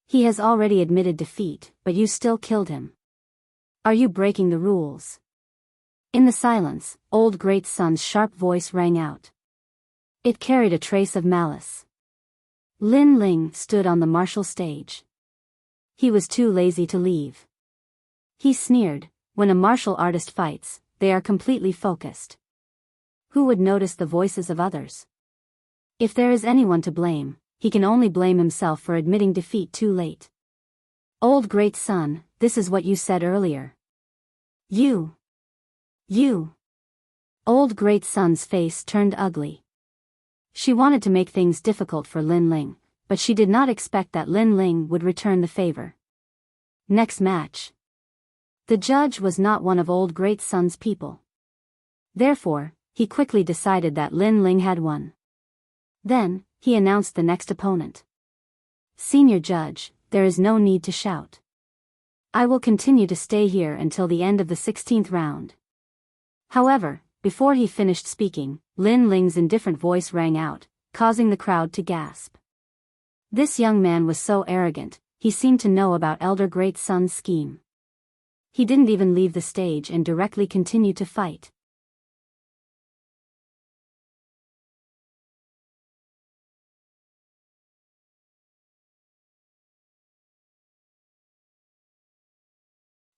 He has already admitted defeat, but you still killed him. Are you breaking the rules? In the silence, old great son's sharp voice rang out. It carried a trace of malice. Lin Ling stood on the martial stage. He was too lazy to leave. He sneered, when a martial artist fights, they are completely focused. Who would notice the voices of others? If there is anyone to blame, he can only blame himself for admitting defeat too late. Old great son, this is what you said earlier. You. Old great son's face turned ugly. She wanted to make things difficult for Lin Ling, but she did not expect that Lin Ling would return the favor. Next match. The judge was not one of old great son's people. Therefore, he quickly decided that Lin Ling had won. Then, he announced the next opponent. Senior judge, there is no need to shout. I will continue to stay here until the end of the 16th round. However, before he finished speaking, Lin Ling's indifferent voice rang out, causing the crowd to gasp. This young man was so arrogant, he seemed to know about Elder Great Sun's scheme. He didn't even leave the stage and directly continued to fight.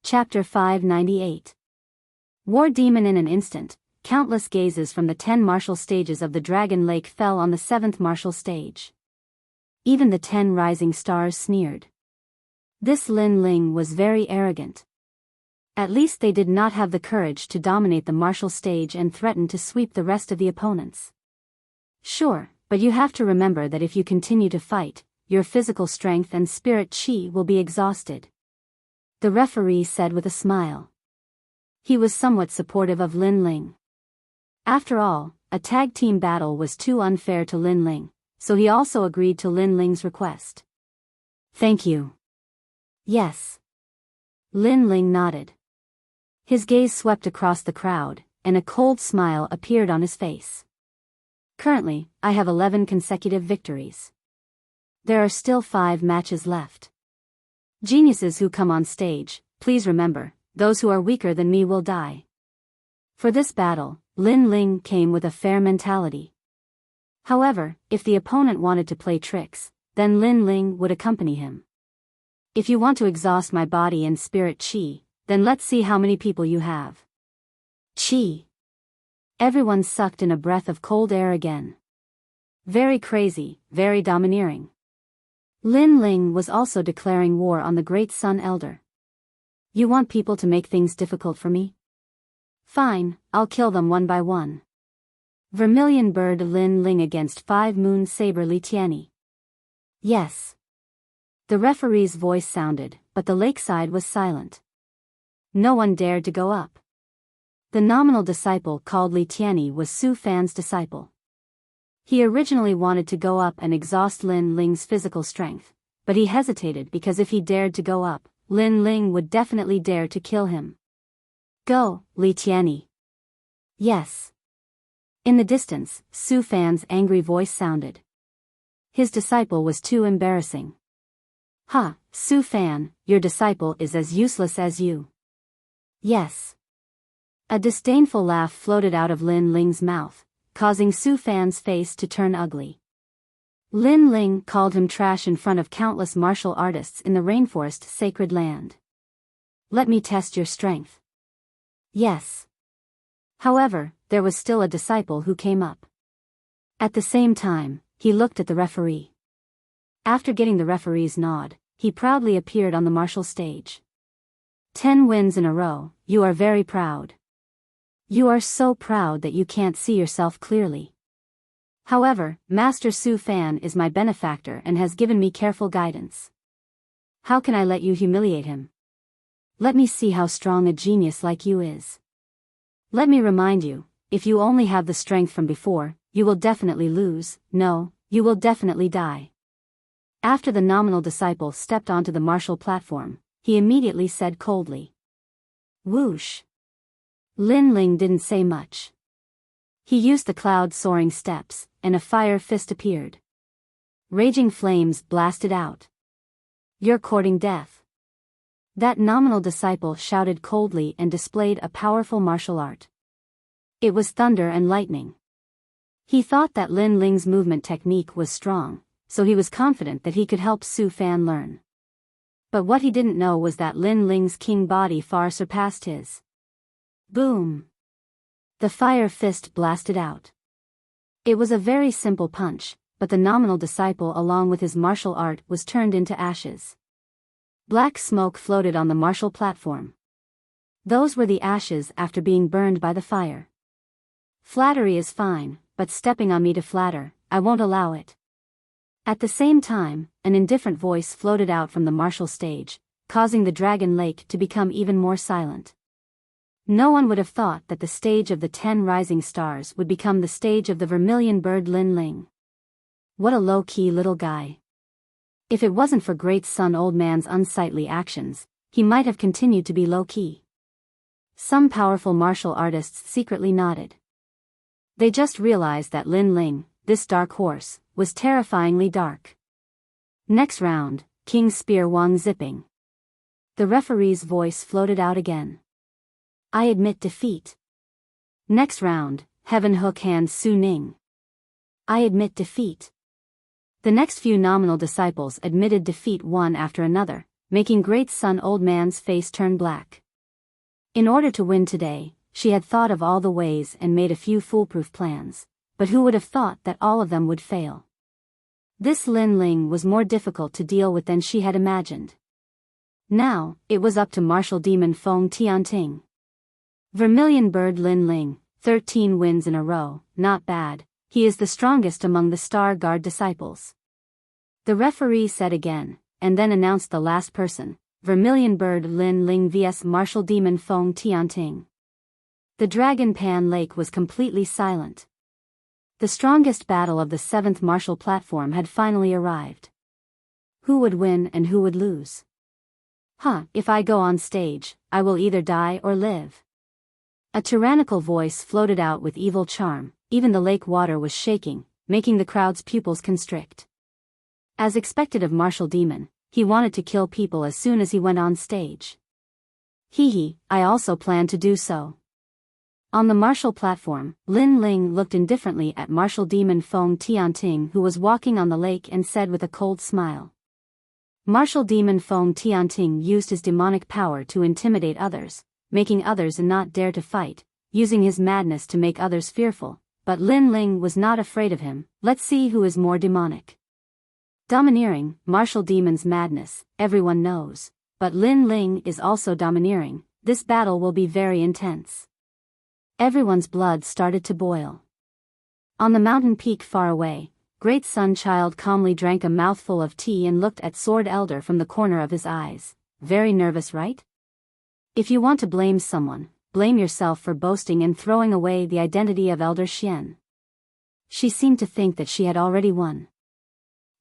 Chapter 598. War Demon. In an instant, countless gazes from the 10 martial stages of the Dragon Lake fell on the 7th martial stage. Even the 10 rising stars sneered. This Lin Ling was very arrogant. At least they did not have the courage to dominate the martial stage and threaten to sweep the rest of the opponents. Sure, but you have to remember that if you continue to fight, your physical strength and spirit qi will be exhausted. The referee said with a smile. He was somewhat supportive of Lin Ling. After all, a tag team battle was too unfair to Lin Ling, so he also agreed to Lin Ling's request. Thank you. Yes. Lin Ling nodded. His gaze swept across the crowd, and a cold smile appeared on his face. Currently, I have 11 consecutive victories. There are still 5 matches left. Geniuses who come on stage, please remember, those who are weaker than me will die. For this battle, Lin Ling came with a fair mentality. However, if the opponent wanted to play tricks, then Lin Ling would accompany him. If you want to exhaust my body and spirit chi, then let's see how many people you have. Chi. Everyone sucked in a breath of cold air again. Very crazy, very domineering. Lin Ling was also declaring war on the Great Sun Elder. You want people to make things difficult for me? Fine, I'll kill them one by one. Vermilion Bird Lin Ling against 5 Moon Saber Li Tianyi. Yes. The referee's voice sounded, but the lakeside was silent. No one dared to go up. The nominal disciple called Li Tianyi was Su Fan's disciple. He originally wanted to go up and exhaust Lin Ling's physical strength, but he hesitated because if he dared to go up, Lin Ling would definitely dare to kill him. Go, Li Tianyi. Yes. In the distance, Su Fan's angry voice sounded. His disciple was too embarrassing. Ha, Su Fan, your disciple is as useless as you. Yes. A disdainful laugh floated out of Lin Ling's mouth, causing Su Fan's face to turn ugly. Lin Ling called him trash in front of countless martial artists in the rainforest sacred land. Let me test your strength. Yes. However, there was still a disciple who came up. At the same time, he looked at the referee. After getting the referee's nod, he proudly appeared on the martial stage. 10 wins in a row, you are very proud. You are so proud that you can't see yourself clearly. However, Master Su Fan is my benefactor and has given me careful guidance. How can I let you humiliate him? Let me see how strong a genius like you is. Let me remind you, if you only have the strength from before, you will definitely lose, no, you will definitely die. After the nominal disciple stepped onto the martial platform, he immediately said coldly. Whoosh. Lin Ling didn't say much. He used the cloud-soaring steps, and a fire fist appeared. Raging flames blasted out. You're courting death. That nominal disciple shouted coldly and displayed a powerful martial art. It was thunder and lightning. He thought that Lin Ling's movement technique was strong, so he was confident that he could help Su Fan learn. But what he didn't know was that Lin Ling's king body far surpassed his. Boom! The fire fist blasted out. It was a very simple punch, but the nominal disciple along with his martial art was turned into ashes. Black smoke floated on the martial platform. Those were the ashes after being burned by the fire. Flattery is fine, but stepping on me to flatter, I won't allow it. At the same time, an indifferent voice floated out from the martial stage, causing the Dragon Lake to become even more silent. No one would have thought that the stage of the 10 rising stars would become the stage of the Vermilion Bird Lin Ling. What a low-key little guy. If it wasn't for Great Sun Old Man's unsightly actions, he might have continued to be low-key. Some powerful martial artists secretly nodded. They just realized that Lin Ling, this dark horse, was terrifyingly dark. Next round, King Spear Wang zipping. The referee's voice floated out again. I admit defeat. Next round, Heaven Hook Hand Su Ning. I admit defeat. The next few nominal disciples admitted defeat one after another, making Great Sun Old Man's face turn black. In order to win today, she had thought of all the ways and made a few foolproof plans, but who would have thought that all of them would fail? This Lin Ling was more difficult to deal with than she had imagined. Now, it was up to martial demon Feng Tianting. Vermilion Bird Lin Ling, 13 wins in a row, not bad, he is the strongest among the Star Guard disciples. The referee said again, and then announced the last person, Vermilion Bird Lin Ling vs Martial Demon Feng Tianting. The Dragon Pan Lake was completely silent. The strongest battle of the 7th martial platform had finally arrived. Who would win and who would lose? If I go on stage, I will either die or live. A tyrannical voice floated out with evil charm. Even the lake water was shaking, making the crowd's pupils constrict. As expected of Martial Demon, he wanted to kill people as soon as he went on stage. I also planned to do so. On the martial platform, Lin Ling looked indifferently at Martial Demon Feng Tianting, who was walking on the lake, and said with a cold smile. Martial Demon Feng Tianting used his demonic power to intimidate others, making others not dare to fight, using his madness to make others fearful, but Lin Ling was not afraid of him. Let's see who is more demonic. Domineering, Martial Demon's madness, everyone knows, but Lin Ling is also domineering. This battle will be very intense. Everyone's blood started to boil. On the mountain peak far away, Great Sun Child calmly drank a mouthful of tea and looked at Sword Elder from the corner of his eyes. Very nervous, right? If you want to blame someone, blame yourself for boasting and throwing away the identity of Elder Xian. She seemed to think that she had already won.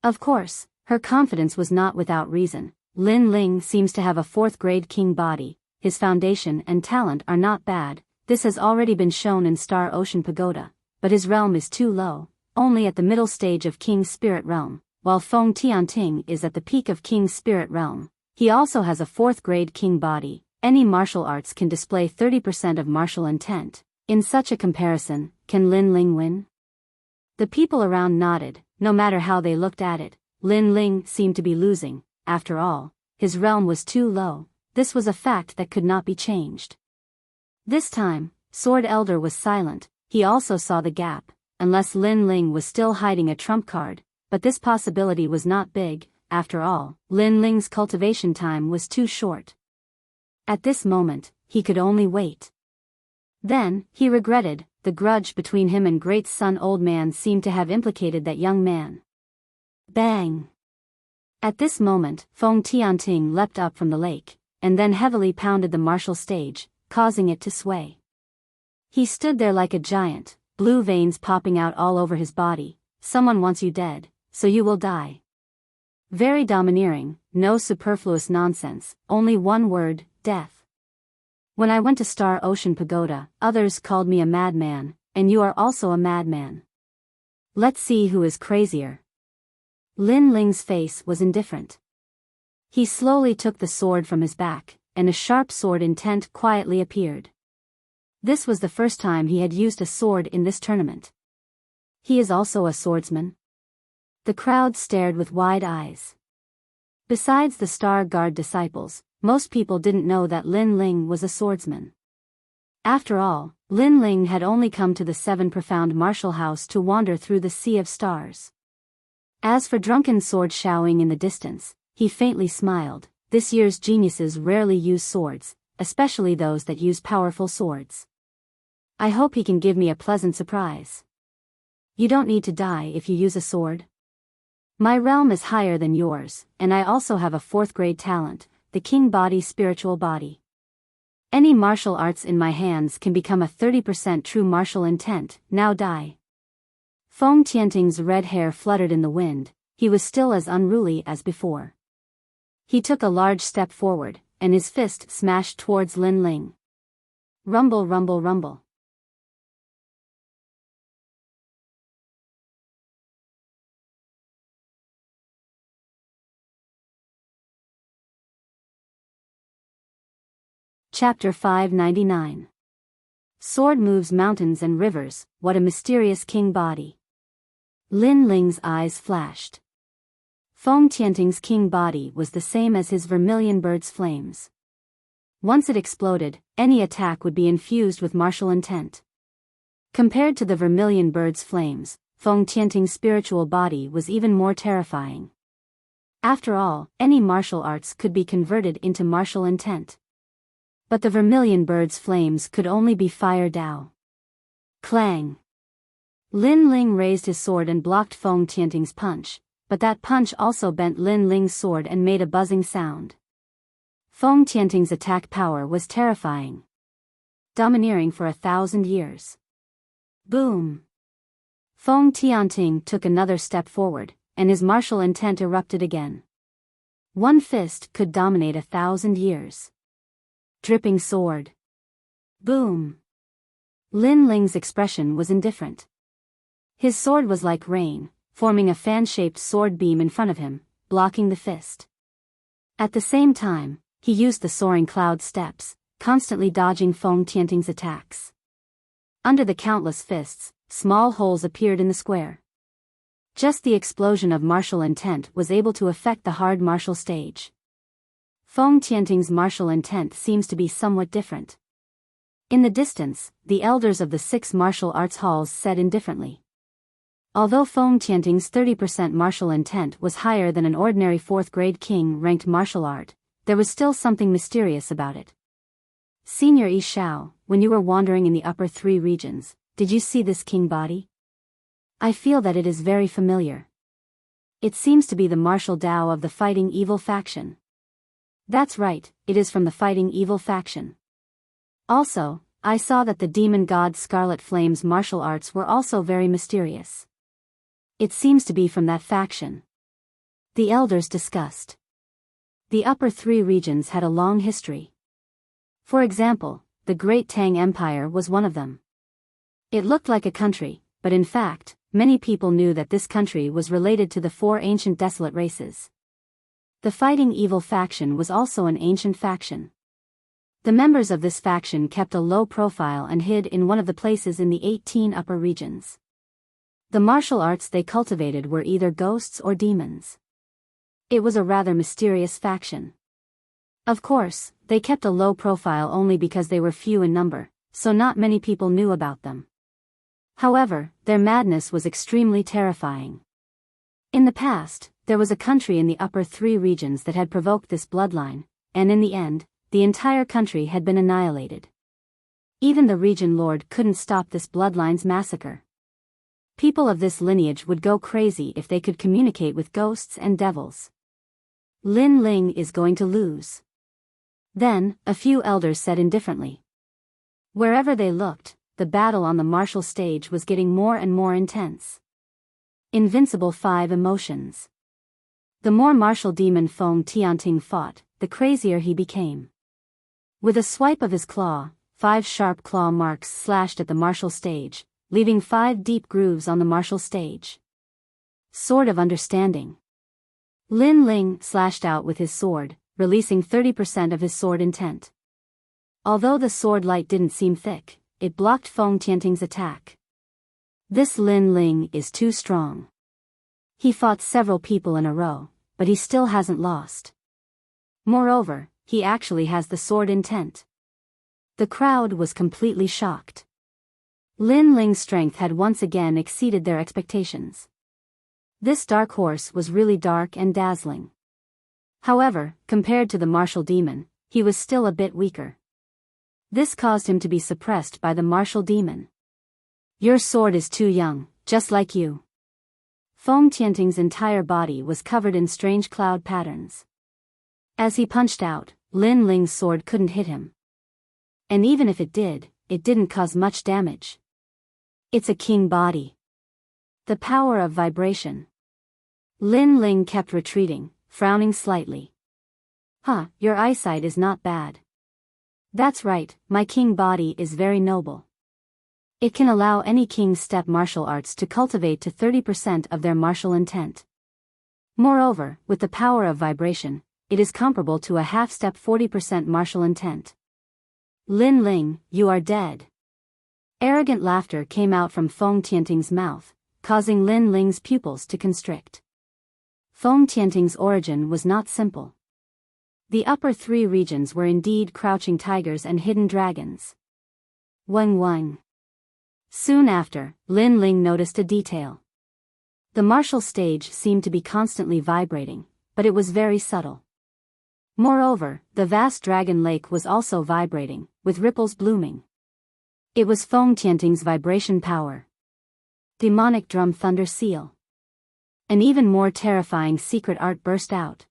Of course, her confidence was not without reason. Lin Ling seems to have a 4th-grade king body. His foundation and talent are not bad. This has already been shown in Star Ocean Pagoda, but his realm is too low, only at the middle stage of King's Spirit Realm, while Feng Tianting is at the peak of King's Spirit Realm. He also has a 4th-grade king body. Any martial arts can display 30% of martial intent. In such a comparison, can Lin Ling win? The people around nodded. No matter how they looked at it, Lin Ling seemed to be losing. After all, his realm was too low. This was a fact that could not be changed. This time, Sword Elder was silent. He also saw the gap, unless Lin Ling was still hiding a trump card, but this possibility was not big. After all, Lin Ling's cultivation time was too short. At this moment, he could only wait. Then, he regretted, the grudge between him and Great Sun Old Man seemed to have implicated that young man. Bang! At this moment, Feng Tianting leapt up from the lake, and then heavily pounded the martial stage, causing it to sway. He stood there like a giant, blue veins popping out all over his body. Someone wants you dead, so you will die. Very domineering, no superfluous nonsense, only one word, death. When I went to Star Ocean Pagoda, others called me a madman, and you are also a madman. Let's see who is crazier. Lin Ling's face was indifferent. He slowly took the sword from his back, and a sharp sword intent quietly appeared. This was the first time he had used a sword in this tournament. He is also a swordsman. The crowd stared with wide eyes. Besides the Star Guard disciples, most people didn't know that Lin Ling was a swordsman. After all, Lin Ling had only come to the 7 Profound Martial House to wander through the Sea of Stars. As for drunken sword Shaoing in the distance, he faintly smiled. This year's geniuses rarely use swords, especially those that use powerful swords. I hope he can give me a pleasant surprise. You don't need to die if you use a sword. My realm is higher than yours, and I also have a 4th-grade talent, the king body spiritual body. Any martial arts in my hands can become a 30% true martial intent. Now die. Feng Tianting's red hair fluttered in the wind. He was still as unruly as before. He took a large step forward, and his fist smashed towards Lin Ling. Rumble, rumble, rumble. Chapter 599. Sword moves mountains and rivers. What a mysterious king body. Lin Ling's eyes flashed. Feng Tianting's king body was the same as his vermilion bird's flames. Once it exploded, any attack would be infused with martial intent. Compared to the vermilion bird's flames, Feng Tianting's spiritual body was even more terrifying. After all, any martial arts could be converted into martial intent. But the vermilion bird's flames could only be fire Dao. Clang! Lin Ling raised his sword and blocked Feng Tianting's punch, but that punch also bent Lin Ling's sword and made a buzzing sound. Feng Tianting's attack power was terrifying. domineering for 1,000 years. Boom! Feng Tianting took another step forward, and his martial intent erupted again. One fist could dominate 1,000 years. Dripping sword. Boom! Lin Ling's expression was indifferent. His sword was like rain, forming a fan-shaped sword beam in front of him, blocking the fist. At the same time, he used the soaring cloud steps, constantly dodging Feng Tianting's attacks. Under the countless fists, small holes appeared in the square. Just the explosion of martial intent was able to affect the hard martial stage. Feng Tianting's martial intent seems to be somewhat different. In the distance, the elders of the 6 martial arts halls said indifferently. Although Feng Tianting's 30% martial intent was higher than an ordinary 4th-grade king-ranked martial art, there was still something mysterious about it. Senior Yi Shao, when you were wandering in the upper 3 regions, did you see this king body? I feel that it is very familiar. It seems to be the martial Tao of the Fighting Evil faction. That's right, it is from the Fighting Evil faction. Also, I saw that the demon god Scarlet Flame's martial arts were also very mysterious. It seems to be from that faction. The elders discussed. The upper 3 regions had a long history. For example, the Great Tang Empire was one of them. It looked like a country, but in fact, many people knew that this country was related to the 4 ancient desolate races. The Fighting Evil faction was also an ancient faction. The members of this faction kept a low profile and hid in one of the places in the 18 upper regions. The martial arts they cultivated were either ghosts or demons. It was a rather mysterious faction. Of course, they kept a low profile only because they were few in number, so not many people knew about them. However, their madness was extremely terrifying. In the past, there was a country in the upper 3 regions that had provoked this bloodline, and in the end, the entire country had been annihilated. Even the region lord couldn't stop this bloodline's massacre. People of this lineage would go crazy if they could communicate with ghosts and devils. Lin Ling is going to lose. Then, a few elders said indifferently. Wherever they looked, the battle on the martial stage was getting more and more intense. Invincible 5 emotions. The more martial demon Feng Tianting fought, the crazier he became. With a swipe of his claw, 5 sharp claw marks slashed at the martial stage, leaving 5 deep grooves on the martial stage. Sword of Understanding. Lin Ling slashed out with his sword, releasing 30% of his sword intent. Although the sword light didn't seem thick, it blocked Feng Tianting's attack. This Lin Ling is too strong. He fought several people in a row, but he still hasn't lost. Moreover, he actually has the sword intent. The crowd was completely shocked. Lin Ling's strength had once again exceeded their expectations. This dark horse was really dark and dazzling. However, compared to the martial demon, he was still a bit weaker. This caused him to be suppressed by the martial demon. Your sword is too young, just like you. Feng Tianting's entire body was covered in strange cloud patterns. As he punched out, Lin Ling's sword couldn't hit him. And even if it did, it didn't cause much damage. It's a king body. The power of vibration. Lin Ling kept retreating, frowning slightly. Your eyesight is not bad. That's right, my king body is very noble. It can allow any king's step martial arts to cultivate to 30% of their martial intent. Moreover, with the power of vibration, it is comparable to a half-step 40% martial intent. Lin Ling, you are dead. Arrogant laughter came out from Feng Tianting's mouth, causing Lin Ling's pupils to constrict. Feng Tianting's origin was not simple. The upper 3 regions were indeed crouching tigers and hidden dragons. Wang Wang. Soon after, Lin Ling noticed a detail. The martial stage seemed to be constantly vibrating, but it was very subtle. Moreover, the vast dragon lake was also vibrating, with ripples blooming. It was Feng Tianting's vibration power. Demonic drum thunder seal. An even more terrifying secret art burst out.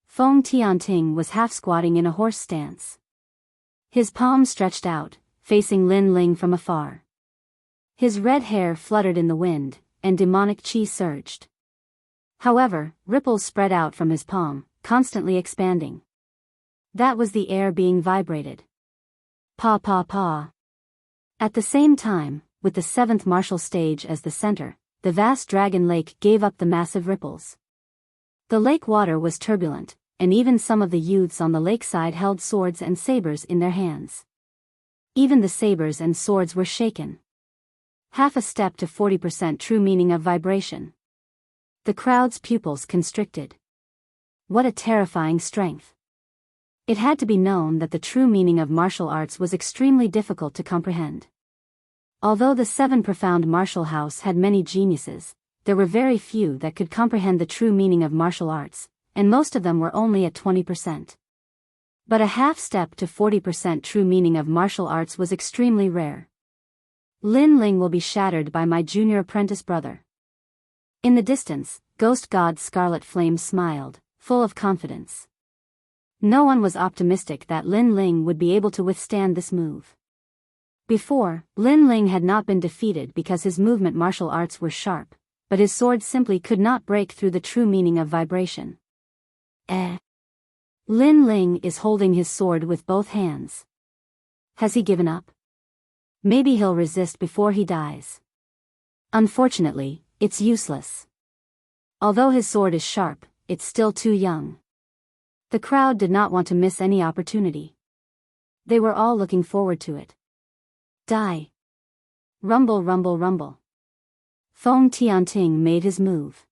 Feng Tianting was half squatting in a horse stance. His palms stretched out, facing Lin Ling from afar. His red hair fluttered in the wind, and demonic chi surged. However, ripples spread out from his palm, constantly expanding. That was the air being vibrated. Pa pa pa. At the same time, with the seventh martial stage as the center, the vast dragon lake gave up the massive ripples. The lake water was turbulent, and even some of the youths on the lakeside held swords and sabers in their hands. Even the sabers and swords were shaken. Half a step to 40% true meaning of vibration. The crowd's pupils constricted. What a terrifying strength. It had to be known that the true meaning of martial arts was extremely difficult to comprehend. Although the seven profound martial house had many geniuses, there were very few that could comprehend the true meaning of martial arts, and most of them were only at 20%. But a half step to 40% true meaning of martial arts was extremely rare. Lin Ling will be shattered by my junior apprentice brother. In the distance, Ghost God Scarlet Flame smiled, full of confidence. No one was optimistic that Lin Ling would be able to withstand this move. Before, Lin Ling had not been defeated because his movement martial arts were sharp, but his sword simply could not break through the true meaning of vibration. Lin Ling is holding his sword with both hands. Has he given up? Maybe he'll resist before he dies. Unfortunately, it's useless. Although his sword is sharp, it's still too young. The crowd did not want to miss any opportunity. They were all looking forward to it. Die. Rumble rumble rumble. Feng Tianting made his move.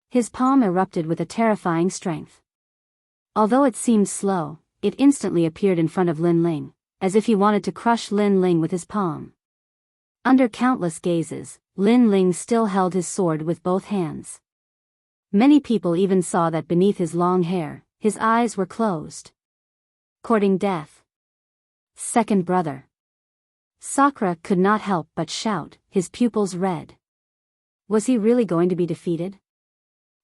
His palm erupted with a terrifying strength. Although it seemed slow, it instantly appeared in front of Lin Ling, as if he wanted to crush Lin Ling with his palm. Under countless gazes, Lin Ling still held his sword with both hands. Many people even saw that beneath his long hair, his eyes were closed. Courting death. Second brother. Sakura could not help but shout, his pupils red. Was he really going to be defeated?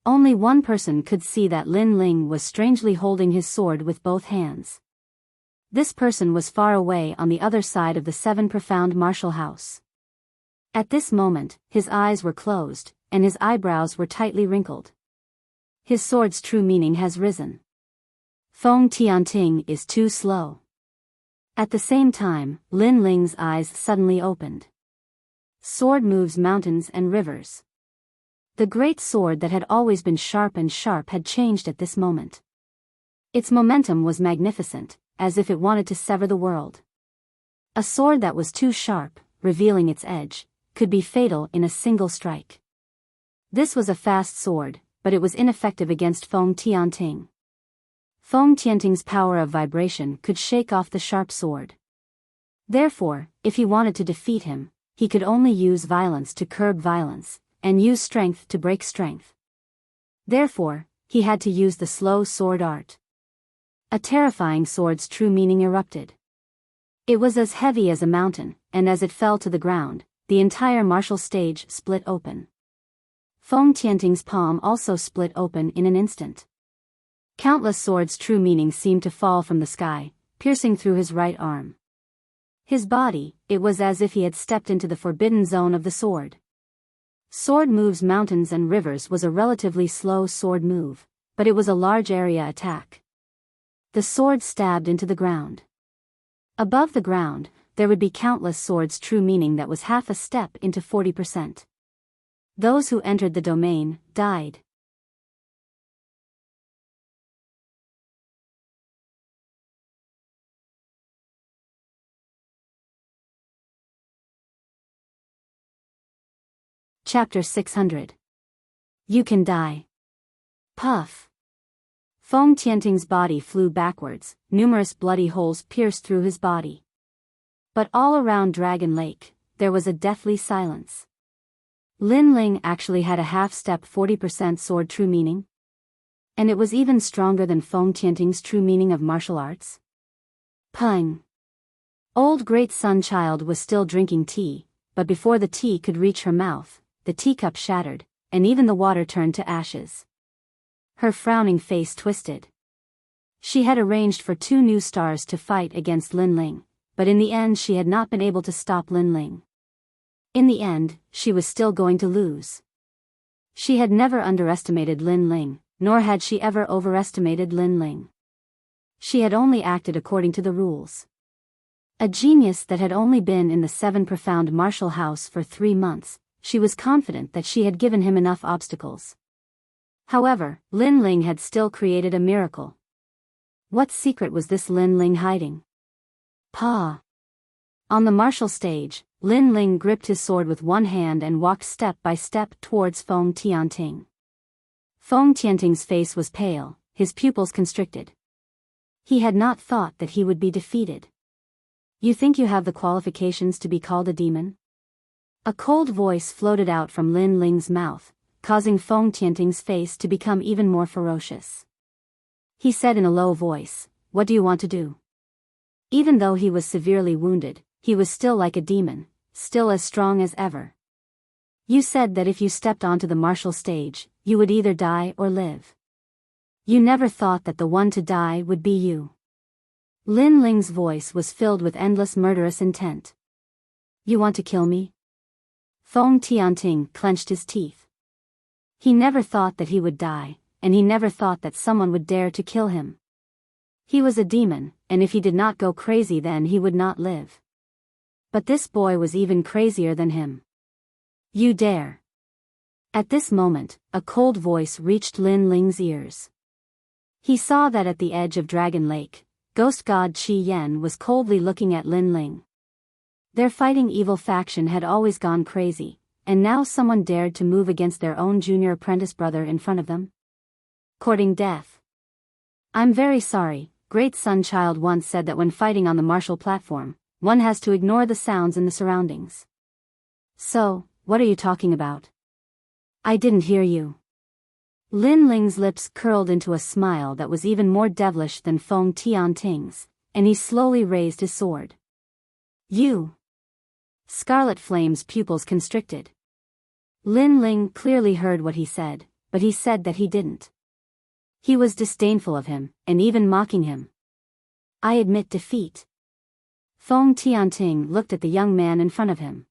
Only one person could see that Lin Ling was strangely holding his sword with both hands. This person was far away on the other side of the seven profound martial house. At this moment, his eyes were closed, and his eyebrows were tightly wrinkled. His sword's true meaning has risen. Feng Tianting is too slow. At the same time, Lin Ling's eyes suddenly opened. Sword moves mountains and rivers. The great sword that had always been sharp had changed at this moment. Its momentum was magnificent, as if it wanted to sever the world. A sword that was too sharp, revealing its edge, could be fatal in a single strike. This was a fast sword, but it was ineffective against Feng Tianting. Feng Tianting's power of vibration could shake off the sharp sword. Therefore, if he wanted to defeat him, he could only use violence to curb violence, and use strength to break strength. Therefore, he had to use the slow sword art. A terrifying sword's true meaning erupted. It was as heavy as a mountain, and as it fell to the ground, the entire martial stage split open. Feng Tianting's palm also split open in an instant. Countless swords' true meaning seemed to fall from the sky, piercing through his right arm. His body, it was as if he had stepped into the forbidden zone of the sword. Sword moves mountains and rivers was a relatively slow sword move, but it was a large area attack. The sword stabbed into the ground. Above the ground, there would be countless swords' true meaning that was half a step into 40%. Those who entered the domain, died. Chapter 600. You can die. Puff. Feng Tianting's body flew backwards, numerous bloody holes pierced through his body. But all around Dragon Lake, there was a deathly silence. Lin Ling actually had a half-step 40% sword true meaning. And it was even stronger than Feng Tianting's true meaning of martial arts. Pung. Old Great Sun Child was still drinking tea, but before the tea could reach her mouth, the teacup shattered, and even the water turned to ashes. Her frowning face twisted. She had arranged for 2 new stars to fight against Lin Ling, but in the end she had not been able to stop Lin Ling. In the end, she was still going to lose. She had never underestimated Lin Ling, nor had she ever overestimated Lin Ling. She had only acted according to the rules. A genius that had only been in the Seven Profound Martial House for 3 months, she was confident that she had given him enough obstacles. However, Lin Ling had still created a miracle. What secret was this Lin Ling hiding? Pa! On the martial stage, Lin Ling gripped his sword with one hand and walked step by step towards Feng Tianting. Feng Tianting's face was pale, his pupils constricted. He had not thought that he would be defeated. You think you have the qualifications to be called a demon? A cold voice floated out from Lin Ling's mouth, causing Feng Tianting's face to become even more ferocious. He said in a low voice, "What do you want to do?" Even though he was severely wounded, he was still like a demon, still as strong as ever. You said that if you stepped onto the martial stage, you would either die or live. You never thought that the one to die would be you. Lin Ling's voice was filled with endless murderous intent. You want to kill me? Feng Tianting clenched his teeth. He never thought that he would die, and he never thought that someone would dare to kill him. He was a demon, and if he did not go crazy then he would not live. But this boy was even crazier than him. You dare. At this moment, a cold voice reached Lin Ling's ears. He saw that at the edge of Dragon Lake, Ghost God Qi Yan was coldly looking at Lin Ling. Their fighting evil faction had always gone crazy, and now someone dared to move against their own junior apprentice brother in front of them? Courting death. I'm very sorry, Great Sun Child once said that when fighting on the martial platform, one has to ignore the sounds in the surroundings. So, what are you talking about? I didn't hear you. Lin Ling's lips curled into a smile that was even more devilish than Feng Tianting's, and he slowly raised his sword. You! Scarlet Flame's pupils constricted. Lin Ling clearly heard what he said, but he said that he didn't. He was disdainful of him, and even mocking him. I admit defeat. Feng Tianting looked at the young man in front of him.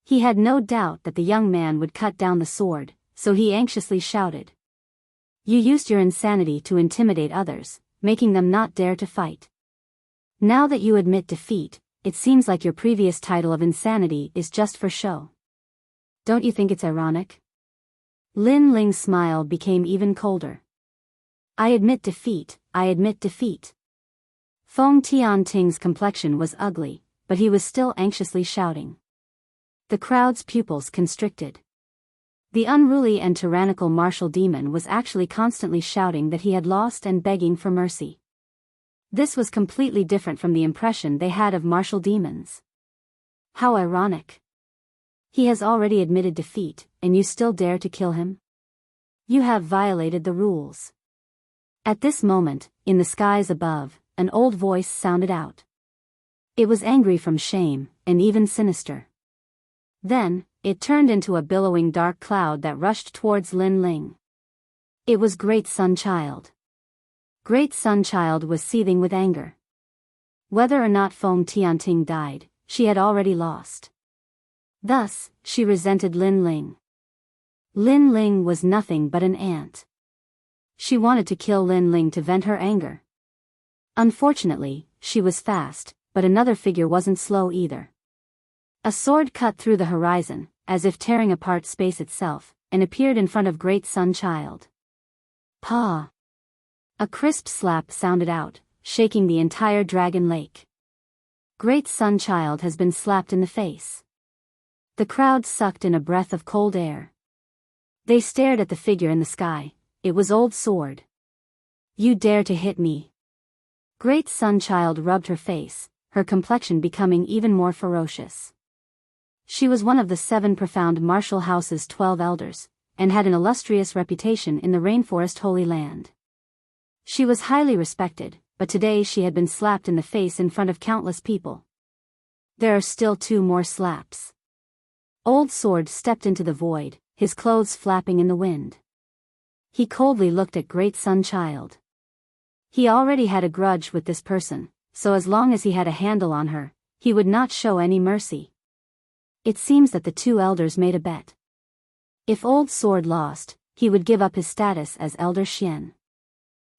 He had no doubt that the young man would cut down the sword, so he anxiously shouted. You used your insanity to intimidate others, making them not dare to fight. Now that you admit defeat, it seems like your previous title of insanity is just for show. Don't you think it's ironic? Lin Ling's smile became even colder. I admit defeat, I admit defeat. Feng Tianting's complexion was ugly, but he was still anxiously shouting. The crowd's pupils constricted. The unruly and tyrannical martial demon was actually constantly shouting that he had lost and begging for mercy. This was completely different from the impression they had of martial demons. How ironic. He has already admitted defeat, and you still dare to kill him? You have violated the rules. At this moment, in the skies above, an old voice sounded out. It was angry from shame, and even sinister. Then, it turned into a billowing dark cloud that rushed towards Lin Ling. It was Great Sun Child. Great Sun Child was seething with anger. Whether or not Feng Tianting died, she had already lost. Thus, she resented Lin Ling. Lin Ling was nothing but an ant. She wanted to kill Lin Ling to vent her anger. Unfortunately, she was fast, but another figure wasn't slow either. A sword cut through the horizon, as if tearing apart space itself, and appeared in front of Great Sun Child. Pa! A crisp slap sounded out, shaking the entire Dragon Lake. Great Sun Child has been slapped in the face. The crowd sucked in a breath of cold air. They stared at the figure in the sky. It was Old Sword. You dare to hit me? Great Sun Child rubbed her face, her complexion becoming even more ferocious. She was one of the 7 profound martial house's 12 elders, and had an illustrious reputation in the Rainforest Holy Land. She was highly respected, but today she had been slapped in the face in front of countless people. There are still 2 more slaps. Old Sword stepped into the void, his clothes flapping in the wind. He coldly looked at Great Sun Child. He already had a grudge with this person, so as long as he had a handle on her, he would not show any mercy. It seems that the two elders made a bet. If Old Sword lost, he would give up his status as Elder Xian.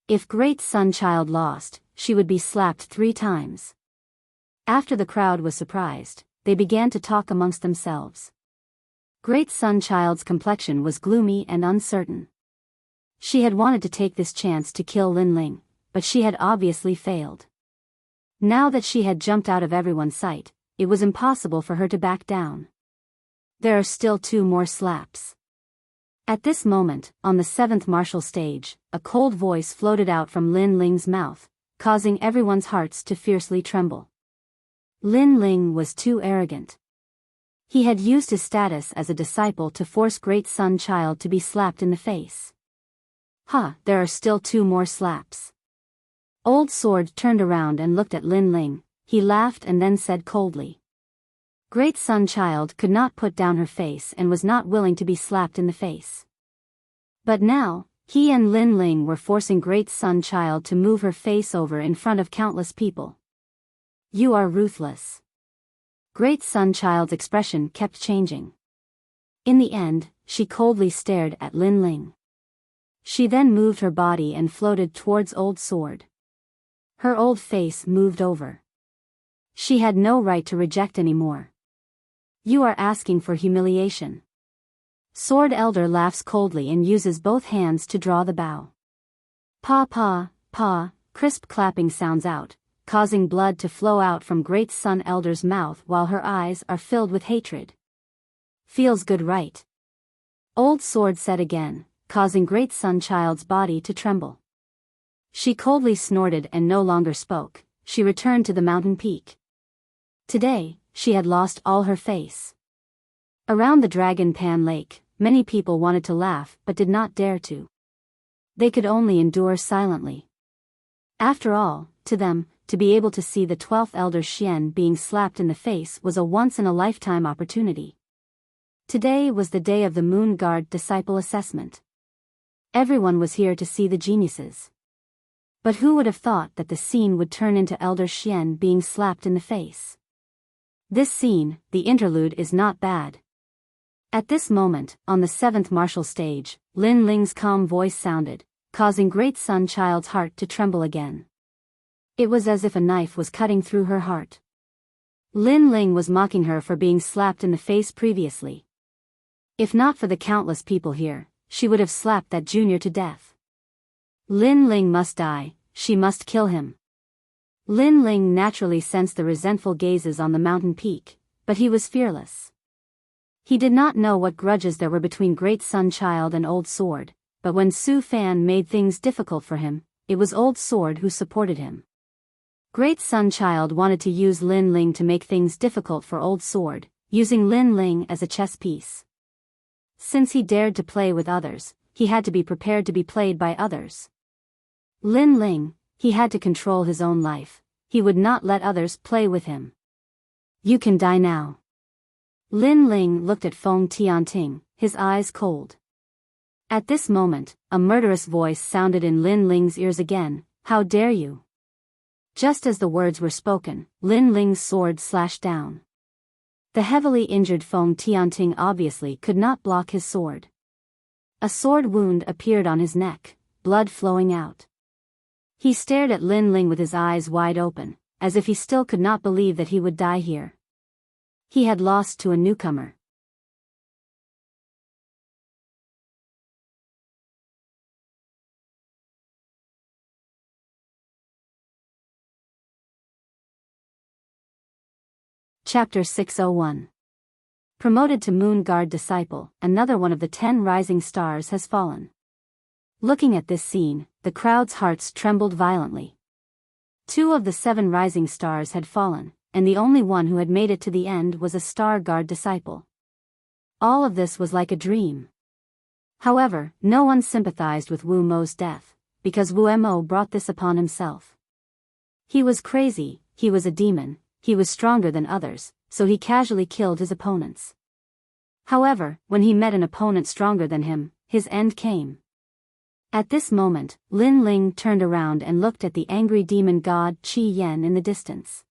If Great Sun Child lost, she would be slapped 3 times. After the crowd was surprised, they began to talk amongst themselves. Great Sun Child's complexion was gloomy and uncertain. She had wanted to take this chance to kill Lin Ling, but she had obviously failed. Now that she had jumped out of everyone's sight, it was impossible for her to back down. There are still 2 more slaps. At this moment, on the 7th martial stage, a cold voice floated out from Lin Ling's mouth, causing everyone's hearts to fiercely tremble. Lin Ling was too arrogant. He had used his status as a disciple to force Great Sun Child to be slapped in the face. There are still 2 more slaps. Old Sword turned around and looked at Lin Ling. He laughed and then said coldly. Great Sun Child could not put down her face and was not willing to be slapped in the face. But now, he and Lin Ling were forcing Great Sun Child to move her face over in front of countless people. You are ruthless. Great Sun Child's expression kept changing. In the end, she coldly stared at Lin Ling. She then moved her body and floated towards Old Sword. Her old face moved over. She had no right to reject anymore. You are asking for humiliation. Sword Elder laughs coldly and uses both hands to draw the bow. Pa pa, pa, crisp clapping sounds out, causing blood to flow out from Great Sun Elder's mouth while her eyes are filled with hatred. Feels good, right? Old Sword said again, causing Great Sun Child's body to tremble. She coldly snorted and no longer spoke. She returned to the mountain peak. Today, she had lost all her face. Around the Dragon Pan Lake, many people wanted to laugh but did not dare to. They could only endure silently. After all, to them, to be able to see the 12th Elder Xian being slapped in the face was a once-in-a-lifetime opportunity. Today was the day of the Moon Guard disciple assessment. Everyone was here to see the geniuses. But who would have thought that the scene would turn into Elder Xian being slapped in the face? This scene, the interlude, is not bad. At this moment, on the 7th martial stage, Lin Ling's calm voice sounded, causing Great Sun Child's heart to tremble again. It was as if a knife was cutting through her heart. Lin Ling was mocking her for being slapped in the face previously. If not for the countless people here, she would have slapped that junior to death. Lin Ling must die, she must kill him. Lin Ling naturally sensed the resentful gazes on the mountain peak, but he was fearless. He did not know what grudges there were between Great Sun Child and Old Sword, but when Su Fan made things difficult for him, it was Old Sword who supported him. Great Sun Child wanted to use Lin Ling to make things difficult for Old Sword, using Lin Ling as a chess piece. Since he dared to play with others, he had to be prepared to be played by others. Lin Ling, he had to control his own life. He would not let others play with him. You can die now. Lin Ling looked at Feng Tianting, his eyes cold. At this moment, a murderous voice sounded in Lin Ling's ears again. How dare you? Just as the words were spoken, Lin Ling's sword slashed down. The heavily injured Feng Tianting obviously could not block his sword. A sword wound appeared on his neck, blood flowing out. He stared at Lin Ling with his eyes wide open, as if he still could not believe that he would die here. He had lost to a newcomer. Chapter 601. Promoted to Moon Guard Disciple, another one of the 10 rising stars has fallen. Looking at this scene, the crowd's hearts trembled violently. 2 of the 7 rising stars had fallen, and the only one who had made it to the end was a Star Guard disciple. All of this was like a dream. However, no one sympathized with Wu Mo's death, because Wu Mo brought this upon himself. He was crazy, he was a demon, he was stronger than others, so he casually killed his opponents. However, when he met an opponent stronger than him, his end came. At this moment, Lin Ling turned around and looked at the angry demon god Qi Yan in the distance.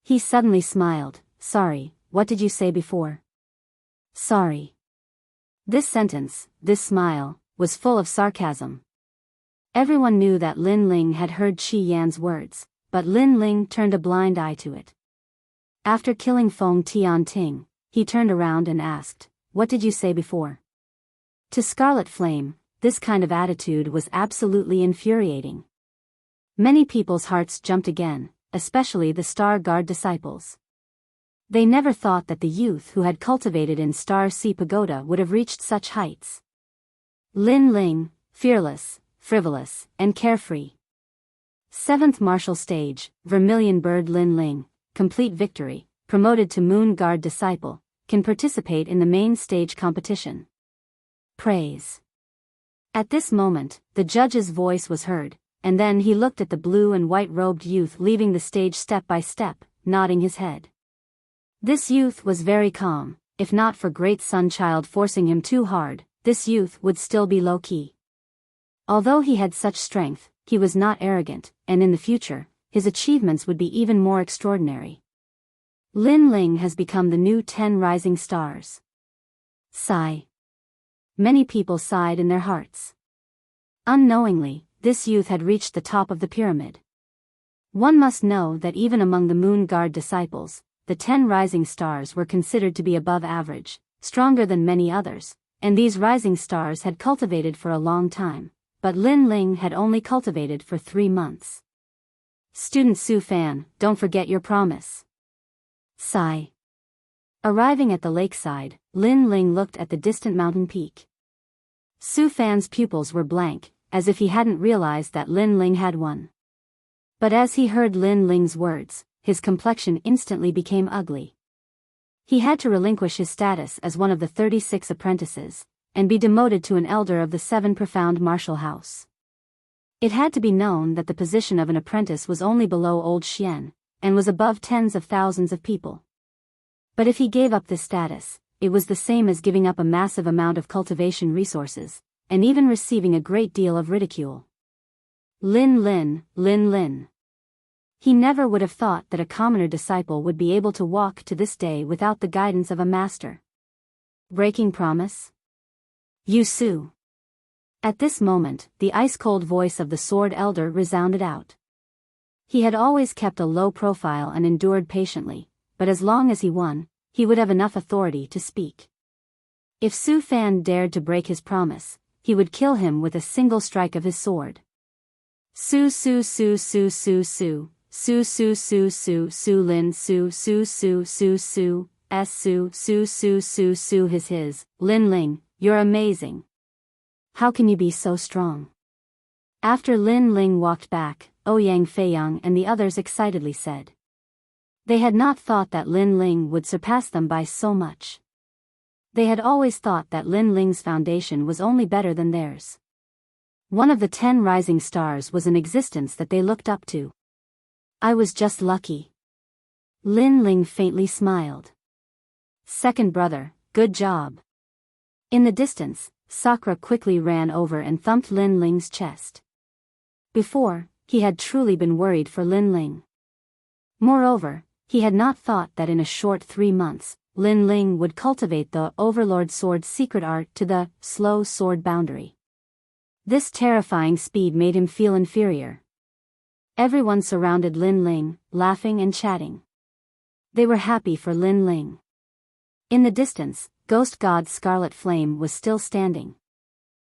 He suddenly smiled. Sorry, what did you say before? Sorry. This sentence, this smile, was full of sarcasm. Everyone knew that Lin Ling had heard Qi Yan's words, but Lin Ling turned a blind eye to it. After killing Feng Tianting, he turned around and asked, "What did you say before?" To Scarlet Flame, this kind of attitude was absolutely infuriating. Many people's hearts jumped again, especially the Star Guard disciples. They never thought that the youth who had cultivated in Star Sea Pagoda would have reached such heights. Lin Ling, fearless, frivolous, and carefree. 7th Martial Stage, Vermilion Bird Lin Ling, complete victory, promoted to Moon Guard disciple, can participate in the main stage competition. Praise. At this moment, the judge's voice was heard, and then he looked at the blue and white-robed youth leaving the stage step by step, nodding his head. This youth was very calm. If not for Great Sun Child forcing him too hard, this youth would still be low-key. Although he had such strength, he was not arrogant, and in the future, his achievements would be even more extraordinary. Lin Ling has become the new 10 rising stars. Sigh. Many people sighed in their hearts. Unknowingly, this youth had reached the top of the pyramid. One must know that even among the Moon Guard disciples, the 10 rising stars were considered to be above average, stronger than many others, and these rising stars had cultivated for a long time, but Lin Ling had only cultivated for 3 months. Student Su Fan, don't forget your promise. Sigh. Arriving at the lakeside, Lin Ling looked at the distant mountain peak. Su Fan's pupils were blank, as if he hadn't realized that Lin Ling had won. But as he heard Lin Ling's words, his complexion instantly became ugly. He had to relinquish his status as one of the 36 apprentices, and be demoted to an elder of the 7 profound martial house. It had to be known that the position of an apprentice was only below Old Xian, and was above tens of thousands of people. But if he gave up this status, it was the same as giving up a massive amount of cultivation resources, and even receiving a great deal of ridicule. Lin Lin. He never would have thought that a commoner disciple would be able to walk to this day without the guidance of a master. Breaking promise? You Su. At this moment, the ice-cold voice of the Sword Elder resounded out. He had always kept a low profile and endured patiently, but as long as he won, he would have enough authority to speak. If Su Fan dared to break his promise, he would kill him with a single strike of his sword. Su Lin Su his Lin Ling, you're amazing. How can you be so strong? After Lin Ling walked back, Ouyang Feiyang and the others excitedly said. They had not thought that Lin Ling would surpass them by so much. They had always thought that Lin Ling's foundation was only better than theirs. One of the 10 rising stars was an existence that they looked up to. I was just lucky. Lin Ling faintly smiled. Second brother, good job. In the distance, Sakura quickly ran over and thumped Lin Ling's chest. Before, he had truly been worried for Lin Ling. Moreover, he had not thought that in a short 3 months, Lin Ling would cultivate the Overlord sword's secret art to the slow sword boundary. This terrifying speed made him feel inferior. Everyone surrounded Lin Ling, laughing and chatting. They were happy for Lin Ling. In the distance, Ghost God Scarlet Flame was still standing.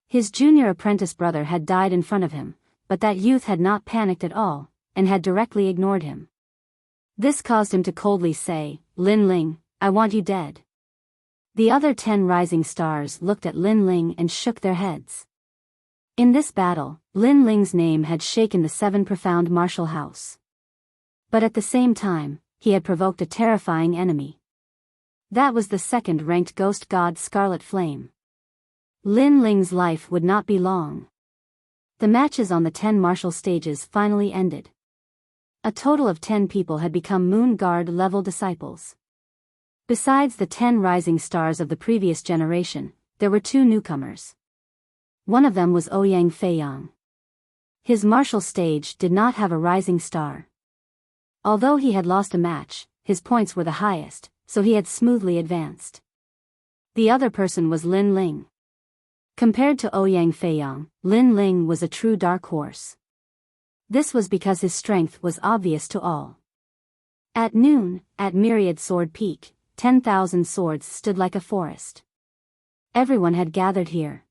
His junior apprentice brother had died in front of him, but that youth had not panicked at all, and had directly ignored him. This caused him to coldly say, Lin Ling, I want you dead. The other 10 rising stars looked at Lin Ling and shook their heads. In this battle, Lin Ling's name had shaken the 7 profound martial house. But at the same time, he had provoked a terrifying enemy. That was the second-ranked ghost god Scarlet Flame. Lin Ling's life would not be long. The matches on the 10 martial stages finally ended. A total of 10 people had become Moon Guard level disciples. Besides the 10 rising stars of the previous generation, there were 2 newcomers. One of them was Ouyang Feiyang. His martial stage did not have a rising star. Although he had lost a match, his points were the highest, so he had smoothly advanced. The other person was Lin Ling. Compared to Ouyang Feiyang, Lin Ling was a true dark horse. This was because his strength was obvious to all. At noon, at Myriad Sword Peak, 10,000 swords stood like a forest. Everyone had gathered here.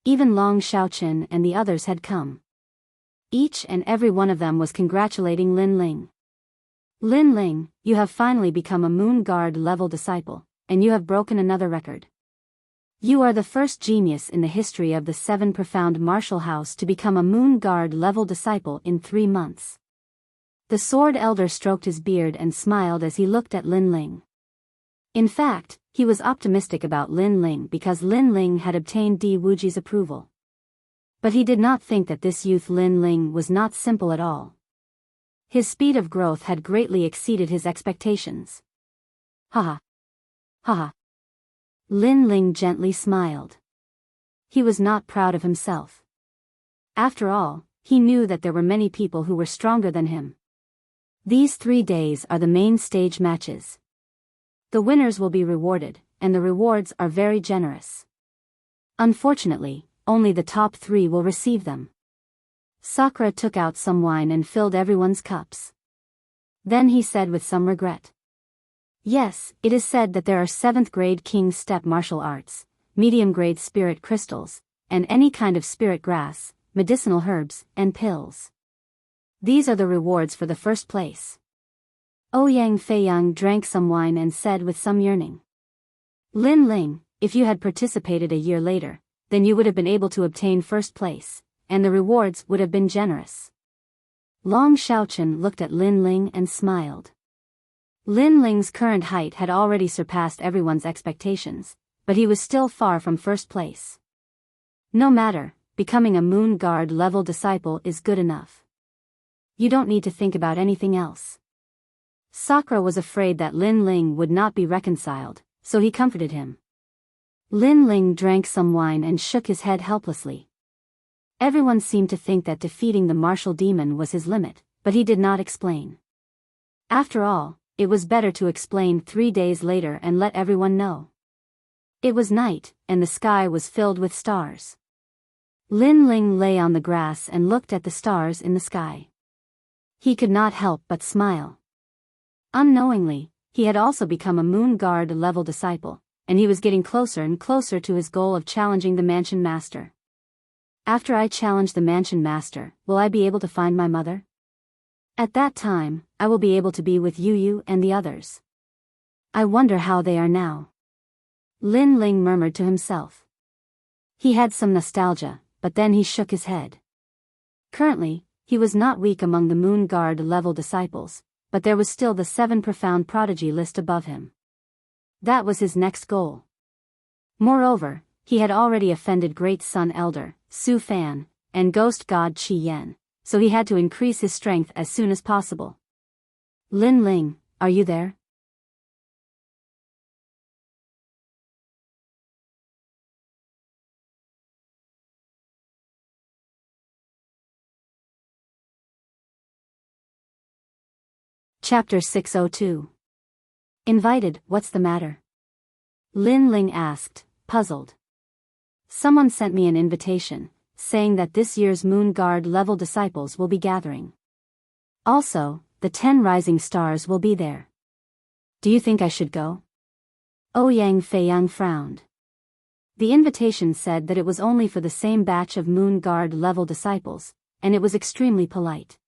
Even Long Xiaoqin and the others had come. Each and every one of them was congratulating Lin Ling. Lin Ling, you have finally become a Moon Guard level disciple, and you have broken another record. You are the first genius in the history of the 7 Profound Martial House to become a Moon Guard level disciple in 3 months. The Sword Elder stroked his beard and smiled as he looked at Lin Ling. In fact, he was optimistic about Lin Ling because Lin Ling had obtained Di Wuji's approval. But he did not think that this youth Lin Ling was not simple at all. His speed of growth had greatly exceeded his expectations. Haha. Haha. Lin Ling gently smiled. He was not proud of himself. After all, he knew that there were many people who were stronger than him. These 3 days are the main stage matches. The winners will be rewarded, and the rewards are very generous. Unfortunately, only the top 3 will receive them. Sakura took out some wine and filled everyone's cups. Then he said with some regret. Yes, it is said that there are 7th grade King's Step martial arts, medium grade spirit crystals, and any kind of spirit grass, medicinal herbs, and pills. These are the rewards for the first place. Ouyang Feiyang drank some wine and said with some yearning. Lin Ling, if you had participated a year later, then you would have been able to obtain first place, and the rewards would have been generous. Long Xiaoqin looked at Lin Ling and smiled. Lin Ling's current height had already surpassed everyone's expectations, but he was still far from first place. No matter, becoming a Moon Guard level disciple is good enough. You don't need to think about anything else. Sakura was afraid that Lin Ling would not be reconciled, so he comforted him. Lin Ling drank some wine and shook his head helplessly. Everyone seemed to think that defeating the martial demon was his limit, but he did not explain. After all, it was better to explain 3 days later and let everyone know. It was night, and the sky was filled with stars. Lin Ling lay on the grass and looked at the stars in the sky. He could not help but smile. Unknowingly, he had also become a Moon Guard level disciple, and he was getting closer and closer to his goal of challenging the Mansion Master. After I challenge the Mansion Master, will I be able to find my mother? At that time, I will be able to be with Yu and the others. I wonder how they are now. Lin Ling murmured to himself. He had some nostalgia, but then he shook his head. Currently, he was not weak among the Moon Guard level disciples, but there was still the 7 Profound Prodigy list above him. That was his next goal. Moreover, he had already offended Great Sun Elder, Su Fan, and Ghost God Qi Yan, so he had to increase his strength as soon as possible. Lin Ling, are you there? Chapter 602. Invited, what's the matter? Lin Ling asked, puzzled. Someone sent me an invitation, saying that this year's Moon Guard level disciples will be gathering. Also, the 10 rising stars will be there. Do you think I should go? Ouyang Feiyang frowned. The invitation said that it was only for the same batch of Moon Guard level disciples, and it was extremely polite.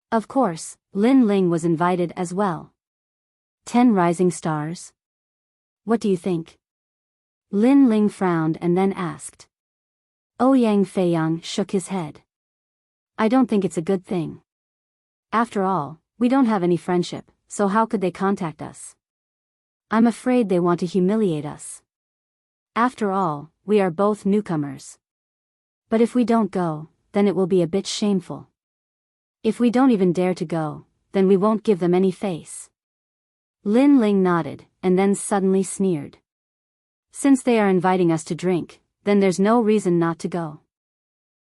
Of course, Lin Ling was invited as well. 10 rising stars? What do you think? Lin Ling frowned and then asked. Ouyang Feiyang shook his head. I don't think it's a good thing. After all, we don't have any friendship, so how could they contact us? I'm afraid they want to humiliate us. After all, we are both newcomers. But if we don't go, then it will be a bit shameful. If we don't even dare to go, then we won't give them any face. Lin Ling nodded, and then suddenly sneered. Since they are inviting us to drink, then there's no reason not to go.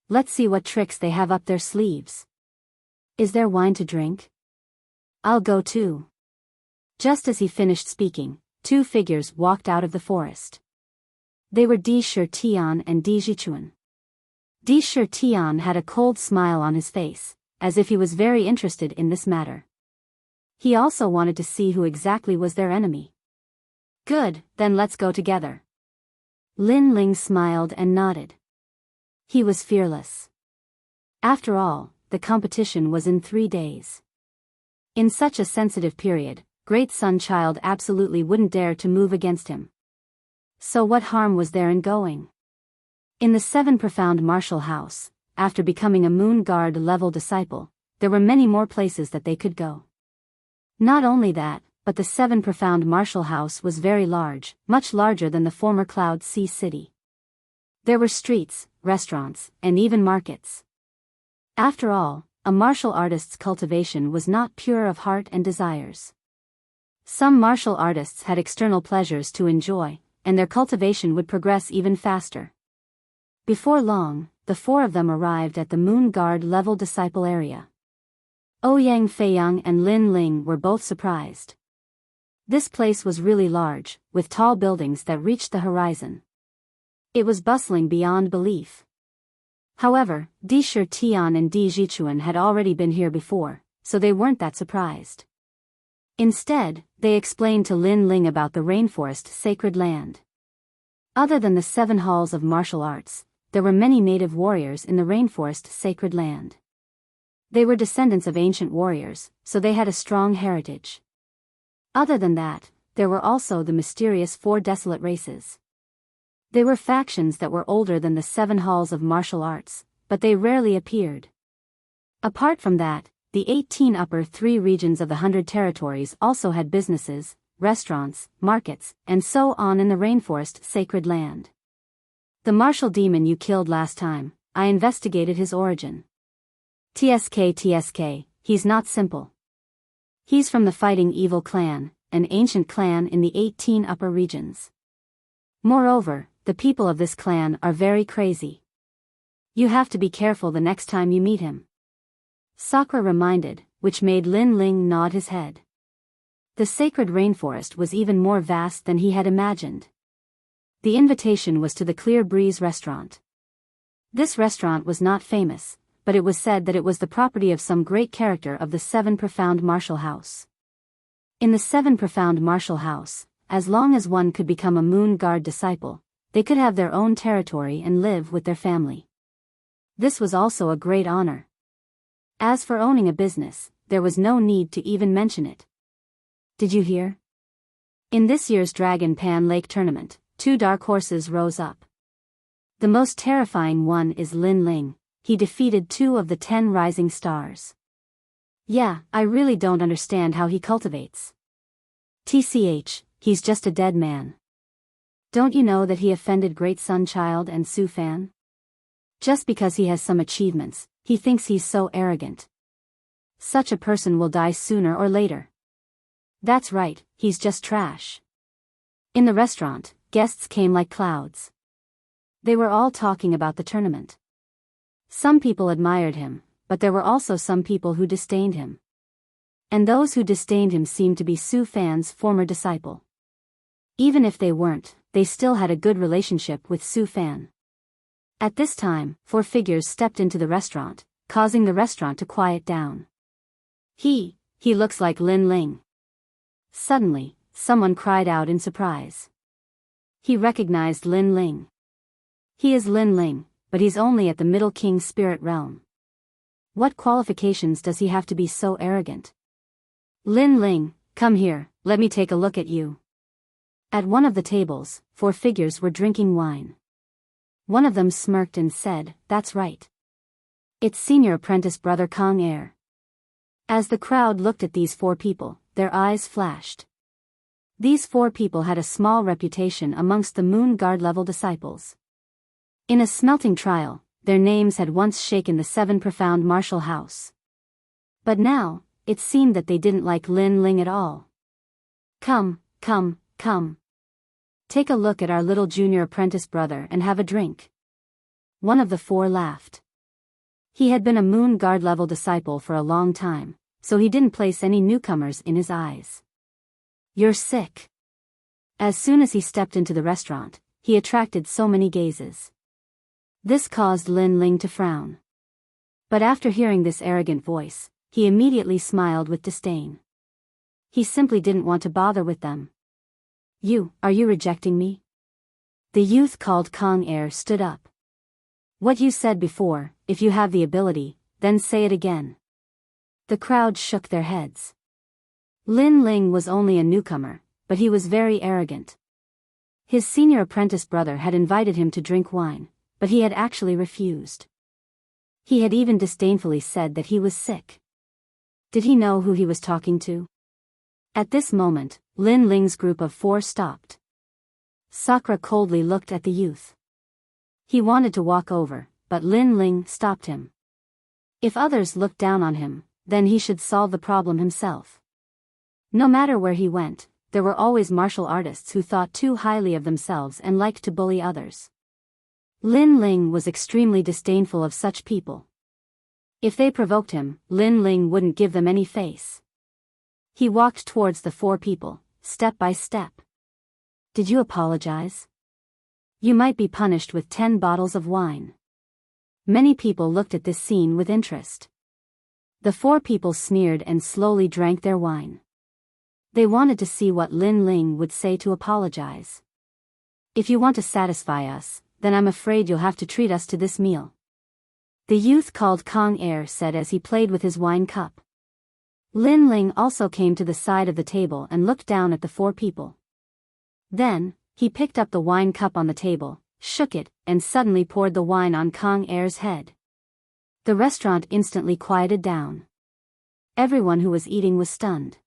Let's see what tricks they have up their sleeves. Is there wine to drink? I'll go too. Just as he finished speaking, two figures walked out of the forest. They were Di Shitian and Di Jichuan. Di Shitian had a cold smile on his face, as if he was very interested in this matter. He also wanted to see who exactly was their enemy. Good, then let's go together. Lin Ling smiled and nodded. He was fearless. After all, the competition was in 3 days. In such a sensitive period, Great Sun Child absolutely wouldn't dare to move against him. So what harm was there in going? In the 7 Profound Martial House, after becoming a Moon Guard level disciple, there were many more places that they could go. Not only that, but the 7 Profound Martial House was very large, much larger than the former Cloud Sea City. There were streets, restaurants, and even markets. After all, a martial artist's cultivation was not pure of heart and desires. Some martial artists had external pleasures to enjoy, and their cultivation would progress even faster. Before long, the 4 of them arrived at the Moon Guard level disciple area. Ouyang Feiyang and Lin Ling were both surprised. This place was really large, with tall buildings that reached the horizon. It was bustling beyond belief. However, Di Shitian and Di Jichuan had already been here before, so they weren't that surprised. Instead, they explained to Lin Ling about the rainforest sacred land. Other than the 7 halls of martial arts, there were many native warriors in the rainforest sacred land. They were descendants of ancient warriors, so they had a strong heritage. Other than that, there were also the mysterious 4 desolate races. They were factions that were older than the 7 halls of martial arts, but they rarely appeared. Apart from that, the 18 upper 3 regions of the 100 territories also had businesses, restaurants, markets, and so on in the rainforest sacred land. The martial demon you killed last time, I investigated his origin. TSK, he's not simple. He's from the Fighting Evil clan, an ancient clan in the 18 upper regions. Moreover, the people of this clan are very crazy. You have to be careful the next time you meet him. Sakura reminded, which made Lin Ling nod his head. The sacred rainforest was even more vast than he had imagined. The invitation was to the Clear Breeze restaurant. This restaurant was not famous, but it was said that it was the property of some great character of the 7 Profound Martial House. In the 7 Profound Martial House, as long as one could become a Moon Guard disciple, they could have their own territory and live with their family. This was also a great honor. As for owning a business, there was no need to even mention it. Did you hear? In this year's Dragon Pan Lake tournament, 2 dark horses rose up. The most terrifying one is Lin Ling. He defeated 2 of the 10 rising stars. Yeah, I really don't understand how he cultivates. TCH, he's just a dead man. Don't you know that he offended Great Sun Child and Su Fan? Just because he has some achievements, he thinks he's so arrogant. Such a person will die sooner or later. That's right, he's just trash. In the restaurant, guests came like clouds. They were all talking about the tournament. Some people admired him, but there were also some people who disdained him. And those who disdained him seemed to be Su Fan's former disciple. Even if they weren't, they still had a good relationship with Su Fan. At this time, 4 figures stepped into the restaurant, causing the restaurant to quiet down. He looks like Lin Ling. Suddenly, someone cried out in surprise. He recognized Lin Ling. He is Lin Ling, but he's only at the Middle King Spirit Realm. What qualifications does he have to be so arrogant? Lin Ling, come here, let me take a look at you. At one of the tables, 4 figures were drinking wine. One of them smirked and said, "That's right. It's senior apprentice brother Kong Air." As the crowd looked at these 4 people, their eyes flashed. These 4 people had a small reputation amongst the Moon Guard level disciples. In a smelting trial, their names had once shaken the 7 Profound Martial House. But now, it seemed that they didn't like Lin Ling at all. Come. Take a look at our little junior apprentice brother and have a drink. One of the four laughed. He had been a moon guard level disciple for a long time, so he didn't place any newcomers in his eyes. You're sick. As soon as he stepped into the restaurant, he attracted so many gazes. This caused Lin Ling to frown. But after hearing this arrogant voice, he immediately smiled with disdain. He simply didn't want to bother with them. Are you rejecting me? The youth called Kong Air stood up. What you said before, if you have the ability, then say it again. The crowd shook their heads. Lin Ling was only a newcomer, but he was very arrogant. His senior apprentice brother had invited him to drink wine, but he had actually refused. He had even disdainfully said that he was sick. Did he know who he was talking to? At this moment, Lin Ling's group of four stopped. Sakura coldly looked at the youth. He wanted to walk over, but Lin Ling stopped him. If others looked down on him, then he should solve the problem himself. No matter where he went, there were always martial artists who thought too highly of themselves and liked to bully others. Lin Ling was extremely disdainful of such people. If they provoked him, Lin Ling wouldn't give them any face. He walked towards the four people, step by step. Did you apologize? You might be punished with 10 bottles of wine. Many people looked at this scene with interest. The four people sneered and slowly drank their wine. They wanted to see what Lin Ling would say to apologize. If you want to satisfy us, then I'm afraid you'll have to treat us to this meal. The youth called Kong Air said as he played with his wine cup. Lin Ling also came to the side of the table and looked down at the four people. Then, he picked up the wine cup on the table, shook it, and suddenly poured the wine on Kong Air's head. The restaurant instantly quieted down. Everyone who was eating was stunned.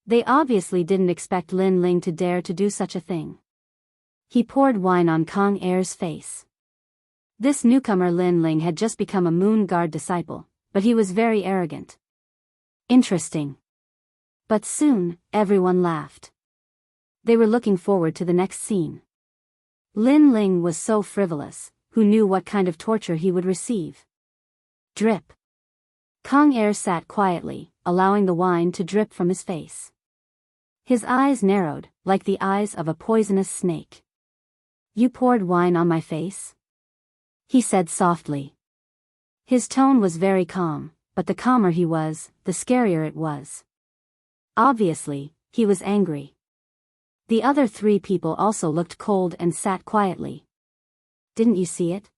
They obviously didn't expect Lin Ling to dare to do such a thing. He poured wine on Kong Air's face. This newcomer Lin Ling had just become a Moon Guard disciple, but he was very arrogant. Interesting. But soon, everyone laughed. They were looking forward to the next scene. Lin Ling was so frivolous, who knew what kind of torture he would receive? Drip. Kong Air sat quietly, allowing the wine to drip from his face. His eyes narrowed, like the eyes of a poisonous snake. You poured wine on my face? He said softly. His tone was very calm, but the calmer he was, the scarier it was. Obviously, he was angry. The other three people also looked cold and sat quietly. Didn't you see it?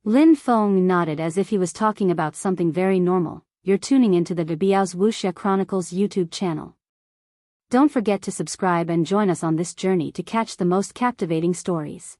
Lin Feng nodded as if he was talking about something very normal. You're tuning into the Biyao's Wuxia Chronicles YouTube channel. Don't forget to subscribe and join us on this journey to catch the most captivating stories.